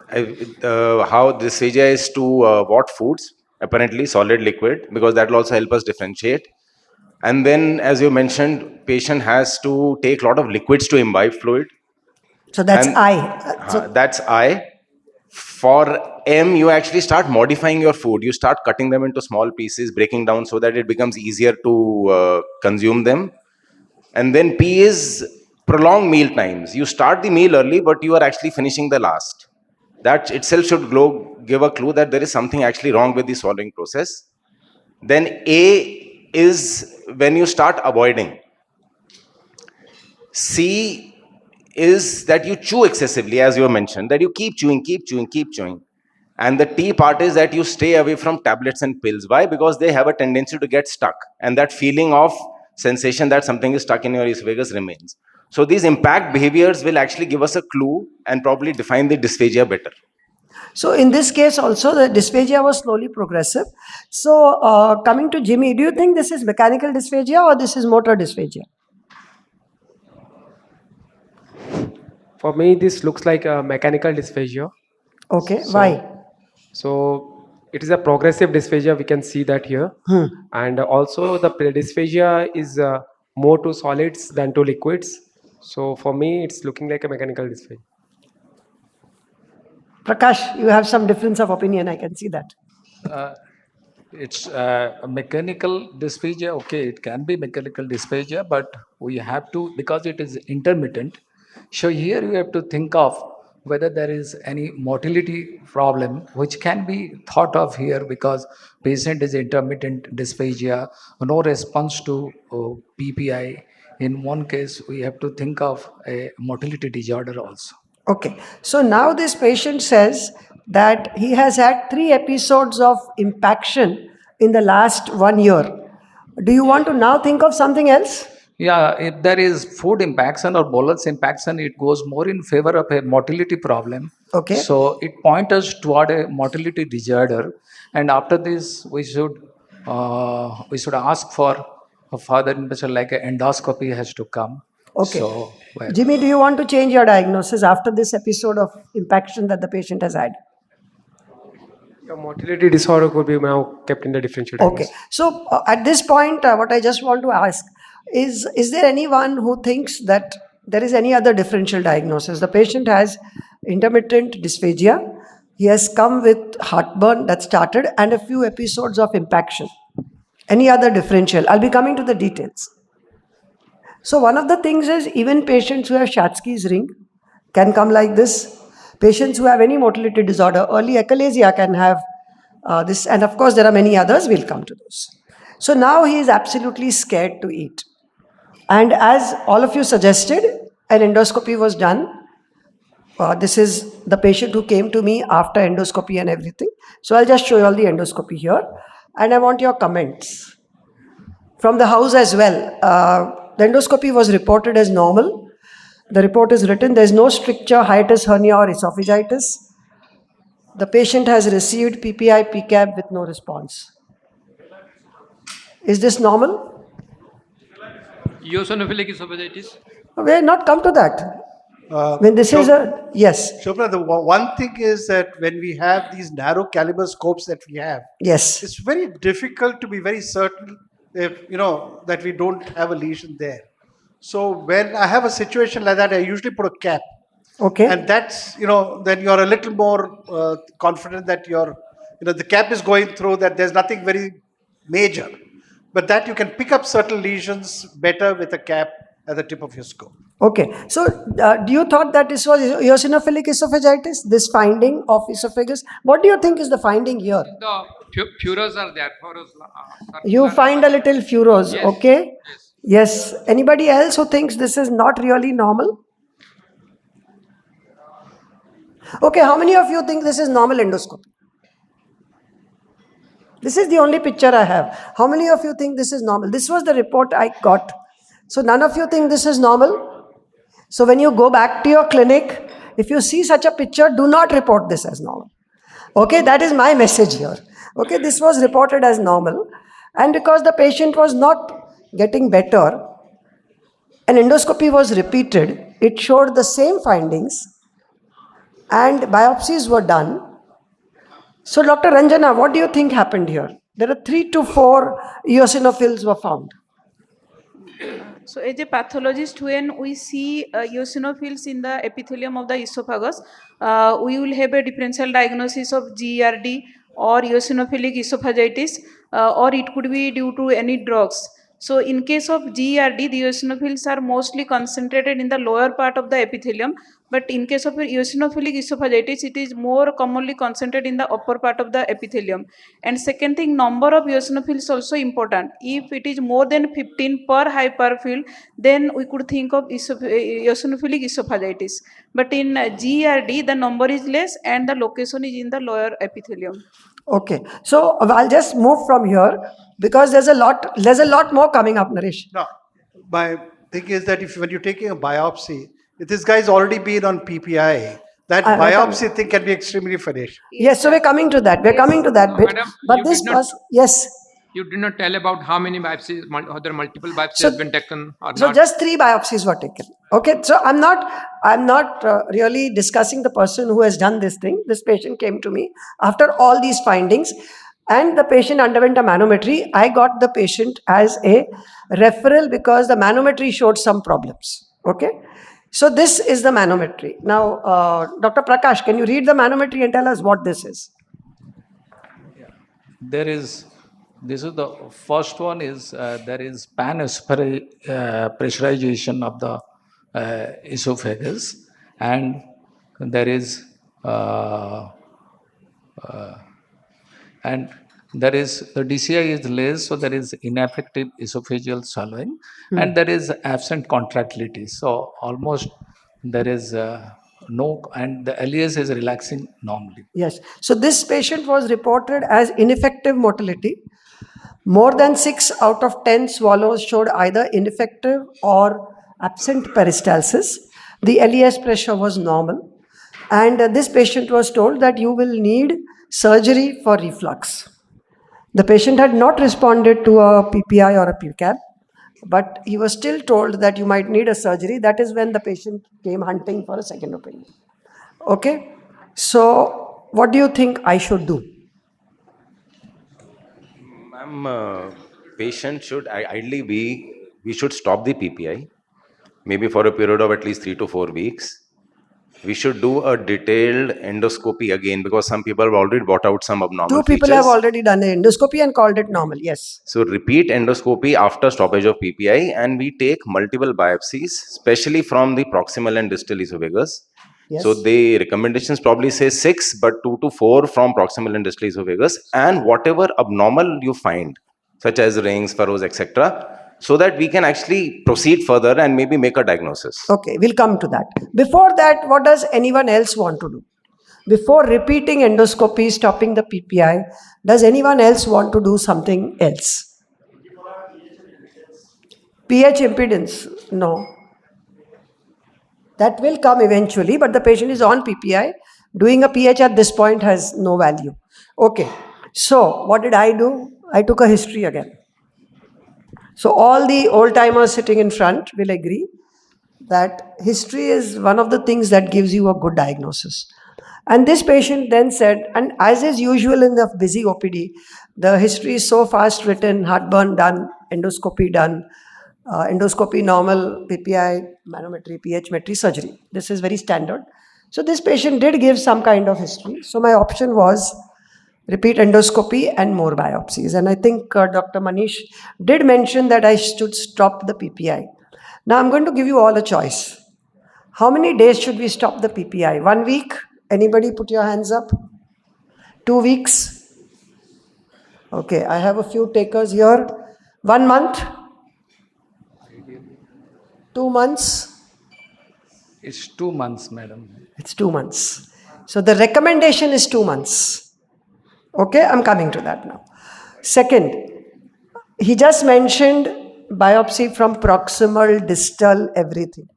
dysphagia is to what foods, apparently solid, liquid, because that will also help us differentiate. And then, as you mentioned, patient has to take a lot of liquids to imbibe fluid. So that's I. That's I. For M, you actually start modifying your food. You start cutting them into small pieces, breaking down so that it becomes easier to consume them. And then P is prolonged meal times. You start the meal early, but you are actually finishing the last. That itself should give a clue that there is something actually wrong with the swallowing process. Then A is when you start avoiding. C is that you chew excessively, as you mentioned, that you keep chewing. And the T part is that you stay away from tablets and pills. Why? Because they have a tendency to get stuck. And that feeling of sensation that something is stuck in your esophagus remains. So these impact behaviors will actually give us a clue and probably define the dysphagia better. So in this case also, the dysphagia was slowly progressive. So coming to Jimmy, do you think this is mechanical dysphagia or this is motor dysphagia? For me, this looks like a mechanical dysphagia. Okay, why? So it is a progressive dysphagia. We can see that here. And also the dysphagia is more to solids than to liquids. So for me, it's looking like a mechanical dysphagia. Prakash, you have some difference of opinion. I can see that. It's a mechanical dysphagia. Okay, it can be mechanical dysphagia, but we have to, because it is intermittent. So here you have to think of whether there is any motility problem, which can be thought of here because patient is intermittent dysphagia, no response to PPI. In one case, we have to think of a motility disorder also. Okay, so now this patient says that he has had 3 episodes of impaction in the last 1 year. Do you want to now think of something else? Yeah, if there is food impaction or bolus impaction, it goes more in favor of a motility problem. Okay. So it points us toward a motility disorder, and after this, we should ask for a further investigation, like an endoscopy has to come. Okay. So, well, Jimmy, do you want to change your diagnosis after this episode of impaction that the patient has had? Your motility disorder could be now kept in the differential diagnosis. Okay, so at this point, what I just want to ask is there anyone who thinks that there is any other differential diagnosis? The patient has intermittent dysphagia, he has come with heartburn that started and a few episodes of impaction. Any other differential? I'll be coming to the details. So one of the things is even patients who have Schatzki's ring can come like this. Patients who have any motility disorder, early achalasia can have this, and of course there are many others, we'll come to those. So now he is absolutely scared to eat. And as all of you suggested, an endoscopy was done. This is the patient who came to me after endoscopy and everything. So I'll just show you all the endoscopy here. And I want your comments from the house as well. The endoscopy was reported as normal. The report is written, there is no stricture, hiatus hernia or esophagitis. The patient has received PPI, PCAB with no response. Is this normal? Eosinophilic esophagitis? We have not come to that. When this is a, yes. Shobna, the one thing is that when we have these narrow caliber scopes that we have, yes, it's very difficult to be very certain if, that we don't have a lesion there. So when I have a situation like that, I usually put a cap. Okay. And that's, then you're a little more confident that the cap is going through, that there's nothing very major. But that you can pick up certain lesions better with a cap at the tip of your scope. Okay. So do you thought that this was eosinophilic esophagitis, this finding of esophagus? What do you think is the finding here? The furrows are there. You find a little furrows, yes. Okay? Yes. Anybody else who thinks this is not really normal? Okay, how many of you think this is normal endoscopy? This is the only picture I have. How many of you think this is normal? This was the report I got. So none of you think this is normal? So when you go back to your clinic, if you see such a picture, do not report this as normal. Okay, that is my message here. Okay, this was reported as normal. And because the patient was not getting better, an endoscopy was repeated. It showed the same findings and biopsies were done. So Dr. Ranjana, what do you think happened here? There are 3 to 4 eosinophils were found. So as a pathologist, when we see eosinophils in the epithelium of the esophagus, we will have a differential diagnosis of GERD or eosinophilic esophagitis, or it could be due to any drugs. So in case of GERD, the eosinophils are mostly concentrated in the lower part of the epithelium, but in case of eosinophilic esophagitis, it is more commonly concentrated in the upper part of the epithelium. And second thing, number of eosinophils also important. If it is more than 15 per hyperfield, then we could think of eosinophilic esophagitis. But in GERD, the number is less and the location is in the lower epithelium. Okay, so I'll just move from here because there's a lot more coming up, Naresh. No, my thing is that when you're taking a biopsy, if this guy's already been on PPI, that biopsy thing can be extremely financial. Yes, so we're coming to that. We're coming to that bit. Madam, but this was, yes. You did not tell about how many biopsies, other multiple biopsies So- has been taken or So not. just 3 biopsies were taken. Okay, so I'm not really discussing the person who has done this thing. This patient came to me after all these findings, and the patient underwent a manometry. I got the patient as a referral because the manometry showed some problems. Okay, so this is the manometry. Now, Dr. Prakash, can you read the manometry and tell us what this is? This is the first one is there is pressurization of the esophagus, and there is the DCI is less, so there is ineffective esophageal swallowing, and there is absent contractility. So almost there is no, and the LES is relaxing normally. Yes. So this patient was reported as ineffective motility. More than 6 out of 10 swallows showed either ineffective or absent peristalsis. The LES pressure was normal. And this patient was told that you will need surgery for reflux. The patient had not responded to a PPI or a PCAB, but he was still told that you might need a surgery. That is when the patient came hunting for a second opinion. Okay, so what do you think I should do? Ma'am, patient should ideally we should stop the PPI, maybe for a period of at least 3 to 4 weeks. We should do a detailed endoscopy again because some people have already brought out some abnormal 2 people features. have already done an endoscopy and called it normal, yes. So repeat endoscopy after stoppage of PPI, and we take multiple biopsies, especially from the proximal and distal esophagus. Yes. So the recommendations probably say 6, but 2 to 4 from proximal and distal esophagus, and whatever abnormal you find, such as rings, furrows, etc., so that we can actually proceed further and maybe make a diagnosis. Okay, we'll come to that. Before that, what does anyone else want to do? Before repeating endoscopy, stopping the PPI, does anyone else want to do something else? pH impedance? No. That will come eventually, but the patient is on PPI. Doing a pH at this point has no value. Okay, so what did I do? I took a history again. So all the old timers sitting in front will agree that history is one of the things that gives you a good diagnosis. And this patient then said, and as is usual in the busy OPD, the history is so fast written: heartburn done, endoscopy done, endoscopy normal, PPI, manometry, pH metry, surgery. This is very standard. So this patient did give some kind of history. So my option was repeat endoscopy and more biopsies. And I think Dr. Manish did mention that I should stop the PPI. Now I'm going to give you all a choice. How many days should we stop the PPI? 1 week? Anybody put your hands up? 2 weeks? Okay, I have a few takers here. 1 month? 2 months? It's 2 months, madam. It's 2 months. So the recommendation is 2 months. Okay, I'm coming to that now. Second, he just mentioned biopsy from proximal, distal, everything.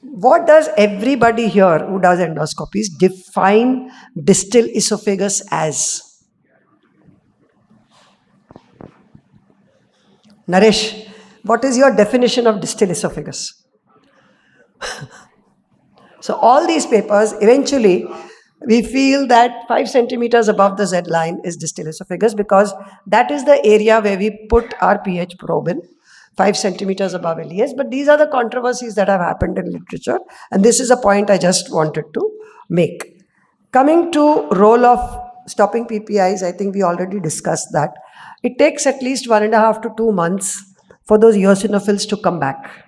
What does everybody here who does endoscopies define distal esophagus as? Naresh, what is your definition of distal esophagus? So all these papers, eventually, we feel that 5 centimeters above the Z line is distal esophagus because that is the area where we put our pH probe in, 5 centimeters above LES. But these are the controversies that have happened in literature, and this is a point I just wanted to make. Coming to role of stopping PPIs, I think we already discussed that. It takes at least 1.5 to 2 months for those eosinophils to come back.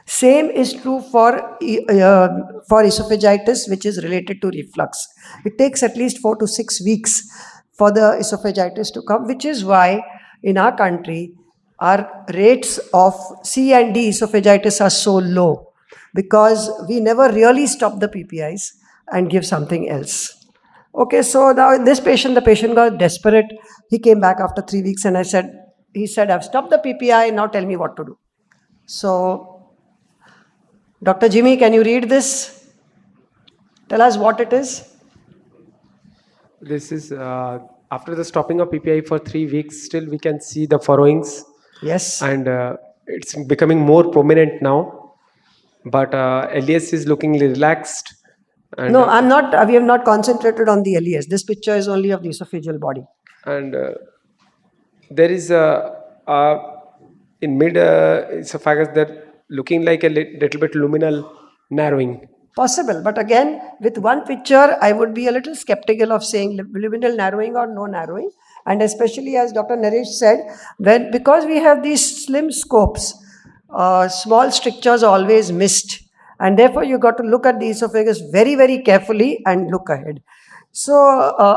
Same is true for esophagitis, which is related to reflux. It takes at least 4 to 6 weeks for the esophagitis to come, which is why in our country, our rates of C and D esophagitis are so low because we never really stop the PPIs and give something else. Okay, so now in this patient, the patient got desperate. He came back after 3 weeks and he said, I've stopped the PPI, now tell me what to do. So, Dr. Jimmy, can you read this? Tell us what it is. This is After the stopping of PPI for 3 weeks, still we can see the furrowings. Yes. And it's becoming more prominent now. But LES is looking relaxed. And, No, I'm not. We have not concentrated on the LES. This picture is only of the esophageal body. And there is in mid esophagus, they're looking like a little bit luminal narrowing. Possible, but again, with one picture, I would be a little skeptical of saying luminal narrowing or no narrowing. And especially as Dr. Naresh said, because we have these slim scopes, small strictures are always missed. And therefore, you got to look at the esophagus very, very carefully and look ahead. So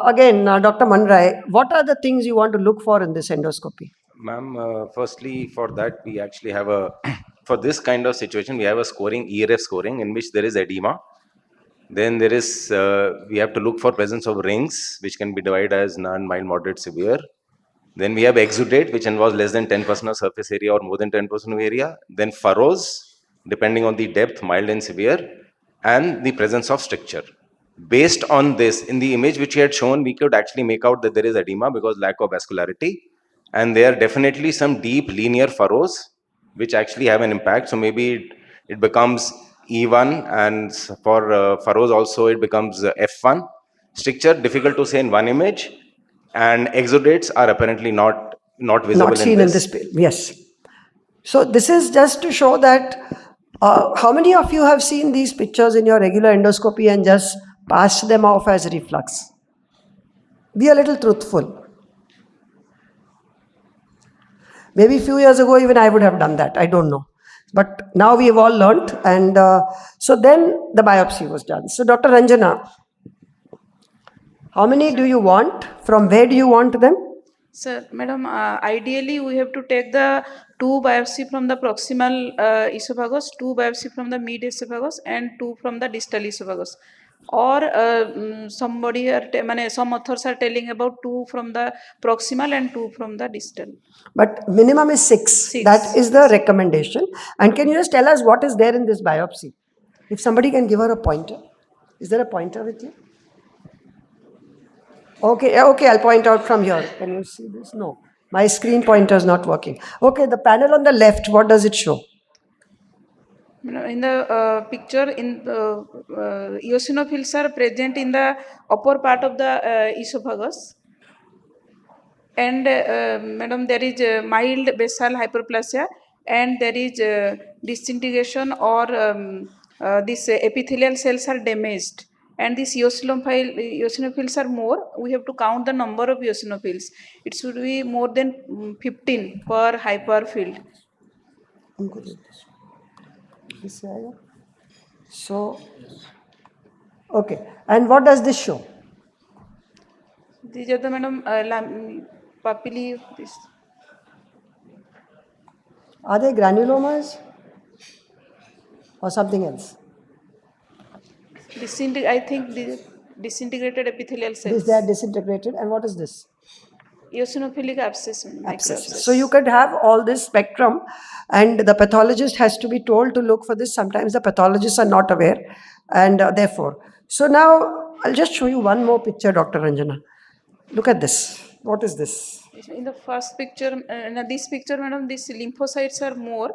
again, Dr. Manrai, what are the things you want to look for in this endoscopy? Ma'am, firstly, for that, we actually have for this kind of situation, we have a scoring, ERF scoring, in which there is edema. Then there is, we have to look for presence of rings, which can be divided as none, mild, moderate, severe. Then we have exudate, which involves less than 10% of surface area or more than 10% of area. Then furrows, depending on the depth, mild and severe, and the presence of stricture. Based on this, in the image which you had shown, we could actually make out that there is edema because lack of vascularity. And there are definitely some deep linear furrows, which actually have an impact. So maybe it becomes E1, and for furrows also it becomes F1. Stricture, difficult to say in one image. And exudates are apparently not visible not seen in this. Yes. So this is just to show that how many of you have seen these pictures in your regular endoscopy and just passed them off as reflux? Be a little truthful. Maybe a few years ago even I would have done that. I don't know. But now we have all learnt, and so then the biopsy was done. So Dr. Ranjana, how many do you want? From where do you want them? Sir, madam, ideally we have to take the 2 biopsy from the proximal esophagus, 2 biopsy from the mid esophagus, and 2 from the distal esophagus. Or somebody some authors are telling about 2 from the proximal and 2 from the distal. But minimum is 6. That is the recommendation. And can you just tell us what is there in this biopsy? If somebody can give her a pointer. Is there a pointer with you? Okay, I'll point out from here. Can you see this? No. My screen pointer is not working. Okay, the panel on the left, what does it show? In the picture, in the eosinophils are present in the upper part of the esophagus. And madam, there is mild basal hyperplasia, and there is disintegration, or these epithelial cells are damaged. And these eosinophils are more. We have to count the number of eosinophils. It should be more than 15 per hyperfield. So, okay. And what does this show? These are the madam papillae. Are they granulomas or something else? I think the disintegrated epithelial cells. They are disintegrated. And what is this? Eosinophilic abscess. Microabscess. So you could have all this spectrum, and the pathologist has to be told to look for this. Sometimes the pathologists are not aware, and therefore. So now I'll just show you one more picture, Dr. Ranjana. Look at this. What is this? In the first picture, this picture, madam, these lymphocytes are more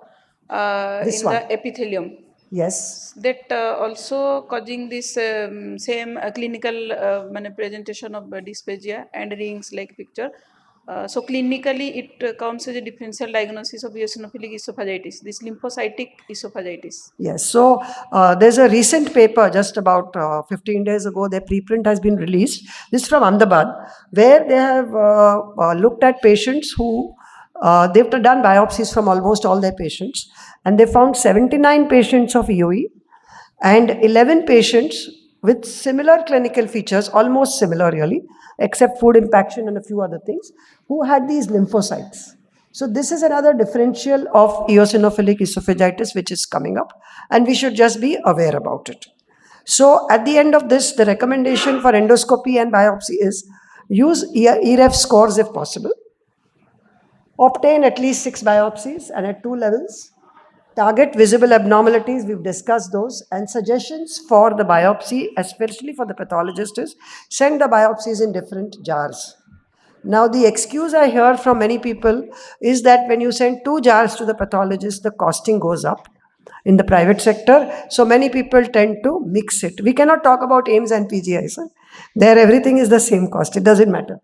the epithelium. Yes. That also causing this same clinical presentation of dysphagia and rings like picture. So clinically, it counts as a differential diagnosis of eosinophilic esophagitis, this lymphocytic esophagitis. Yes. So there's a recent paper just about 15 days ago. Their preprint has been released. This is from Ahmedabad, where they have looked at patients who they've done biopsies from almost all their patients, and they found 79 patients of EOE and 11 patients with similar clinical features, almost similar really, except food impaction and a few other things, who had these lymphocytes. So this is another differential of eosinophilic esophagitis which is coming up, and we should just be aware about it. So at the end of this, the recommendation for endoscopy and biopsy is use ERF scores if possible. Obtain at least 6 biopsies and at 2 levels. Target visible abnormalities, we've discussed those, and suggestions for the biopsy, especially for the pathologist, is send the biopsies in different jars. Now, the excuse I hear from many people is that when you send 2 jars to the pathologist, the costing goes up in the private sector. So many people tend to mix it. We cannot talk about AIMS and PGIs. There, everything is the same cost. It doesn't matter.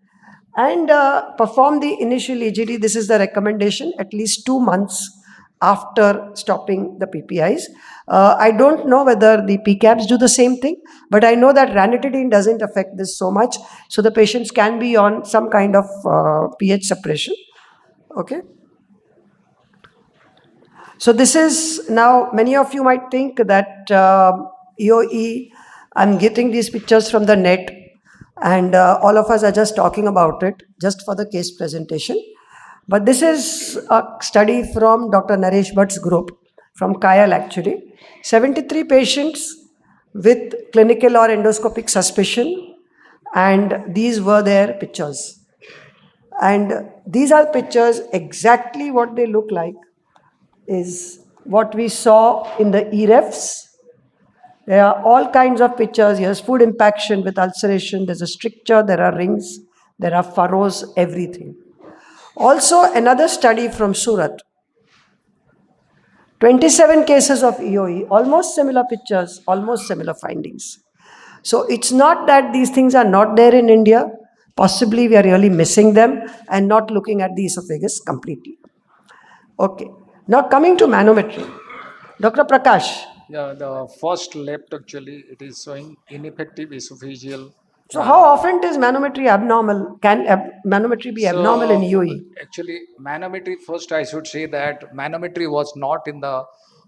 And perform the initial EGD. This is the recommendation, at least 2 months after stopping the PPIs. I don't know whether the PCABs do the same thing, but I know that ranitidine doesn't affect this so much. So the patients can be on some kind of pH suppression. Okay. So this is now, many of you might think that EOE, I'm getting these pictures from the net, and all of us are just talking about it just for the case presentation. But this is a study from Dr. Naresh Bhatt's group from KAYAL actually. 73 patients with clinical or endoscopic suspicion, and these were their pictures. And these are pictures, exactly what they look like is what we saw in the EREFs. There are all kinds of pictures. Here's food impaction with ulceration. There's a stricture, there are rings, there are furrows, everything. Also, another study from Surat. 27 cases of EOE, almost similar pictures, almost similar findings. So it's not that these things are not there in India. Possibly we are really missing them and not looking at the esophagus completely. Okay. Now coming to manometry. Dr. Prakash. Yeah, the first left actually, it is showing ineffective esophageal. So how often is manometry abnormal? Can manometry be abnormal in EOE? Actually, manometry, first I should say that manometry was not in the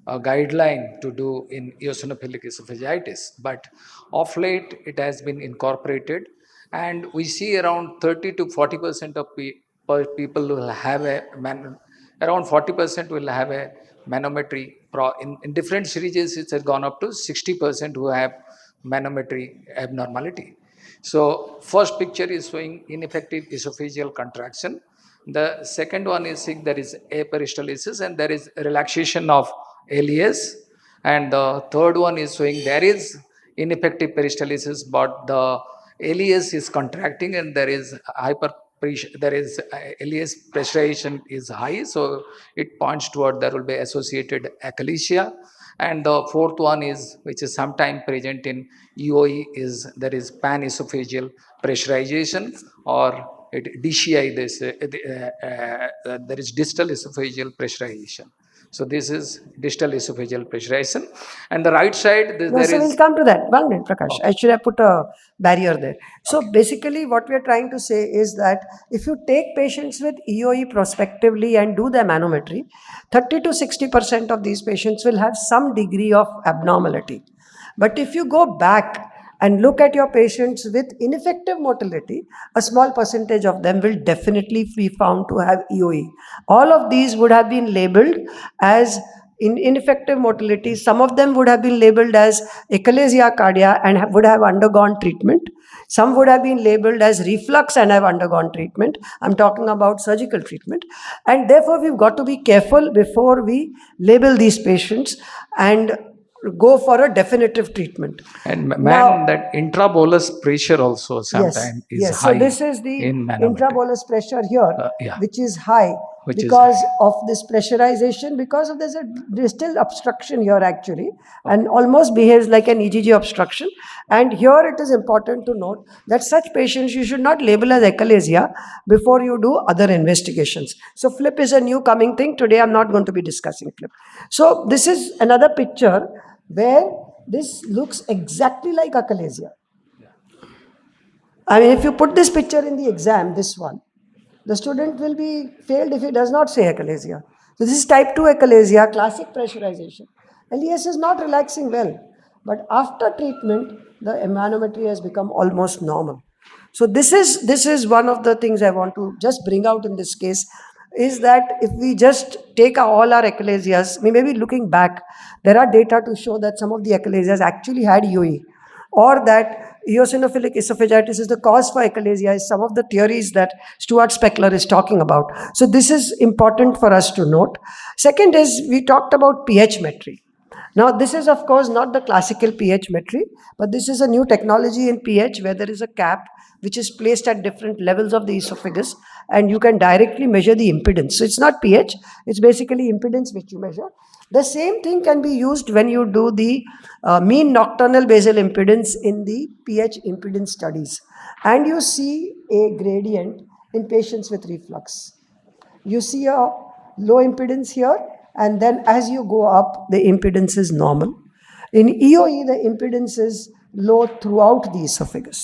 guideline to do in eosinophilic esophagitis, but of late it has been incorporated, and we see around 30 to 40% of people will have around 40% will have a manometry. In different series, it has gone up to 60% who have manometry abnormality. So first picture is showing ineffective esophageal contraction. The second one is saying there is aperistalsis and there is relaxation of LES. And the third one is showing there is ineffective peristalsis, but the LES is contracting and there is LES pressurization is high, so it points toward there will be associated achalasia. And the fourth one is, which is sometime present in EOE, is there is panesophageal pressurization, or DCI, there is distal esophageal pressurization. So this is distal esophageal pressurization. And the right side, we'll come to that. 1 minute, Prakash. Okay. I should have put a barrier there. So basically what we are trying to say is that if you take patients with EOE prospectively and do the manometry, 30 to 60% of these patients will have some degree of abnormality. But if you go back and look at your patients with ineffective motility, a small percentage of them will definitely be found to have EOE. All of these would have been labeled as ineffective motility. Some of them would have been labeled as achalasia cardia and would have undergone treatment. Some would have been labeled as reflux and have undergone treatment. I'm talking about surgical treatment. And therefore, we've got to be careful before we label these patients and go for a definitive treatment. And now, that intrabolus pressure also sometimes is high. So this is the intrabolus pressure here, which is high because of this pressurization, because of there's a distal obstruction here actually, and almost behaves like an EGG obstruction. And here it is important to note that such patients you should not label as achalasia before you do other investigations. So flip is a new coming thing. Today I'm not going to be discussing flip. So this is another picture where this looks exactly like achalasia. I mean, if you put this picture in the exam, this one, the student will be failed if he does not say achalasia. So this is type 2 achalasia, classic pressurization. LES is not relaxing well, but after treatment, the manometry has become almost normal. So this is one of the things I want to just bring out in this case, is that if we just take all our achalasias, we may be looking back, there are data to show that some of the achalasias actually had EOE, or that eosinophilic esophagitis is the cause for achalasia, is some of the theories that Stuart Speckler is talking about. So this is important for us to note. Second is, we talked about pH metry. Now, this is of course not the classical pH metry, but this is a new technology in pH where there is a cap which is placed at different levels of the esophagus, and you can directly measure the impedance. So it's not pH, it's basically impedance which you measure. The same thing can be used when you do the mean nocturnal basal impedance in the pH impedance studies, and you see a gradient in patients with reflux. You see a low impedance here, and then as you go up, the impedance is normal. In EOE, the impedance is low throughout the esophagus.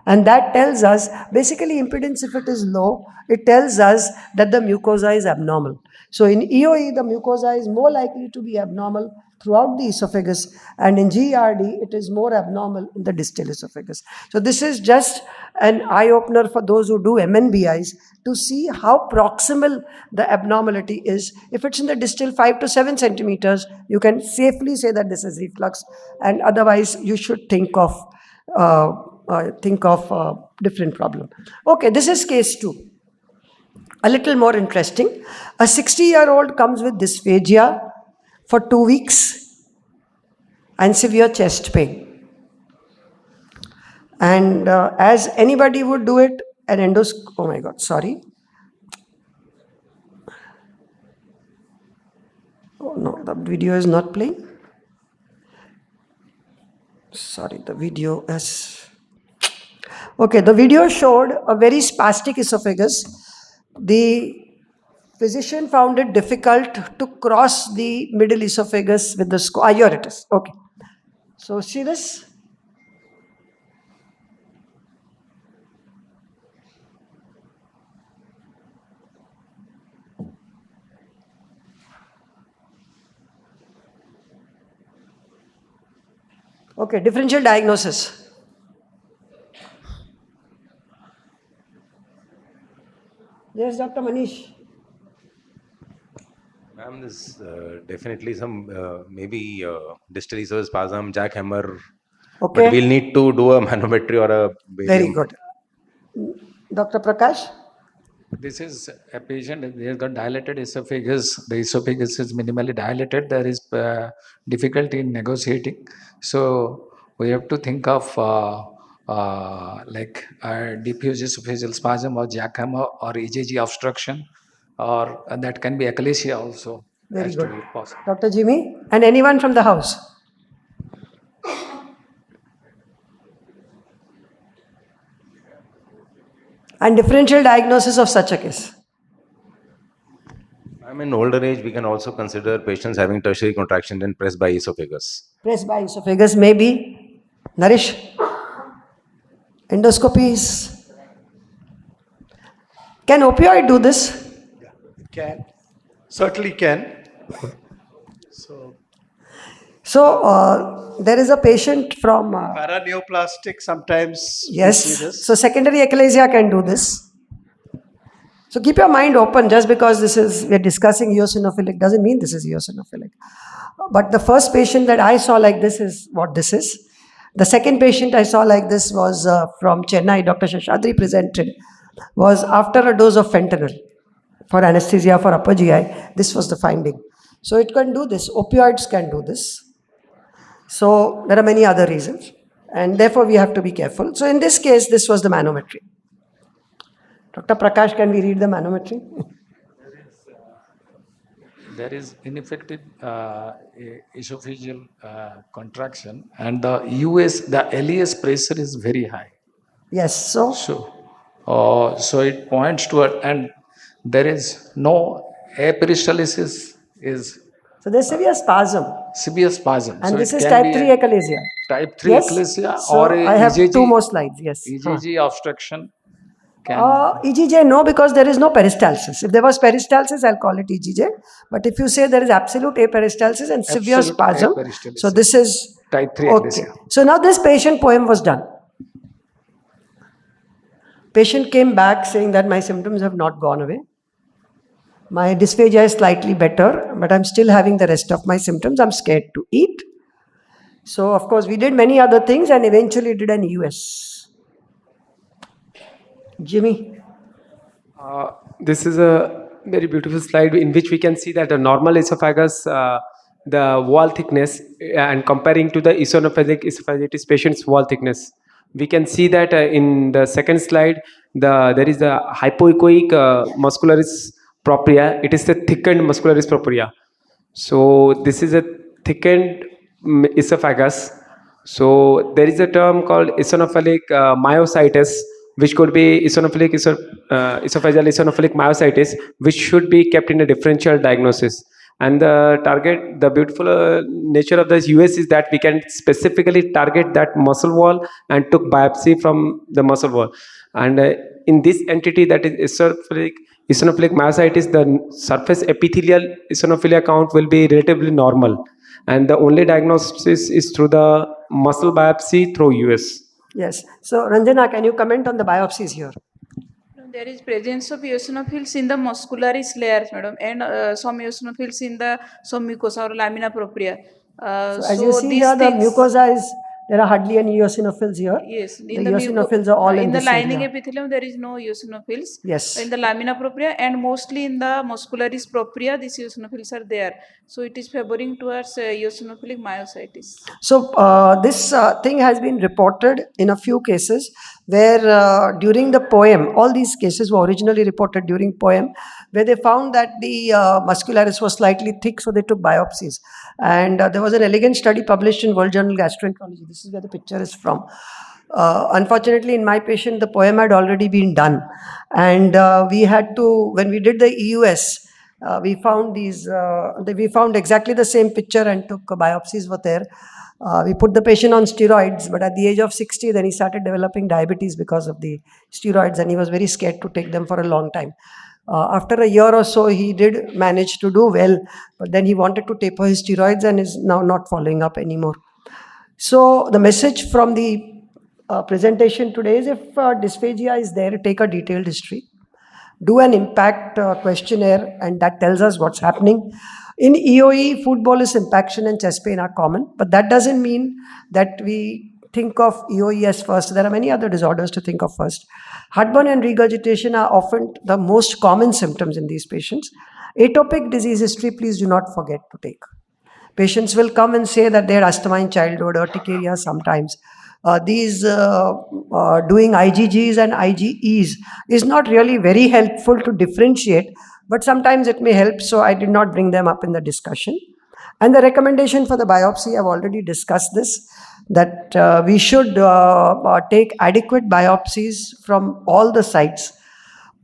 And that tells us, basically impedance, if it is low, it tells us that the mucosa is abnormal. So in EOE, the mucosa is more likely to be abnormal throughout the esophagus, and in GERD, it is more abnormal in the distal esophagus. So this is just an eye-opener for those who do MNBIs to see how proximal the abnormality is. If it's in the distal 5 to 7 centimeters, you can safely say that this is reflux, and otherwise you should think of different problem. Okay, this is case 2. A little more interesting. A 60-year-old comes with dysphagia for 2 weeks and severe chest pain. And as anybody would do it, an endoscope, oh my God, sorry. Oh no, the video is not playing. Sorry, the video is... Okay, the video showed a very spastic esophagus. The physician found it difficult to cross the middle esophagus with the scope. Here it is. Okay. So see this? Okay, differential diagnosis. Yes, Dr. Manish. Ma'am, this definitely some maybe distal esophaspasm, jackhammer. Okay. But we'll need to do a manometry or a Very good. Dr. Prakash? This is a patient, they have got dilated esophagus. The esophagus is minimally dilated. There is difficulty in negotiating. So we have to think of diffuse esophageal spasm or jackhammer or EJG obstruction, or that can be achalasia also. Very has good. to be possible. Dr. Jimmy? And anyone from the house? And differential diagnosis of such a case? I'm in older age, we can also consider patients having tertiary contraction and pressed by esophagus. Pressed by esophagus, maybe. Naresh? Endoscopies? Can opioid do this? Yeah, it can. Certainly can. So there is a patient from... paraneoplastic sometimes. Yes. We see this. So secondary achalasia can do this. So keep your mind open. Just because we're discussing eosinophilic doesn't mean this is eosinophilic. But the first patient that I saw like this is what this is. The second patient I saw like this was from Chennai, Dr. Shashadri presented, was after a dose of fentanyl for anesthesia for upper GI. This was the finding. So it can do this. Opioids can do this. So there are many other reasons, and therefore we have to be careful. So in this case, this was the manometry. Dr. Prakash, can we read the manometry? There is ineffective esophageal contraction, and the LES pressure is very high. Yes, so? So it points toward, and there is no aperistalsis is... So there's severe spasm. Severe spasm. And so this it is can type be 3 achalasia. Type 3 Yes? achalasia So or a I have EJG, 2 more slides, yes. EJG obstruction. EGJ, no, because there is no peristalsis. If there was peristalsis, I'll call it EGJ. But if you say there is absolute aperistalsis and severe Absolute spasm, aperistalsis. so this is... Type 3 okay. achalasia. So now this patient poem was done. Patient came back saying that my symptoms have not gone away. My dysphagia is slightly better, but I'm still having the rest of my symptoms. I'm scared to eat. So, of course, we did many other things and eventually did an EUS. Jimmy? This is a very beautiful slide in which we can see that a normal esophagus the wall thickness and comparing to the eosinophilic esophagitis patient's wall thickness. We can see that in the second slide, there is a hypoechoic muscularis propria. It is the thickened muscularis propria. So this is a thickened esophagus. So there is a term called eosinophilic myositis, which could be esophageal eosinophilic myositis, which should be kept in a differential diagnosis. And the beautiful nature of the US is that we can specifically target that muscle wall and took biopsy from the muscle wall. And in this entity, that is eosinophilic myositis, the surface epithelial eosinophilia count will be relatively normal. And the only diagnosis is through the muscle biopsy through US. Yes. So, Ranjana, can you comment on the biopsies here? There is presence of eosinophils in the muscularis layers, madam, and some eosinophils in the some mucosa or lamina propria. So as you see here, the mucosa is, there are hardly any eosinophils here. Yes, the eosinophils are all in the this lining area. epithelium there is no eosinophils. Yes. In the lamina propria and mostly in the muscularis propria, these eosinophils are there. So it is favoring towards eosinophilic myositis. So this thing has been reported in a few cases where during the poem, all these cases were originally reported during poem, where they found that the muscularis was slightly thick, so they took biopsies. And there was an elegant study published in World Journal Gastroenterology. This is where the picture is from. Unfortunately, in my patient, the poem had already been done. And we had to, when we did the EUS, we found we found exactly the same picture and took biopsies were there. We put the patient on steroids, but at the age of 60, then he started developing diabetes because of the steroids, and he was very scared to take them for a long time. After a year or so, he did manage to do well, but then he wanted to taper his steroids and is now not following up anymore. So the message from the presentation today is, if dysphagia is there, take a detailed history. Do an impact questionnaire, and that tells us what's happening. In EOE, food bolus impaction and chest pain are common, but that doesn't mean that we think of EOE as first. There are many other disorders to think of first. Heartburn and regurgitation are often the most common symptoms in these patients. Atopic disease history, please do not forget to take. Patients will come and say that they had asthma in childhood, urticaria sometimes. Doing IgGs and IgEs is not really very helpful to differentiate, but sometimes it may help, so I did not bring them up in the discussion. And the recommendation for the biopsy, I've already discussed this, that we should take adequate biopsies from all the sites.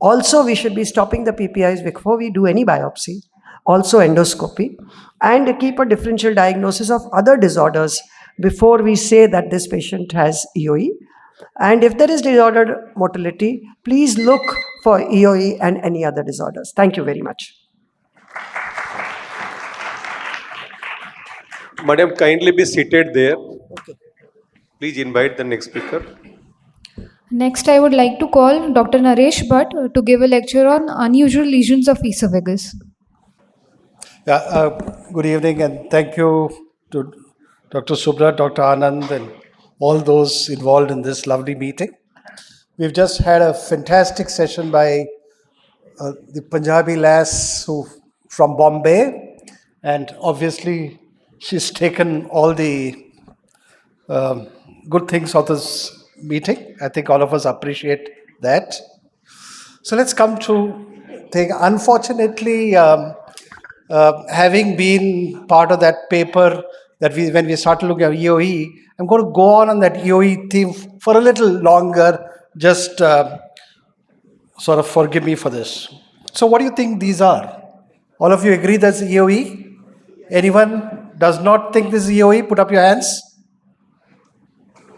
Also, we should be stopping the PPIs before we do any biopsy, also endoscopy, and keep a differential diagnosis of other disorders before we say that this patient has EOE. And if there is disordered motility, please look for EOE and any other disorders. Thank you very much. Madam, kindly be seated there. Okay. Please invite the next speaker. Next, I would like to call Dr. Naresh Bhatt to give a lecture on unusual lesions of esophagus. Yeah, good evening, and thank you to Dr. Subra, Dr. Anand, and all those involved in this lovely meeting. We've just had a fantastic session by the Punjabi lass from Bombay, and obviously she's taken all the good things of this meeting. I think all of us appreciate that. So let's come to thing. Unfortunately, having been part of that paper that when we started looking at EOE, I'm going to go on that EOE theme for a little longer. Just sort of forgive me for this. So what do you think these are? All of you agree that's EOE? Anyone does not think this is EOE? Put up your hands.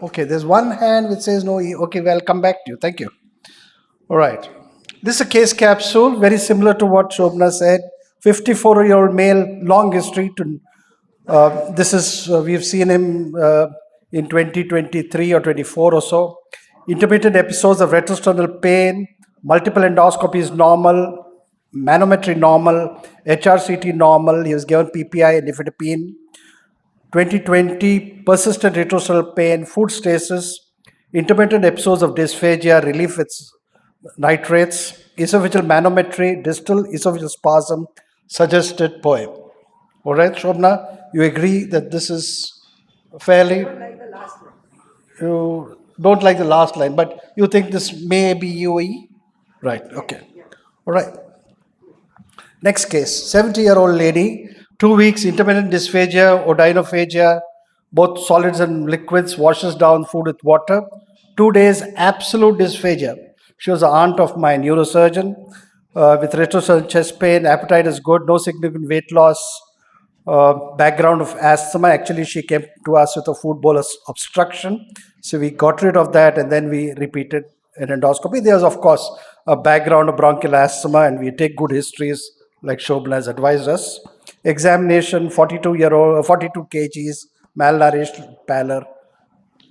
Okay, there's one hand which says no. Okay, well, I'll come back to you. Thank you. All right. This is a case capsule, very similar to what Shobna said. 54-year-old male, long history. This is, we've seen him in 2023 or 24 or so. Intermittent episodes of retrosternal pain, multiple endoscopies normal, manometry normal, HRCT normal. He was given PPI and nifedipine. 2020, persistent retrosternal pain, food stasis, intermittent episodes of dysphagia, relief with nitrates, esophageal manometry, distal esophageal spasm, suggested poem. All right, Shobna, you agree that this is fairly. You don't like the last line, but you think this may be UAE? Right, okay. All right. Next case, 70-year-old lady, 2 weeks intermittent dysphagia, odynophagia, both solids and liquids, washes down food with water. 2 days absolute dysphagia. She was the aunt of my neurosurgeon with retrosurgeon chest pain, appetite is good, no significant weight loss, background of asthma. Actually, she came to us with a food bolus obstruction. So we got rid of that and then we repeated an endoscopy. There's, of course, a background of bronchial asthma and we take good histories like Shobna has advised us. Examination, 42-year-old, 42 kgs, malnourished, pallor.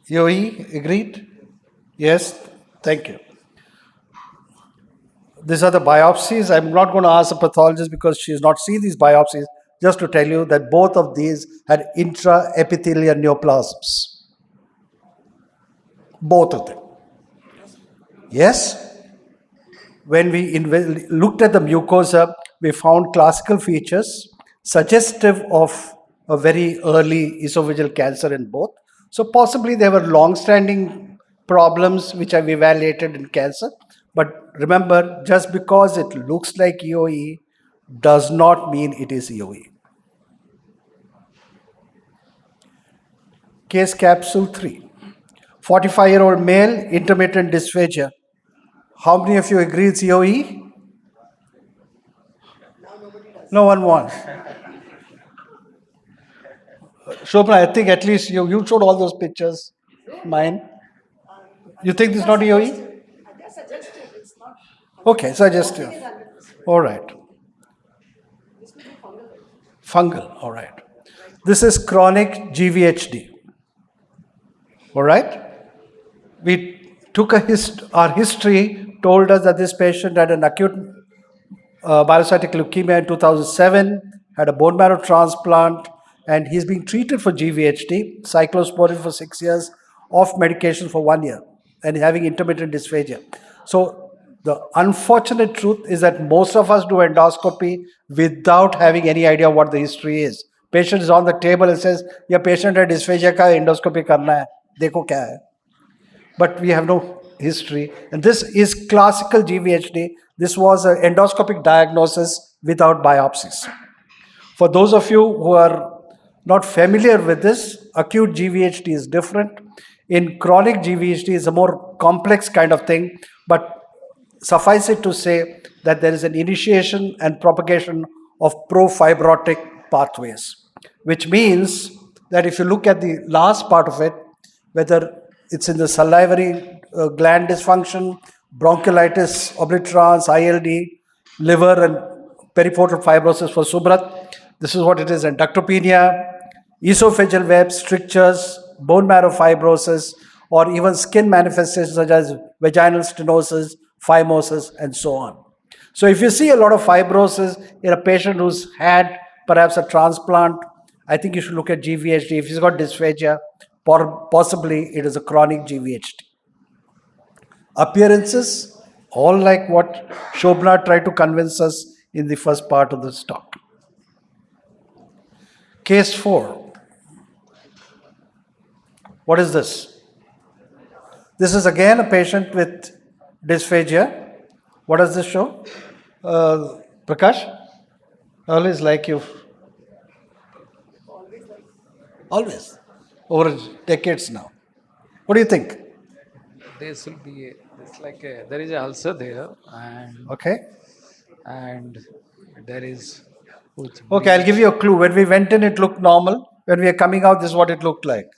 UAE, agreed? Yes, thank you. These are the biopsies. I'm not going to ask the pathologist because she has not seen these biopsies, just to tell you that both of these had intraepithelial neoplasms. Both of them. Yes? When we looked at the mucosa, we found classical features suggestive of a very early esophageal cancer in both. So possibly there were long-standing problems which I've evaluated in cancer. But remember, just because it looks like EOE does not mean it is EOE. Case capsule 3. 45-year-old male, intermittent dysphagia. How many of you agree it's EOE? No one wants. Shobna, I think at least you showed all those pictures. Mine. You think this is not EOE? Okay, suggestive. All right. Fungal, all right. This is chronic GVHD. All right. We took our history, told us that this patient had an acute myelocytic leukemia in 2007, had a bone marrow transplant, and he's being treated for GVHD, cyclosporin for 6 years, off medication for 1 year, and having intermittent dysphagia. So the unfortunate truth is that most of us do endoscopy without having any idea what the history is. Patient is on the table and says, "Yeah, patient had dysphagia ka endoscopy karna hai. Dekho kya hai." But we have no history. And this is classical GVHD. This was an endoscopic diagnosis without biopsies. For those of you who are not familiar with this, acute GVHD is different. In chronic GVHD is a more complex kind of thing, but suffice it to say that there is an initiation and propagation of pro-fibrotic pathways, which means that if you look at the last part of it, whether it's in the salivary gland dysfunction, bronchiolitis obliterans, ILD, liver and periportal fibrosis for Subrat. This is what it is, and ductopenia, esophageal web, strictures, bone marrow fibrosis, or even skin manifestations such as vaginal stenosis, phimosis, and so on. So if you see a lot of fibrosis in a patient who's had perhaps a transplant, I think you should look at GVHD. If he's got dysphagia, possibly it is a chronic GVHD. Appearances, all like what Shobna tried to convince us in the first part of this talk. Case 4. What is this? This is again a patient with dysphagia. What does this show? Prakash? Always like you. Always. Over decades now. What do you think? This will be, it's like there is an ulcer there, and okay, and there is. Okay, I'll give you a clue. When we went in, it looked normal. When we are coming out, this is what it looked like.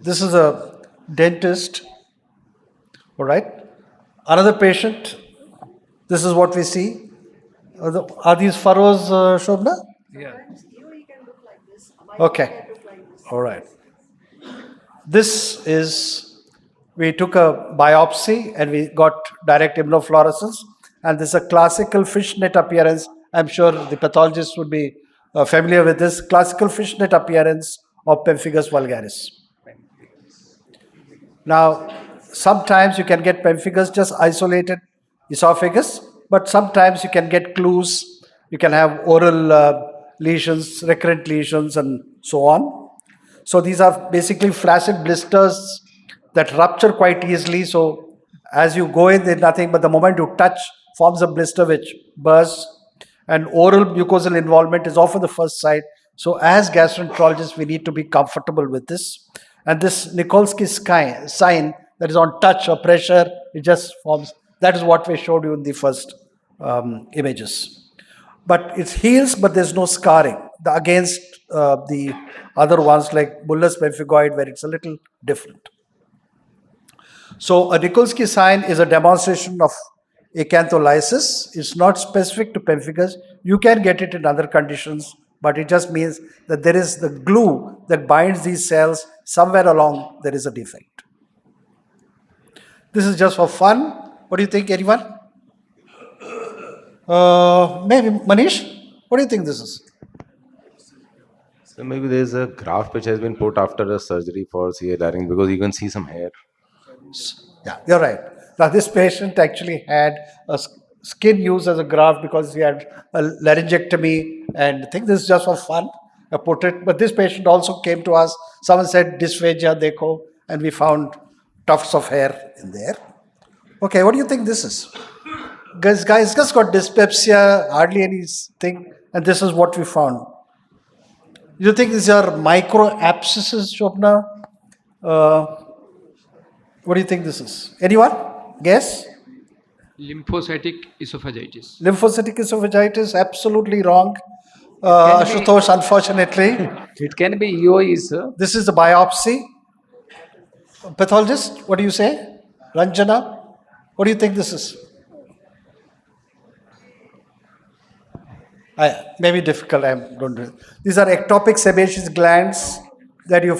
This is a dentist. All right. Another patient. This is what we see. Are these furrows, Shobna? Yeah. Okay. All right. This is, we took a biopsy and we got direct immunofluorescence, and this is a classical fishnet appearance. I'm sure the pathologists would be familiar with this classical fishnet appearance of pemphigus vulgaris. Now, sometimes you can get pemphigus just isolated esophagus, but sometimes you can get clues You can have oral lesions, recurrent lesions, and so on. So these are basically flaccid blisters that rupture quite easily. So as you go in, there's nothing, but the moment you touch, forms a blister which bursts. And oral mucosal involvement is often the first sight. So as gastroenterologists, we need to be comfortable with this. And this Nikolsky sign that is on touch or pressure, it just forms. That is what we showed you in the first images. But it heals, but there's no scarring against the other ones like bullous pemphigoid, where it's a little different. So a Nikolsky sign is a demonstration of acantholysis. It's not specific to pemphigus. You can get it in other conditions, but it just means that there is the glue that binds these cells. Somewhere along, there is a defect. This is just for fun. What do you think, anyone? Maybe Manish? What do you think this is? So maybe there's a graft which has been put after a surgery for CA larynx, because you can see some hair. Yeah, you're right. Now, this patient actually had a skin used as a graft because he had a laryngectomy, and I think this is just for fun. I put it, but this patient also came to us. Someone said dysphagia, deco, and we found tufts of hair in there. Okay, what do you think this is? Guys just got dyspepsia, hardly anything, and this is what we found. You think these are micro abscesses, Shobna? What do you think this is? Anyone? Guess? Lymphocytic esophagitis. Lymphocytic esophagitis, absolutely wrong. Ashutosh, unfortunately. It can be EOE, sir. This is the biopsy. Pathologist, what do you say? Ranjana, what do you think this is? Maybe difficult. These are ectopic sebaceous glands that you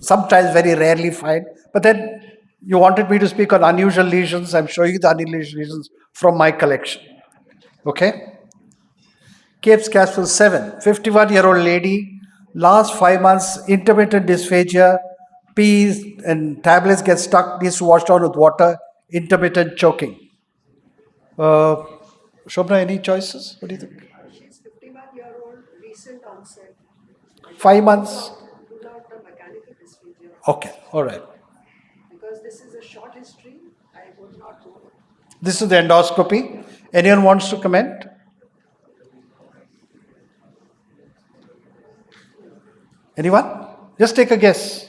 sometimes very rarely find. But then you wanted me to speak on unusual lesions. I'm showing you the unusual lesions from my collection. Okay? Cape's capsule 7, 51-year-old lady, last 5 months, intermittent dysphagia, peas and tablets get stuck, needs to wash down with water, intermittent choking. Shobna, any choices? What do you think? She's 51-year-old, recent onset. 5 months? Rule out the mechanical dysphagia. Okay, all right. Because this is a short history, I would not go. This is the endoscopy. Anyone wants to comment? Anyone? Just take a guess.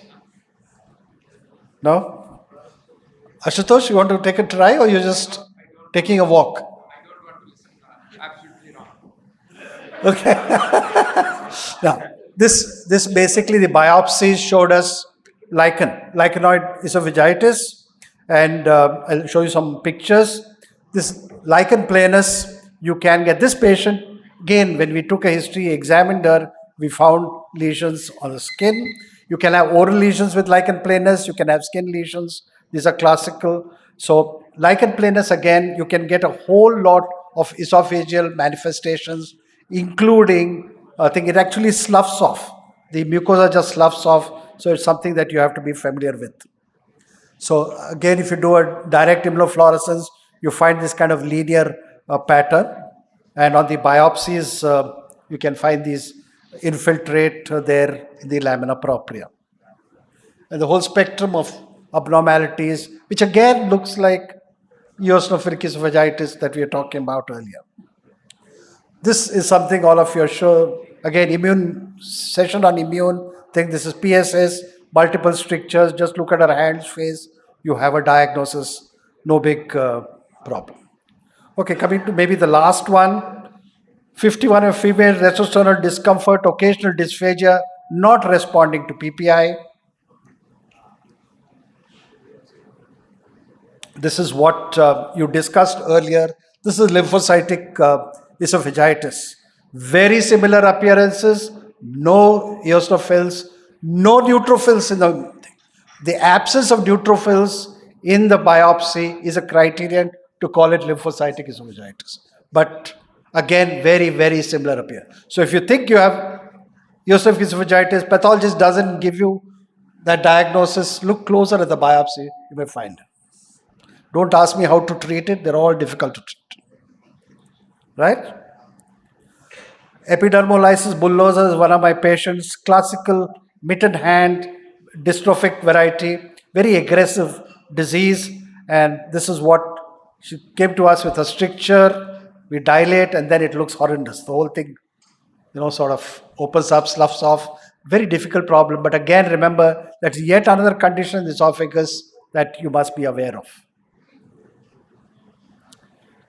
No? Ashutosh, you want to take a try, or you're just taking a walk? Absolutely wrong. Okay. Now, this basically, the biopsies showed us lichenoid esophagitis, and I'll show you some pictures. This lichen planus, you can get this patient. Again, when we took a history, examined her, we found lesions on the skin. You can have oral lesions with lichen planus. You can have skin lesions. These are classical. So lichen planus, again, you can get a whole lot of esophageal manifestations, including, I think it actually sloughs off. The mucosa just sloughs off. So it's something that you have to be familiar with. So again, if you do a direct immunofluorescence, you find this kind of linear pattern. And on the biopsies, you can find these infiltrate there in the lamina propria. And the whole spectrum of abnormalities, which again looks like eosinophilic esophagitis that we were talking about earlier. This is something all of you are sure. Again, immune session on immune. Think this is PSS, multiple strictures. Just look at our hands, face. You have a diagnosis. No big problem. Okay, coming to maybe the last one. 51 of female retrosternal discomfort, occasional dysphagia, not responding to PPI. This is what you discussed earlier. This is lymphocytic esophagitis. Very similar appearances, no eosinophils, no neutrophils in the absence of neutrophils in the biopsy is a criterion to call it lymphocytic esophagitis. But again, very, very similar appearance. So if you think you have eosinophilic esophagitis, pathologist doesn't give you that diagnosis, look closer at the biopsy, you may find it. Don't ask me how to treat it, they're all difficult to treat. Right? Epidermolysis bullosa is one of my patients, classical mitted hand, dystrophic variety, very aggressive disease. And this is what she came to us with a stricture. We dilate and then it looks horrendous. The whole thing, sort of opens up, sloughs off. Very difficult problem. But again, remember that's yet another condition in the esophagus that you must be aware of.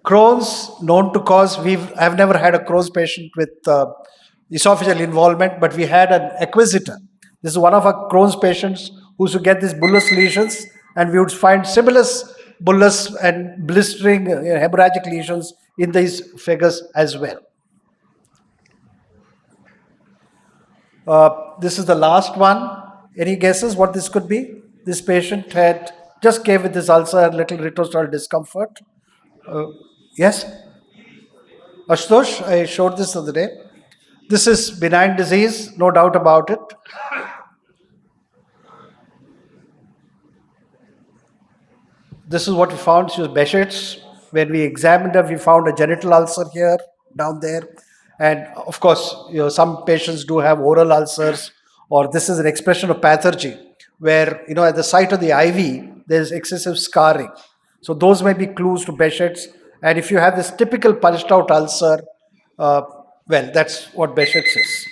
Crohn's, known to cause, I've never had a Crohn's patient with esophageal involvement, but we had an acquisitor. This is one of our Crohn's patients who used to get these bullous lesions, and we would find similar bullous and blistering hemorrhagic lesions in these figures as well. This is the last one. Any guesses what this could be? This patient had just came with this ulcer, little retrosternal discomfort. Yes? Ashutosh, I showed this the other day. This is benign disease, no doubt about it. This is what we found. She was Behçet's. When we examined her, we found a genital ulcer here, down there. And of course, some patients do have oral ulcers, or this is an expression of pathergy, where, at the site of the IV, there's excessive scarring. So those may be clues to Behçet's. And if you have this typical punched out ulcer, well, that's what Behçet's is.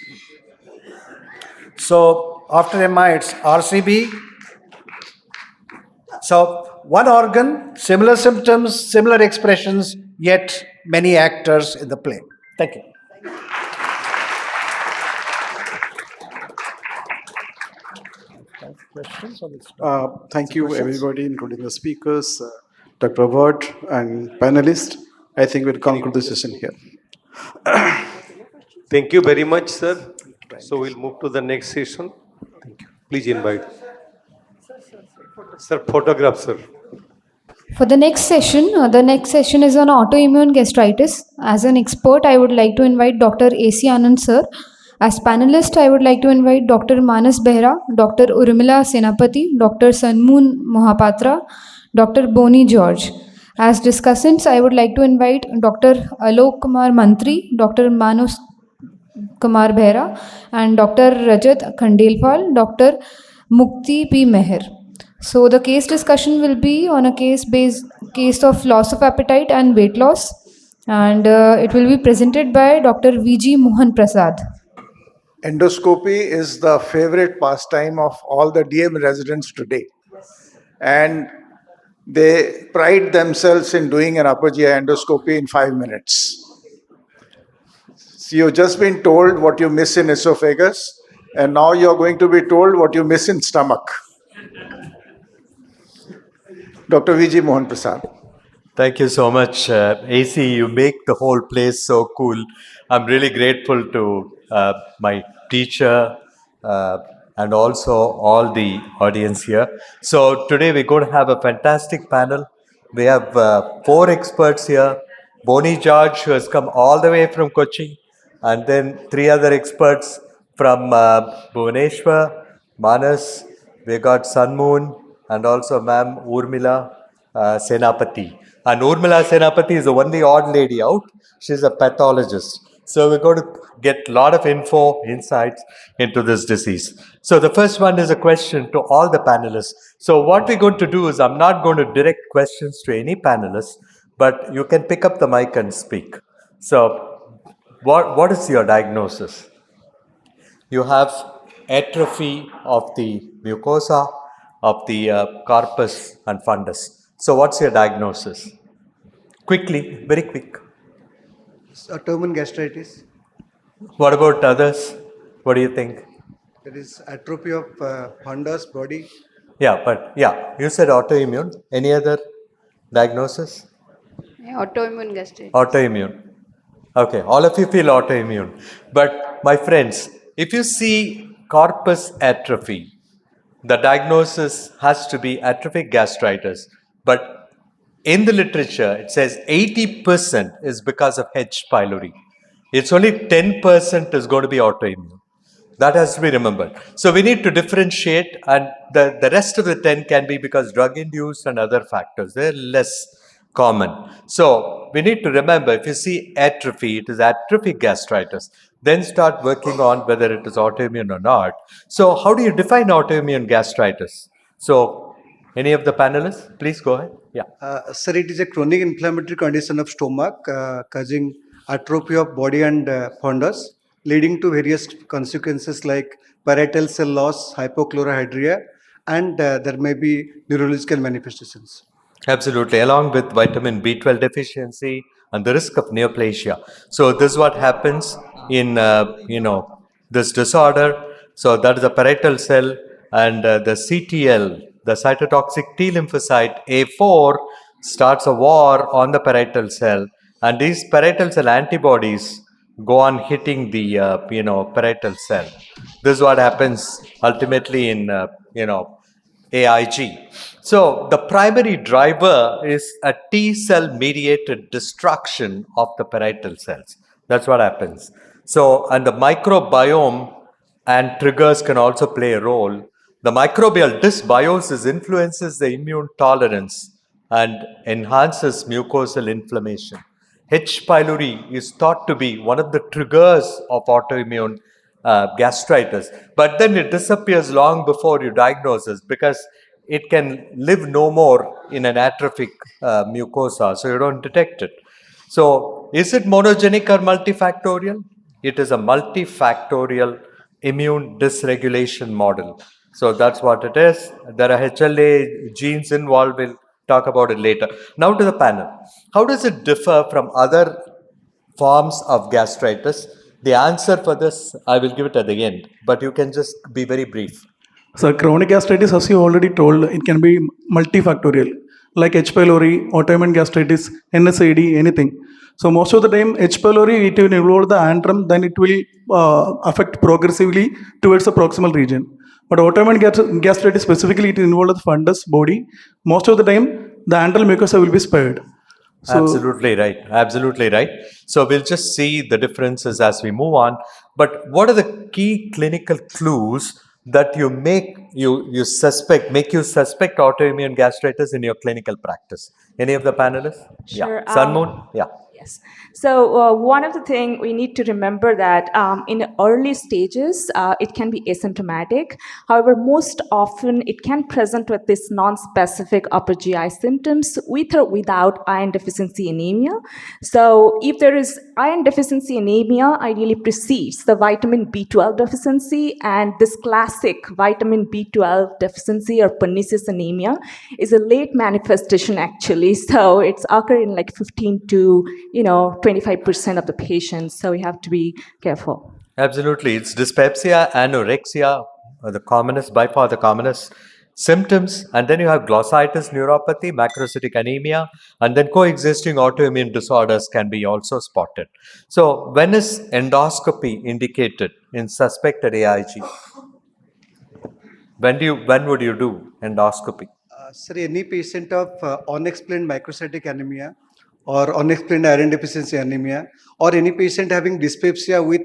So after MI, it's RCB. So one organ, similar symptoms, similar expressions, yet many actors in the play. Thank you. Questions on this? Thank you, everybody, including the speakers, Dr. Award, and panelists. I think we'll conclude the session here. Thank you very much, sir. So we'll move to the next session. Thank you. Please invite. Sir, photograph, sir. For the next session is on autoimmune gastritis. As an expert, I would like to invite Dr. A.C. Anand sir. As panelist, I would like to invite Dr. Manas Behra, Dr. Urmila Senapati, Dr. Sanmoon Mohapatra, Dr. Boni George. As discussants, I would like to invite Dr. Alok Kumar Mantri, Dr. Manos Kumar Behra, and Dr. Rajat Khandelwal, Dr. Mukti P. Meher. So the case discussion will be on a case of loss of appetite and weight loss, and it will be presented by Dr. V.G. Mohan Prasad. Endoscopy is the favorite pastime of all the DM residents today. And they pride themselves in doing an upper GI endoscopy in 5 minutes. So you've just been told what you miss in esophagus, and now you're going to be told what you miss in stomach. Dr. V.G. Mohan Prasad. Thank you so much, AC. You make the whole place so cool. I'm really grateful to my teacher and also all the audience here. So today we're going to have a fantastic panel. We have 4 experts here. Boni George, who has come all the way from Kochi, and then 3 other experts from Bhubaneswar, Manas, we got Sanmoon, and also Ma'am Urmila Senapati. And Urmila Senapati is the only odd lady out. She's a pathologist. So we're going to get a lot of insights into this disease. So the first one is a question to all the panelists. So what we're going to do is I'm not going to direct questions to any panelists, but you can pick up the mic and speak. So what is your diagnosis? You have atrophy of the mucosa, of the corpus and fundus. So what's your diagnosis? Quickly, very quick. Autoimmune gastritis. What about others? What do you think? There is atrophy of fundus body. Yeah, you said autoimmune. Any other diagnosis? Autoimmune gastritis. Autoimmune. Okay, all of you feel autoimmune. But my friends, if you see corpus atrophy, the diagnosis has to be atrophic gastritis. But in the literature, it says 80% is because of H. pylori. It's only 10% is going to be autoimmune. That has to be remembered. So we need to differentiate, and the rest of the 10 can be because drug-induced and other factors. They're less common. So we need to remember, if you see atrophy, it is atrophic gastritis. Then start working on whether it is autoimmune or not. So how do you define autoimmune gastritis? So any of the panelists, please go ahead. Yeah. Sir, it is a chronic inflammatory condition of stomach causing atrophy of body and fundus, leading to various consequences like parietal cell loss, hypochlorhydria, and there may be neurological manifestations. Absolutely, along with vitamin B12 deficiency and the risk of neoplasia. So this is what happens in this disorder. So that is a parietal cell, and the CTL, the cytotoxic T lymphocyte A4, starts a war on the parietal cell, and these parietal cell antibodies go on hitting the parietal cell. This is what happens ultimately in AIG. So the primary driver is a T cell mediated destruction of the parietal cells. That's what happens. So, and the microbiome and triggers can also play a role. The microbial dysbiosis influences the immune tolerance and enhances mucosal inflammation. H. pylori is thought to be one of the triggers of autoimmune gastritis, but then it disappears long before you diagnose it because it can live no more in an atrophic mucosa, so you don't detect it. So, is it monogenic or multifactorial? It is a multifactorial immune dysregulation model. So that's what it is. There are HLA genes involved. We'll talk about it later. Now to the panel. How does it differ from other forms of gastritis? The answer for this, I will give it at the end, but you can just be very brief. So chronic gastritis, as you already told, it can be multifactorial, like H. pylori, autoimmune gastritis, NSAID, anything. So most of the time, H. pylori, it will involve the antrum, then it will affect progressively towards the proximal region. But autoimmune gastritis specifically, it involves the fundus body. Most of the time, the antral mucosa will be spared. So, Absolutely right. Absolutely right. So we'll just see the differences as we move on. But what are the key clinical clues that make you suspect autoimmune gastritis in your clinical practice? Any of the panelists? Sure. Yeah. Sanmoon? Yeah. Yes. So one of the things we need to remember that in early stages, it can be asymptomatic. However, most often it can present with this non-specific upper GI symptoms with or without iron deficiency anemia. So if there is iron deficiency anemia, ideally precedes the vitamin B12 deficiency, and this classic vitamin B12 deficiency or pernicious anemia is a late manifestation actually. So it's occurring like 15 to 25% of the patients. So we have to be careful. Absolutely. It's dyspepsia, anorexia, the commonest, by far the commonest symptoms. And then you have glossitis, neuropathy, macrocytic anemia, and then coexisting autoimmune disorders can be also spotted. So when is endoscopy indicated in suspected AIG? When would you do endoscopy? Sir, any patient of unexplained microcytic anemia or unexplained iron deficiency anemia, or any patient having dyspepsia with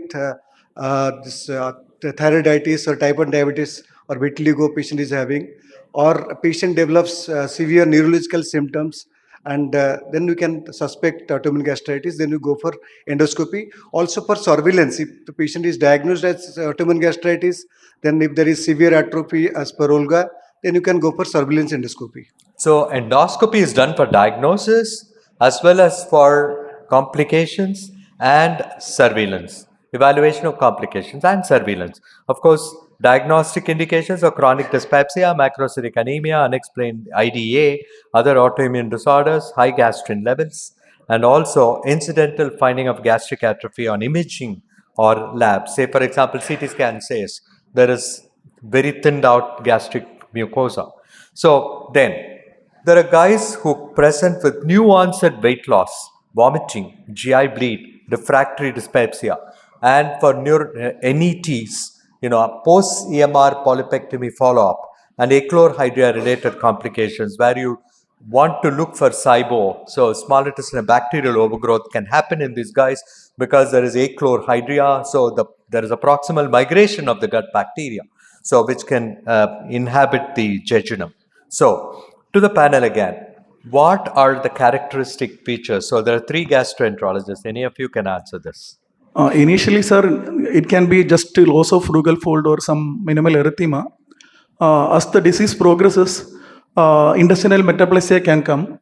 thyroiditis or type 1 diabetes or vitiligo patient is having, or a patient develops severe neurological symptoms, and then we can suspect autoimmune gastritis, then we go for endoscopy. Also for surveillance, if the patient is diagnosed as autoimmune gastritis, then if there is severe atrophy as per Olga, then you can go for surveillance endoscopy. So endoscopy is done for diagnosis as well as for complications and surveillance, evaluation of complications and surveillance. Of course, diagnostic indications of chronic dyspepsia, macrocytic anemia, unexplained IDA, other autoimmune disorders, high gastrin levels, and also incidental finding of gastric atrophy on imaging or lab. Say, for example, CT scan says there is very thinned out gastric mucosa. So then, there are guys who present with new onset weight loss, vomiting, GI bleed, refractory dyspepsia, and for NETs, post EMR polypectomy follow up, and achlorhydria related complications where you want to look for SIBO. So small intestinal bacterial overgrowth can happen in these guys because there is achlorhydria. So there is a proximal migration of the gut bacteria, so which can inhabit the jejunum. So to the panel again, What are the characteristic features? So there are three gastroenterologists. Any of you can answer this. Initially, sir, it can be just a loss of rugal fold or some minimal erythema. As the disease progresses, intestinal metaplasia can come.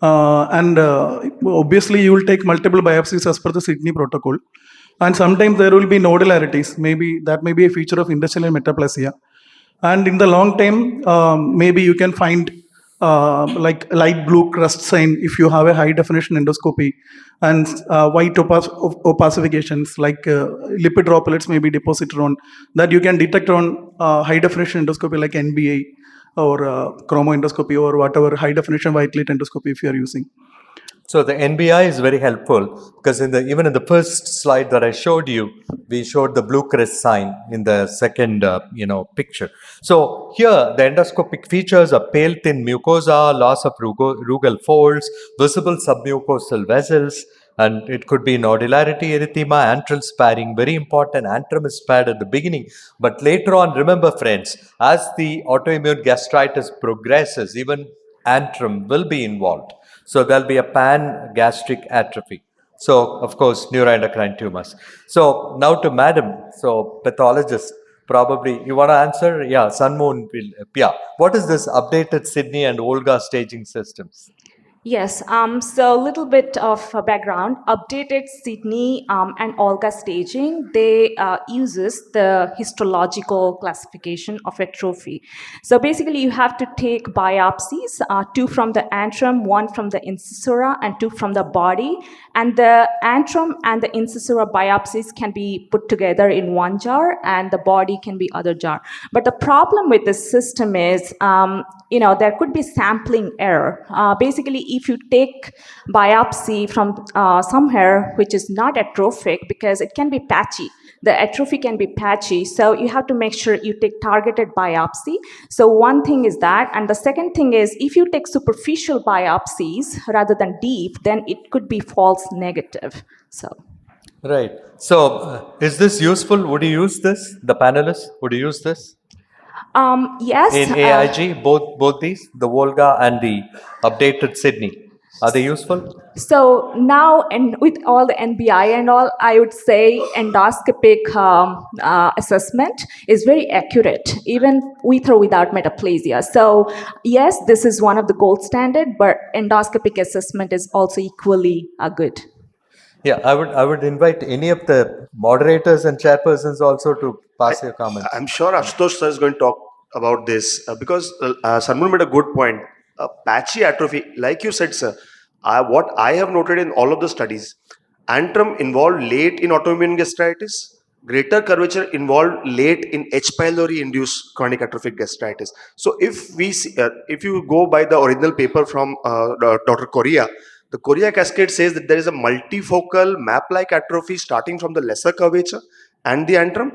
And obviously, you will take multiple biopsies as per the Sydney protocol. And sometimes there will be nodularities. Maybe that may be a feature of intestinal metaplasia. And in the long time, maybe you can find like light blue crust sign if you have a high definition endoscopy, and white opacifications like lipid droplets may be deposited on that you can detect on high definition endoscopy like NBA or chromoendoscopy or whatever high definition white light endoscopy if you are using. So the NBI is very helpful because even in the first slide that I showed you, we showed the blue crest sign in the second picture. So here the endoscopic features are pale thin mucosa, loss of rugal folds, visible submucosal vessels, and it could be nodularity, erythema, antral sparing. Very important, antrum is spared at the beginning, but later on, remember friends, as the autoimmune gastritis progresses, even antrum will be involved. So there'll be a pan-gastric atrophy. So, of course, neuroendocrine tumors. So now to Madam, so pathologist, probably you want to answer? Yeah, Sunmoon will. Yeah, what is this updated Sydney and Olga staging systems? Yes, so a little bit of background. Updated Sydney and Olga staging, they uses the histological classification of atrophy. So basically you have to take biopsies, 2 from the antrum, 1 from the incisura, and 2 from the body. And the antrum and the incisura biopsies can be put together in one jar and the body can be other jar. But the problem with this system is, there could be sampling error. Basically, if you take biopsy from somewhere which is not atrophic, because it can be patchy, the atrophy can be patchy, so you have to make sure you take targeted biopsy. So one thing is that, and the second thing is if you take superficial biopsies rather than deep, then it could be false negative. So right. So is this useful? Would you use this? The panelists, would you use this? Yes. In AIG, both these, the Volga and the updated Sydney, are they useful? So now, and with all the NBI and all, I would say endoscopic assessment is very accurate, even with or without metaplasia. So yes, this is one of the gold standard, but endoscopic assessment is also equally good. Yeah, I would invite any of the moderators and chairpersons also to pass your comments. I'm sure Ashutosh sir is going to talk about this because Sanmun made a good point. Patchy atrophy, like you said, sir, what I have noted in all of the studies, antrum involved late in autoimmune gastritis, greater curvature involved late in H. pylori induced chronic atrophic gastritis. So if you go by the original paper from Dr. Correa, the Correa cascade says that there is a multifocal map-like atrophy starting from the lesser curvature and the antrum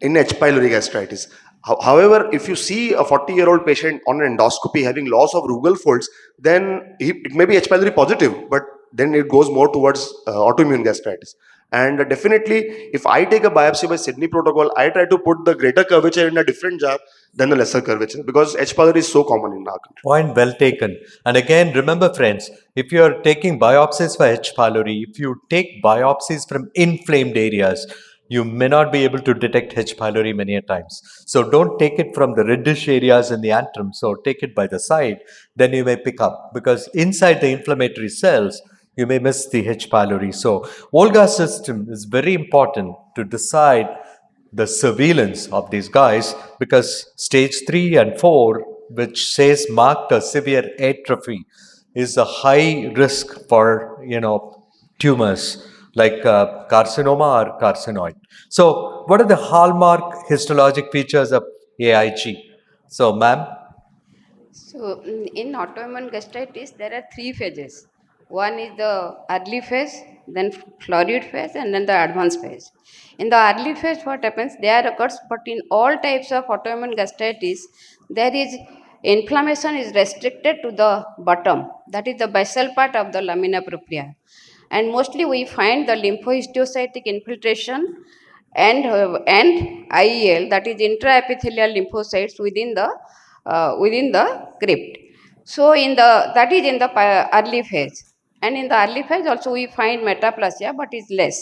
in H. pylori gastritis. However, if you see a 40-year-old patient on an endoscopy having loss of rugal folds, then it may be H. pylori positive, but then it goes more towards autoimmune gastritis. And definitely, if I take a biopsy by Sydney protocol, I try to put the greater curvature in a different jar than the lesser curvature because H. pylori is so common in our country. Point well taken. And again, remember friends, if you are taking biopsies for H. pylori, if you take biopsies from inflamed areas, you may not be able to detect H. pylori many a times. So don't take it from the reddish areas in the antrum. So take it by the side, then you may pick up because inside the inflammatory cells, you may miss the H. pylori. So Volga system is very important to decide the surveillance of these guys because stage 3 and 4, which says marked a severe atrophy, is a high risk for tumors like carcinoma or carcinoid. So what are the hallmark histologic features of AIG? So ma'am. So in autoimmune gastritis, there are 3 phases. One is the early phase, then florid phase, and then the advanced phase. In the early phase, what happens? There occurs, but in all types of autoimmune gastritis, there is inflammation is restricted to the bottom, that is the basal part of the lamina propria. And mostly we find the lymphohistiocytic infiltration and IEL, that is intraepithelial lymphocytes within the crypt. So that is in the early phase, and in the early phase also we find metaplasia, but is less.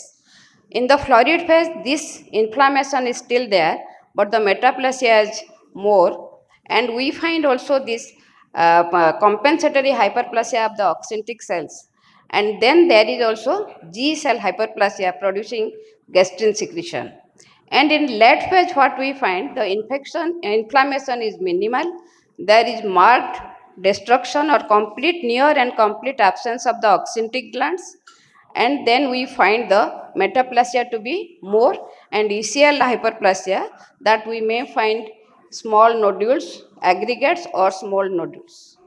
In the florid phase, this inflammation is still there, but the metaplasia is more, and we find also this compensatory hyperplasia of the oxyntic cells, and then there is also G cell hyperplasia producing gastrin secretion. And in late phase, what we find, the inflammation is minimal. There is marked destruction or complete near and complete absence of the oxyntic glands. And then we find the metaplasia to be more, and ECL hyperplasia, that we may find small nodules, aggregates or small nodules.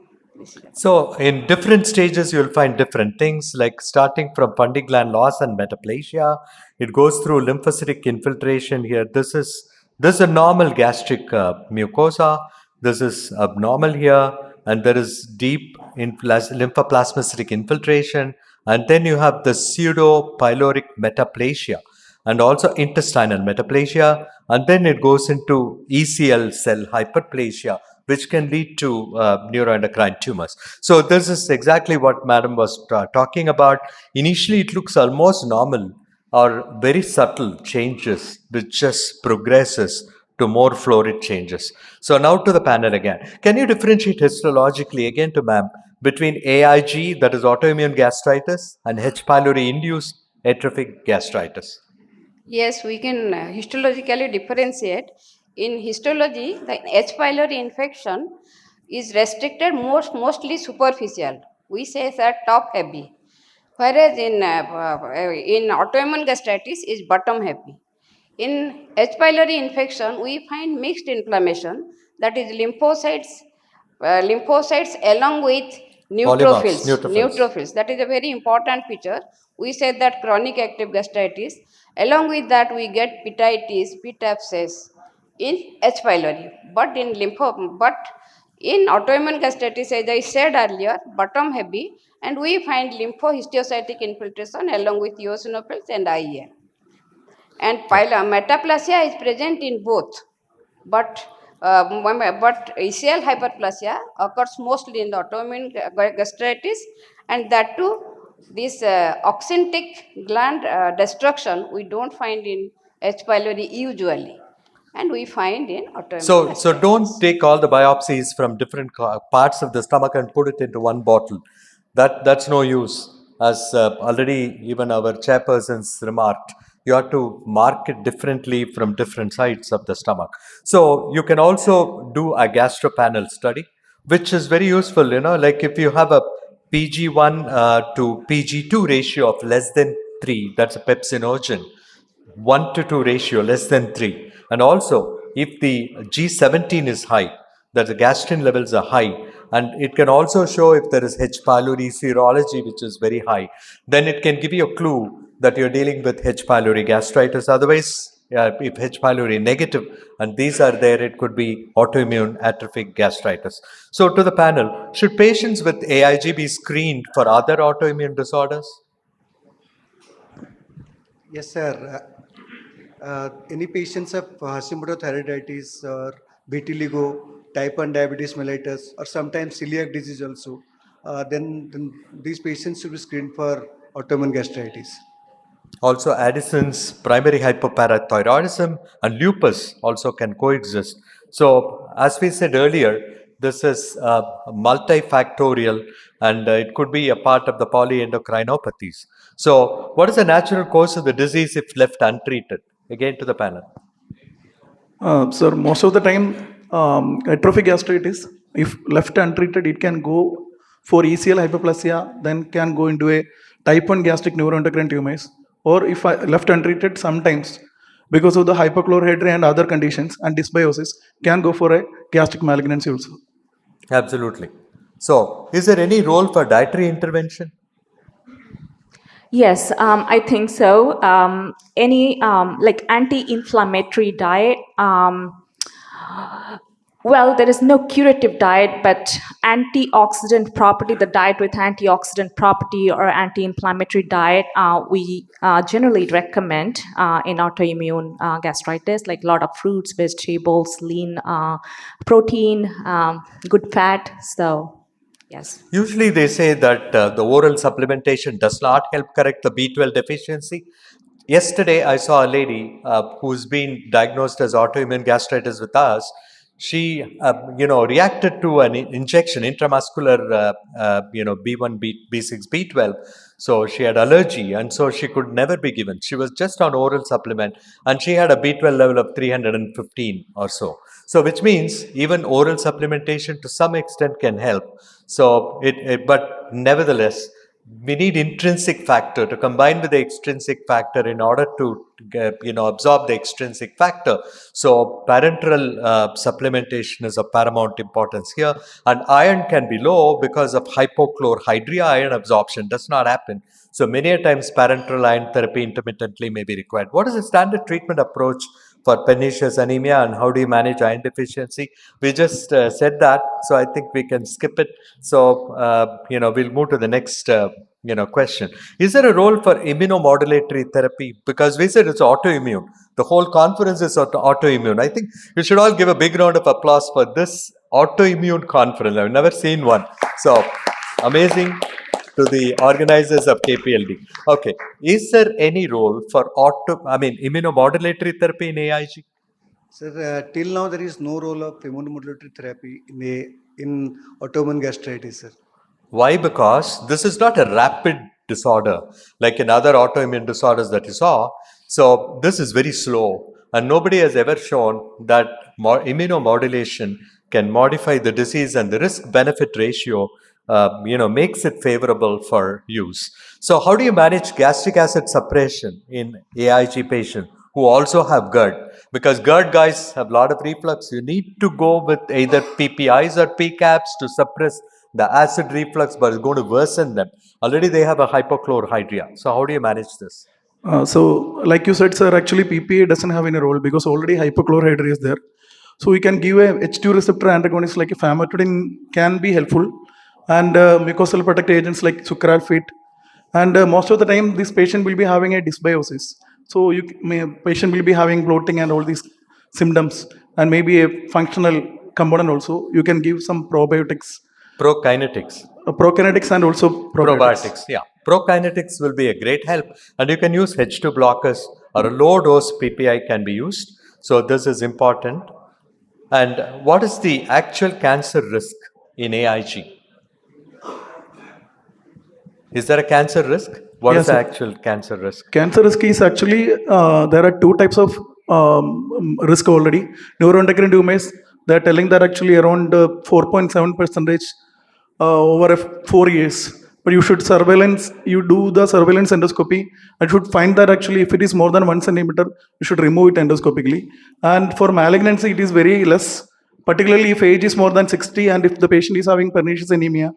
So, in different stages, you'll find different things, like starting from funding gland loss and metaplasia. It goes through lymphocytic infiltration here. This is a normal gastric mucosa. This is abnormal here, and there is deep lymphoplasmacytic infiltration. And then you have the pseudo pyloric metaplasia and also intestinal metaplasia, and then it goes into ECL cell hyperplasia, which can lead to neuroendocrine tumors. So this is exactly what Madam was talking about. Initially, it looks almost normal or very subtle changes, which just progresses to more florid changes. So now to the panel again. Can you differentiate histologically again to ma'am between AIG, that is autoimmune gastritis, and H. pylori-induced atrophic gastritis? Yes, we can histologically differentiate. In histology, the H. pylori infection is restricted mostly superficial. We say that top heavy, whereas in autoimmune gastritis is bottom heavy. In H. pylori infection, we find mixed inflammation, that is lymphocytes along with Polymorphs, neutrophils. neutrophils. Neutrophils. That is a very important feature. We said that chronic active gastritis. Along with that, we get pititis, pit abscess in H. pylori. But in autoimmune gastritis, as I said earlier, bottom heavy, and we find lymphohistiocytic infiltration along with eosinophils and IEL. And metaplasia is present in both, but ECL hyperplasia occurs mostly in the autoimmune gastritis, and that too, this oxyntic gland destruction we don't find in H. pylori usually, and we find in autoimmune So gastritis. don't take all the biopsies from different parts of the stomach and put it into one bottle. That's no use. As already even our chairpersons remarked, you have to mark it differently from different sides of the stomach. So you can also do a gastropanel study, which is very useful. Like if you have a PG1 to PG2 ratio of less than 3, that's a pepsinogen. 1 to 2 ratio, less than 3. And also, if the G17 is high, that the gastrin levels are high, and it can also show if there is H. pylori serology, which is very high, then it can give you a clue that you're dealing with H. pylori gastritis. Otherwise, if H. pylori negative and these are there, it could be autoimmune atrophic gastritis. So, to the panel, should patients with AIG be screened for other autoimmune disorders? Yes, sir. Any patients of Hashimoto thyroiditis or vitiligo, type 1 diabetes mellitus, or sometimes celiac disease also, then these patients should be screened for autoimmune gastritis. Also, Addison's primary hypoparathyroidism and lupus also can coexist. So, as we said earlier, this is multifactorial and it could be a part of the polyendocrinopathies. So, what is the natural course of the disease if left untreated? Again to the panel. Sir, most of the time, atrophic gastritis, if left untreated, it can go for ECL hyperplasia, then can go into a type 1 gastric neuroendocrine tumors. Or if left untreated, sometimes because of the hypochlorhydria and other conditions and dysbiosis, can go for a gastric malignancy also. Absolutely. So, is there any role for dietary intervention? Yes, I think so. Any like anti-inflammatory diet. Well, there is no curative diet, but antioxidant property, the diet with antioxidant property or anti-inflammatory diet, we generally recommend in autoimmune gastritis, like a lot of fruits, vegetables, lean protein, good fat. So Yes. Usually they say that the oral supplementation does not help correct the B12 deficiency. Yesterday, I saw a lady who's been diagnosed as autoimmune gastritis with us. She, reacted to an injection, intramuscular, B1, B6, B12. So she had allergy, and so she could never be given. She was just on oral supplement, and she had a B12 level of 315 or so. So, which means even oral supplementation to some extent can help. So, but nevertheless, we need intrinsic factor to combine with the extrinsic factor in order to absorb the extrinsic factor. So parenteral supplementation is of paramount importance here, and iron can be low because of hypochlorhydria. Iron absorption does not happen, so many a times parenteral iron therapy intermittently may be required. What is the standard treatment approach for pernicious anemia, and how do you manage iron deficiency? We just said that, so I think we can skip it. So we'll move to the next question. Is there a role for immunomodulatory therapy? Because we said it's autoimmune. The whole conference is autoimmune. I think you should all give a big round of applause for this autoimmune conference. I've never seen one. So amazing to the organizers of KPLD. Okay, is there any role for immunomodulatory therapy in AIG? Sir, till now there is no role of immunomodulatory therapy in autoimmune gastritis, sir. Why? Because this is not a rapid disorder like in other autoimmune disorders that you saw. So this is very slow, and nobody has ever shown that immunomodulation can modify the disease, and the risk-benefit ratio makes it favorable for use. So how do you manage gastric acid suppression in AIG patients who also have GERD? Because GERD guys have a lot of reflux. You need to go with either PPIs or PCABs to suppress the acid reflux, but it's going to worsen them. Already they have a hypochlorhydria. So how do you manage this? So, like you said, sir, actually PPA doesn't have any role because already hypochlorhydria is there. So we can give a H2 receptor antagonist like a famotidine can be helpful, and mucosal protective agents like sucralfate. And most of the time, this patient will be having a dysbiosis. So patient will be having bloating and all these symptoms, and maybe a functional component also. You can give some probiotics. Prokinetics. Prokinetics and also probiotics. Yeah. Prokinetics will be a great help, and you can use H2 blockers, or a low dose PPI can be used. So this is important. And what is the actual cancer risk in AIG? Is there a cancer risk? What is the actual cancer risk? Cancer risk is actually, there are two types of risk already. Neuroendocrine tumors, they're telling that actually around 4.7% over 4 years. But you should you do the surveillance endoscopy and should find that actually if it is more than 1 centimeter, you should remove it endoscopically. And for malignancy, it is very less, particularly if age is more than 60 and if the patient is having pernicious anemia,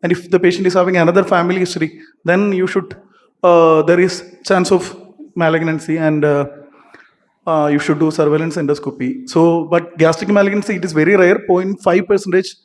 and if the patient is having another family history, then you should, there is chance of malignancy, and you should do surveillance endoscopy. So, but gastric malignancy, it is very rare, 0.5%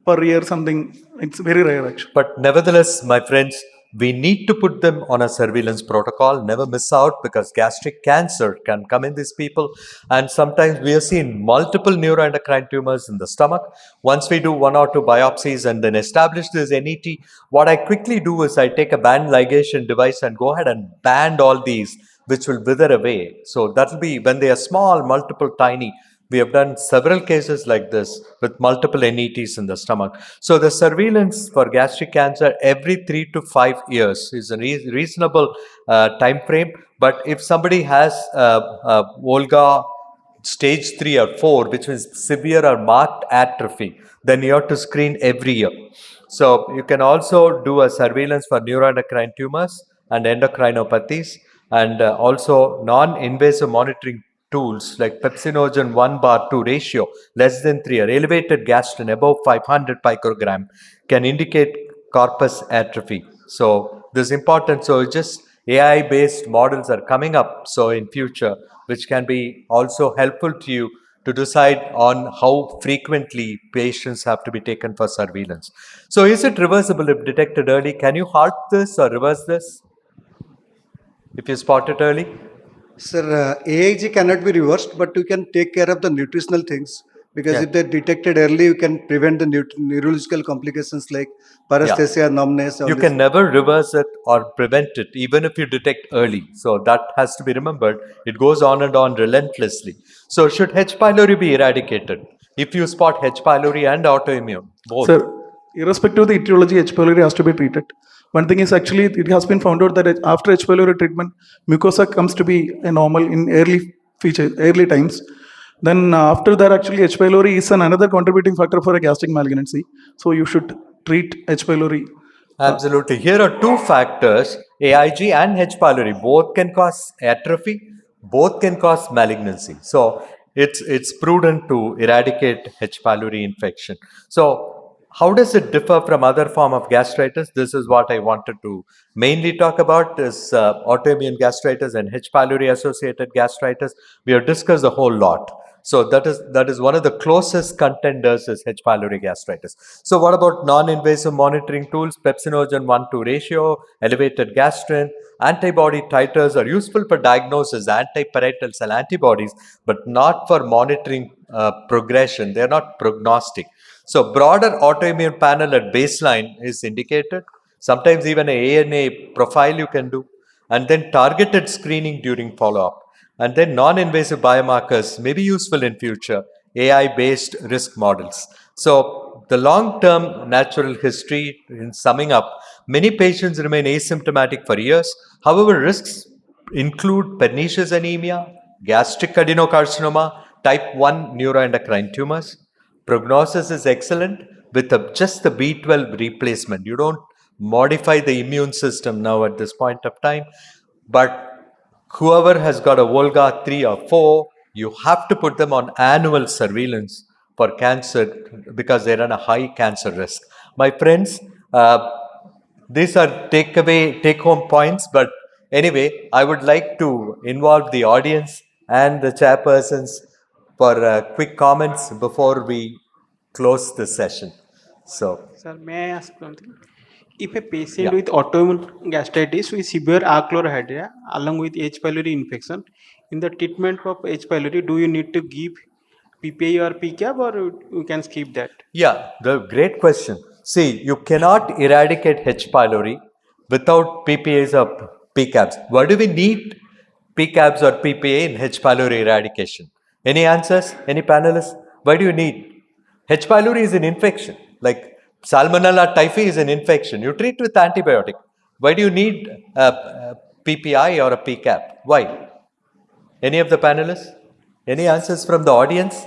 per year something. It's very rare actually. But nevertheless, my friends, we need to put them on a surveillance protocol. Never miss out, because gastric cancer can come in these people. And sometimes we have seen multiple neuroendocrine tumors in the stomach. Once we do 1 or 2 biopsies and then establish this NET, what I quickly do is I take a band ligation device and go ahead and band all these, which will wither away. So that will be when they are small, multiple, tiny. We have done several cases like this with multiple NETs in the stomach. So the surveillance for gastric cancer every 3 to 5 years is a reasonable time frame. But if somebody has Volga stage 3 or 4, which is severe or marked atrophy, then you have to screen every year. So you can also do a surveillance for neuroendocrine tumors and endocrinopathies, and also non-invasive monitoring tools like pepsinogen 1:2 ratio less than 3 or elevated gastrin above 500 picogram can indicate corpus atrophy. So this is important. So just AI based models are coming up so in future, which can be also helpful to you to decide on how frequently patients have to be taken for surveillance. So is it reversible if detected early? Can you halt this or reverse this if you spot it early? Sir, AIG cannot be reversed, but you can take care of the nutritional things. Because Yeah. if they're detected early, you can prevent the neurological complications like paresthesia, numbness. All You this. can never reverse it or prevent it, even if you detect early. So that has to be remembered. It goes on and on relentlessly. So should H. pylori be eradicated? If you spot H. pylori and autoimmune, both. Sir, irrespective of the etiology, H. pylori has to be treated. One thing is actually it has been found out that after H. pylori treatment, mucosa comes to be a normal in early times. Then after that, actually H. pylori is another contributing factor for a gastric malignancy. So you should treat H. pylori. Absolutely. Here are two factors, AIG and H. pylori. Both can cause atrophy, both can cause malignancy. So it's prudent to eradicate H. pylori infection. So how does it differ from other form of gastritis? This is what I wanted to mainly talk about is autoimmune gastritis and H. pylori associated gastritis. We have discussed a whole lot. So that is one of the closest contenders is H. pylori gastritis. So what about non-invasive monitoring tools? Pepsinogen 1:2 ratio, elevated gastrin, antibody titers are useful for diagnosis, anti-parietal cell antibodies, but not for monitoring progression. They are not prognostic. So broader autoimmune panel at baseline is indicated. Sometimes even a ANA profile you can do, and then targeted screening during follow-up. And then non-invasive biomarkers may be useful in future, AI-based risk models. So the long-term natural history, in summing up, many patients remain asymptomatic for years. However, risks include pernicious anemia, gastric adenocarcinoma, type 1 neuroendocrine tumors. Prognosis is excellent with just the B12 replacement. You don't modify the immune system now at this point of time, but whoever has got a Volga 3 or 4, you have to put them on annual surveillance for cancer because they run a high cancer risk. My friends, these are take home points, but anyway, I would like to involve the audience and the chairpersons for quick comments before we close the session. So, Sir, may I ask something? If a patient with autoimmune gastritis with severe achlorhydria along with H. pylori infection, in the treatment of H. pylori, do you need to give PPI or PCAB or you can skip that? yeah, the great question. See, you cannot eradicate H. pylori without PPAs or PCABs. Why do we need PCABs or PPA in H. pylori eradication? Any answers? Any panelists? Why do you need? H. pylori is an infection. Like Salmonella typhi is an infection. You treat with antibiotic. Why do you need a PPI or a PCAB? Why? Any of the panelists? Any answers from the audience?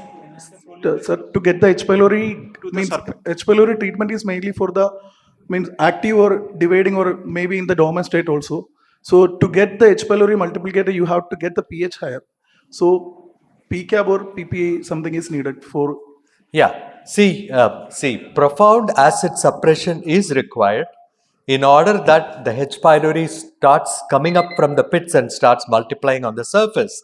Sir, to get the H. pylori means H. pylori treatment is mainly for the means active or dividing or maybe in the dormant state also. So to get the H. pylori multiplicator, you have to get the pH higher. So PCAB or PPA something is needed for. Yeah. See, profound acid suppression is required in order that the H. pylori starts coming up from the pits and starts multiplying on the surface.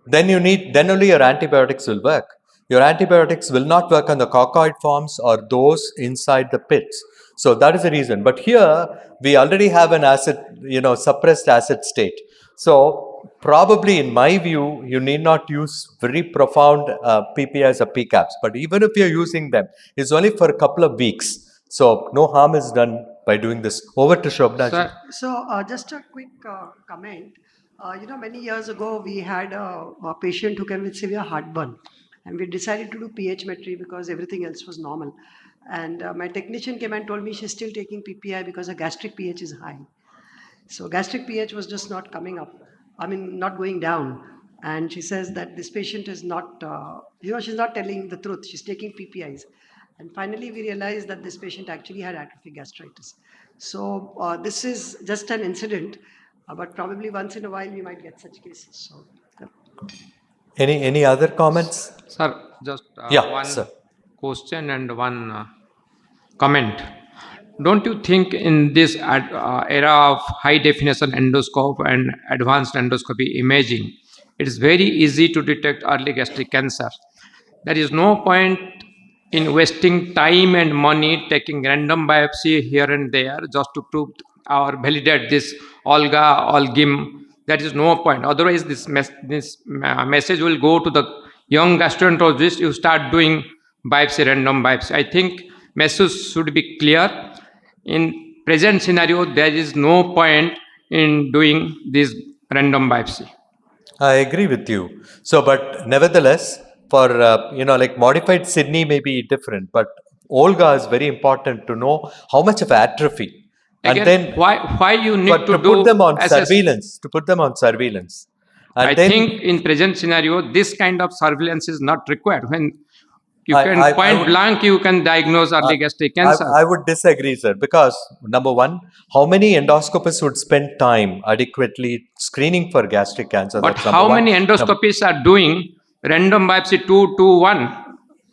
Then only your antibiotics will work. Your antibiotics will not work on the coccoid forms or those inside the pits. So that is the reason. But here we already have an acid, suppressed acid state. So probably in my view, you need not use very profound PPIs or PCAPs. But even if you're using them, it's only for a couple of weeks. So no harm is done by doing this. Over to Shobna. So just a quick comment. Many years ago, we had a patient who came with severe heartburn, and we decided to do pH metry because everything else was normal. And my technician came and told me she's still taking PPI because her gastric pH is high. So gastric pH was just not coming up. Not going down. And she says that this patient is not, she's not telling the truth. She's taking PPIs. And finally, we realized that this patient actually had atrophic gastritis. So this is just an incident, but probably once in a while we might get such cases. So, Any other comments? Sir, just one sir. question and one comment. Don't you think in this era of high definition endoscope and advanced endoscopy imaging, it is very easy to detect early gastric cancer? There is no point in wasting time and money taking random biopsy here and there just to prove or validate this Olga, Olgim. That is no point. Otherwise, this message will go to the young gastroenterologist, you start doing biopsy, random biopsy. I think message should be clear. In present scenario, there is no point in doing this random biopsy. I agree with you. So, but nevertheless, for like modified Sydney may be different, but Olga is very important to know how much of atrophy, and Again, then why you need but to to do put them on assess. surveillance, and I then think in present scenario, this kind of surveillance is not required. When you I- can I point would- blank, you can diagnose early gastric cancer. I would disagree, sir, because number one, how many endoscopists would spend time adequately screening for gastric cancer? But That's number how one. many endoscopists are doing random biopsy 2 to 1?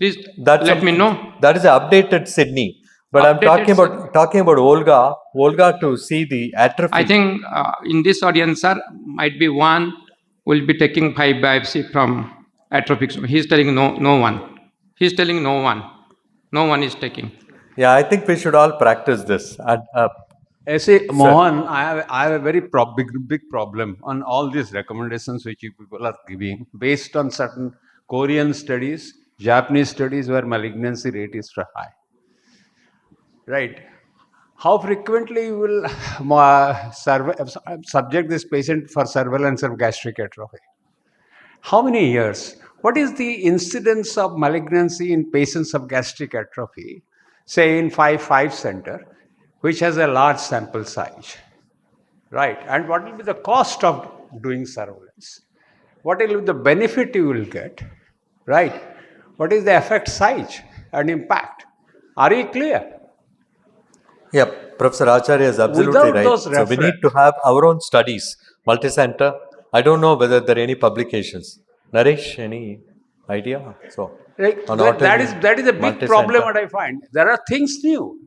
Please let me know. That is updated Sydney. But I'm Updated talking about Olga to see the atrophy. I think in this audience, sir, might be one will be taking 5 biopsy from atrophic. He's telling no one. He's telling no one. No one is taking. Yeah, I think we should all practice this. See, Mohan, I have a very big problem on all these recommendations which you people are giving based on certain Korean studies, Japanese studies where malignancy rate is high. Right? How frequently you will subject this patient for surveillance of gastric atrophy? How many years? What is the incidence of malignancy in patients of gastric atrophy, say in 5 center, which has a large sample size, right? And what will be the cost of doing surveillance? What will be the benefit you will get, right? What is the effect size and impact? Are you clear? Yeah, Professor Acharya is absolutely Without right. those So we need to have our own studies, multi-center. I don't know whether there are any publications. Naresh, any idea? So Like, on that is a big multi-center. problem what I find. There are things new,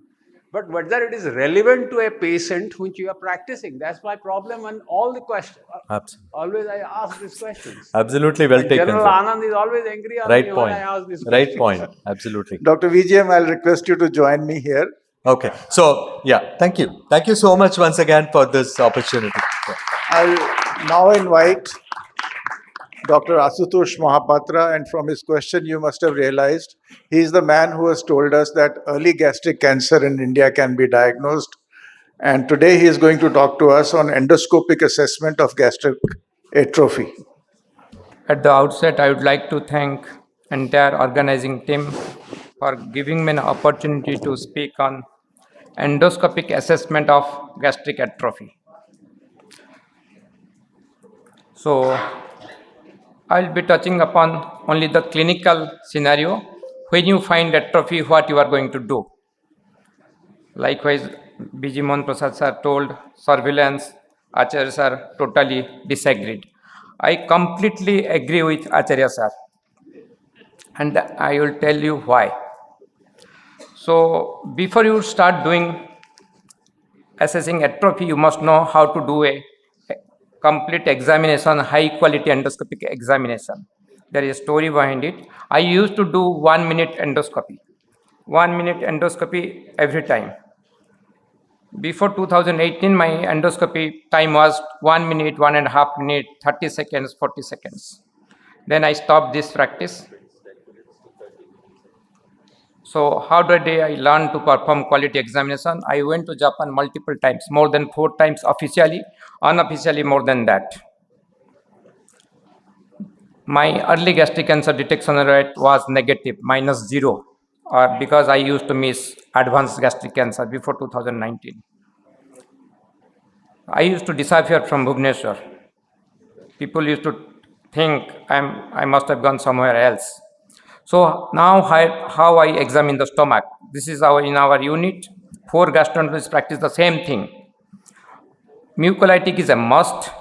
but whether it is relevant to a patient which you are practicing, that's my problem. And all the questions, Absolutely. always I ask these questions. Absolutely well And taken, General sir. Anand is always angry on Right me point. when I ask this Right question. point. Absolutely. Dr. VGM, I'll request you to join me here. Okay. So, yeah, thank you. Thank you so much once again for this opportunity. I'll now invite Dr. Asutosh Mahapatra, and from his question, you must have realized he's the man who has told us that early gastric cancer in India can be diagnosed. And today he is going to talk to us on endoscopic assessment of gastric atrophy. At the outset, I would like to thank entire organizing team for giving me an opportunity to speak on endoscopic assessment of gastric atrophy. So, I'll be touching upon only the clinical scenario. When you find atrophy, what you are going to do. Likewise, B.G. Mohan Prasad sir told surveillance, Acharya sir totally disagreed. I completely agree with Acharya sir, and I will tell you why. So, before you start doing assessing atrophy, you must know how to do a complete examination, high quality endoscopic examination. There is a story behind it. I used to do 1 minute endoscopy. 1 minute endoscopy every time. Before 2018, my endoscopy time was 1 minute, 1.5 minutes, 30 seconds, 40 seconds. Then I stopped this practice. So how did I learn to perform quality examination? I went to Japan multiple times, more than 4 times officially, unofficially more than that. My early gastric cancer detection rate was negative, -0, because I used to miss advanced gastric cancer before 2019. I used to disappear from Bhubaneswar. People used to think I must have gone somewhere else. So now how I examine the stomach. This is in our unit. 4 gastroenterologists practice the same thing. Mucolytic is a must.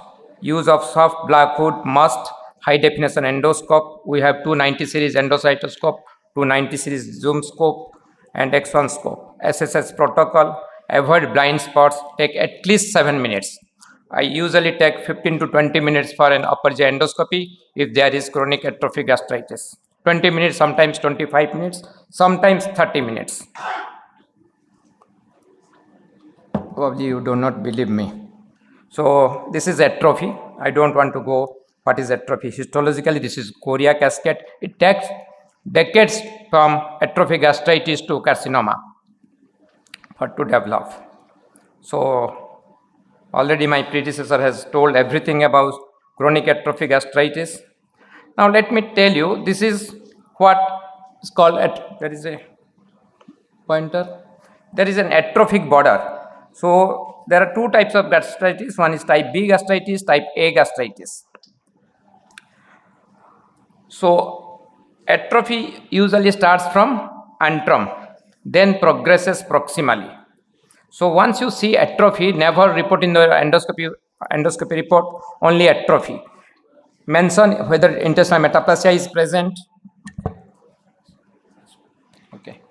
Use of soft black hood must. High definition endoscope. We have 290 series endocytoscope, 290 series zoom scope, and X1 scope. SSS protocol. Avoid blind spots. Take at least 7 minutes. I usually take 15 to 20 minutes for an upper GI endoscopy if there is chronic atrophic gastritis. 20 minutes, sometimes 25 minutes, sometimes 30 minutes. Probably you do not believe me. So this is atrophy. I don't want to go what is atrophy. Histologically, this is chorea cascade. It takes decades from atrophic gastritis to carcinoma for to develop. So already my predecessor has told everything about chronic atrophic gastritis. Now let me tell you, this is what is called, there is a pointer, there is an atrophic border. So there are two types of gastritis. One is type B gastritis, type A gastritis. So atrophy usually starts from antrum, then progresses proximally. So once you see atrophy, never report in the endoscopy report, only atrophy. Mention whether intestinal metaplasia is present. Okay.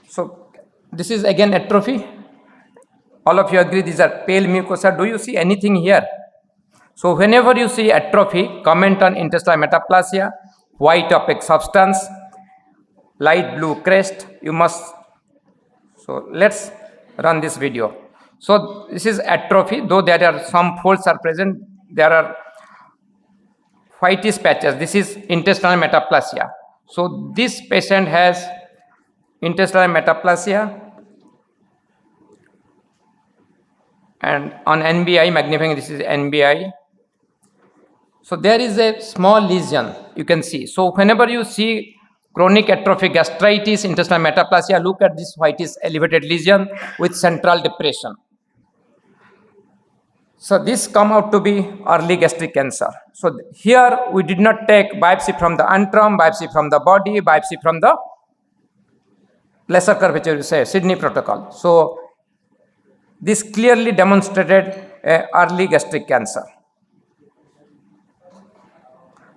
So this is again atrophy. All of you agree these are pale mucosa. Do you see anything here? So whenever you see atrophy, comment on intestinal metaplasia, white opaque substance, light blue crest. You must. So let's run this video. So this is atrophy, though there are some folds are present, there are whitish patches. This is intestinal metaplasia. So this patient has intestinal metaplasia, and on NBI magnifying, this is NBI. So there is a small lesion you can see. So whenever you see chronic atrophic gastritis, intestinal metaplasia, look at this whitish elevated lesion with central depression. So this come out to be early gastric cancer. So here we did not take biopsy from the antrum, biopsy from the body, biopsy from the lesser curvature, you say, Sydney protocol. So this clearly demonstrated early gastric cancer.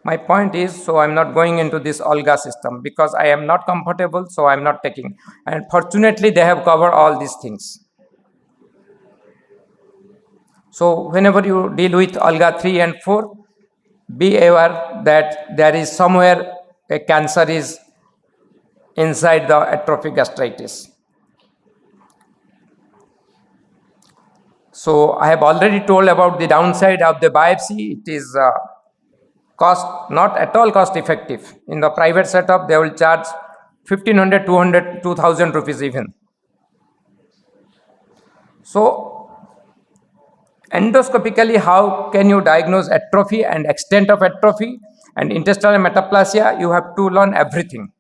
My point is, so I'm not going into this Olga system because I am not comfortable, so I'm not taking. And fortunately, they have covered all these things. So whenever you deal with Olga 3 and 4, be aware that there is somewhere a cancer is inside the atrophic gastritis. So I have already told about the downside of the biopsy. It is cost, not at all cost effective. In the private setup, they will charge 1,500, 200, 2,000 rupees even. So endoscopically, how can you diagnose atrophy and extent of atrophy and intestinal metaplasia? You have to learn everything.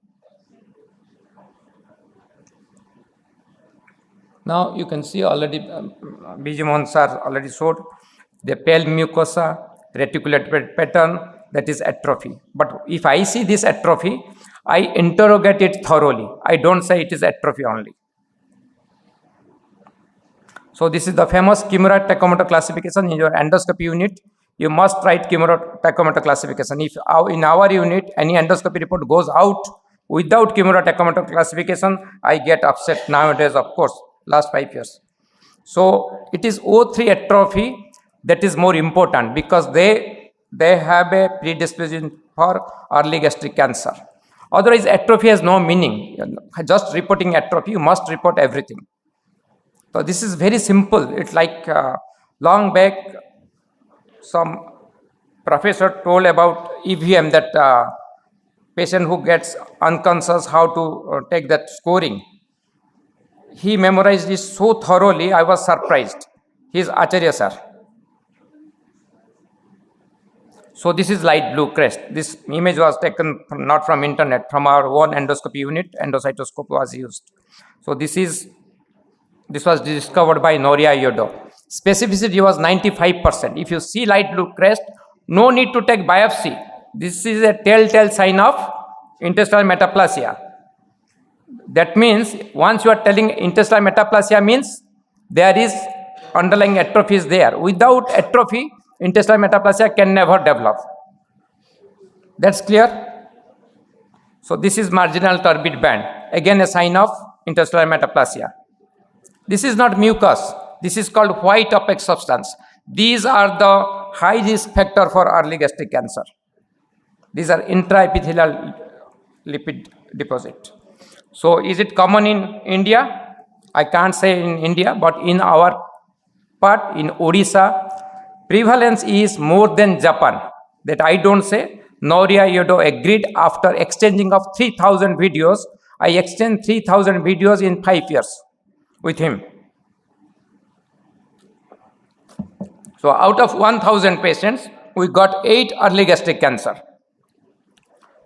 Now you can see already, Bijamohan sir already showed the pale mucosa, reticulate pattern, that is atrophy. But if I see this atrophy, I interrogate it thoroughly. I don't say it is atrophy only. So this is the famous Kimura tachometer classification. In your endoscopy unit, you must write Kimura tachometer classification. If in our unit any endoscopy report goes out without Kimura tachometer classification, I get upset nowadays, of course, last 5 years. So it is O3 atrophy that is more important because they have a predisposition for early gastric cancer. Otherwise, atrophy has no meaning. Just reporting atrophy, you must report everything. So this is very simple. It's like long back, some professor told about EVM, that patient who gets unconscious, how to take that scoring. He memorized this so thoroughly, I was surprised. He is Acharya sir. So this is light blue crest. This image was taken not from internet, from our own endoscopy unit. Endocytoscope was used. So this was discovered by Noria Yodo. Specificity was 95%. If you see light blue crest, no need to take biopsy. This is a telltale sign of intestinal metaplasia. That means once you are telling intestinal metaplasia means there is underlying atrophy is there. Without atrophy, intestinal metaplasia can never develop. That's clear? So this is marginal turbid band. Again a sign of intestinal metaplasia. This is not mucus. This is called white opaque substance. These are the high risk factor for early gastric cancer. These are intraepithelial lipid deposit. So is it common in India? I can't say in India, but in our But in Odisha, prevalence is more than Japan. That I don't say. Noria Yodo agreed after exchanging of 3,000 videos. I exchanged 3,000 videos in 5 years with him. So out of 1,000 patients, we got 8 early gastric cancer.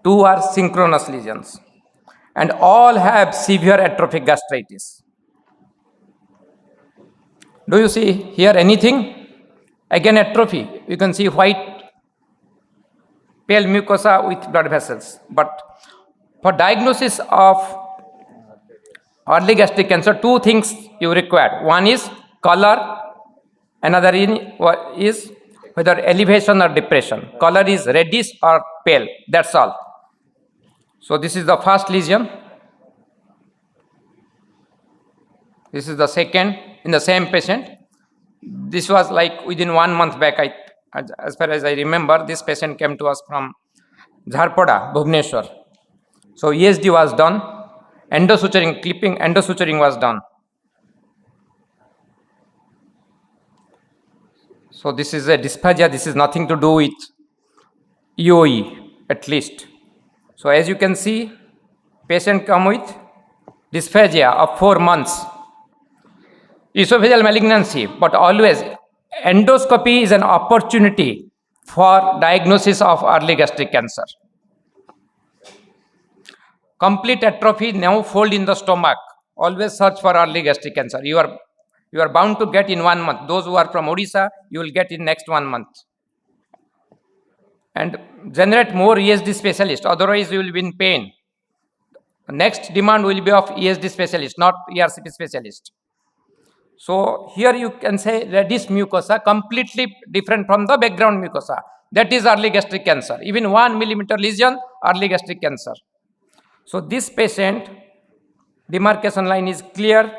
2 are synchronous lesions. And all have severe atrophic gastritis. Do you see here anything? Again atrophy. You can see white pale mucosa with blood vessels. But for diagnosis of early gastric cancer, 2 things you require. One is color, another is whether elevation or depression. Color is reddish or pale, that's all. So this is the first lesion. This is the second in the same patient. This was like within 1 month back, as far as I remember, this patient came to us from Jharpada, Bhubaneswar. So ESD was done, endosuturing, clipping endosuturing was done. So this is a dysphagia, this is nothing to do with EOE at least. So as you can see, patient come with dysphagia of 4 months. Esophageal malignancy, but always endoscopy is an opportunity for diagnosis of early gastric cancer. Complete atrophy, now fold in the stomach. Always search for early gastric cancer. You are bound to get in 1 month. Those who are from Odisha, you will get in next 1 month. And generate more ESD specialists, otherwise you will be in pain. Next demand will be of ESD specialist, not ERCP specialist. So here you can say reddish mucosa, completely different from the background mucosa. That is early gastric cancer. Even 1 millimeter lesion, early gastric cancer. So this patient, demarcation line is clear,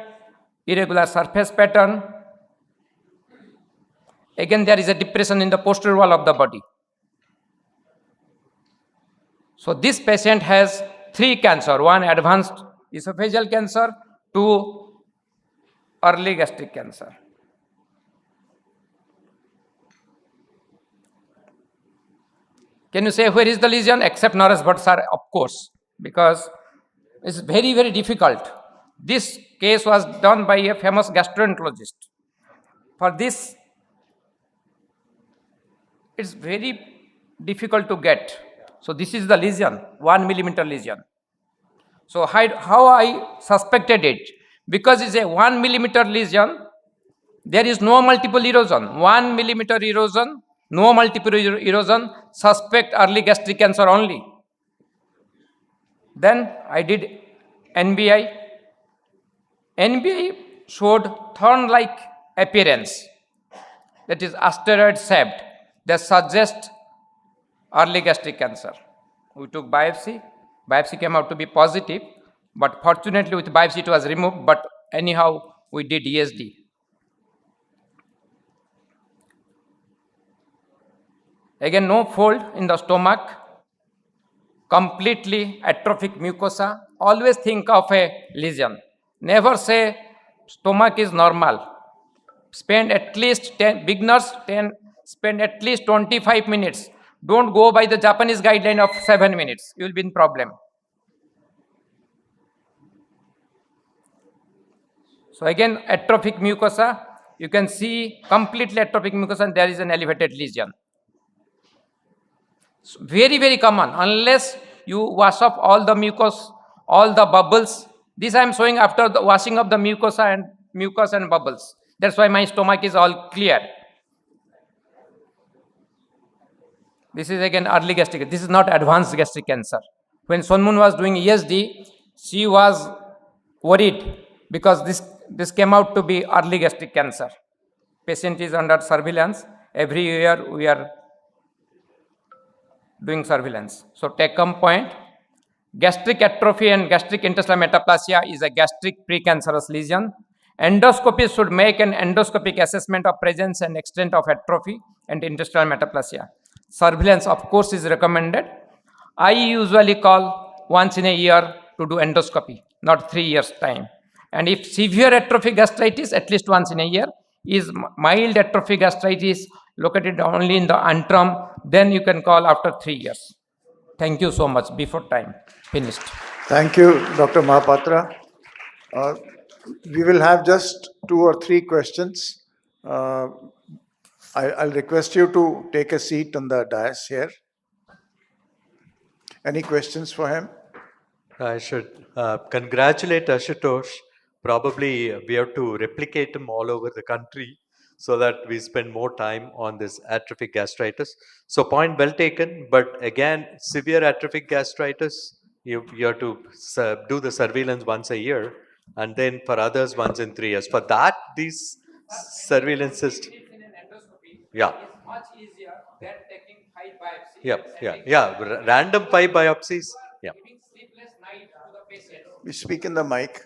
irregular surface pattern. Again, there is a depression in the posterior wall of the body. So this patient has 3 cancer, 1 advanced esophageal cancer, 2 early gastric cancer. Can you say where is the lesion? Except Naras Bhatt sir, of course, because it's very, very difficult. This case was done by a famous gastroenterologist. For this, it's very difficult to get. So this is the lesion, 1 millimeter lesion. So how I suspected it? Because it's a 1 millimeter lesion, there is no multiple erosion. 1 millimeter erosion, no multiple erosion, suspect early gastric cancer only. Then I did NBI. NBI showed thorn-like appearance, that is asteroid shaped, that suggests early gastric cancer. We took biopsy. Biopsy came out to be positive, but fortunately with biopsy it was removed, but anyhow we did ESD. Again, no fold in the stomach, completely atrophic mucosa. Always think of a lesion. Never say stomach is normal. Spend at least 10, beginners spend at least 25 minutes. Don't go by the Japanese guideline of 7 minutes. You will be in problem. So again, atrophic mucosa. You can see completely atrophic mucosa and there is an elevated lesion. So very, very common. Unless you wash off all the mucus, all the bubbles. This I am showing after the washing of the mucosa and mucus and bubbles. That's why my stomach is all clear. This is again early gastric. This is not advanced gastric cancer. When Sonmun was doing ESD, she was worried because this came out to be early gastric cancer. Patient is under surveillance. Every year we are doing surveillance. So take home point, gastric atrophy and gastric intestinal metaplasia is a gastric precancerous lesion. Endoscopy should make an endoscopic assessment of presence and extent of atrophy and intestinal metaplasia. Surveillance, of course, is recommended. I usually call once in a year to do endoscopy, not 3 years time. And if severe atrophic gastritis, at least once in a year. Is mild atrophic gastritis located only in the antrum, then you can call after 3 years. Thank you so much. Before time. Finished. Thank you, Dr. Mahapatra. We will have just 2 or 3 questions. I'll request you to take a seat on the dais here. Any questions for him? I should congratulate Ashutosh. Probably we have to replicate him all over the country so that we spend more time on this atrophic gastritis. So point well taken, but again, severe atrophic gastritis, you have to do the surveillance once a year, and then for others once in 3 years. For that, these surveillance systems. Yeah. Much easier than taking 5 biopsies. Yeah. Random 5 biopsies. Yeah. Giving sleepless night to the patient. We speak in the mic.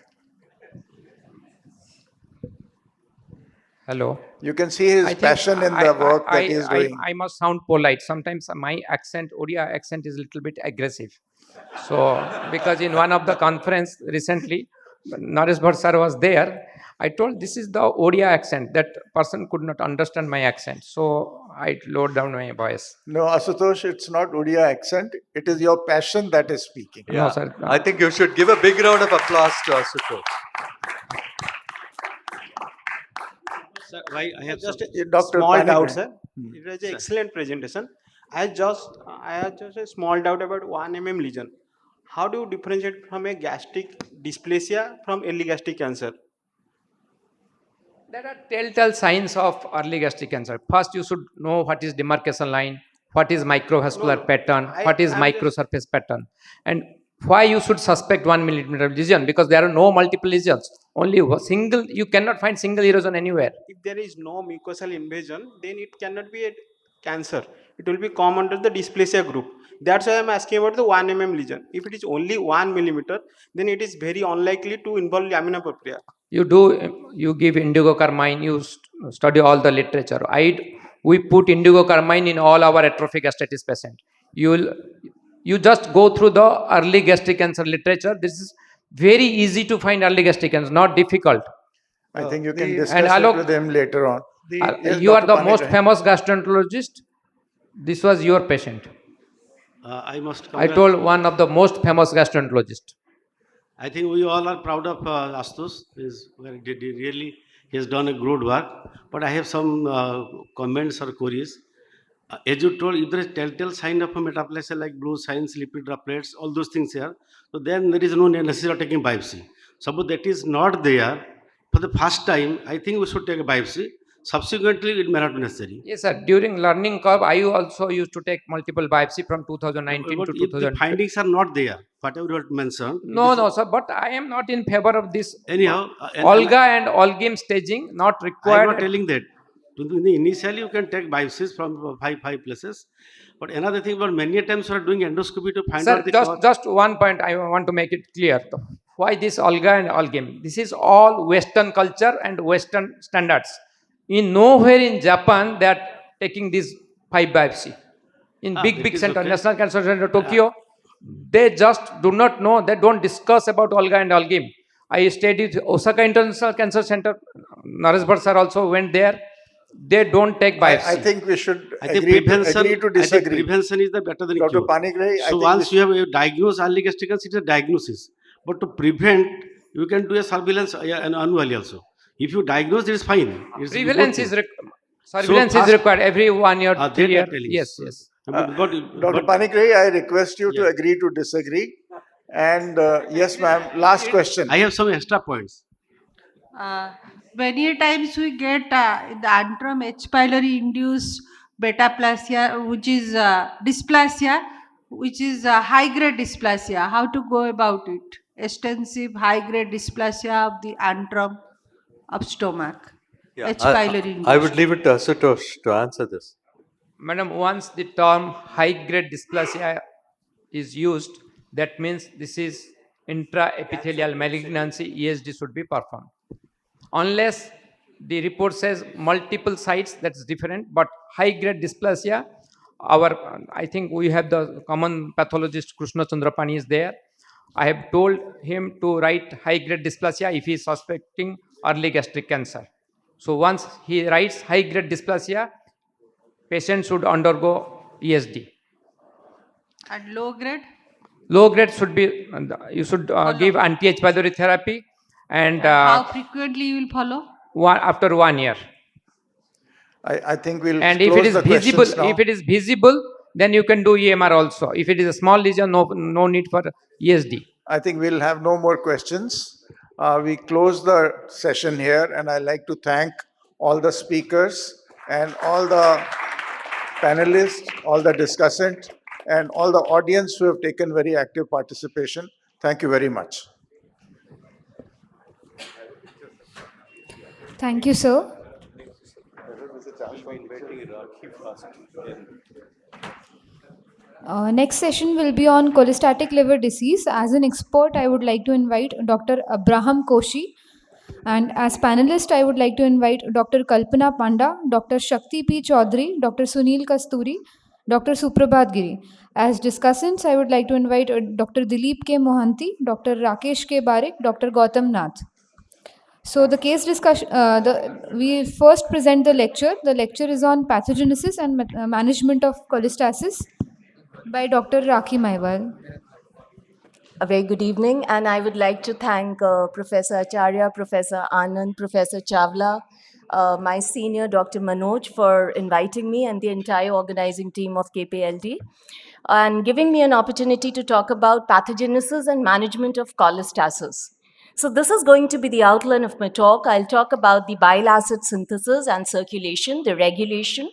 Hello. You can see his passion in the work that he is doing. I must sound polite. Sometimes my accent, Odia accent, is a little bit aggressive. So, because in one of the conference recently, Naresh Bhatt sir was there. I told this is the Odia accent. That person could not understand my accent. So, I lowered down my voice. No, Asutosh, it's not Odia accent. It is your passion that is speaking. Yeah. No, sir. I think you should give a big round of applause to Ashutosh. Sir, why I have Just some Dr. small Panik, doubt, sir. Hmm. It was an excellent presentation. I have just a small doubt about 1 mm lesion. How do you differentiate from a gastric dysplasia from early gastric cancer? There are telltale signs of early gastric cancer. First, you should know what is demarcation line, what is microvascular pattern, what is microsurface pattern, and why you should suspect 1 millimeter lesion, because there are no multiple lesions. Only single, you cannot find single erosion anywhere. If there is no mucosal invasion, then it cannot be a cancer. It will be come under the dysplasia group. That's why I'm asking about the 1 mm lesion. If it is only 1 millimeter, then it is very unlikely to involve laminopropria. You give indigo carmine, you study all the literature. We put indigo carmine in all our atrophic gastritis patient. You just go through the early gastric cancer literature. This is very easy to find early gastric cancer, not difficult. I think you can And discuss Alok, it with him later on. Yes, you are Dr. the Panik, most go ahead. famous gastroenterologist. This was your patient. I must. I told one of the most famous gastroenterologists. I think we all are proud of Astos. Really, he has done a good work. But I have some comments or queries. As you told, if there is telltale sign of a metaplasia like blue signs, lipid droplets, all those things here, so then there is no necessity of taking biopsy. Suppose that is not there, for the first time, I think we should take a biopsy. Subsequently, it may not be necessary. Yes, sir. During learning curve, I also used to take multiple biopsy from 2019 But to if the 2020. findings are not there, whatever you have mentioned. No, sir. But I am not in favor of this. Anyhow, Olga and Olgim staging not I required. am not telling that. Initially, you can take biopsies from five places. But another thing, but many times you are doing endoscopy to find Sir, out the cause. just one point I want to make it clear. Why this Olga and Olgim? This is all Western culture and Western standards. In nowhere in Japan they are taking this 5 biopsy. In big that is center, okay. National Cancer Center, Tokyo, they just do not know. They don't discuss about Olga and Olgim. I stayed with Osaka International Cancer Center. Naresh Bhatt sir also went there. They don't take biopsy. I think we should I think agree prevention, to I think disagree. prevention is the better than Dr. cure. Panikrai, I So think once you have diagnosed early gastric cancer, it's a diagnosis. But to prevent, you can do a surveillance annually also. If you diagnose, it is fine. It's a good Surveillance thing. is surveillance is required every 1 year, 3 that I'm year. telling. Yes, yes. Dr. Panikrai, I request you to agree to disagree. And yes, ma'am, last question. I have some extra points. Many times we get in the antrum H. pylori induced betaplasia, which is dysplasia, which is high grade dysplasia. How to go about it? Extensive high grade dysplasia of the antrum of stomach. H. pylori induced. I would leave it to Ashutosh to answer this. Madam, once the term high grade dysplasia is used, that means this is intraepithelial malignancy, ESD should be performed. Unless the report says multiple sites, that's different. But high grade dysplasia, I think we have the common pathologist Krishna Chandrapani is there. I have told him to write high grade dysplasia if he is suspecting early gastric cancer. So once he writes high-grade dysplasia, patient should undergo ESD. And low grade? Low grade should be, you should give anti-H. pylori therapy, and how frequently you will follow? after 1 year. I think we'll And close if it is the visible, questions now. if it is visible, then you can do EMR also. If it is a small lesion, no need for ESD. I think we'll have no more questions. We close the session here, and I'd like to thank all the speakers and all the panelists, all the discussants, and all the audience who have taken very active participation. Thank you very much. Thank you, sir. Next session will be on cholestatic liver disease. As an expert, I would like to invite Dr. Abraham Koshi. And as panelist, I would like to invite Dr. Kalpana Panda, Dr. Shakti P. Chaudhary, Dr. Sunil Kasturi, Dr. Suprabhat Giri. As discussants, I would like to invite Dr. Dilip K. Mohanty, Dr. Rakesh K. Barik, Dr. Gautam Nath. So the case discussion, we first present the lecture. The lecture is on pathogenesis and management of cholestasis by Dr. Rakhi Maiwal. A very good evening, and I would like to thank Professor Acharya, Professor Anand, Professor Chawla, my senior Dr. Manoj for inviting me and the entire organizing team of KPLD and giving me an opportunity to talk about pathogenesis and management of cholestasis. So this is going to be the outline of my talk. I'll talk about the bile acid synthesis and circulation, the regulation,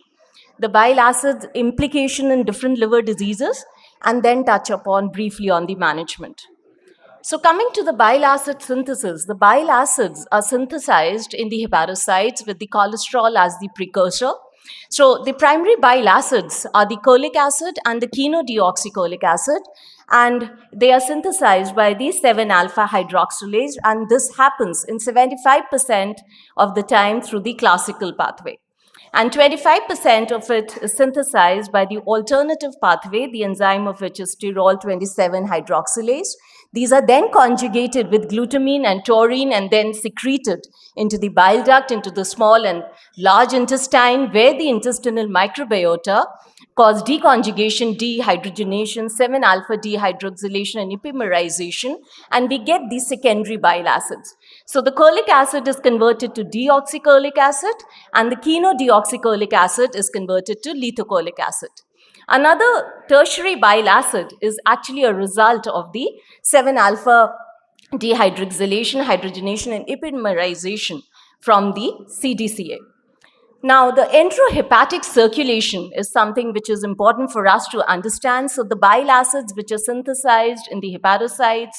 the bile acid implication in different liver diseases, and then touch upon briefly on the management. So coming to the bile acid synthesis, the bile acids are synthesized in the hepatocytes with the cholesterol as the precursor. So the primary bile acids are the cholic acid and the chenodeoxycholic acid, and they are synthesized by the 7-alpha hydroxylase, and this happens in 75% of the time through the classical pathway. And 25% of it is synthesized by the alternative pathway, the enzyme of which is sterol 27 hydroxylase. These are then conjugated with glutamine and taurine and then secreted into the bile duct, into the small and large intestine, where the intestinal microbiota cause deconjugation, dehydrogenation, 7-alpha dehydroxylation, and epimerization, and we get these secondary bile acids. So the cholic acid is converted to deoxycholic acid, and the chenodeoxycholic acid is converted to lethocholic acid. Another tertiary bile acid is actually a result of the 7-alpha dehydroxylation, hydrogenation, and epimerization from the CDCA. Now, the enterohepatic circulation is something which is important for us to understand. So the bile acids which are synthesized in the hepatocytes,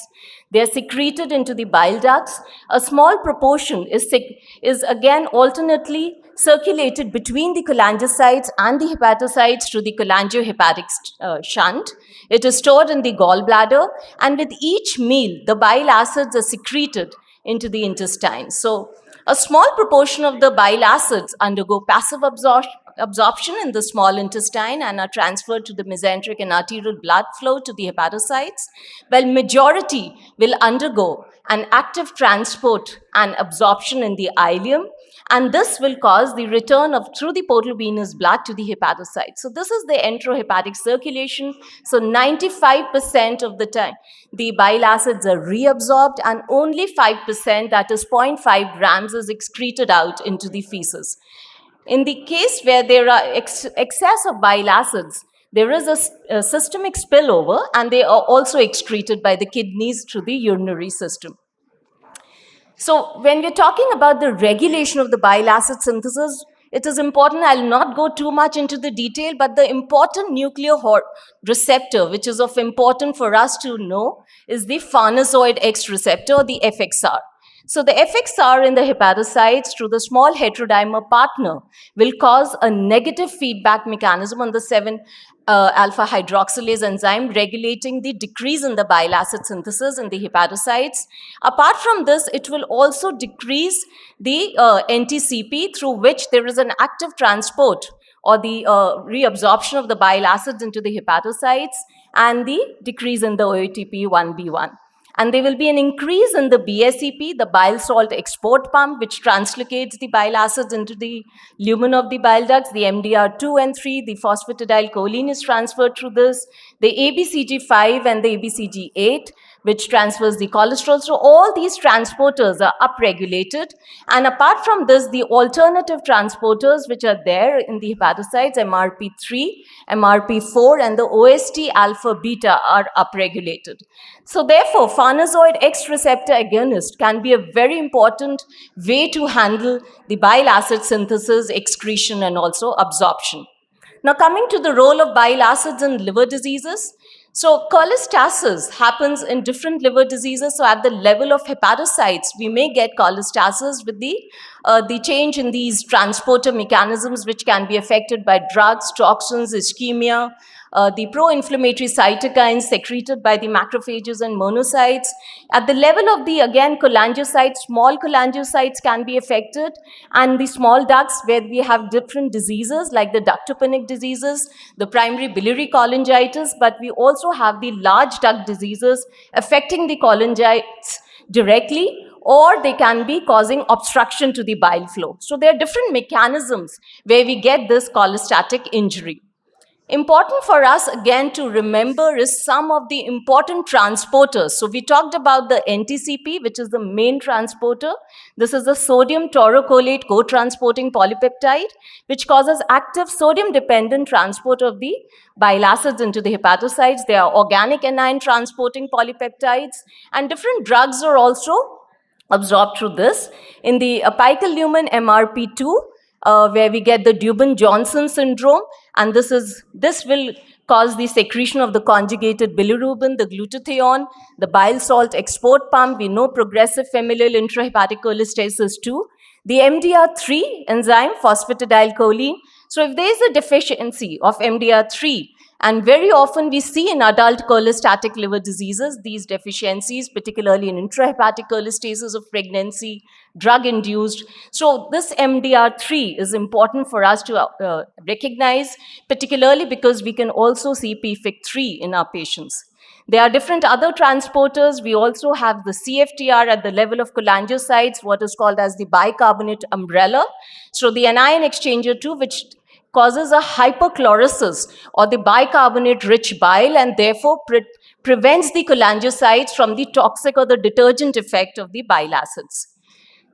they're secreted into the bile ducts. A small proportion is again alternately circulated between the cholangiocytes and the hepatocytes through the cholangiohepatic shunt. It is stored in the gallbladder, and with each meal, the bile acids are secreted into the intestine. So a small proportion of the bile acids undergo passive absorption in the small intestine and are transferred to the mesenteric and arterial blood flow to the hepatocytes, while majority will undergo an active transport and absorption in the ileum, and this will cause the return of through the portal venous blood to the hepatocytes. So this is the enterohepatic circulation. So 95% of the time, the bile acids are reabsorbed, and only 5%, that is 0.5 grams, is excreted out into the feces. In the case where there are excess of bile acids, there is a systemic spillover, and they are also excreted by the kidneys through the urinary system. So when we're talking about the regulation of the bile acid synthesis, it is important. I'll not go too much into the detail, but the important nuclear receptor, which is of important for us to know, is the farnesoid X receptor, the FXR. So the FXR in the hepatocytes through the small heterodimer partner will cause a negative feedback mechanism on the 7-alpha hydroxylase enzyme, regulating the decrease in the bile acid synthesis in the hepatocytes. Apart from this, it will also decrease the NTCP, through which there is an active transport or the reabsorption of the bile acids into the hepatocytes, and the decrease in the OATP 1B1. And there will be an increase in the BSEP, the bile salt export pump, which translocates the bile acids into the lumen of the bile ducts. The MDR2 and 3, the phosphatidylcholine is transferred through this. The ABCG5 and the ABCG8, which transfers the cholesterol. So all these transporters are upregulated. And apart from this, the alternative transporters which are there in the hepatocytes, MRP3, MRP4, and the OST alpha beta are upregulated. So therefore, farnesoid X receptor agonist can be a very important way to handle the bile acid synthesis, excretion, and also absorption. Now, coming to the role of bile acids in liver diseases. So, cholestasis happens in different liver diseases. So, at the level of hepatocytes, we may get cholestasis with the change in these transporter mechanisms, which can be affected by drugs, toxins, ischemia, the pro-inflammatory cytokines secreted by the macrophages and monocytes. At the level of the, again, cholangiocytes, small cholangiocytes can be affected, and the small ducts where we have different diseases like the ductopenic diseases, the primary biliary cholangitis, but we also have the large duct diseases affecting the cholangites directly, or they can be causing obstruction to the bile flow. So there are different mechanisms where we get this cholestatic injury. Important for us again to remember is some of the important transporters. So we talked about the NTCP, which is the main transporter. This is the sodium taurocholate co-transporting polypeptide, which causes active sodium-dependent transport of the bile acids into the hepatocytes. There are organic anion transporting polypeptides, and different drugs are also absorbed through this. In the apical lumen, MRP2, where we get the Dubin-Johnson syndrome, and this will cause the secretion of the conjugated bilirubin, the glutathione, the bile salt export pump. We know progressive familial intrahepatic cholestasis too. The MDR3 enzyme, phosphatidylcholine. So if there is a deficiency of MDR3, and very often we see in adult cholestatic liver diseases, these deficiencies, particularly in intrahepatic cholestasis of pregnancy, drug-induced. So this MDR3 is important for us to recognize, particularly because we can also see PFIC3 in our patients. There are different other transporters. We also have the CFTR at the level of cholangiocytes, what is called as the bicarbonate umbrella. So the anion exchanger 2, which causes a hyperchlorosis or the bicarbonate-rich bile, and therefore prevents the cholangiocytes from the toxic or the detergent effect of the bile acids.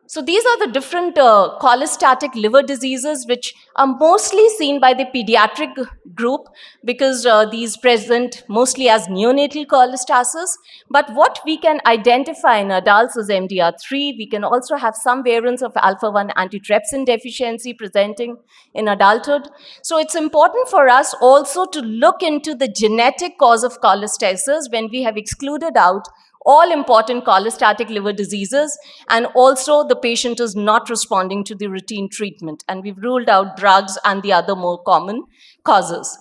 So these are the different cholestatic liver diseases which are mostly seen by the pediatric group because these present mostly as neonatal cholestasis. But what we can identify in adults is MDR3. We can also have some variants of alpha-1 antitrypsin deficiency presenting in adulthood. So it's important for us also to look into the genetic cause of cholestasis when we have excluded out all important cholestatic liver diseases, and also the patient is not responding to the routine treatment, and we've ruled out drugs and the other more common causes.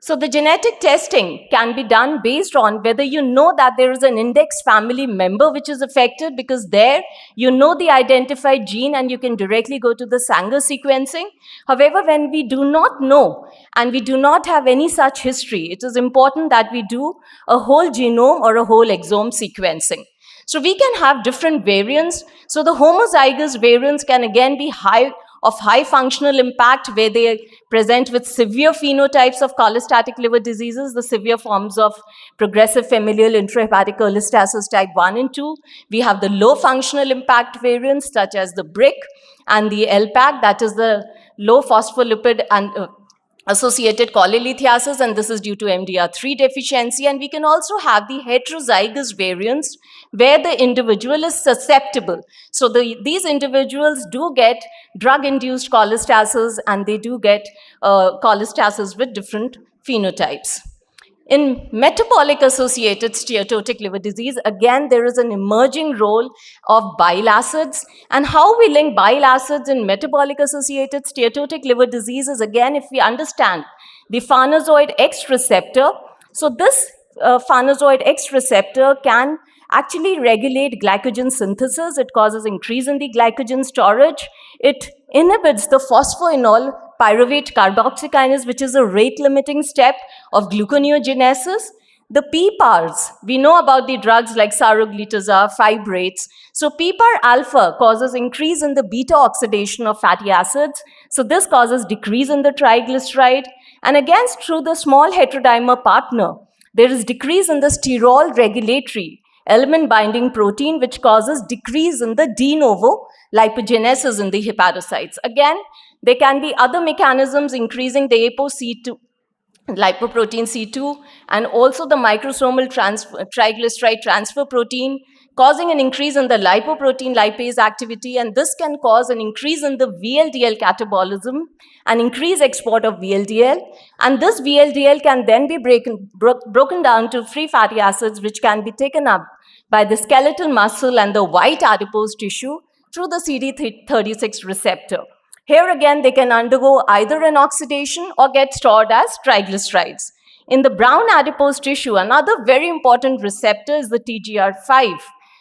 So the genetic testing can be done based on whether you know that there is an index family member which is affected, because there you know the identified gene and you can directly go to the Sanger sequencing. However, when we do not know and we do not have any such history, it is important that we do a whole genome or a whole exome sequencing. So we can have different variants. So the homozygous variants can again be of high functional impact, where they present with severe phenotypes of cholestatic liver diseases, the severe forms of progressive familial intrahepatic cholestasis type 1 and 2. We have the low functional impact variants such as the BRIC and the LPAC, that is the low phospholipid and associated cholelithiasis, and this is due to MDR3 deficiency. And we can also have the heterozygous variants where the individual is susceptible. So these individuals do get drug-induced cholestasis, and they do get cholestasis with different phenotypes. In metabolic associated steatotic liver disease, again, there is an emerging role of bile acids, and how we link bile acids in metabolic associated steatotic liver disease is, again, if we understand the farnesoid X receptor. So this farnesoid X receptor can actually regulate glycogen synthesis. It causes increase in the glycogen storage. It inhibits the phosphoenol pyruvate carboxykinase, which is a rate-limiting step of gluconeogenesis. The PPARs, we know about the drugs like saroglitazar, fibrates. So PPAR alpha causes increase in the beta oxidation of fatty acids. So this causes decrease in the triglyceride. And again, through the small heterodimer partner, there is decrease in the sterol regulatory element binding protein, which causes decrease in the de novo lipogenesis in the hepatocytes. Again, there can be other mechanisms increasing the ApoC2, lipoprotein C2, and also the microsomal triglyceride transfer protein, causing an increase in the lipoprotein lipase activity, and this can cause an increase in the VLDL catabolism and increase export of VLDL. And this VLDL can then be broken down to free fatty acids, which can be taken up by the skeletal muscle and the white adipose tissue through the CD36 receptor. Here again, they can undergo either an oxidation or get stored as triglycerides. In the brown adipose tissue, another very important receptor is the TGR5,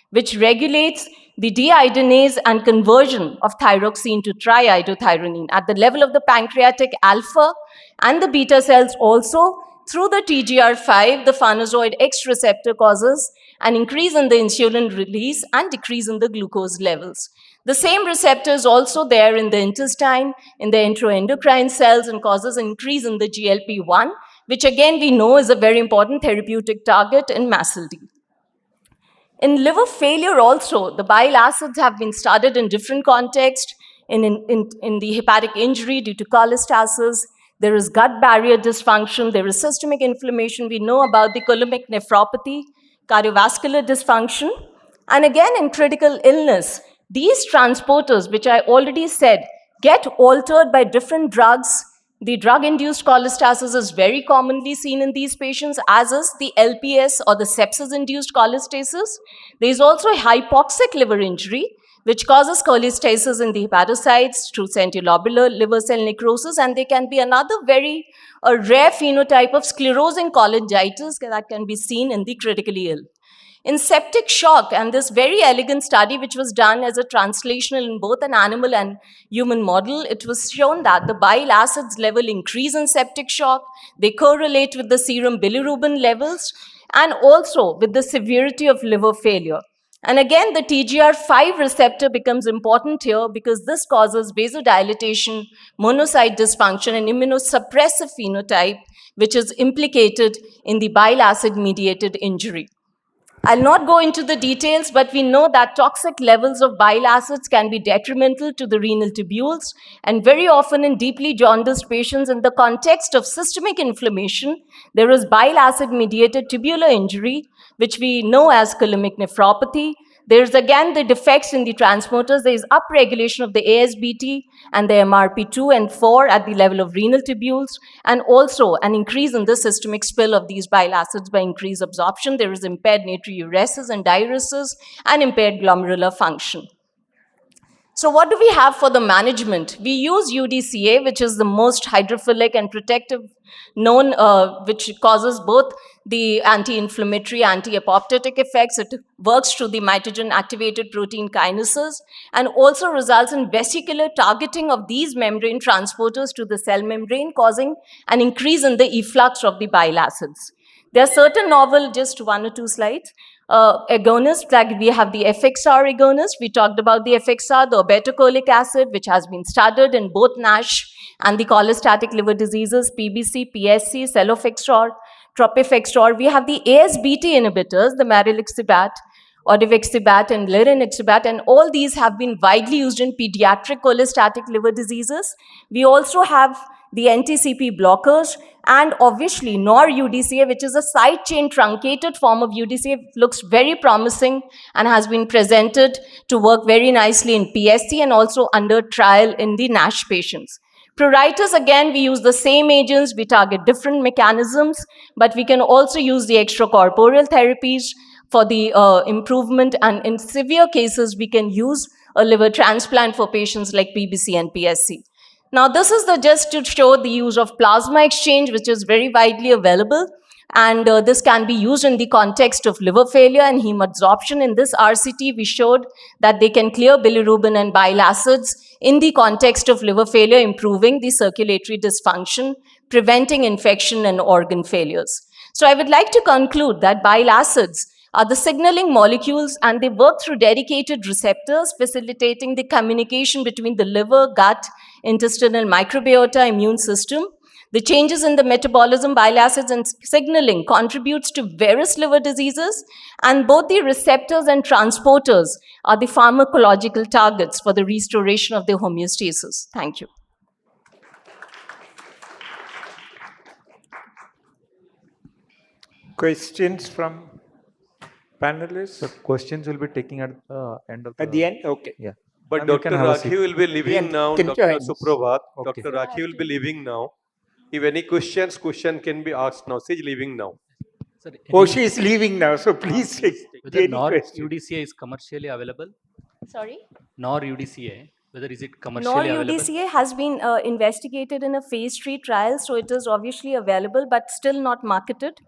which regulates the deiodinase and conversion of thyroxine to triiodothyronine at the level of the pancreatic alpha and the beta cells also. Through the TGR5, the farnesoid X receptor causes an increase in the insulin release and decrease in the glucose levels. The same receptor is also there in the intestine, in the enteroendocrine cells, and causes an increase in the GLP-1, which again we know is a very important therapeutic target in MASLD. In liver failure also, the bile acids have been studied in different contexts. In the hepatic injury due to cholestasis, there is gut barrier dysfunction, there is systemic inflammation. We know about the coulombic nephropathy, cardiovascular dysfunction. And again, in critical illness, these transporters, which I already said, get altered by different drugs. The drug-induced cholestasis is very commonly seen in these patients, as is the LPS or the sepsis-induced cholestasis. There is also a hypoxic liver injury, which causes cholestasis in the hepatocytes through centilobular liver cell necrosis, and there can be another very rare phenotype of sclerosing cholangitis that can be seen in the critically ill. In septic shock, and this very elegant study which was done as a translational in both an animal and human model, it was shown that the bile acids level increase in septic shock. They correlate with the serum bilirubin levels and also with the severity of liver failure. And again, the TGR5 receptor becomes important here because this causes vasodilatation, monocyte dysfunction, and immunosuppressive phenotype, which is implicated in the bile acid-mediated injury. I'll not go into the details, but we know that toxic levels of bile acids can be detrimental to the renal tubules, and very often in deeply jaundiced patients in the context of systemic inflammation, there is bile acid-mediated tubular injury, which we know as coulombic nephropathy. There's again the defects in the transporters. There is upregulation of the ASBT and the MRP2 and 4 at the level of renal tubules, and also an increase in the systemic spill of these bile acids by increased absorption. There is impaired natriuresis and diuresis and impaired glomerular function. So what do we have for the management? We use UDCA, which is the most hydrophilic and protective known, which causes both the anti-inflammatory, anti-apoptotic effects. It works through the mitogen-activated protein kinases and also results in vesicular targeting of these membrane transporters to the cell membrane, causing an increase in the efflux of the bile acids. There are certain novel, just 1 or 2 slides, agonists, like we have the FXR agonist. We talked about the FXR, the obeticholic acid, which has been studied in both NASH and the cholestatic liver diseases, PBC, PSC, celofexor, tropifexor. We have the ASBT inhibitors, the marilixibat, odevixibat, and linerixibat, and all these have been widely used in pediatric cholestatic liver diseases. We also have the NTCP blockers, and obviously NOR-UDCA, which is a side chain truncated form of UDCA, looks very promising and has been presented to work very nicely in PSC and also under trial in the NASH patients. Pruritus, again, we use the same agents, we target different mechanisms, but we can also use the extracorporeal therapies for the improvement, and in severe cases, we can use a liver transplant for patients like PBC and PSC. Now, this is just to show the use of plasma exchange, which is very widely available. And this can be used in the context of liver failure and heme adsorption. In this RCT, we showed that they can clear bilirubin and bile acids in the context of liver failure, improving the circulatory dysfunction, preventing infection and organ failures. So I would like to conclude that bile acids are the signaling molecules, and they work through dedicated receptors, facilitating the communication between the liver, gut, intestinal microbiota, immune system. The changes in the metabolism, bile acids, and signaling contributes to various liver diseases, and both the receptors and transporters are the pharmacological targets for the restoration of the homeostasis. Thank you. Questions from panelists? So questions will be taking at the end of the... At the end? Okay. Yeah. But Ma'am, you can Dr. have a seat. Rakhi will be leaving now, Can Dr. join. Suprabhat. Okay. Dr. Rakhi will be leaving now. If any questions, question can be asked now. She's leaving now. Sir, Oh, she is leaving now, so please take whether any NOR question. UDCA is commercially available? Sorry? NOR UDCA, whether is it NOR commercially available? UDCA has been investigated in a phase 3 trial, so it is obviously available, but still not marketed.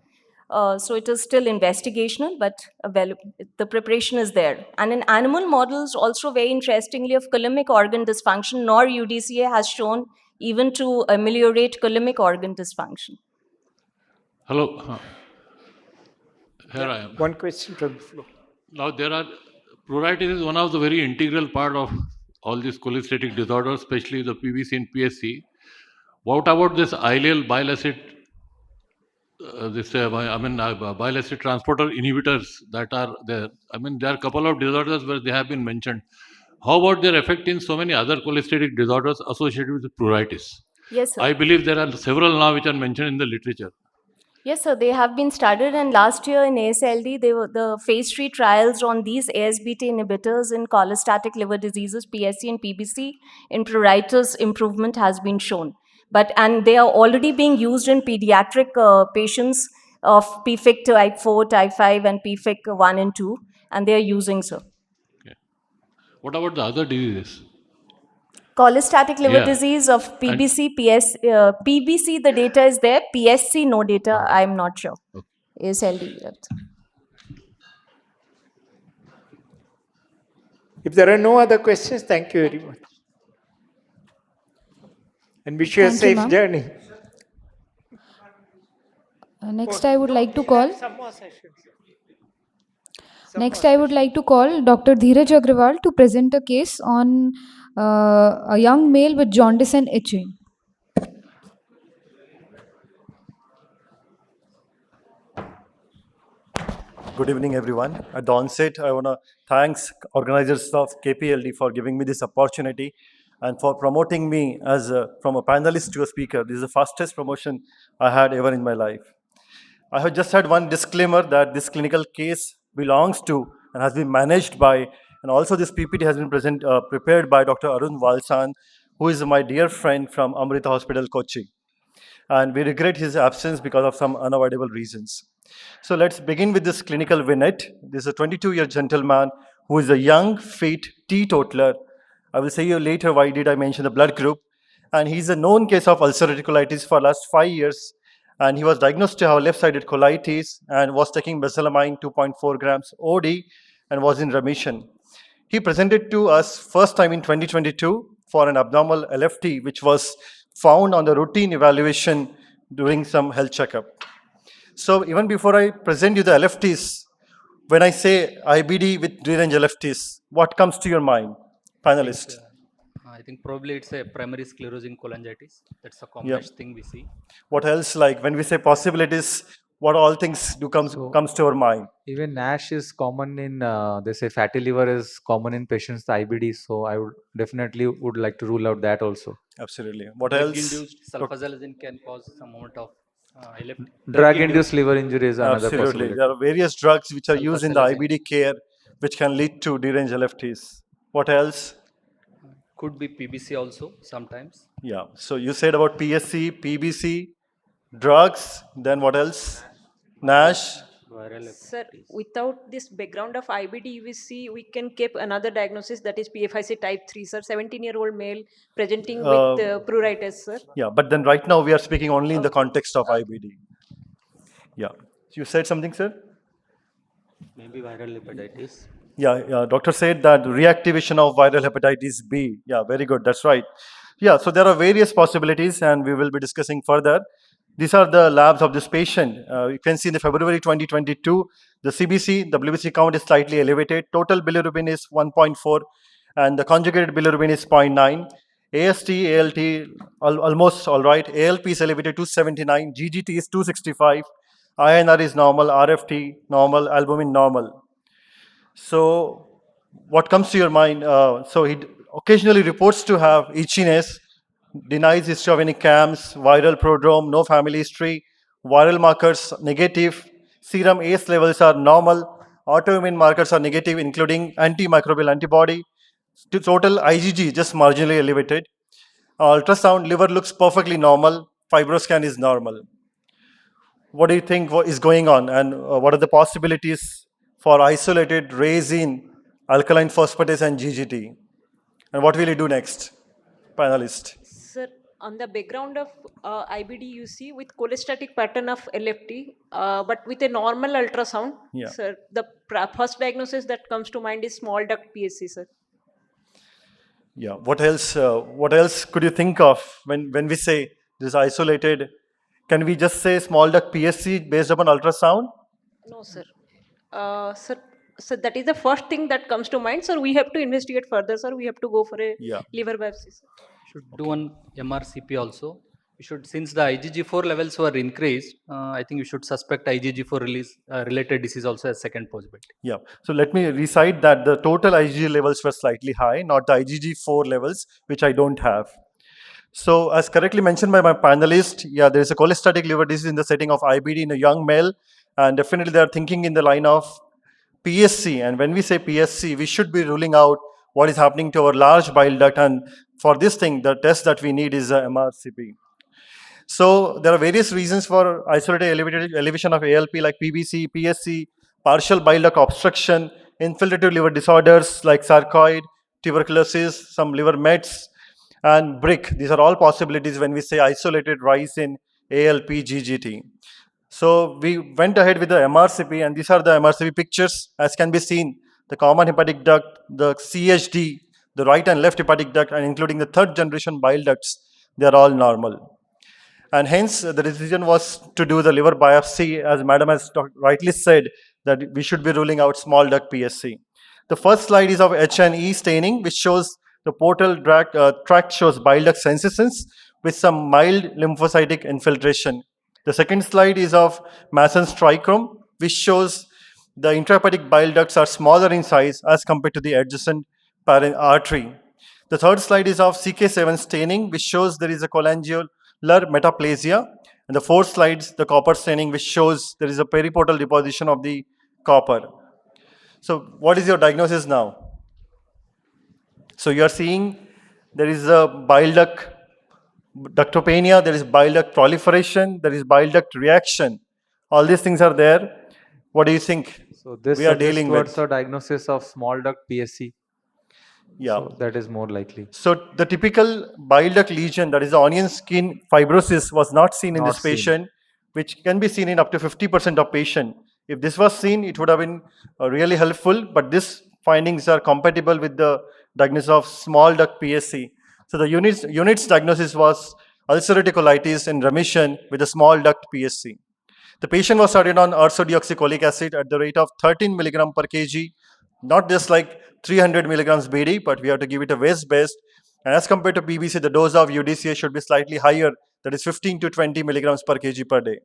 So it is still investigational, but available. The preparation is there. And in animal models, also very interestingly, of colemic organ dysfunction, NOR UDCA has shown even to ameliorate colemic organ dysfunction. Hello. Here I am. One question from the floor. Now pruritus is one of the very integral part of all these cholestatic disorders, especially the PBC and PSC. What about this ileal bile acid? Bile acid transporter inhibitors that are there. I mean, there are a couple of disorders where they have been mentioned. How about their effect in so many other cholestatic disorders associated with pruritus? Yes, sir. I believe there are several now which are mentioned in the literature. Yes, sir. They have been studied, and last year in ASLD, the phase 3 trials on these ASBT inhibitors in cholestatic liver diseases, PSC and PBC, in pruritus improvement has been shown. And they are already being used in pediatric patients of PFIC type 4, type 5, and PFIC 1 and 2, and they are using, sir. Okay. What about the other diseases? Cholestatic liver disease of PBC, PBC, the data is there. PSC, no data, I'm not sure. Okay. ASLD. Yes. If there are no other questions, thank you very much. And wish you a safe journey. Next, I would like to call. Some more sessions. Next, I would like to call Dr. Dheeraj Agrawal to present a case on a young male with jaundice and itching. Good evening, everyone. At the onset, I want to thank organizers of KPLD for giving me this opportunity and for promoting me as from a panelist to a speaker. This is the fastest promotion I had ever in my life. I have just had one disclaimer that this clinical case belongs to and has been managed by, and also this PPT has been prepared by Dr. Arun Valsan, who is my dear friend from Amrita Hospital, Kochi. And we regret his absence because of some unavoidable reasons. So let's begin with this clinical vignette. This is a 22-year gentleman who is a young, fit teetotaler. I will say you later why did I mention the blood group. And he's a known case of ulcerative colitis for last 5 years. And he was diagnosed to have left-sided colitis and was taking mesalamine 2.4 grams OD and was in remission. He presented to us first time in 2022 for an abnormal LFT, which was found on the routine evaluation during some health checkup. So even before I present you the LFTs, when I say IBD with deranged LFTs, what comes to your mind, panelists? I think probably it's a primary sclerosing cholangitis. That's a commonest thing we see. What else, like when we say possibilities, what all things do comes to our mind? Even NASH is common in, they say fatty liver is common in patients with IBD. So I would definitely like to rule out that also. Absolutely. What else? Drug-induced sulfasalazine can cause some amount of LFT. Drug-induced liver injury is another Absolutely. possibility. There are various drugs which are used in the IBD care which can lead to deranged LFTs. What else? Could be PBC also sometimes. Yeah. So you said about PSC, PBC, drugs, then what else? NASH. Sir, without this background of IBD, we can keep another diagnosis, that is PFIC type 3, sir. 17-year-old male presenting with pruritus, sir. Yeah, but then right now we are speaking only in the context of IBD. Yeah. You said something, sir? Maybe viral hepatitis. Yeah, doctor said that reactivation of viral hepatitis B. Yeah, very good. That's right. Yeah, so there are various possibilities and we will be discussing further. These are the labs of this patient. You can see in the February 2022, the CBC, WBC count is slightly elevated. Total bilirubin is 1.4, and the conjugated bilirubin is 0.9. AST, ALT, almost all right. ALP is elevated to 79. GGT is 265. INR is normal. RFT normal. Albumin normal. So, what comes to your mind? So he occasionally reports to have itchiness, denies history of any CAMS, viral prodrome, no family history, viral markers negative, serum ACE levels are normal, autoimmune markers are negative, including antimicrobial antibody, total IgG just marginally elevated. Ultrasound, liver looks perfectly normal, fibroscan is normal. What do you think is going on, and what are the possibilities for isolated raise in alkaline phosphatase and GGT? And what will you do next, panelist? Sir, on the background of IBD, you see with cholestatic pattern of LFT, but with a normal ultrasound, Yeah. sir, the first diagnosis that comes to mind is small duct PSC, sir. Yeah. What else? What else could you think of when we say this isolated? Can we just say small duct PSC based upon ultrasound? No, sir. Sir, that is the first thing that comes to mind. Sir, we have to investigate further, sir. We have to go for a liver biopsy, sir. Should do one MRCP also. You should, since the IgG4 levels were increased, I think you should suspect IgG4 release related disease also as second possibility. Yeah. So let me recite that the total IgG levels were slightly high, not the IgG4 levels, which I don't have. So as correctly mentioned by my panelist, yeah, there is a cholestatic liver disease in the setting of IBD in a young male, and definitely they are thinking in the line of PSC. And when we say PSC, we should be ruling out what is happening to our large bile duct. And for this thing, the test that we need is a MRCP. So there are various reasons for isolated elevation of ALP like PBC, PSC, partial bile duct obstruction, infiltrative liver disorders like sarcoid, tuberculosis, some liver mets, and BRIC. These are all possibilities when we say isolated rise in ALP, GGT. So we went ahead with the MRCP, and these are the MRCP pictures. As can be seen, the common hepatic duct, the CHD, the right and left hepatic duct, and including the third generation bile ducts, they are all normal. And hence, the decision was to do the liver biopsy, as Madam has rightly said, that we should be ruling out small duct PSC. The first slide is of H&E staining, which shows the portal tract shows bile duct senescence with some mild lymphocytic infiltration. The second slide is of Masson's trichrome, which shows the intrahepatic bile ducts are smaller in size as compared to the adjacent artery. The third slide is of CK7 staining, which shows there is a cholangiolar metaplasia. And the fourth slide is the copper staining, which shows there is a periportal deposition of the copper. So what is your diagnosis now? So you are seeing there is a bile duct ductopenia, there is bile duct proliferation, there is bile duct reaction. All these things are there. What do you think? So this we are dealing towards with a diagnosis of small duct PSC. Yeah. So that is more likely. So the typical bile duct lesion, that is the onion skin fibrosis, was not seen in Not this patient, which can be seen in up to 50% of patient. If this was seen, it would have been really helpful, but these findings are compatible with the diagnosis of small duct PSC. So the unit's diagnosis was ulcerative colitis in remission with a small duct PSC. The patient was started on ursodeoxycholic acid at the rate of 13 milligram per kg, not just like 300 milligrams BD, but we have to give it a waste-based. And as compared to PBC, the dose of UDCA should be slightly higher, that is 15 to 20 milligrams per kg per day.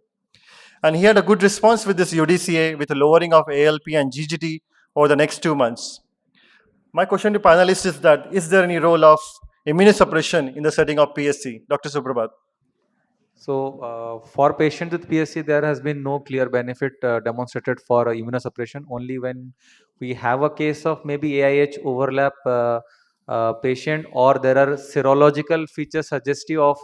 And he had a good response with this UDCA with a lowering of ALP and GGT over the next 2 months. My question to panelists is that, is there any role of immunosuppression in the setting of PSC? Dr. Suprabhat. So for patients with PSC, there has been no clear benefit demonstrated for immunosuppression. Only when we have a case of maybe AIH overlap patient, or there are serological features suggestive of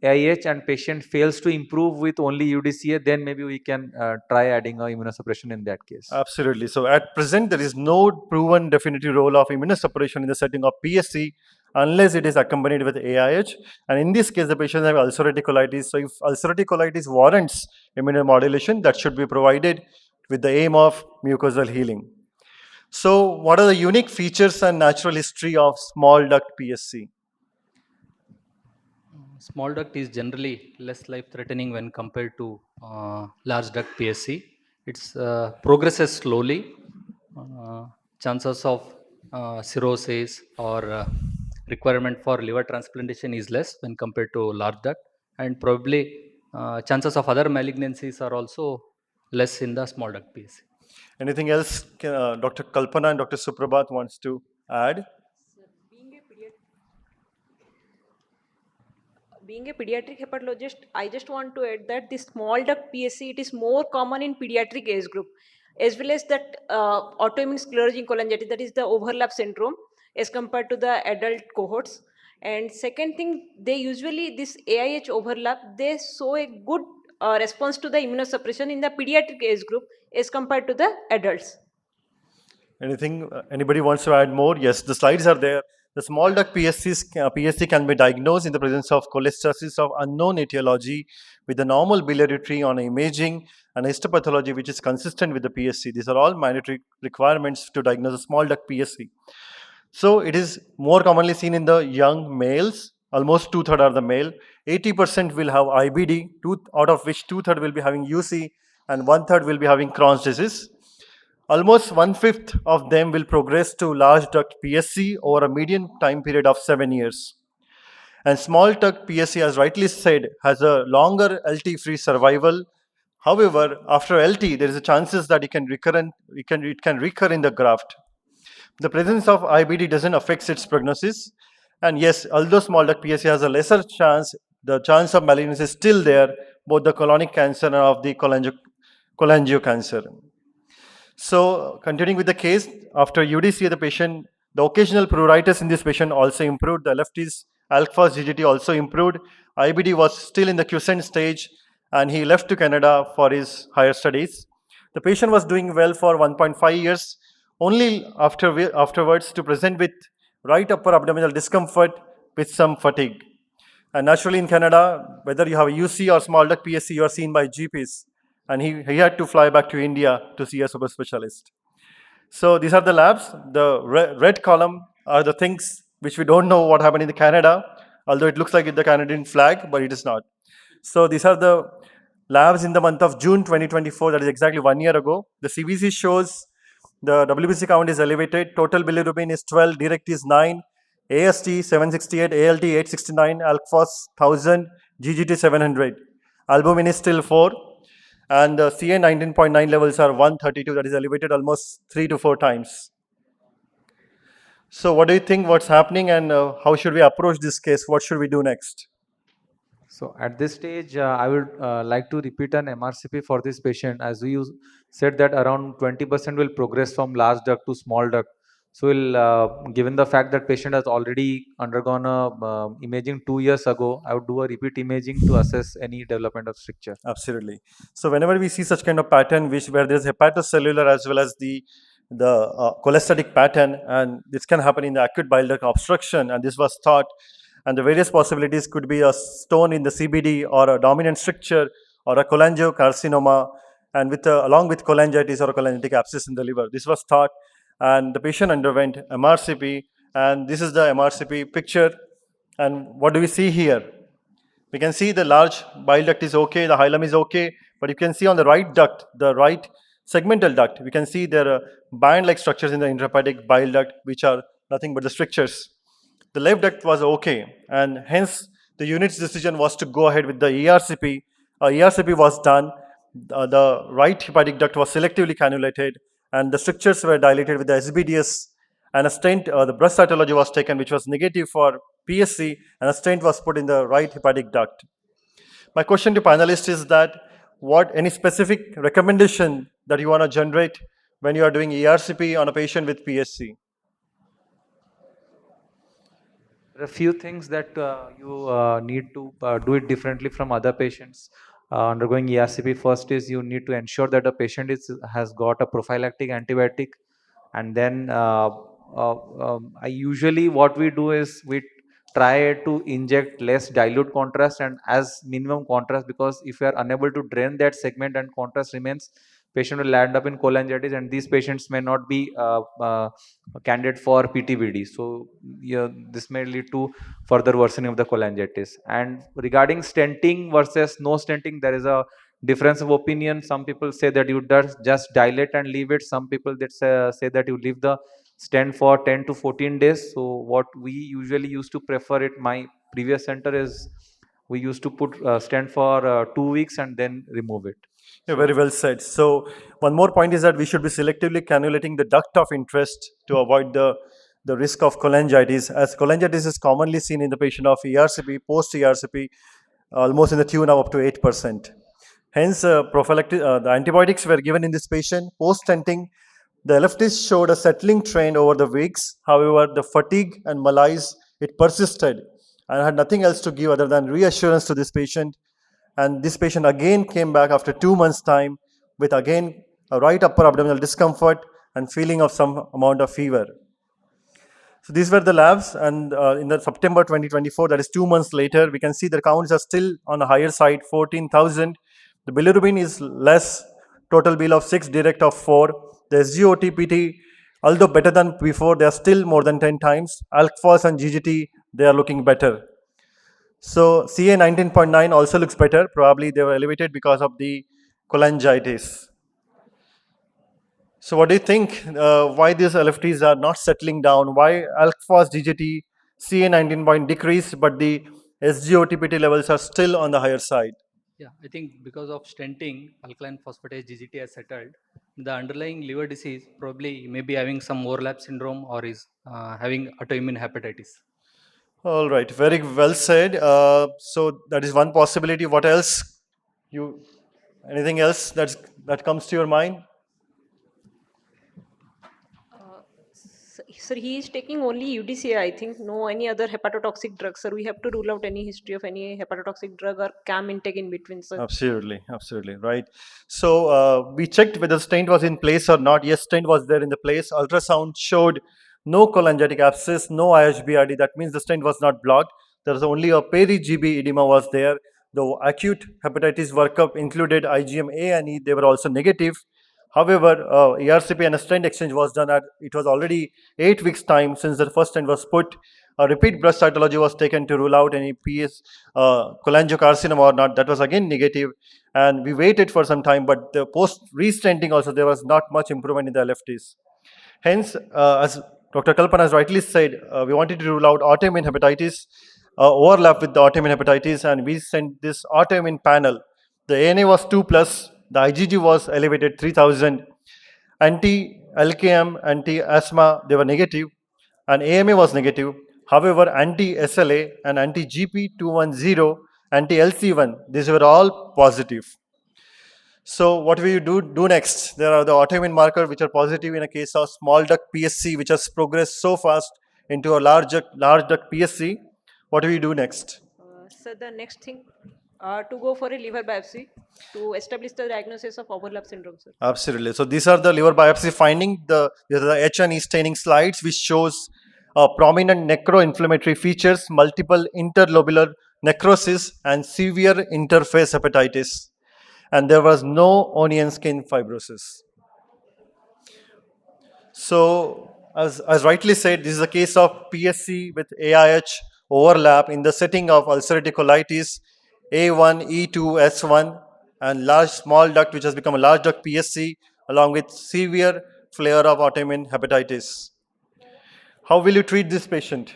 AIH and patient fails to improve with only UDCA, then maybe we can try adding a immunosuppression in that case. Absolutely. So at present, there is no proven definitive role of immunosuppression in the setting of PSC unless it is accompanied with AIH. And in this case, the patients have ulcerative colitis. So if ulcerative colitis warrants immunomodulation, that should be provided with the aim of mucosal healing. So what are the unique features and natural history of small duct PSC? Small duct is generally less life-threatening when compared to large duct PSC. It's progresses slowly. Chances of cirrhosis or requirement for liver transplantation is less when compared to large duct, and probably chances of other malignancies are also less in the small duct PSC. Anything else Dr. Kalpana and Dr. Suprabhat wants to add? Being a pediatric hepatologist, I just want to add that the small duct PSC, it is more common in pediatric age group, as well as that autoimmune sclerosing cholangitis, that is the overlap syndrome, as compared to the adult cohorts. And second thing, they usually, this AIH overlap, they show a good response to the immunosuppression in the pediatric age group as compared to the adults. Anything? Anybody wants to add more? Yes, the slides are there. The small duct PSC can be diagnosed in the presence of cholestasis of unknown etiology with the normal biliary tree on imaging and histopathology which is consistent with the PSC. These are all mandatory requirements to diagnose a small duct PSC. So it is more commonly seen in the young males. Almost 2/3 are the male. 80% will have IBD, out of which 2/3 will be having UC and 1/3 will be having Crohn's disease. Almost 1/5 of them will progress to large duct PSC over a median time period of 7 years. And small duct PSC, as rightly said, has a longer LT-free survival. However, after LT, there is a chances that it can recur in the graft. The presence of IBD doesn't affect its prognosis. And yes, although small duct PSC has a lesser chance, the chance of malignancy is still there, both the colonic cancer and of the cholangio cancer. So continuing with the case, after UDCA, the occasional pruritus in this patient also improved. The left is alpha GGT also improved. IBD was still in the quiescent stage, and he left to Canada for his higher studies. The patient was doing well for 1.5 years, only afterwards to present with right upper abdominal discomfort with some fatigue. And naturally in Canada, whether you have a UC or small duct PSC, you are seen by GPs. And he had to fly back to India to see a super specialist. So these are the labs. The red column are the things which we don't know what happened in the Canada, although it looks like the Canadian flag, but it is not. So these are the labs in the month of June 2024, that is exactly 1 year ago. The CBC shows the WBC count is elevated, total bilirubin is 12, direct is 9, AST 768, ALT 869, alphos 1000, GGT 700. Albumin is still 4, and the CA 19.9 levels are 132, that is elevated almost 3 to 4 times. So what do you think what's happening, and how should we approach this case? What should we do next? So at this stage, I would like to repeat an MRCP for this patient. As you said that around 20% will progress from large duct to small duct. So given the fact that patient has already undergone a imaging 2 years ago, I would do a repeat imaging to assess any development of stricture. Absolutely. So whenever we see such kind of pattern, where there is hepatocellular as well as the cholestatic pattern, and this can happen in the acute bile duct obstruction, and this was thought, and the various possibilities could be a stone in the CBD or a dominant stricture or a cholangiocarcinoma, and along with cholangitis or a cholangitic abscess in the liver. This was thought, and the patient underwent MRCP, and this is the MRCP picture. And what do we see here? We can see the large bile duct is okay, the hilum is okay, but you can see on the right duct, the right segmental duct, we can see there are band-like structures in the intrahepatic bile duct, which are nothing but the strictures. The left duct was okay, and hence the unit's decision was to go ahead with the ERCP. ERCP was done, the right hepatic duct was selectively cannulated, and the strictures were dilated with the SBDS, and a stent, the breast cytology was taken, which was negative for PSC, and a stent was put in the right hepatic duct. My question to panelists is that any specific recommendation that you want to generate when you are doing ERCP on a patient with PSC? There are a few things that you need to do it differently from other patients undergoing ERCP. First is you need to ensure that the patient has got a prophylactic antibiotic, and then I usually what we do is we try to inject less dilute contrast and as minimum contrast, because if we are unable to drain that segment and contrast remains, patient will land up in cholangitis, and these patients may not be candidate for PTBD. So yeah, this may lead to further worsening of the cholangitis. And regarding stenting versus no stenting, there is a difference of opinion. Some people say that you just dilate and leave it. Some people that say that you leave the stent for 10 to 14 days. So what we usually used to prefer at my previous center is we used to put stent for 2 weeks and then remove it. Yeah, very well said. So one more point is that we should be selectively cannulating the duct of interest to avoid the risk of cholangitis, as cholangitis is commonly seen in the patient of ERCP, post-ERCP, almost in the tune of up to 8%. Hence, the antibiotics were given in this patient. Post-stenting, the LFTs showed a settling trend over the weeks. However, the fatigue and malaise, it persisted, and I had nothing else to give other than reassurance to this patient. And this patient again came back after 2 months' time with again a right upper abdominal discomfort and feeling of some amount of fever. So these were the labs, and in the September 2024, that is 2 months later, we can see the counts are still on the higher side, 14,000. The bilirubin is less, total bill of 6, direct of 4. The SGOT-PT, although better than before, they are still more than 10 times. ALK-Phos and GGT, they are looking better. So CA 19.9 also looks better. Probably they were elevated because of the cholangitis. So what do you think? Why these LFTs are not settling down? Why ALK-Phos GGT CA 19 point decreased, but the SGOT-PT levels are still on the higher side? Yeah, I think because of stenting, alkaline phosphatase GGT has settled. The underlying liver disease probably may be having some overlap syndrome or is having autoimmune hepatitis. All right, very well said. So that is one possibility. What else? Anything else that comes to your mind? Sir, he is taking only UDCA, I think, no any other hepatotoxic drug, sir. We have to rule out any history of any hepatotoxic drug or CAM intake in between, sir. Absolutely, absolutely, right. So we checked whether stent was in place or not. Yes, stent was there in the place. Ultrasound showed no cholangitic abscess, no IHBRD. That means the stent was not blocked. There was only a peri-GB edema was there. The acute hepatitis workup included IgM A and E. They were also negative. However, ERCP and a stent exchange was done at, it was already 8 weeks time since the first stent was put. A repeat breast cytology was taken to rule out any PS cholangiocarcinoma or not. That was again negative, and we waited for some time, but the post restenting also there was not much improvement in the LFTs. Hence, as Dr. Kalpan has rightly said, we wanted to rule out autoimmune hepatitis, overlap with the autoimmune hepatitis, and we sent this autoimmune panel. The ANA was 2+, the IgG was elevated 3000, anti-LKM, anti-asthma, they were negative, and AMA was negative. However, anti-SLA and anti-GP210, anti-LC1, these were all positive. So what will you do next? There are the autoimmune markers which are positive in a case of small duct PSC, which has progressed so fast into a large duct PSC. What do we do next? Sir, the next thing to go for a liver biopsy to establish the diagnosis of overlap syndrome, sir. Absolutely. So these are the liver biopsy finding. The H&E staining slides, which shows prominent necro-inflammatory features, multiple interlobular necrosis, and severe interface hepatitis. And there was no onion skin fibrosis. So, as rightly said, this is a case of PSC with AIH overlap in the setting of ulcerative colitis, A1, E2, S1, and large small duct, which has become a large duct PSC, along with severe flare of autoimmune hepatitis. How will you treat this patient?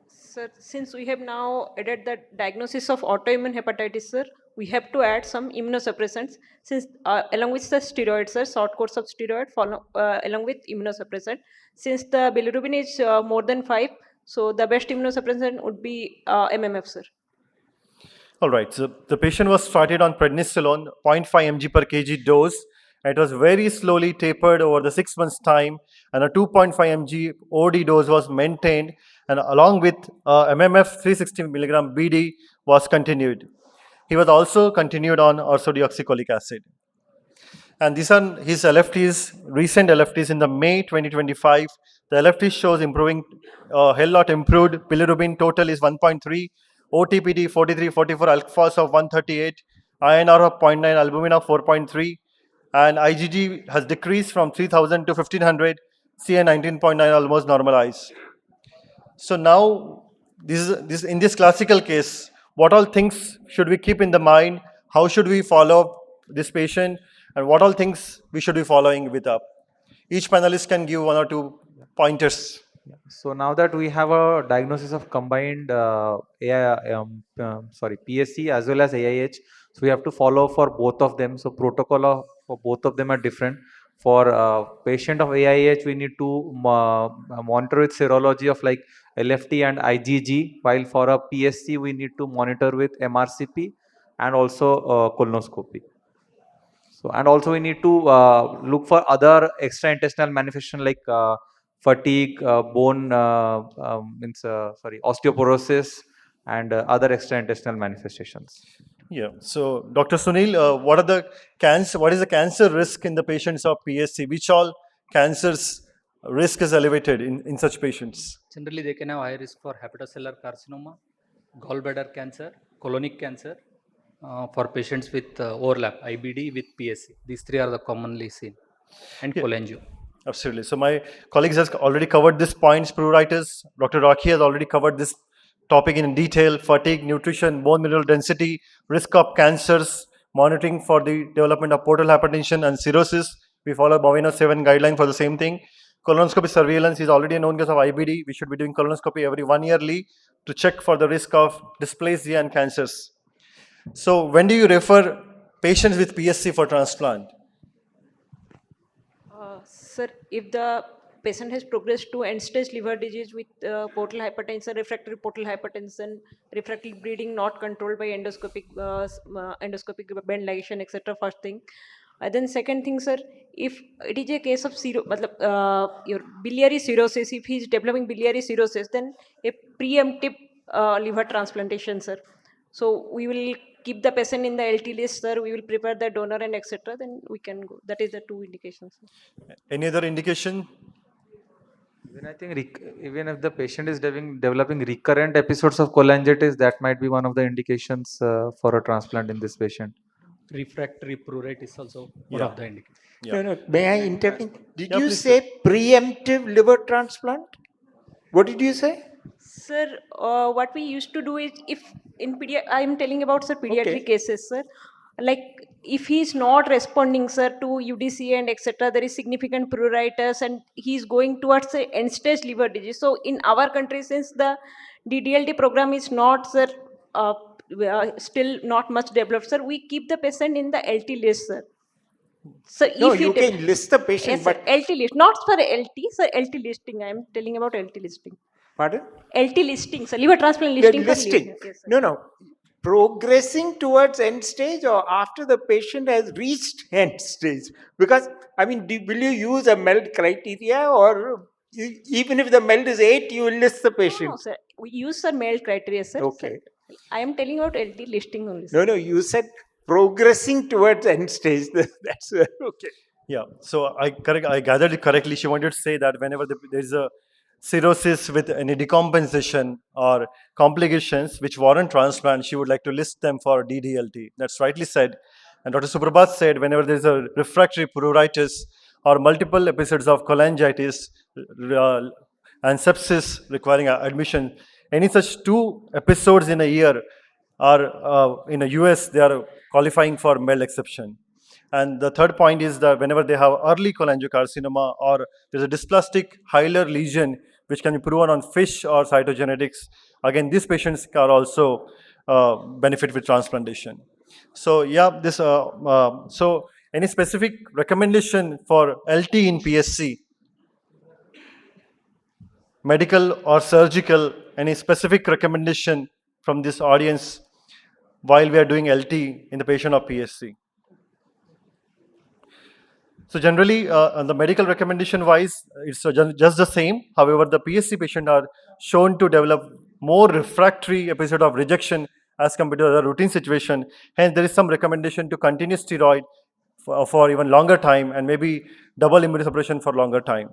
Sir, since we have now added the diagnosis of autoimmune hepatitis, sir, we have to add some immunosuppressants. Since along with the steroids, sir, short course of steroid, follow along with immunosuppressant. Since the bilirubin is more than 5, so the best immunosuppressant would be MMF, sir. All right, so the patient was started on prednisolone, 0.5 mg per kg dose. It was very slowly tapered over the 6 months' time, and a 2.5 mg OD dose was maintained, and along with MMF 360 milligram BD was continued. He was also continued on ursodeoxycholic acid. And these are his LFTs, recent LFTs in the May 2025. The LFT shows improving, hell lot improved. Bilirubin total is 1.3, OTPD 43, 44, ALK-Phos of 138, INR of 0.9, albumin of 4.3, and IgG has decreased from 3000 to 1500, CA 19.9 almost normalized. So now, this in this classical case, what all things should we keep in the mind? How should we follow up this patient, and what all things we should be following with up? Each panelist can give one or two pointers. So now that we have a diagnosis of combined PSC as well as AIH, so we have to follow for both of them. So for both of them are different. For patient of AIH, we need to monitor with serology of like LFT and IgG, while for a PSC, we need to monitor with MRCP and also colonoscopy. So, and also we need to look for other extra-intestinal manifestation like fatigue, osteoporosis, and other extra-intestinal manifestations. Yeah. So, Dr. Sunil, what is the cancer risk in the patients of PSC? Which all cancers risk is elevated in such patients? Generally, they can have high risk for hepatocellular carcinoma, gallbladder cancer, colonic cancer, for patients with overlap, IBD with PSC. These three are the commonly seen, and cholangio. Absolutely. So my colleagues has already covered this points, pruritus. Dr. Rocky has already covered this topic in detail: fatigue, nutrition, bone mineral density, risk of cancers, monitoring for the development of portal hypertension and cirrhosis. We follow Bovino 7 guideline for the same thing. Colonoscopy surveillance is already a known cause of IBD. We should be doing colonoscopy every 1 yearly to check for the risk of dysplasia and cancers. So when do you refer patients with PSC for transplant? Sir, if the patient has progressed to end-stage liver disease with portal hypertension, refractory portal hypertension, refractory bleeding not controlled by endoscopic band ligation, etc. First thing. Then second thing, sir, if it is a case of your biliary cirrhosis, if he is developing biliary cirrhosis, then a preemptive liver transplantation, sir. So we will keep the patient in the LT list, sir. We will prepare the donor and etc. Then we can go. That is the two indications, sir. Any other indication? Even I think even if the patient is developing recurrent episodes of cholangitis, that might be one of the indications for a transplant in this patient. Refractory pruritus is also one of the indications. No, may I intervene? Did you say preemptive liver transplant? What did you say? Sir, what we used to do is, if in I am telling about, sir, pediatric cases, sir. Like if he is not responding, sir, to UDCA and etc., there is significant pruritus and he is going towards the end-stage liver disease. So in our country, since the DDLT program is not, sir, still not much developed, sir, we keep the patient in the LT list, sir. So no, if you can list the patient, yes, but LT list, not for LT, sir, LT listing. I am telling about LT listing. Pardon? LT listing, sir, liver transplant listing. Listing. Yes, No. Progressing towards end stage or after the patient has reached end stage? Because, I mean, will you use a MELD criteria, or even if the MELD is 8, you will list the patient? No, sir. We use the MELD criteria, sir. Okay. Sir, I am telling about LT listing only, sir. No, you said progressing towards end stage. That's okay. Yeah, so I gathered it correctly. She wanted to say that whenever there is a cirrhosis with any decompensation or complications which warrant transplant, she would like to list them for DDLT. That's rightly said. And Dr. Suprabhat said whenever there is a refractory pruritus or multiple episodes of cholangitis and sepsis requiring admission, any such 2 episodes in a year are in the US, they are qualifying for MELD exception. And the third point is that whenever they have early cholangiocarcinoma or there's a dysplastic hilar lesion which can be proven on FISH or cytogenetics, again, these patients are also benefit with transplantation. So yeah, so any specific recommendation for LT in PSC? Medical or surgical, any specific recommendation from this audience while we are doing LT in the patient of PSC? So generally, on the medical recommendation wise, it's just the same. However, the PSC patient are shown to develop more refractory episode of rejection as compared to the routine situation. Hence, there is some recommendation to continue steroid for even longer time and maybe double immunosuppression for longer time.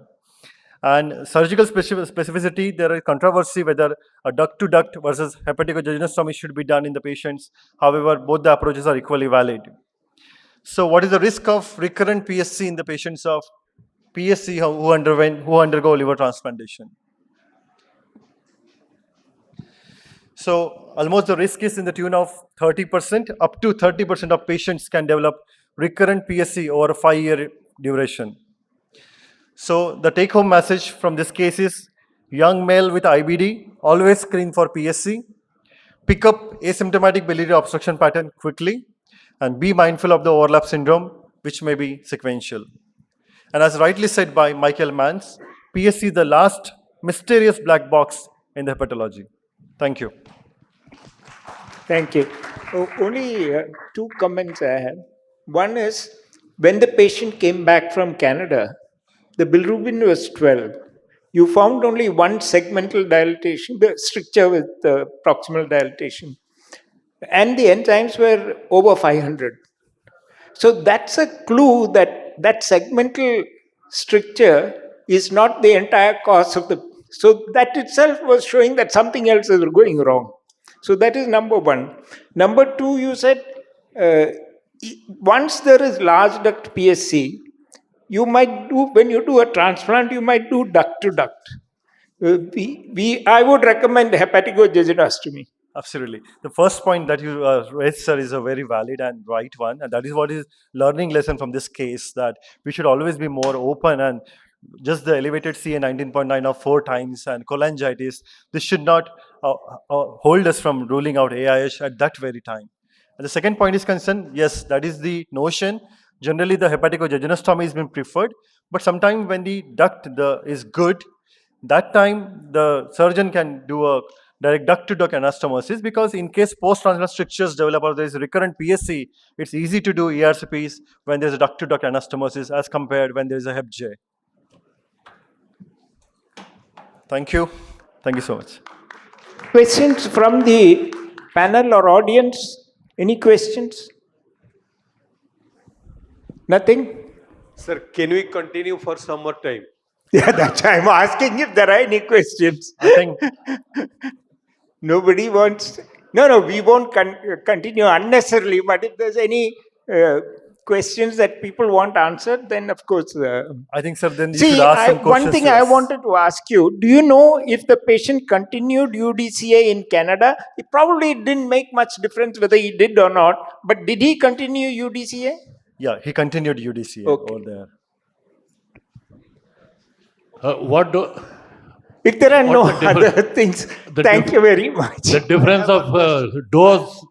And surgical specificity, there is controversy whether a duct-to-duct versus hepaticojejunostomy should be done in the patients. However, both the approaches are equally valid. So what is the risk of recurrent PSC in the patients of PSC who undergo liver transplantation? So almost the risk is in the tune of 30%. Up to 30% of patients can develop recurrent PSC over a 5-year duration. So the take-home message from this case is, young male with IBD, always screen for PSC, pick up asymptomatic biliary obstruction pattern quickly, and be mindful of the overlap syndrome, which may be sequential. And as rightly said by Michael Mans, PSC is the last mysterious black box in the hepatology. Thank you. Thank you. Only two comments I have. One is, when the patient came back from Canada, the bilirubin was 12. You found only one segmental dilatation, the stricture with proximal dilatation, and the enzymes were over 500. So that's a clue that that segmental stricture is not the entire cause of the. So that itself was showing that something else is going wrong. So that is number one. Number two, you said once there is large duct PSC, you might do, when you do a transplant, you might do duct to duct. I would recommend hepaticojejunostomy. Absolutely. The first point that you raised, sir, is a very valid and right one. And that is what is learning lesson from this case, that we should always be more open, and just the elevated CA 19.9 of 4 times and cholangitis, this should not hold us from ruling out AIH at that very time. And the second point is concerned, yes, that is the notion. Generally, the hepaticojejunostomy has been preferred, but sometimes when the duct is good, that time the surgeon can do a direct duct-to-duct anastomosis, because in case post-transplant strictures develop or there is recurrent PSC, it's easy to do ERCPs when there's a duct-to-duct anastomosis as compared when there's a HepJ. Thank you. Thank you so much. Questions from the panel or audience? Any questions? Nothing? Sir, can we continue for some more time? Yeah, that's why I'm asking if there are any questions. I think nobody wants. No, we won't continue unnecessarily. But if there's any questions that people want answered, then of course. I think, sir, then you should ask some questions. One thing I wanted to ask you: do you know if the patient continued UDCA in Canada? It probably didn't make much difference whether he did or not. But did he continue UDCA? Yeah, he continued UDCA over there. If there are no other things, thank you very much. The difference of dose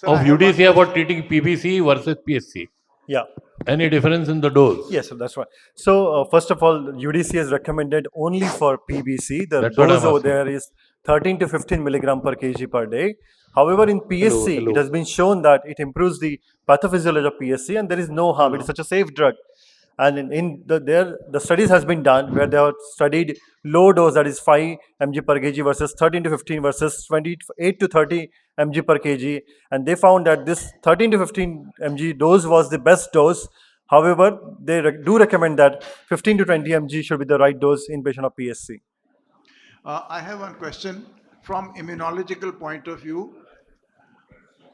of UDCA for treating PBC versus PSC. Yeah. Any difference in the dose? Yes, sir, that's right. So first of all, UDCA is recommended only for PBC. The dose over there is 13 to 15 milligram per kg per day. However, in PSC, it has been shown that it improves the pathophysiology of PSC, and there is no harm. It is such a safe drug. And the studies has been done where they have studied low dose, that is 5 mg per kg versus 13 to 15 versus 28 to 30 mg per kg, and they found that this 13 to 15 mg dose was the best dose. However, they do recommend that 15 to 20 mg should be the right dose in patient of PSC. I have one question from immunological point of view.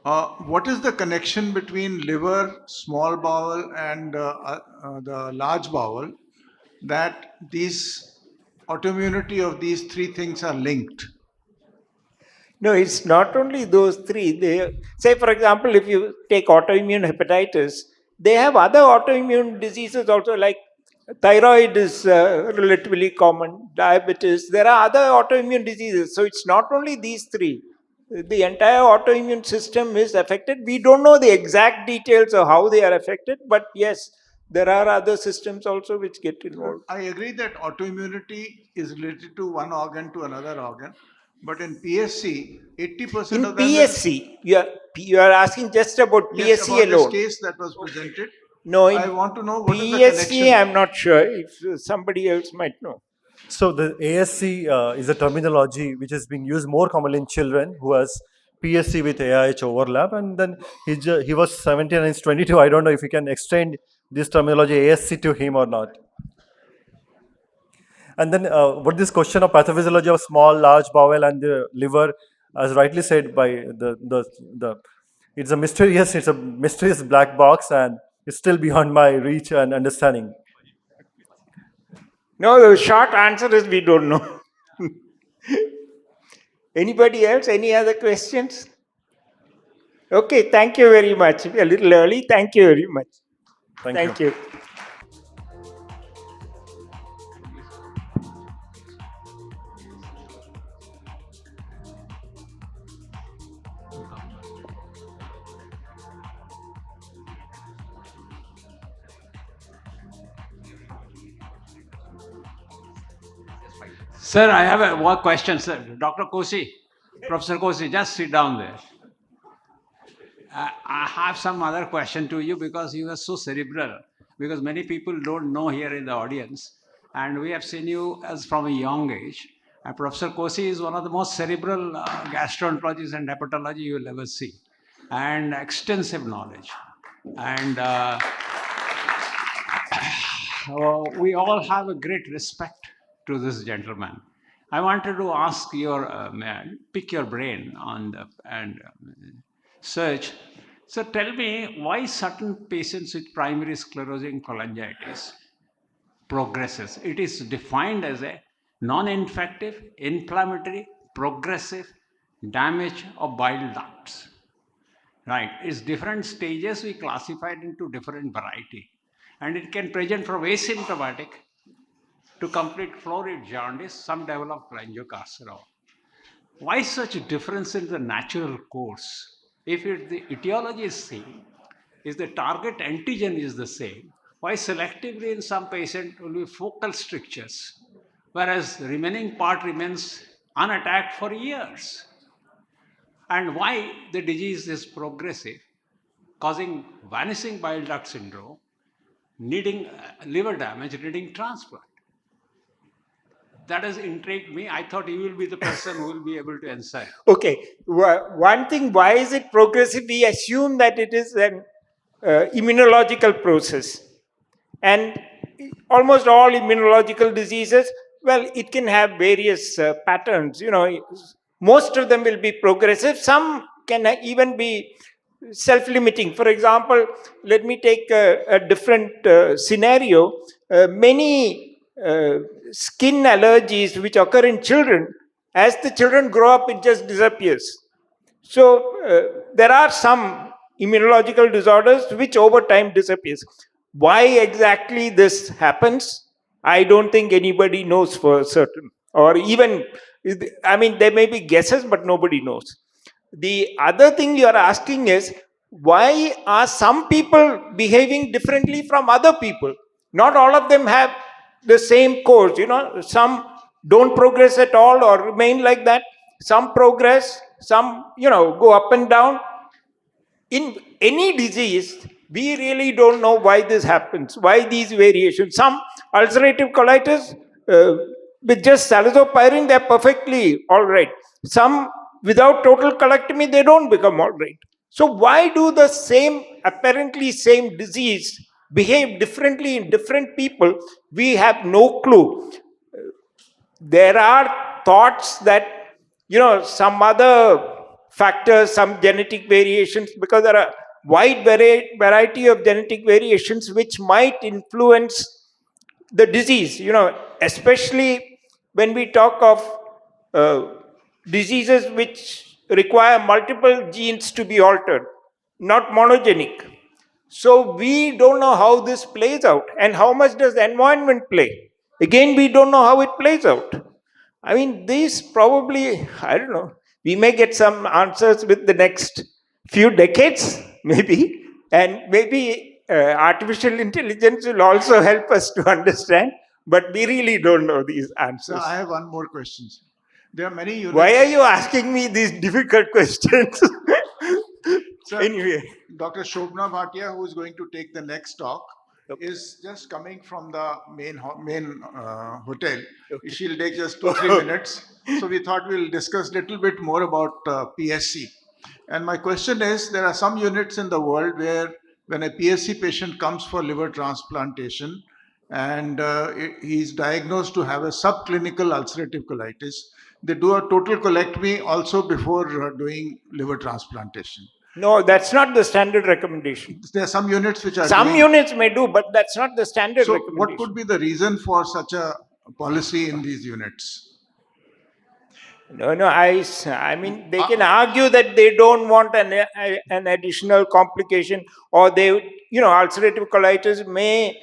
What is the connection between liver, small bowel, and the large bowel, that these autoimmunity of these three things are linked? No, it's not only those three. Say, for example, if you take autoimmune hepatitis, they have other autoimmune diseases also, like thyroid is relatively common, diabetes. There are other autoimmune diseases. So it's not only these three. The entire autoimmune system is affected. We don't know the exact details of how they are affected, but yes, there are other systems also which get involved. I agree that autoimmunity is related to one organ to another organ, but in PSC, 80% of them. In PSC, you are asking just about PSC yes, about alone. This case that was presented. No, I want to know what PSC, is the connection. I'm not sure. If somebody else might know. So the ASC is a terminology which is being used more commonly in children who has PSC with AIH overlap, and then he was 17 and he's 22. I don't know if we can extend this terminology ASC to him or not. And then what this question of pathophysiology of small, large bowel and the liver, as rightly said by the It's a mysterious black box, and it's still beyond my reach and understanding. No, the short answer is we don't know. Anybody else? Any other questions? Okay, thank you very much. A little early. Thank you very much. Thank you. you. Sir, I have one question, sir. Dr. Kosi, Professor Kosi, just sit down there. I have some other question to you because you are so cerebral. Because many people don't know here in the audience, and we have seen you as from a young age. And Professor Kosi is one of the most cerebral gastroenterologists and hepatology you will ever see, and extensive knowledge. And we all have a great respect to this gentleman. I wanted to ask pick your brain on the and search. So tell me why certain patients with primary sclerosing cholangitis progresses. It is defined as a non-infective, inflammatory, progressive damage of bile ducts. Right. It's different stages we classified into different variety. And it can present from asymptomatic to complete florid jaundice, some develop cholangiocarcinoma. Why such a difference in the natural course? If the etiology is same, if the target antigen is the same, why selectively in some patient will be focal strictures, whereas the remaining part remains unattacked for years? And why the disease is progressive, causing vanishing bile duct syndrome, needing liver damage, needing transplant? That has intrigued me. I thought you will be the person who will be able to answer. Okay, one thing, why is it progressive? We assume that it is an immunological process. And almost all immunological diseases, well, it can have various patterns. Most of them will be progressive. Some can even be self-limiting. For example, let me take a different scenario. Many skin allergies which occur in children, as the children grow up, it just disappears. So there are some immunological disorders which over time disappears. Why exactly this happens, I don't think anybody knows for certain. Or even, I mean, there may be guesses, but nobody knows. The other thing you are asking is, why are some people behaving differently from other people? Not all of them have the same course. Some don't progress at all or remain like that. Some progress, some go up and down. In any disease, we really don't know why this happens, why these variations. Some ulcerative colitis, with just salazopyrin, they're perfectly all right. Some without total colectomy, they don't become all right. So why do the same, apparently same disease behave differently in different people? We have no clue. There are thoughts that some other factors, some genetic variations, because there are wide variety of genetic variations which might influence the disease, especially when we talk of diseases which require multiple genes to be altered, not monogenic. So we don't know how this plays out, and how much does the environment play. Again, we don't know how it plays out. I mean, these probably, I don't know, we may get some answers with the next few decades, maybe, and maybe artificial intelligence will also help us to understand, but we really don't know these answers. So I have one more question. There are many units. Why are you asking me these difficult questions? Sir, anyway. Dr. Shobna Bhatia, who is going to take the next talk, is just coming from the main hotel. Okay. She'll take just 2-3 minutes. So we thought we'll discuss a little bit more about PSC. And my question is, there are some units in the world where when a PSC patient comes for liver transplantation and he's diagnosed to have a subclinical ulcerative colitis, they do a total colectomy also before doing liver transplantation. No, that's not the standard recommendation. There are some units which are Some doing. units may do, but that's not the standard So recommendation. what could be the reason for such a policy in these units? No, I mean, they can argue that they don't want an additional complication, or they, ulcerative colitis may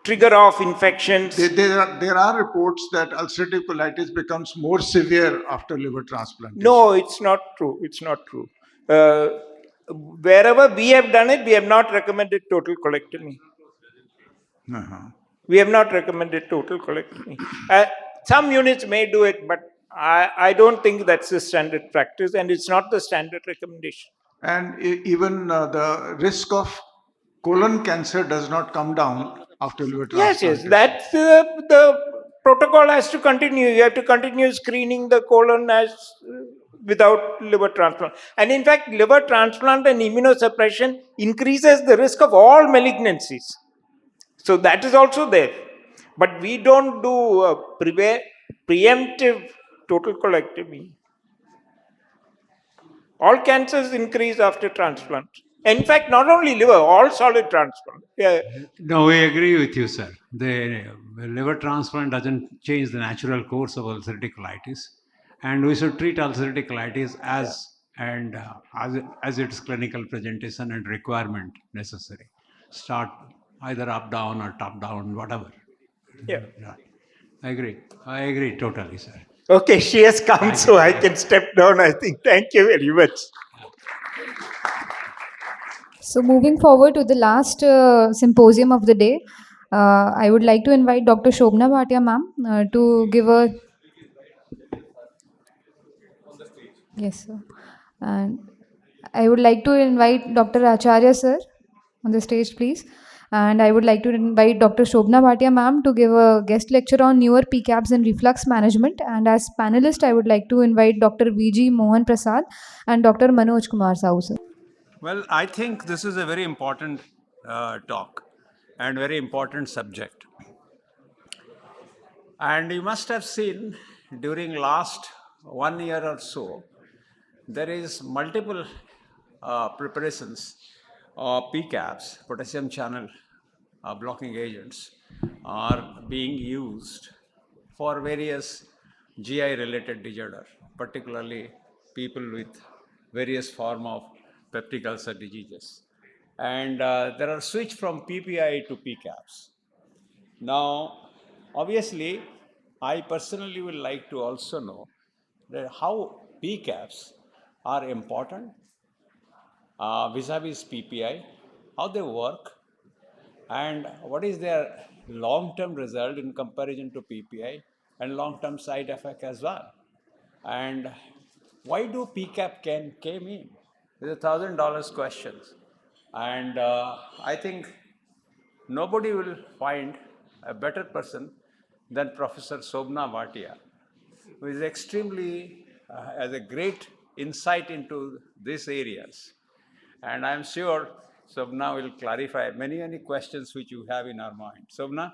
trigger off infections. There are reports that ulcerative colitis becomes more severe after liver transplantation. No, it's not true. It's not true. Wherever we have done it, we have not recommended total colectomy. We have not recommended total colectomy. Some units may do it, but I don't think that's the standard practice, and it's not the standard recommendation. And even the risk of colon cancer does not come down after liver transplantation. Yes, that's the protocol has to continue. You have to continue screening the colon as without liver transplant. And in fact, liver transplant and immunosuppression increases the risk of all malignancies. So that is also there. But we don't do a preemptive total colectomy. All cancers increase after transplant. In fact, not only liver, all solid transplant. Yeah. No, we agree with you, sir. The liver transplant doesn't change the natural course of ulcerative colitis, and we should treat ulcerative colitis as its clinical presentation and requirement necessary. Start either up down or top down, whatever. Yeah. I agree totally, sir. Okay, she has come, so I can step down, I think. Thank you very much. So moving forward to the last symposium of the day, I would like to invite Dr. Shobna Bhatia ma'am to give a... Yes, sir. And I would like to invite Dr. Acharya sir on the stage, please. And I would like to invite Dr. Shobna Bhatia ma'am to give a guest lecture on newer PCAPs and reflux management. And as panelist, I would like to invite Dr. V.G. Mohan Prasad and Dr. Manoj Kumar Sahu sir. Well, I think this is a very important talk and very important subject. And you must have seen during last 1 year or so, there is multiple preparations of PCAPs, potassium channel blocking agents, are being used for various GI-related disorder, particularly people with various form of peptic ulcer diseases. And there are switch from PPI to PCAPs. Now, obviously, I personally would like to also know that how PCAPs are important vis-a-vis PPI, how they work, and what is their long-term result in comparison to PPI and long-term side effect as well. And why do PCAP came in? It's $1,000 questions. And I think nobody will find a better person than Professor Shobna Bhatia, who is extremely, has a great insight into these areas. And I'm sure Shobna will clarify many questions which you have in our mind. Shobna,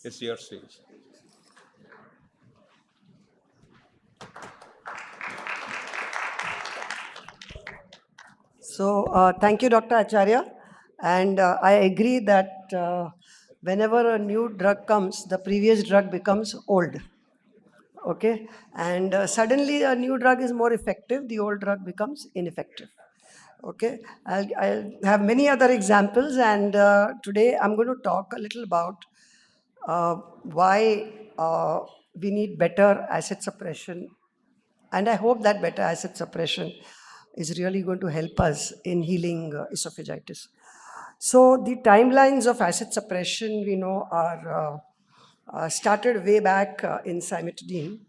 it's your stage. So thank you, Dr. Acharya. And I agree that whenever a new drug comes, the previous drug becomes old. Okay, and suddenly a new drug is more effective, the old drug becomes ineffective. Okay, I'll have many other examples, and today I'm going to talk a little about why we need better acid suppression, and I hope that better acid suppression is really going to help us in healing esophagitis. So the timelines of acid suppression, we know, are started way back in cimetidine.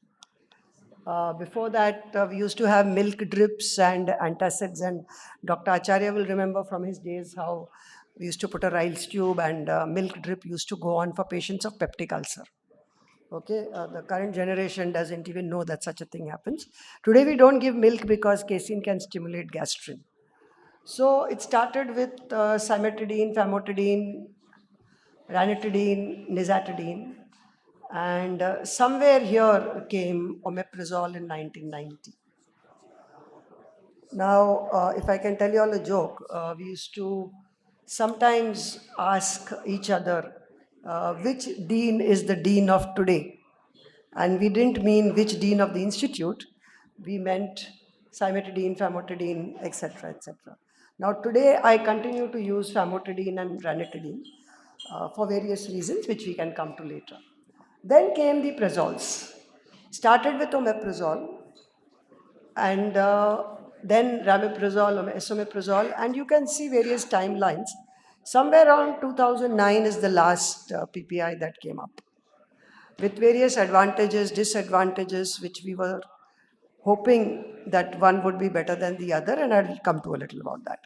Before that, we used to have milk drips and antacids, and Dr. Acharya will remember from his days how we used to put a Riles tube and milk drip used to go on for patients of peptic ulcer. Okay, the current generation doesn't even know that such a thing happens. Today we don't give milk because casein can stimulate gastrin. So it started with cimetidine, famotidine, ranitidine, nizatidine, and somewhere here came omeprazole in 1990. Now, if I can tell you all a joke, we used to sometimes ask each other, which dean is the dean of today? And we didn't mean which dean of the institute, we meant cimetidine, famotidine, etc., etc. Now, today I continue to use famotidine and ranitidine for various reasons, which we can come to later. Then came the prazols. Started with omeprazole, and then ramiprazole, esomeprazole, and you can see various timelines. Somewhere around 2009 is the last PPI that came up, with various advantages, disadvantages, which we were hoping that one would be better than the other, and I'll come to a little about that.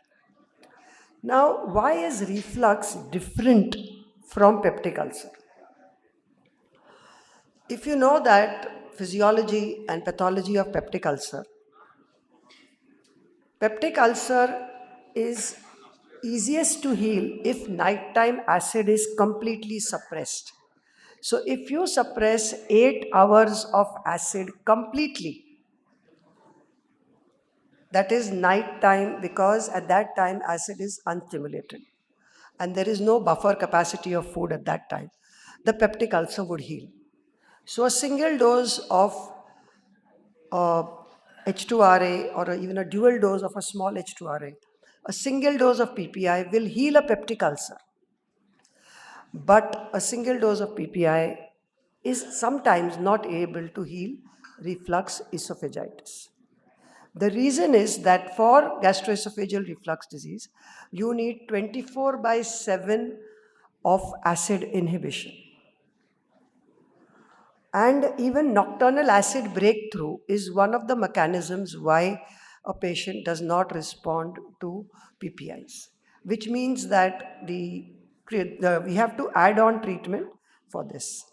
Now, why is reflux different from peptic ulcer? If you know that physiology and pathology of peptic ulcer is easiest to heal if nighttime acid is completely suppressed. So if you suppress 8 hours of acid completely, that is night time, because at that time acid is unstimulated and there is no buffer capacity of food at that time, the peptic ulcer would heal. So a single dose of H2RA or even a dual dose of a small H2RA, a single dose of PPI will heal a peptic ulcer. But a single dose of PPI is sometimes not able to heal reflux esophagitis. The reason is that for gastroesophageal reflux disease, you need 24/7 of acid inhibition. And even nocturnal acid breakthrough is one of the mechanisms why a patient does not respond to PPIs, which means that we have to add on treatment for this.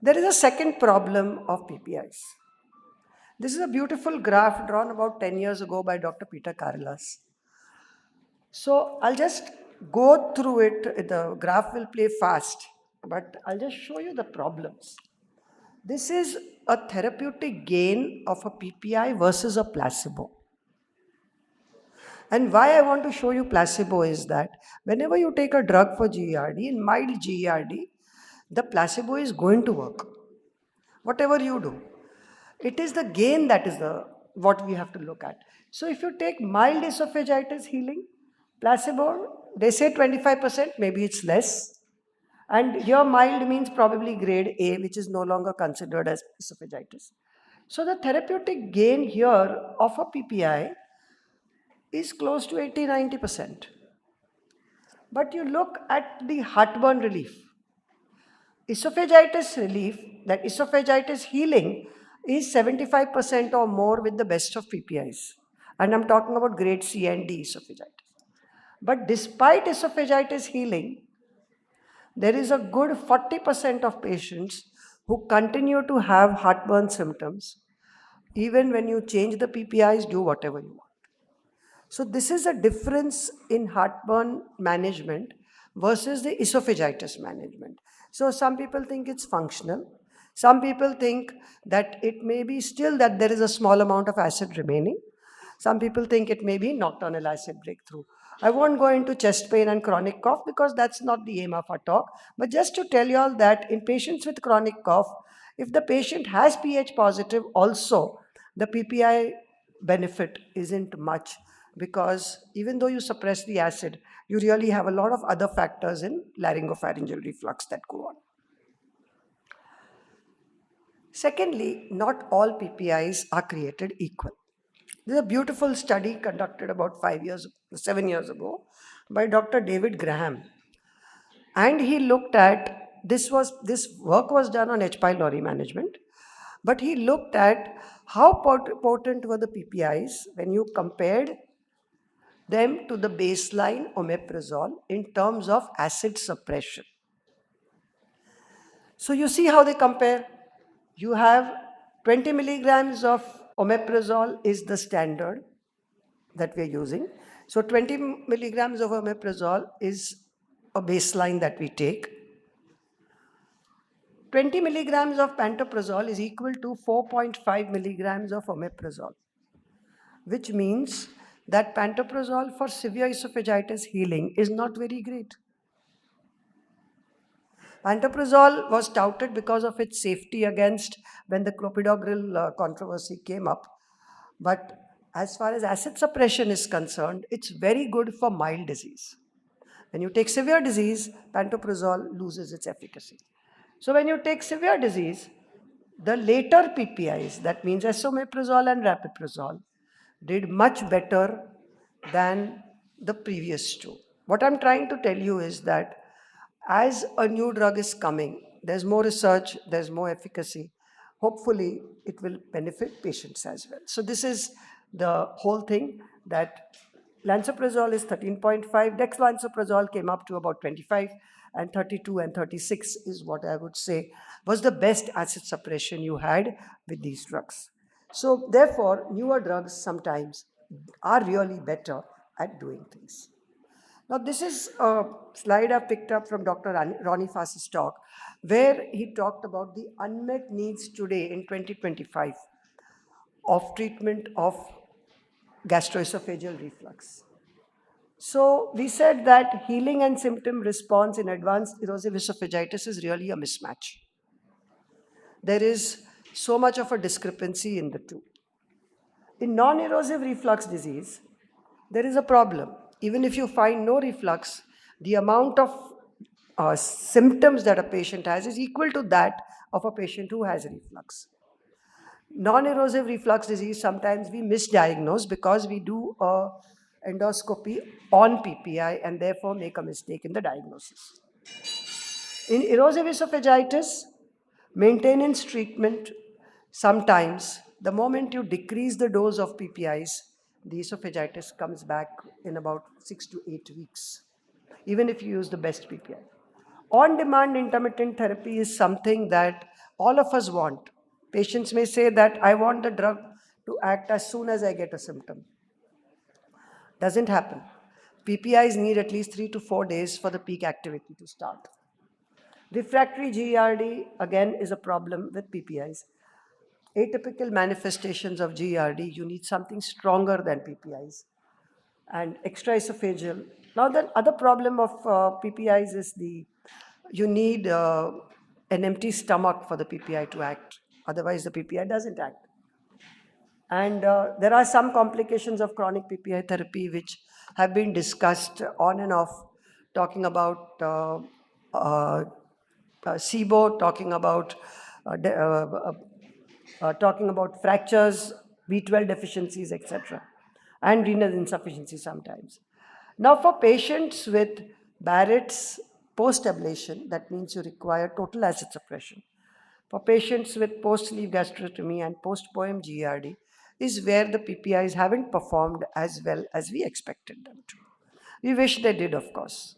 There is a second problem of PPIs. This is a beautiful graph drawn about 10 years ago by Dr. Peter Karelas. So I'll just go through it. The graph will play fast, but I'll just show you the problems. This is a therapeutic gain of a PPI versus a placebo. And why I want to show you placebo is that whenever you take a drug for GERD, in mild GERD, the placebo is going to work. Whatever you do, it is the gain that is what we have to look at. So if you take mild esophagitis healing, placebo, they say 25%, maybe it's less. And here mild means probably grade A, which is no longer considered as esophagitis. So the therapeutic gain here of a PPI is close to 80-90%. But you look at the heartburn relief. Esophagitis relief, that esophagitis healing, is 75% or more with the best of PPIs. And I'm talking about grade C and D esophagitis. But despite esophagitis healing, there is a good 40% of patients who continue to have heartburn symptoms, even when you change the PPIs, do whatever you want. So this is a difference in heartburn management versus the esophagitis management. So some people think it's functional. Some people think that it may be still that there is a small amount of acid remaining. Some people think it may be nocturnal acid breakthrough. I won't go into chest pain and chronic cough because that's not the aim of our talk. But just to tell you all that in patients with chronic cough, if the patient has pH positive also, the PPI benefit isn't much, because even though you suppress the acid, you really have a lot of other factors in laryngopharyngeal reflux that go on. Secondly, not all PPIs are created equal. There's a beautiful study conducted about 7 years ago by Dr. David Graham. And he looked at, this work was done on H. pylori management, but he looked at how potent were the PPIs when you compared them to the baseline omeprazole in terms of acid suppression. So you see how they compare. You have 20 milligrams of omeprazole is the standard that we're using. So 20 milligrams of omeprazole is a baseline that we take. 20 milligrams of pantoprazole is equal to 4.5 milligrams of omeprazole, which means that pantoprazole for severe esophagitis healing is not very great. Pantoprazole was touted because of its safety against when the clopidogrel controversy came up. But as far as acid suppression is concerned, it's very good for mild disease. When you take severe disease, pantoprazole loses its efficacy. So when you take severe disease, the later PPIs, that means esomeprazole and rapiprazole, did much better than the previous two. What I'm trying to tell you is that as a new drug is coming, there's more research, there's more efficacy. Hopefully, it will benefit patients as well. So this is the whole thing, that lansoprazole is 13.5, dexlansoprazole came up to about 25, and 32 and 36 is what I would say was the best acid suppression you had with these drugs. So therefore, newer drugs sometimes are really better at doing things. Now, this is a slide I picked up from Dr. Ronnie Fass's talk, where he talked about the unmet needs today in 2025 of treatment of gastroesophageal reflux. So we said that healing and symptom response in advanced erosive esophagitis is really a mismatch. There is so much of a discrepancy in the two. In non-erosive reflux disease, there is a problem. Even if you find no reflux, the amount of symptoms that a patient has is equal to that of a patient who has reflux. Non-erosive reflux disease, sometimes we misdiagnose because we do a endoscopy on PPI and therefore make a mistake in the diagnosis. In erosive esophagitis, maintenance treatment, sometimes the moment you decrease the dose of PPIs, the esophagitis comes back in about 6 to 8 weeks, even if you use the best PPI. On-demand intermittent therapy is something that all of us want. Patients may say that I want the drug to act as soon as I get a symptom. Doesn't happen. PPIs need at least 3 to 4 days for the peak activity to start. Refractory GERD, again, is a problem with PPIs. Atypical manifestations of GERD, you need something stronger than PPIs. And extraesophageal. Now, the other problem of PPIs is you need an empty stomach for the PPI to act. Otherwise, the PPI doesn't act. And there are some complications of chronic PPI therapy which have been discussed on and off, talking about SIBO, talking about fractures, B12 deficiencies, etc., and renal insufficiency sometimes. Now, for patients with Barrett's post-ablation, that means you require total acid suppression. For patients with post-sleeve gastrostomy and post-POEM GERD is where the PPIs haven't performed as well as we expected them to. We wish they did, of course.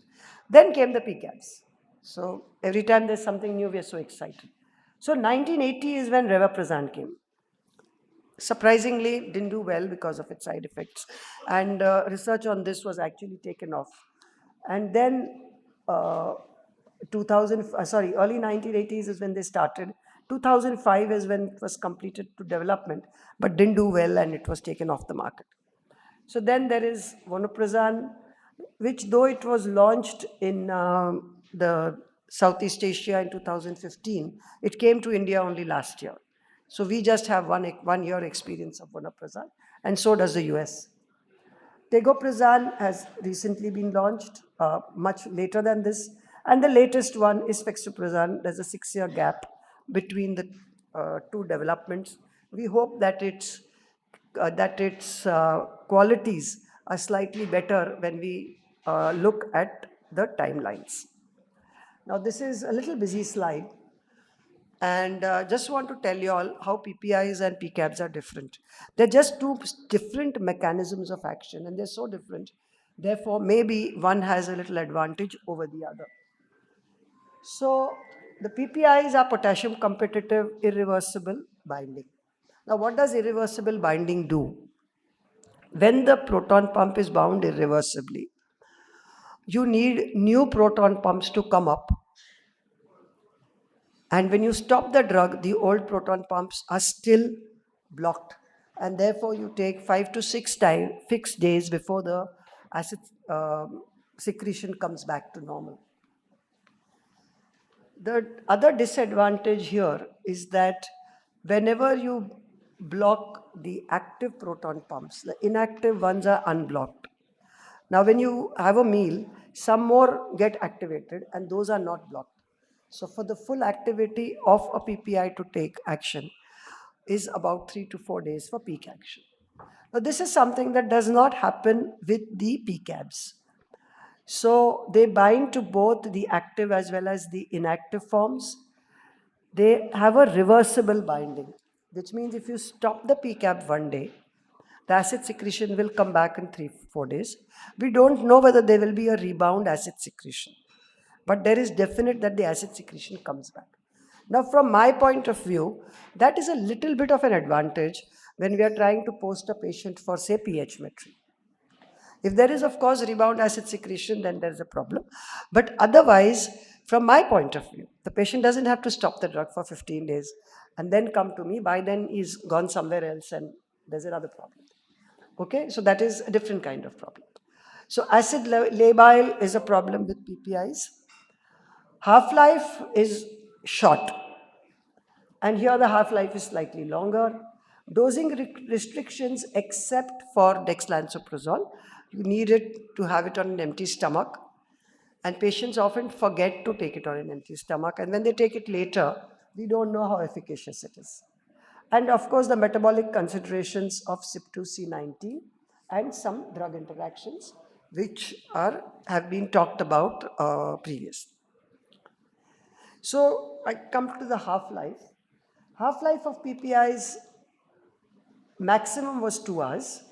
Then came the PCABs. So every time there's something new, we are so excited. So 1980 is when Revaprazan came. Surprisingly, didn't do well because of its side effects. And research on this was actually taken off. And then early 1980s is when they started. 2005 is when it was completed to development, but didn't do well and it was taken off the market. So then there is vonoprazan, which though it was launched in the Southeast Asia in 2015, it came to India only last year. So we just have one year experience of vonoprazan, and so does the US. Tegoprazan has recently been launched, much later than this. And the latest one is fexoprazan. There's a 6-year gap between the two developments. We hope that its qualities are slightly better when we look at the timelines. Now, this is a little busy slide. And just want to tell you all how PPIs and PCABs are different. They're just two different mechanisms of action, and they're so different. Therefore, maybe one has a little advantage over the other. So the PPIs are potassium competitive irreversible binding. Now, what does irreversible binding do? When the proton pump is bound irreversibly, you need new proton pumps to come up. And when you stop the drug, the old proton pumps are still blocked. and therefore you take 5 to 6 fixed days before the acid secretion comes back to normal. The other disadvantage here is that whenever you block the active proton pumps, the inactive ones are unblocked. Now, when you have a meal, some more get activated and those are not blocked. So, for the full activity of a PPI to take action is about 3 to 4 days for peak action. Now, this is something that does not happen with the PCABs. So, they bind to both the active as well as the inactive forms. They have a reversible binding, which means if you stop the PCAB one day, the acid secretion will come back in 3-4 days. We don't know whether there will be a rebound acid secretion, but there is definite that the acid secretion comes back. Now, from my point of view, that is a little bit of an advantage when we are trying to post a patient for, say, pH metry. If there is, of course, rebound acid secretion, then there is a problem. But otherwise, from my point of view, the patient doesn't have to stop the drug for 15 days and then come to me. By then, he's gone somewhere else and there's another problem. Okay, so that is a different kind of problem. So acid labile is a problem with PPIs. Half-life is short, and here the half-life is slightly longer. Dosing restrictions except for dexlansoprazole. You need it to have it on an empty stomach, and patients often forget to take it on an empty stomach, and when they take it later, we don't know how efficacious it is. And of course, the metabolic considerations of CYP2C19 and some drug interactions which have been talked about previously. So I come to the half-life. Half-life of PPIs maximum was 2 hours.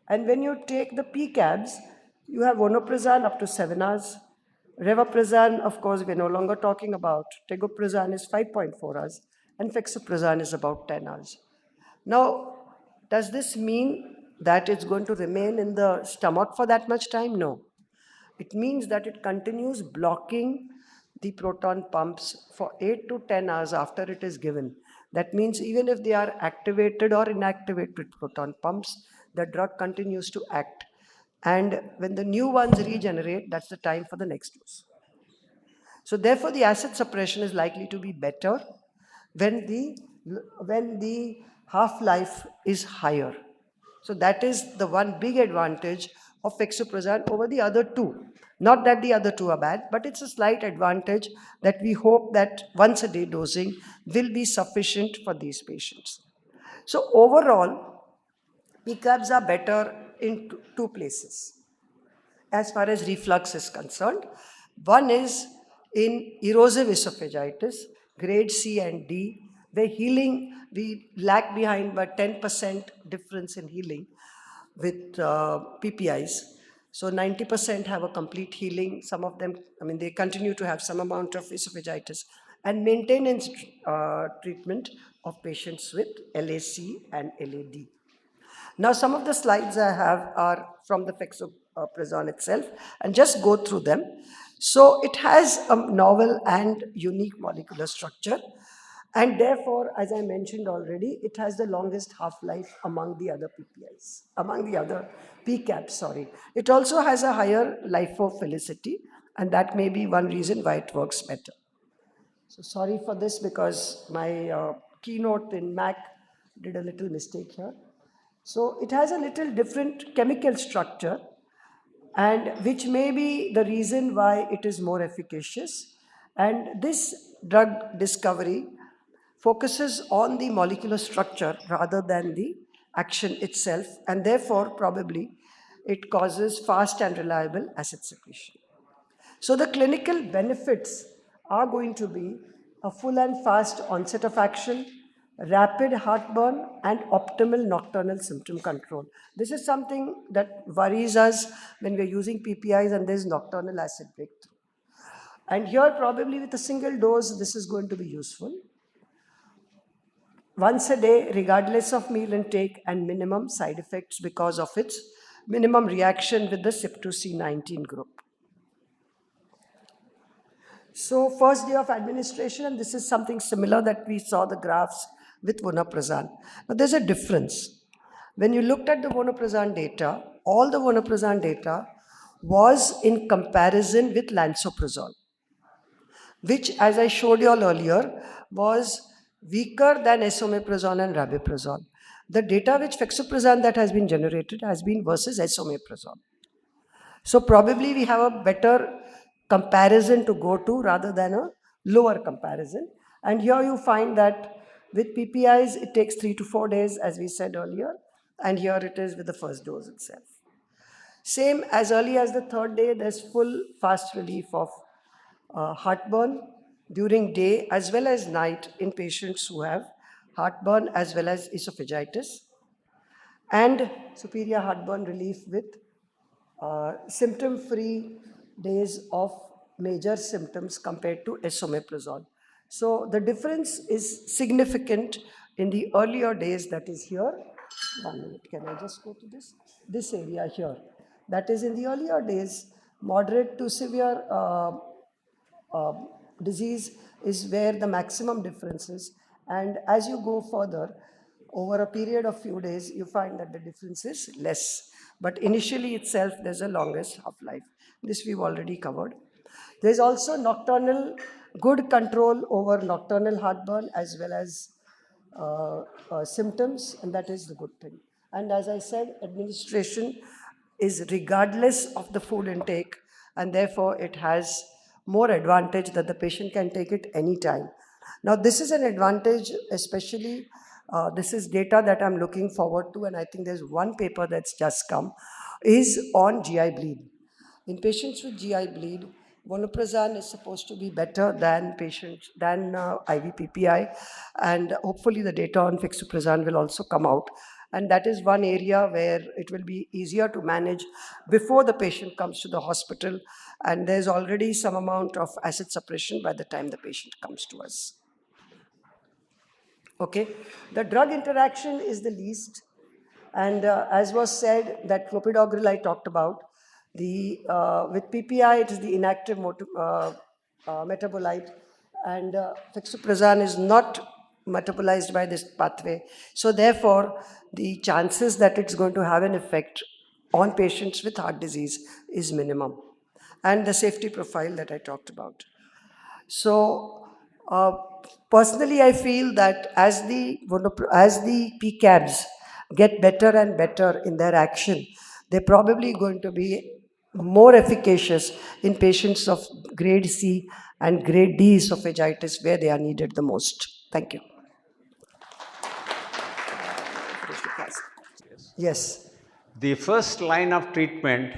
And when you take the PCABs, you have vonoprazan up to 7 hours. Revaprazan, of course, we're no longer talking about. Tegoprazan is 5.4 hours. And fexoprazan is about 10 hours. Now, does this mean that it's going to remain in the stomach for that much time? No. It means that it continues blocking the proton pumps for 8 to 10 hours after it is given. That means even if they are activated or inactivated proton pumps, the drug continues to act. And when the new ones regenerate, that's the time for the next dose. So therefore, the acid suppression is likely to be better when the half-life is higher. So that is the one big advantage of fexoprazan over the other two. Not that the other two are bad, but it's a slight advantage that we hope that once a day dosing will be sufficient for these patients. So overall, PCABs are better in two places as far as reflux is concerned. One is in erosive esophagitis, grade C and D, where healing, we lag behind by 10% difference in healing with PPIs. So 90% have a complete healing. Some of them, they continue to have some amount of esophagitis. And maintenance treatment of patients with LAC and LAD. Now, some of the slides I have are from the fexoprazan itself, and just go through them. So it has a novel and unique molecular structure, and therefore, as I mentioned already, it has the longest half-life among the other PPIs, among the other PCABs, sorry. It also has a higher lipophilicity, and that may be one reason why it works better. So sorry for this because my keynote in M.I.C.E. did a little mistake here. So it has a little different chemical structure, and which may be the reason why it is more efficacious. And this drug discovery focuses on the molecular structure rather than the action itself, and therefore probably it causes fast and reliable acid secretion. So the clinical benefits are going to be a full and fast onset of action, rapid heartburn, and optimal nocturnal symptom control. This is something that worries us when we're using PPIs and there's nocturnal acid breakthrough. And here probably with a single dose, this is going to be useful. Once a day, regardless of meal intake, and minimum side effects because of its minimum reaction with the CYP2C19 group. So first day of administration, and this is something similar that we saw the graphs with vonoprazan. Now there's a difference. When you looked at the vonoprazan data, all the vonoprazan data was in comparison with lansoprazole, which, as I showed you all earlier, was weaker than esomeprazole and rabeprazole. The data which fexuprazan that has been generated has been versus esomeprazole. So probably we have a better comparison to go to rather than a lower comparison. And here you find that with PPIs, it takes 3 to 4 days, as we said earlier, and here it is with the first dose itself. Same as early as the third day, there's full fast relief of heartburn during day as well as night in patients who have heartburn as well as esophagitis, and superior heartburn relief with symptom-free days of major symptoms compared to esomeprazole. So the difference is significant in the earlier days, that is here. 1 minute, can I just go to this area here? That is in the earlier days, moderate to severe disease is where the maximum difference is. And as you go further, over a period of few days, you find that the difference is less. But initially itself, there's a longest half-life. This we've already covered. There's also nocturnal, good control over nocturnal heartburn as well as symptoms, and that is the good thing. And as I said, administration is regardless of the food intake, and therefore it has more advantage that the patient can take it anytime. Now this is an advantage, especially this is data that I'm looking forward to, and I think there's one paper that's just come, is on GI bleed. In patients with GI bleed, vonoprazan is supposed to be better than IV PPI, and hopefully the data on fexuprazan will also come out. And that is one area where it will be easier to manage before the patient comes to the hospital, and there's already some amount of acid suppression by the time the patient comes to us. Okay, the drug interaction is the least, and as was said, that clopidogrel I talked about, with PPI it is the inactive metabolite, and fexuprazan is not metabolized by this pathway. So therefore, the chances that it's going to have an effect on patients with heart disease is minimum, and the safety profile that I talked about. So personally, I feel that as the PCABs get better and better in their action, they're probably going to be more efficacious in patients of grade C and grade D esophagitis where they are needed the most. Thank you. Yes. The first line of treatment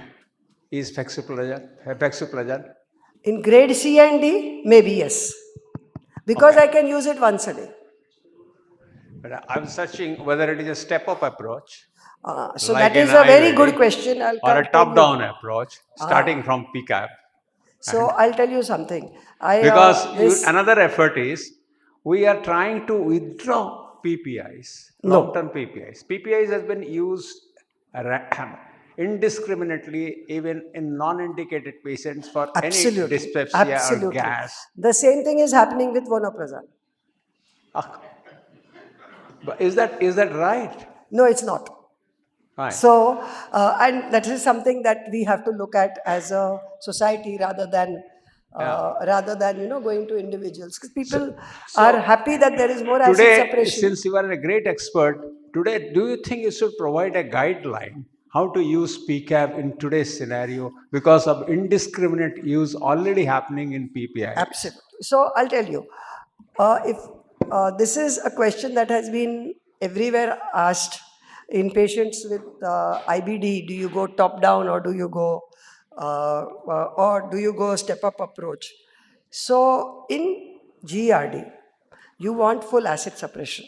is fexuprazan. In grade C and D, maybe yes. Because I can use it once a day. But I'm searching whether it is a step-up approach. So like that is a very good question. Or a top-down approach, starting from PCAB. So I'll tell you something. Another effort is, we are trying to withdraw PPIs, long-term PPIs. PPIs has been used indiscriminately even in non-indicated patients for any dyspepsia or gas. The same thing is happening with vonoprazan. But is that right? No, it's not. Right. So, and that is something that we have to look at as a society rather than going to individuals. Because people are happy that there is more acid suppression. Today, since you are a great expert, today, do you think you should provide a guideline how to use PCAB in today's scenario because of indiscriminate use already happening in PPI? Absolutely. So I'll tell you, if this is a question that has been everywhere asked in patients with IBD, do you go top down or do you go step-up approach? So in GERD, you want full acid suppression.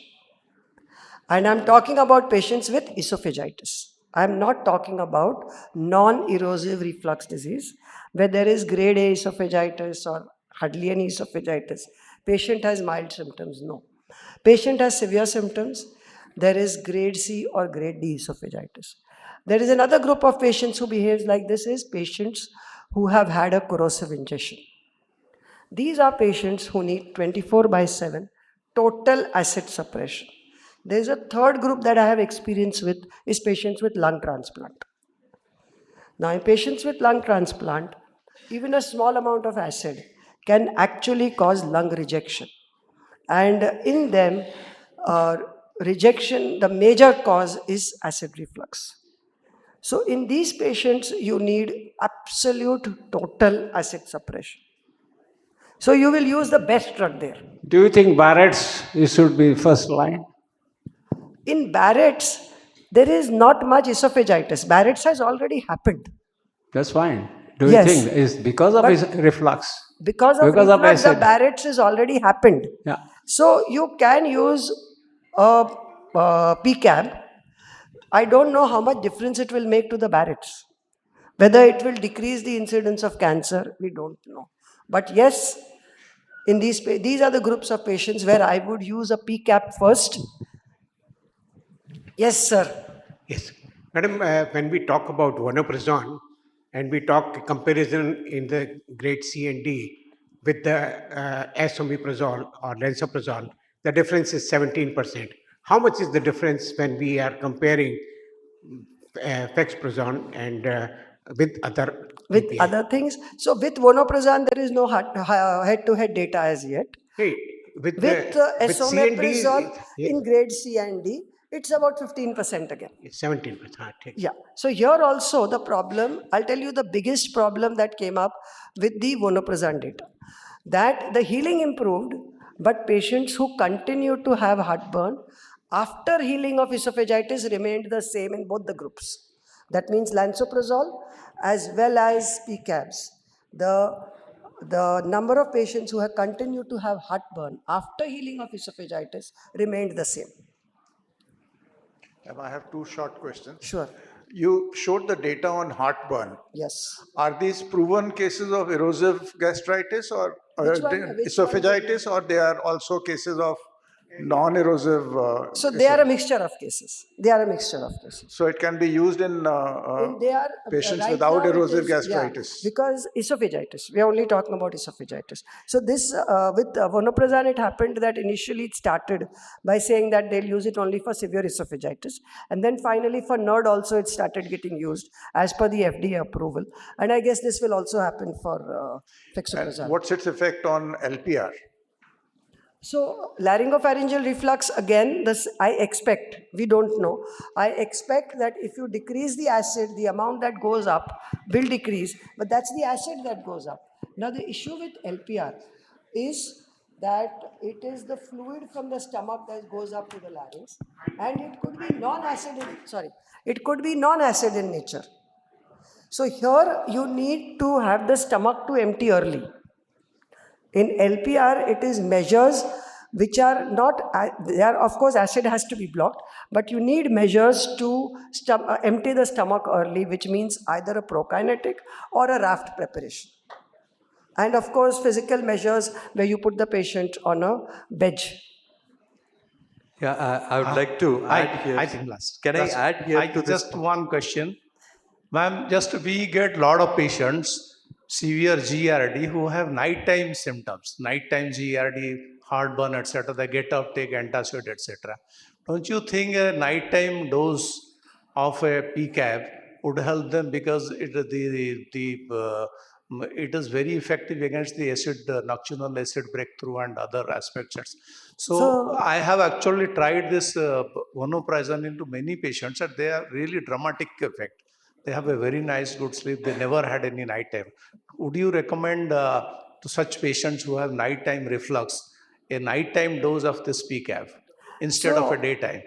And I'm talking about patients with esophagitis. I'm not talking about non-erosive reflux disease, where there is grade A esophagitis or hardly any esophagitis. Patient has mild symptoms, no. Patient has severe symptoms, there is grade C or grade D esophagitis. There is another group of patients who behaves like this is patients who have had a corrosive ingestion. These are patients who need 24/7 total acid suppression. There's a third group that I have experience with is patients with lung transplant. Now, in patients with lung transplant, even a small amount of acid can actually cause lung rejection. And in them, rejection, the major cause is acid reflux. So in these patients, you need absolute total acid suppression. So you will use the best drug there. Do you think Barrett's should be first line? In Barrett's, there is not much esophagitis. Barrett's has already happened. That's fine. Do you Yes, think it's because of but reflux? because of reflux, the acid? Barrett's has already happened. Yeah. So you can use a PCAB. I don't know how much difference it will make to the Barrett's. Whether it will decrease the incidence of cancer, we don't know. But yes, in these are the groups of patients where I would use a PCAB first. Yes, sir. Yes. Madam, when we talk about vonoprazan and we talk comparison in the grade C and D with the esomeprazole or lansoprazole, the difference is 17%. How much is the difference when we are comparing fexprazole and with other with PPI? other things? So with vonoprazan, there is no head-to-head data as yet. Hey, with esomeprazole yeah. in grade C and D, it's about 15% again. 17%. Yeah. So here also the problem, I'll tell you the biggest problem that came up with the vonoprazan data. That the healing improved, but patients who continued to have heartburn after healing of esophagitis remained the same in both the groups. That means lansoprazole as well as PCABs. The number of patients who have continued to have heartburn after healing of esophagitis remained the same. I have two short questions. Sure. You showed the data on heartburn. Yes. Are these proven cases of erosive gastritis or esophagitis, or they are also cases of non-erosive? So they are a mixture of cases. So it can be used in patients right without now erosive gastritis. Yeah, because esophagitis. We are only talking about esophagitis. So this with vonoprazan, it happened that initially it started by saying that they'll use it only for severe esophagitis, and then finally for NERD also it started getting used as per the FDA approval. And I guess this will also happen for fexoprazan. What's its effect on LPR? So laryngopharyngeal reflux, again, this I expect, we don't know. I expect that if you decrease the acid, the amount that goes up will decrease, but that's the acid that goes up. Now the issue with LPR is that it is the fluid from the stomach that goes up to the larynx, and it could be non-acid in nature. So here you need to have the stomach to empty early. In LPR, it is measures which are not, there of course acid has to be blocked, but you need measures to empty the stomach early, which means either a prokinetic or a raft preparation. And of course, physical measures where you put the patient on a bench. Yeah, I would like to add here. I think last. Can I add here to this? Just one question. Ma'am, just we get lot of patients, severe GERD, who have nighttime symptoms, nighttime GERD, heartburn, etc. They get up, take antacid, etc. Don't you think a nighttime dose of a PCAB would help them, because it is very effective against the nocturnal acid breakthrough and other aspects. So I have actually tried this vonoprazan into many patients, and they are really dramatic effect. They have a very nice good sleep. They never had any nighttime. Would you recommend to such patients who have nighttime reflux a nighttime dose of this PCAB instead of a daytime?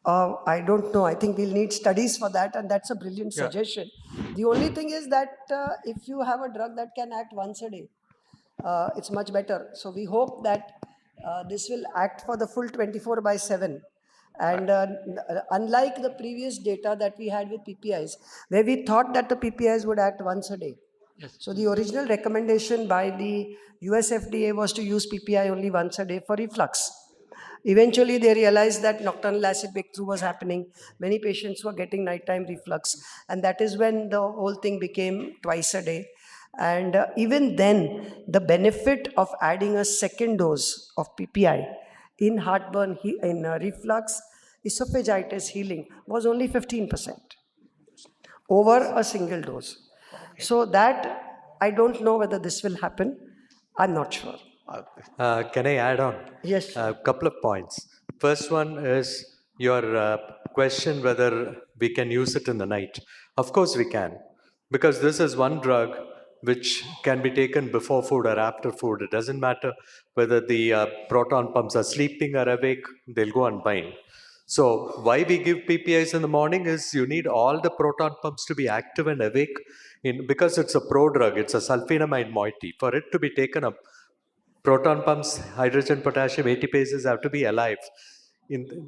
I don't know. I think we'll need studies for that, and that's a brilliant suggestion. The only thing is that if you have a drug that can act once a day, it's much better. So we hope that this will act for the full 24/7. And unlike the previous data that we had with PPIs, where we thought that the PPIs would act once a day. Yes. So the original recommendation by the US FDA was to use PPI only once a day for reflux. Eventually, they realized that nocturnal acid breakthrough was happening. Many patients were getting nighttime reflux. And that is when the whole thing became twice a day. And even then, the benefit of adding a second dose of PPI in heartburn, in reflux, esophagitis healing was only 15% over a single dose. So that I don't know whether this will happen. I'm not sure. Can I add on? Yes. A couple of points. First one is your question whether we can use it in the night. Of course we can, because this is one drug which can be taken before food or after food. It doesn't matter whether the proton pumps are sleeping or awake, they'll go and bind. So why we give PPIs in the morning is you need all the proton pumps to be active and awake because it's a prodrug, it's a sulfonamide moiety. For it to be taken up, proton pumps, hydrogen, potassium, ATPases have to be alive.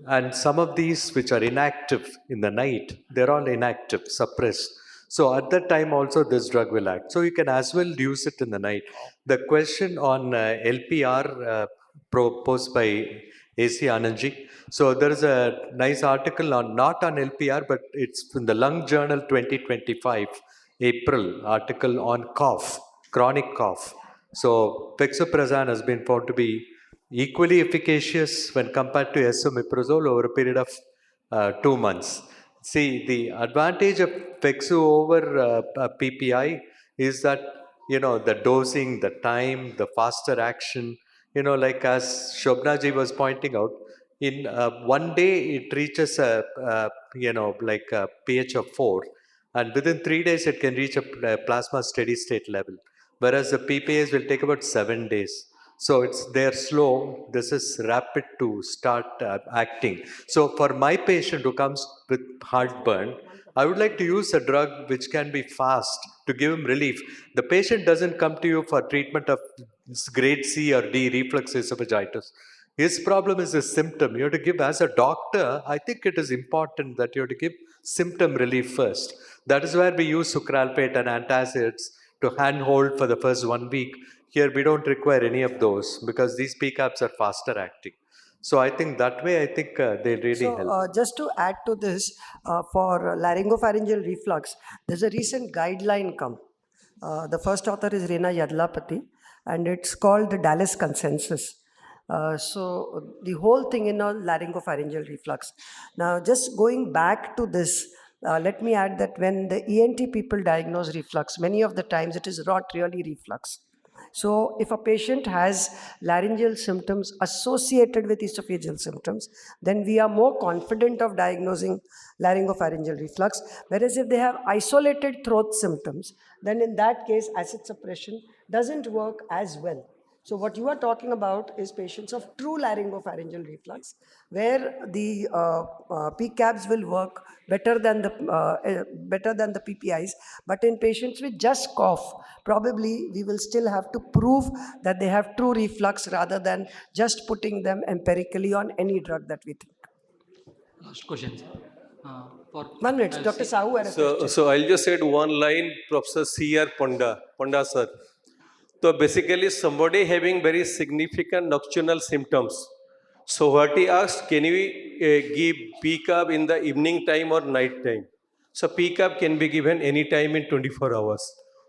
And some of these which are inactive in the night, they're all inactive, suppressed. So at that time also this drug will act. So you can as well use it in the night. The question on LPR proposed by AC Anandji. So there is a nice article on, not on LPR, but it's in the Lung Journal 2025, April, article on cough, chronic cough. So pexoprazan has been found to be equally efficacious when compared to esomeprazole over a period of 2 months. See, the advantage of Pexu over PPI is that, the dosing, the time, the faster action, like as Shobnaji was pointing out, in one day it reaches like a pH of 4, and within 3 days it can reach a plasma steady state level, whereas the PPAs will take about 7 days. So they're slow. This is rapid to start acting. So for my patient who comes with heartburn, I would like to use a drug which can be fast to give him relief. The patient doesn't come to you for treatment of grade C or D reflux esophagitis. His problem is a symptom. You have to give, as a doctor, I think it is important that you have to give symptom relief first. That is where we use sucralfate and antacids to handhold for the first 1 week. Here we don't require any of those because these PCAPs are faster acting. So I think that way, they really help. Just to add to this, for laryngopharyngeal reflux, there's a recent guideline come. The first author is Reena Yadlapati, and it's called the Dallas Consensus. So the whole thing in a laryngopharyngeal reflux. Now, just going back to this, let me add that when the ENT people diagnose reflux, many of the times it is not really reflux. So if a patient has laryngeal symptoms associated with esophageal symptoms, then we are more confident of diagnosing laryngopharyngeal reflux. Whereas if they have isolated throat symptoms, then in that case, acid suppression doesn't work as well. So what you are talking about is patients of true laryngopharyngeal reflux, where the PCABs will work better than the PPIs. But in patients with just cough, probably we will still have to prove that they have true reflux rather than just putting them empirically on any drug that we think. Last question, sir. For 1 minute, Dr. Sahu had a question. So I'll just add one line, Professor C.R. Panda sir. So basically somebody having very significant nocturnal symptoms. So what he asked, can we give PCAB in the evening time or night time? So PCAB can be given anytime in 24 hours.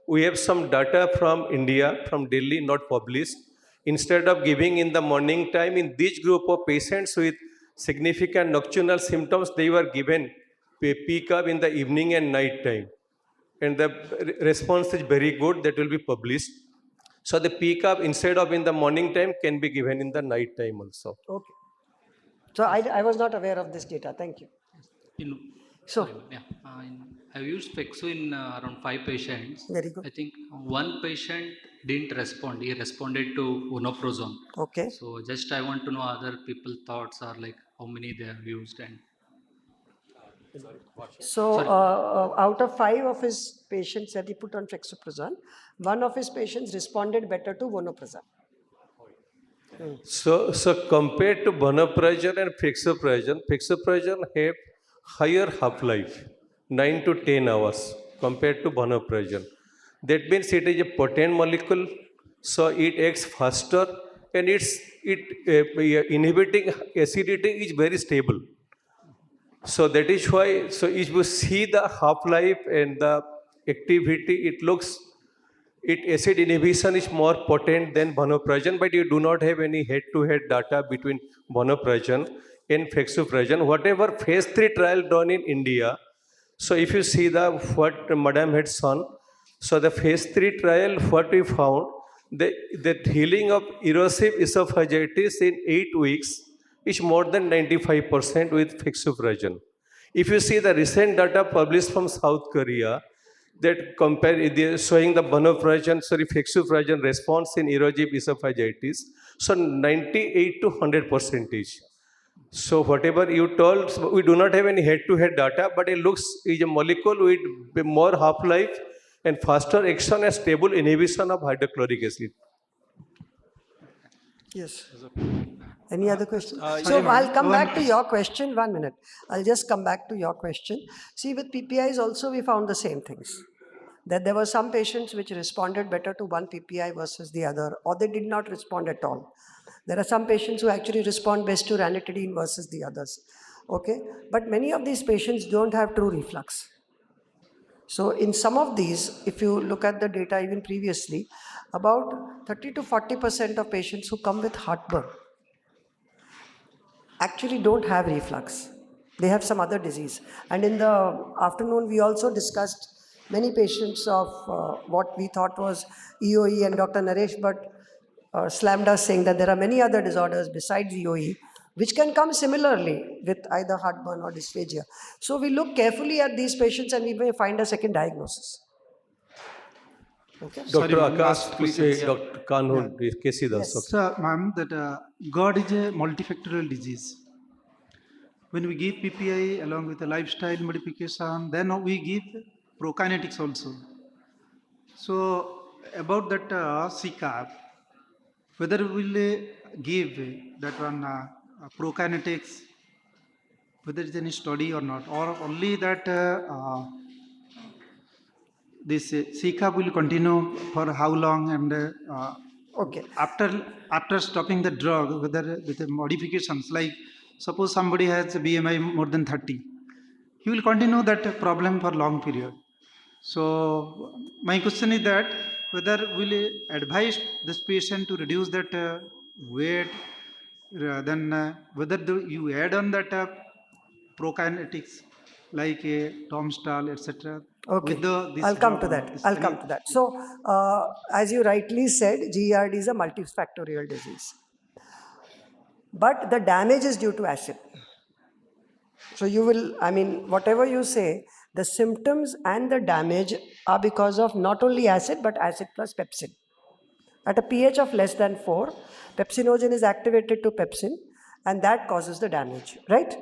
We have some data from India, from Delhi, not published. Instead of giving in the morning time, in this group of patients with significant nocturnal symptoms, they were given PCAB in the evening and night time. And the response is very good, that will be published. So the PCAB instead of in the morning time can be given in the night time also. Okay. So I was not aware of this data. Thank you. I've used Pexo in around 5 patients. Very good. I think one patient didn't respond. He responded to vonoprazan. Okay. So just I want to know other people thoughts are like how many they have used and. So out of 5 of his patients that he put on fexoprazan, 1 of his patients responded better to vonoprazan. So compared to vonoprazan and fexoprazan have higher half-life, 9 to 10 hours compared to vonoprazan. That means it is a potent molecule, so it acts faster, and inhibiting acidity is very stable. So that is why, so if you see the half-life and the activity, it looks acid inhibition is more potent than vonoprazan, but you do not have any head-to-head data between vonoprazan and fexuprazan. Whatever phase 3 trial done in India, so if you see the what Madam had shown, so the phase 3 trial, what we found, the healing of erosive esophagitis in 8 weeks is more than 95% with fexuprazan. If you see the recent data published from South Korea, that compare showing the fexuprazan response in erosive esophagitis, so 98 to 100 percentage. So whatever you told, so we do not have any head-to-head data, but it looks is a molecule with more half-life and faster action and stable inhibition of hydrochloric acid. Yes. Any other question? So I'll come back to your question. 1 minute. I'll just come back to your question. See, with PPIs also we found the same things. That there were some patients which responded better to one PPI versus the other, or they did not respond at all. There are some patients who actually respond best to ranitidine versus the others. Okay, but many of these patients don't have true reflux. So in some of these, if you look at the data even previously, about 30 to 40% of patients who come with heartburn actually don't have reflux. They have some other disease. And in the afternoon, we also discussed many patients of what we thought was EOE, and Dr. Naresh Bhatt slammed us saying that there are many other disorders besides EOE which can come similarly with either heartburn or dysphagia. So we look carefully at these patients and we may find a second diagnosis. Okay. Dr. Akash, please, Dr. Kanun, KC Das. Yes. Sir, ma'am, that GERD is a multifactorial disease. When we give PPI along with the lifestyle modification, then we give prokinetics also. So about that CCAP, whether we will give that one prokinetics, whether there is any study or not, or only that this CCAP will continue for how long, and okay, after stopping the drug, whether with the modifications, like suppose somebody has a BMI more than 30, he will continue that problem for long period. So my question is that whether will advise this patient to reduce that weight, then whether you add on that prokinetics like Tomstal, etc. Okay, I'll come to that. I'll come to that. So, as you rightly said, GERD is a multifactorial disease. But the damage is due to acid. So you will, I mean, whatever you say, the symptoms and the damage are because of not only acid, but acid plus pepsin. At a pH of less than 4, pepsinogen is activated to pepsin, and that causes the damage, right?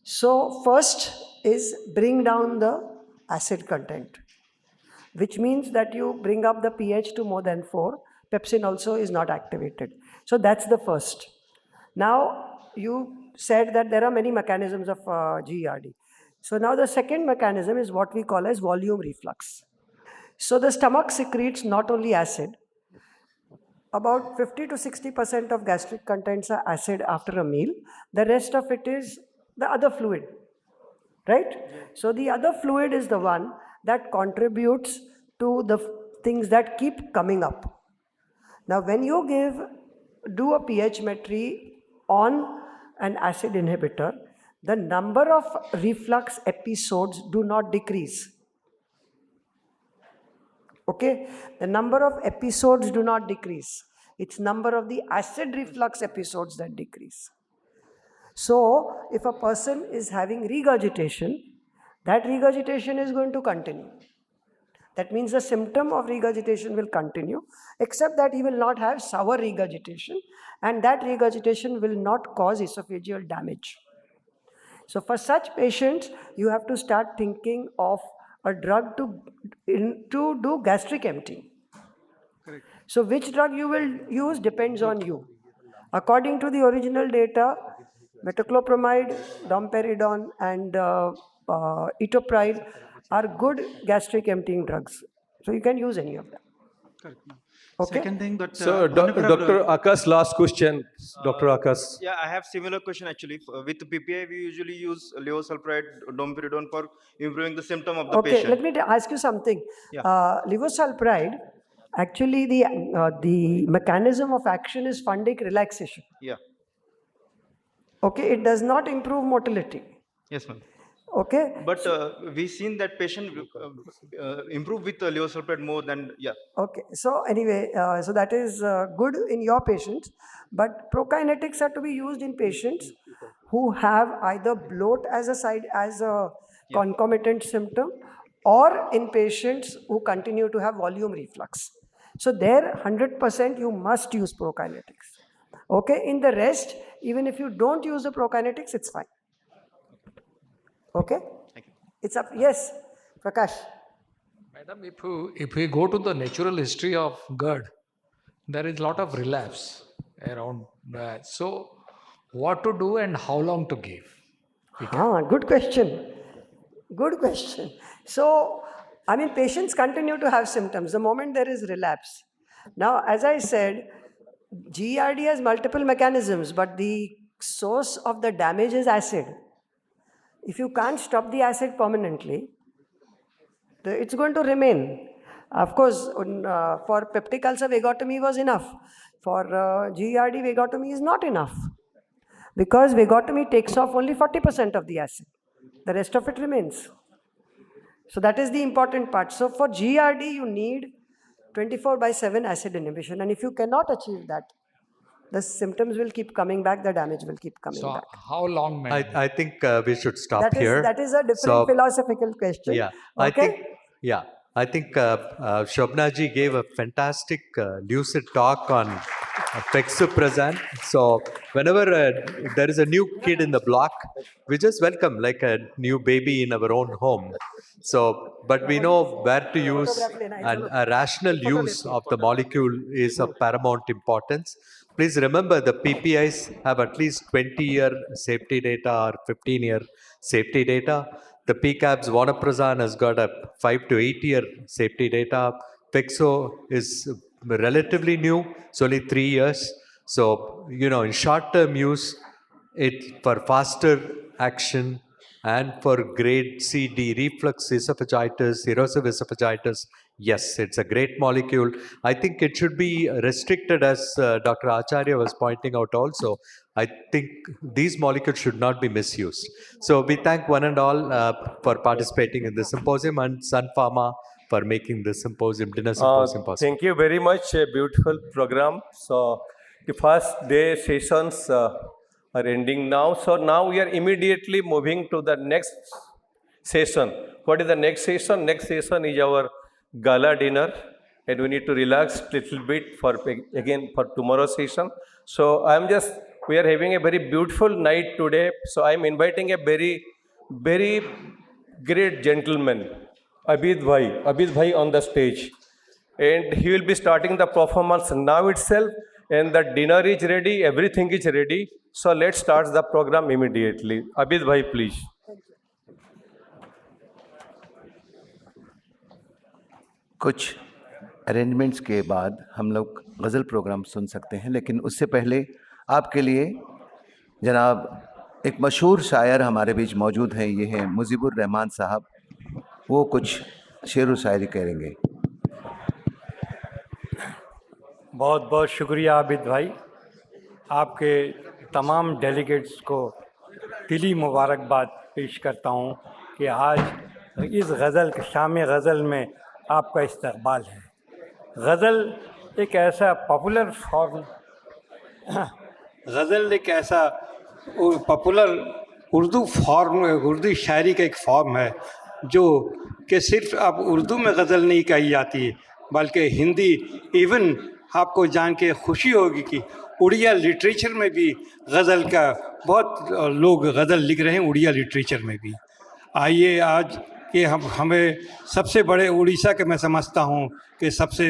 So first is bring down the acid content, which means that you bring up the pH to more than 4. Pepsin also is not activated. So that's the first. Now, you said that there are many mechanisms of GERD. So now the second mechanism is what we call as volume reflux. So the stomach secretes not only acid, about 50 to 60% of gastric contents are acid after a meal. The rest of it is the other fluid, right? So the other fluid is the one that contributes to the things that keep coming up. Now, when you do a pH metry on an acid inhibitor, the number of reflux episodes do not decrease. Okay, the number of episodes do not decrease. It's number of the acid reflux episodes that decrease. So, if a person is having regurgitation, that regurgitation is going to continue. That means the symptom of regurgitation will continue, except that he will not have sour regurgitation, and that regurgitation will not cause esophageal damage. So for such patients, you have to start thinking of a drug to do gastric emptying. Correct. So which drug you will use depends on you. According to the original data, metoclopramide, domperidone, and etopride are good gastric emptying drugs. So you can use any of them. Correct. Okay. Second thing that So, Dr. Akash, last question. Dr. Akash. Yeah, I have similar question actually. With PPI, we usually use levosulfide, domperidone for improving the symptom of the patient. Okay, let me ask you something. Yeah. Levosulfide Actually, the mechanism of action is fundic relaxation. Yeah. Okay, it does not improve motility. Yes, ma'am. Okay. But we've seen that patient improve with levosulfate more than, yeah. Okay, so anyway, so that is good in your patients, but prokinetics are to be used in patients who have either bloat as a concomitant symptom, or in patients who continue to have volume reflux. So there, 100% you must use prokinetics. Okay, in the rest, even if you don't use the prokinetics, it's fine. Okay, it's up. Yes, Prakash. Madam, if we go to the natural history of GERD, there is a lot of relapse around that. So, what to do and how long to give? Good question. Good question. So, I mean, patients continue to have symptoms the moment there is relapse. Now, as I said, GERD has multiple mechanisms, but the source of the damage is acid. If you can't stop the acid permanently, it's going to remain. Of course, for peptic ulcer, vagotomy was enough. For GERD, vagotomy is not enough, because vagotomy takes off only 40% of the acid. The rest of it remains. So that is the important part. So for GERD, you need 24/7 acid inhibition. And if you cannot achieve that, the symptoms will keep coming back, the damage will keep coming back. How long, madam? I think we should stop here. That is a different philosophical question. Yeah, Okay? I think Shobna ji gave a fantastic lucid talk on Pexuprazan. So whenever there is a new kid in the block, we just welcome like a new baby in our own home. So, but we know where to use, and a rational use of the molecule is of paramount importance. Please remember the PPIs have at least 20-year safety data or 15-year safety data. The PCABs, vonoprazan has got a 5 to 8-year safety data. Pexo is relatively new, it's only 3 years. So, in short-term use, it for faster action and for grade C, D, reflux esophagitis, erosive esophagitis, yes, it's a great molecule. I think it should be restricted, as Dr. Acharya was pointing out also. I think these molecules should not be misused. So we thank one and all for participating in this symposium, and Sun Pharma for making this symposium, dinner symposium possible. Thank you very much. A beautiful program. So the first day sessions are ending now. So now we are immediately moving to the next session. What is the next session? Next session is our gala dinner, and we need to relax a little bit for tomorrow's session. So we are having a very beautiful night today. So I'm inviting a very, very great gentleman, Abid Bhai on the stage. And he will be starting the performance now itself, and the dinner is ready, everything is ready. So let's start the program immediately. Abid Bhai, please. कुछ arrangements के बाद हम लोग गज़ल programme सुन सकते हैं, लेकिन उससे पहले आपके लिए जनाब एक मशहूर शायर हमारे बीच मौजूद हैं, ये हैं मुजीबुर रहमान साहब। वो कुछ शेर व शायरी करेंगे। बहुत बहुत शुक्रिया आबिद भाई, आपके तमाम डेलीगेट्स को दिली मुबारकबाद पेश करता हूँ कि आज इस शाम गज़ल में आपका इस्तकबाल है। गज़ल एक ऐसा पॉपुलर फॉर्म, गज़ल एक ऐसा पॉपुलर उर्दू शायरी का एक फॉर्म है जो कि सिर्फ अब उर्दू में गज़ल नहीं कही जाती, बल्कि हिंदी, इवन आपको जान के खुशी होगी कि उड़िया लिटरेचर में भी गज़ल का बहुत लोग गज़ल लिख रहे हैं, उड़िया लिटरेचर में भी। आइए आज कि हमें सबसे बड़े उड़ीसा के मैं समझता हूँ कि सबसे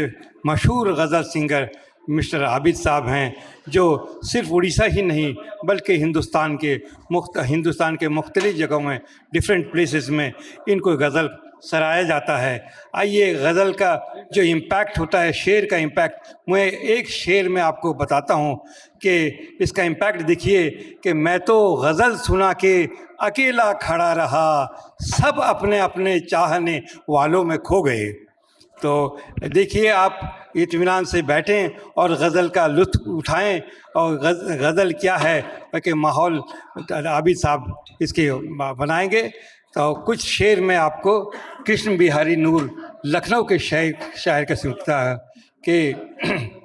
मशहूर गज़ल सिंगर मिस्टर आबिद साहब हैं, जो सिर्फ उड़ीसा ही नहीं बल्कि हिंदुस्तान के मुख्तलिफ जगहों में, डिफरेंट प्लेसेस में इनको गज़ल सराहा जाता है। आइए गज़ल का जो इम्पैक्ट होता है, शेर का इम्पैक्ट, मैं एक शेर में आपको बताता हूँ कि इसका इम्पैक्ट देखिए कि मैं तो गज़ल सुना के अकेला खड़ा रहा, सब अपने अपने चाहने वालों में खो गए। तो देखिए आप इत्मीनान से बैठें और गज़ल का लुत्फ़ उठाएं। और गज़ल क्या है कि माहौल आबिद साहब इसके बनाएंगे। तो कुछ शेर में आपको कृष्ण बिहारी नूर लखनऊ के शायर का सुनता है कि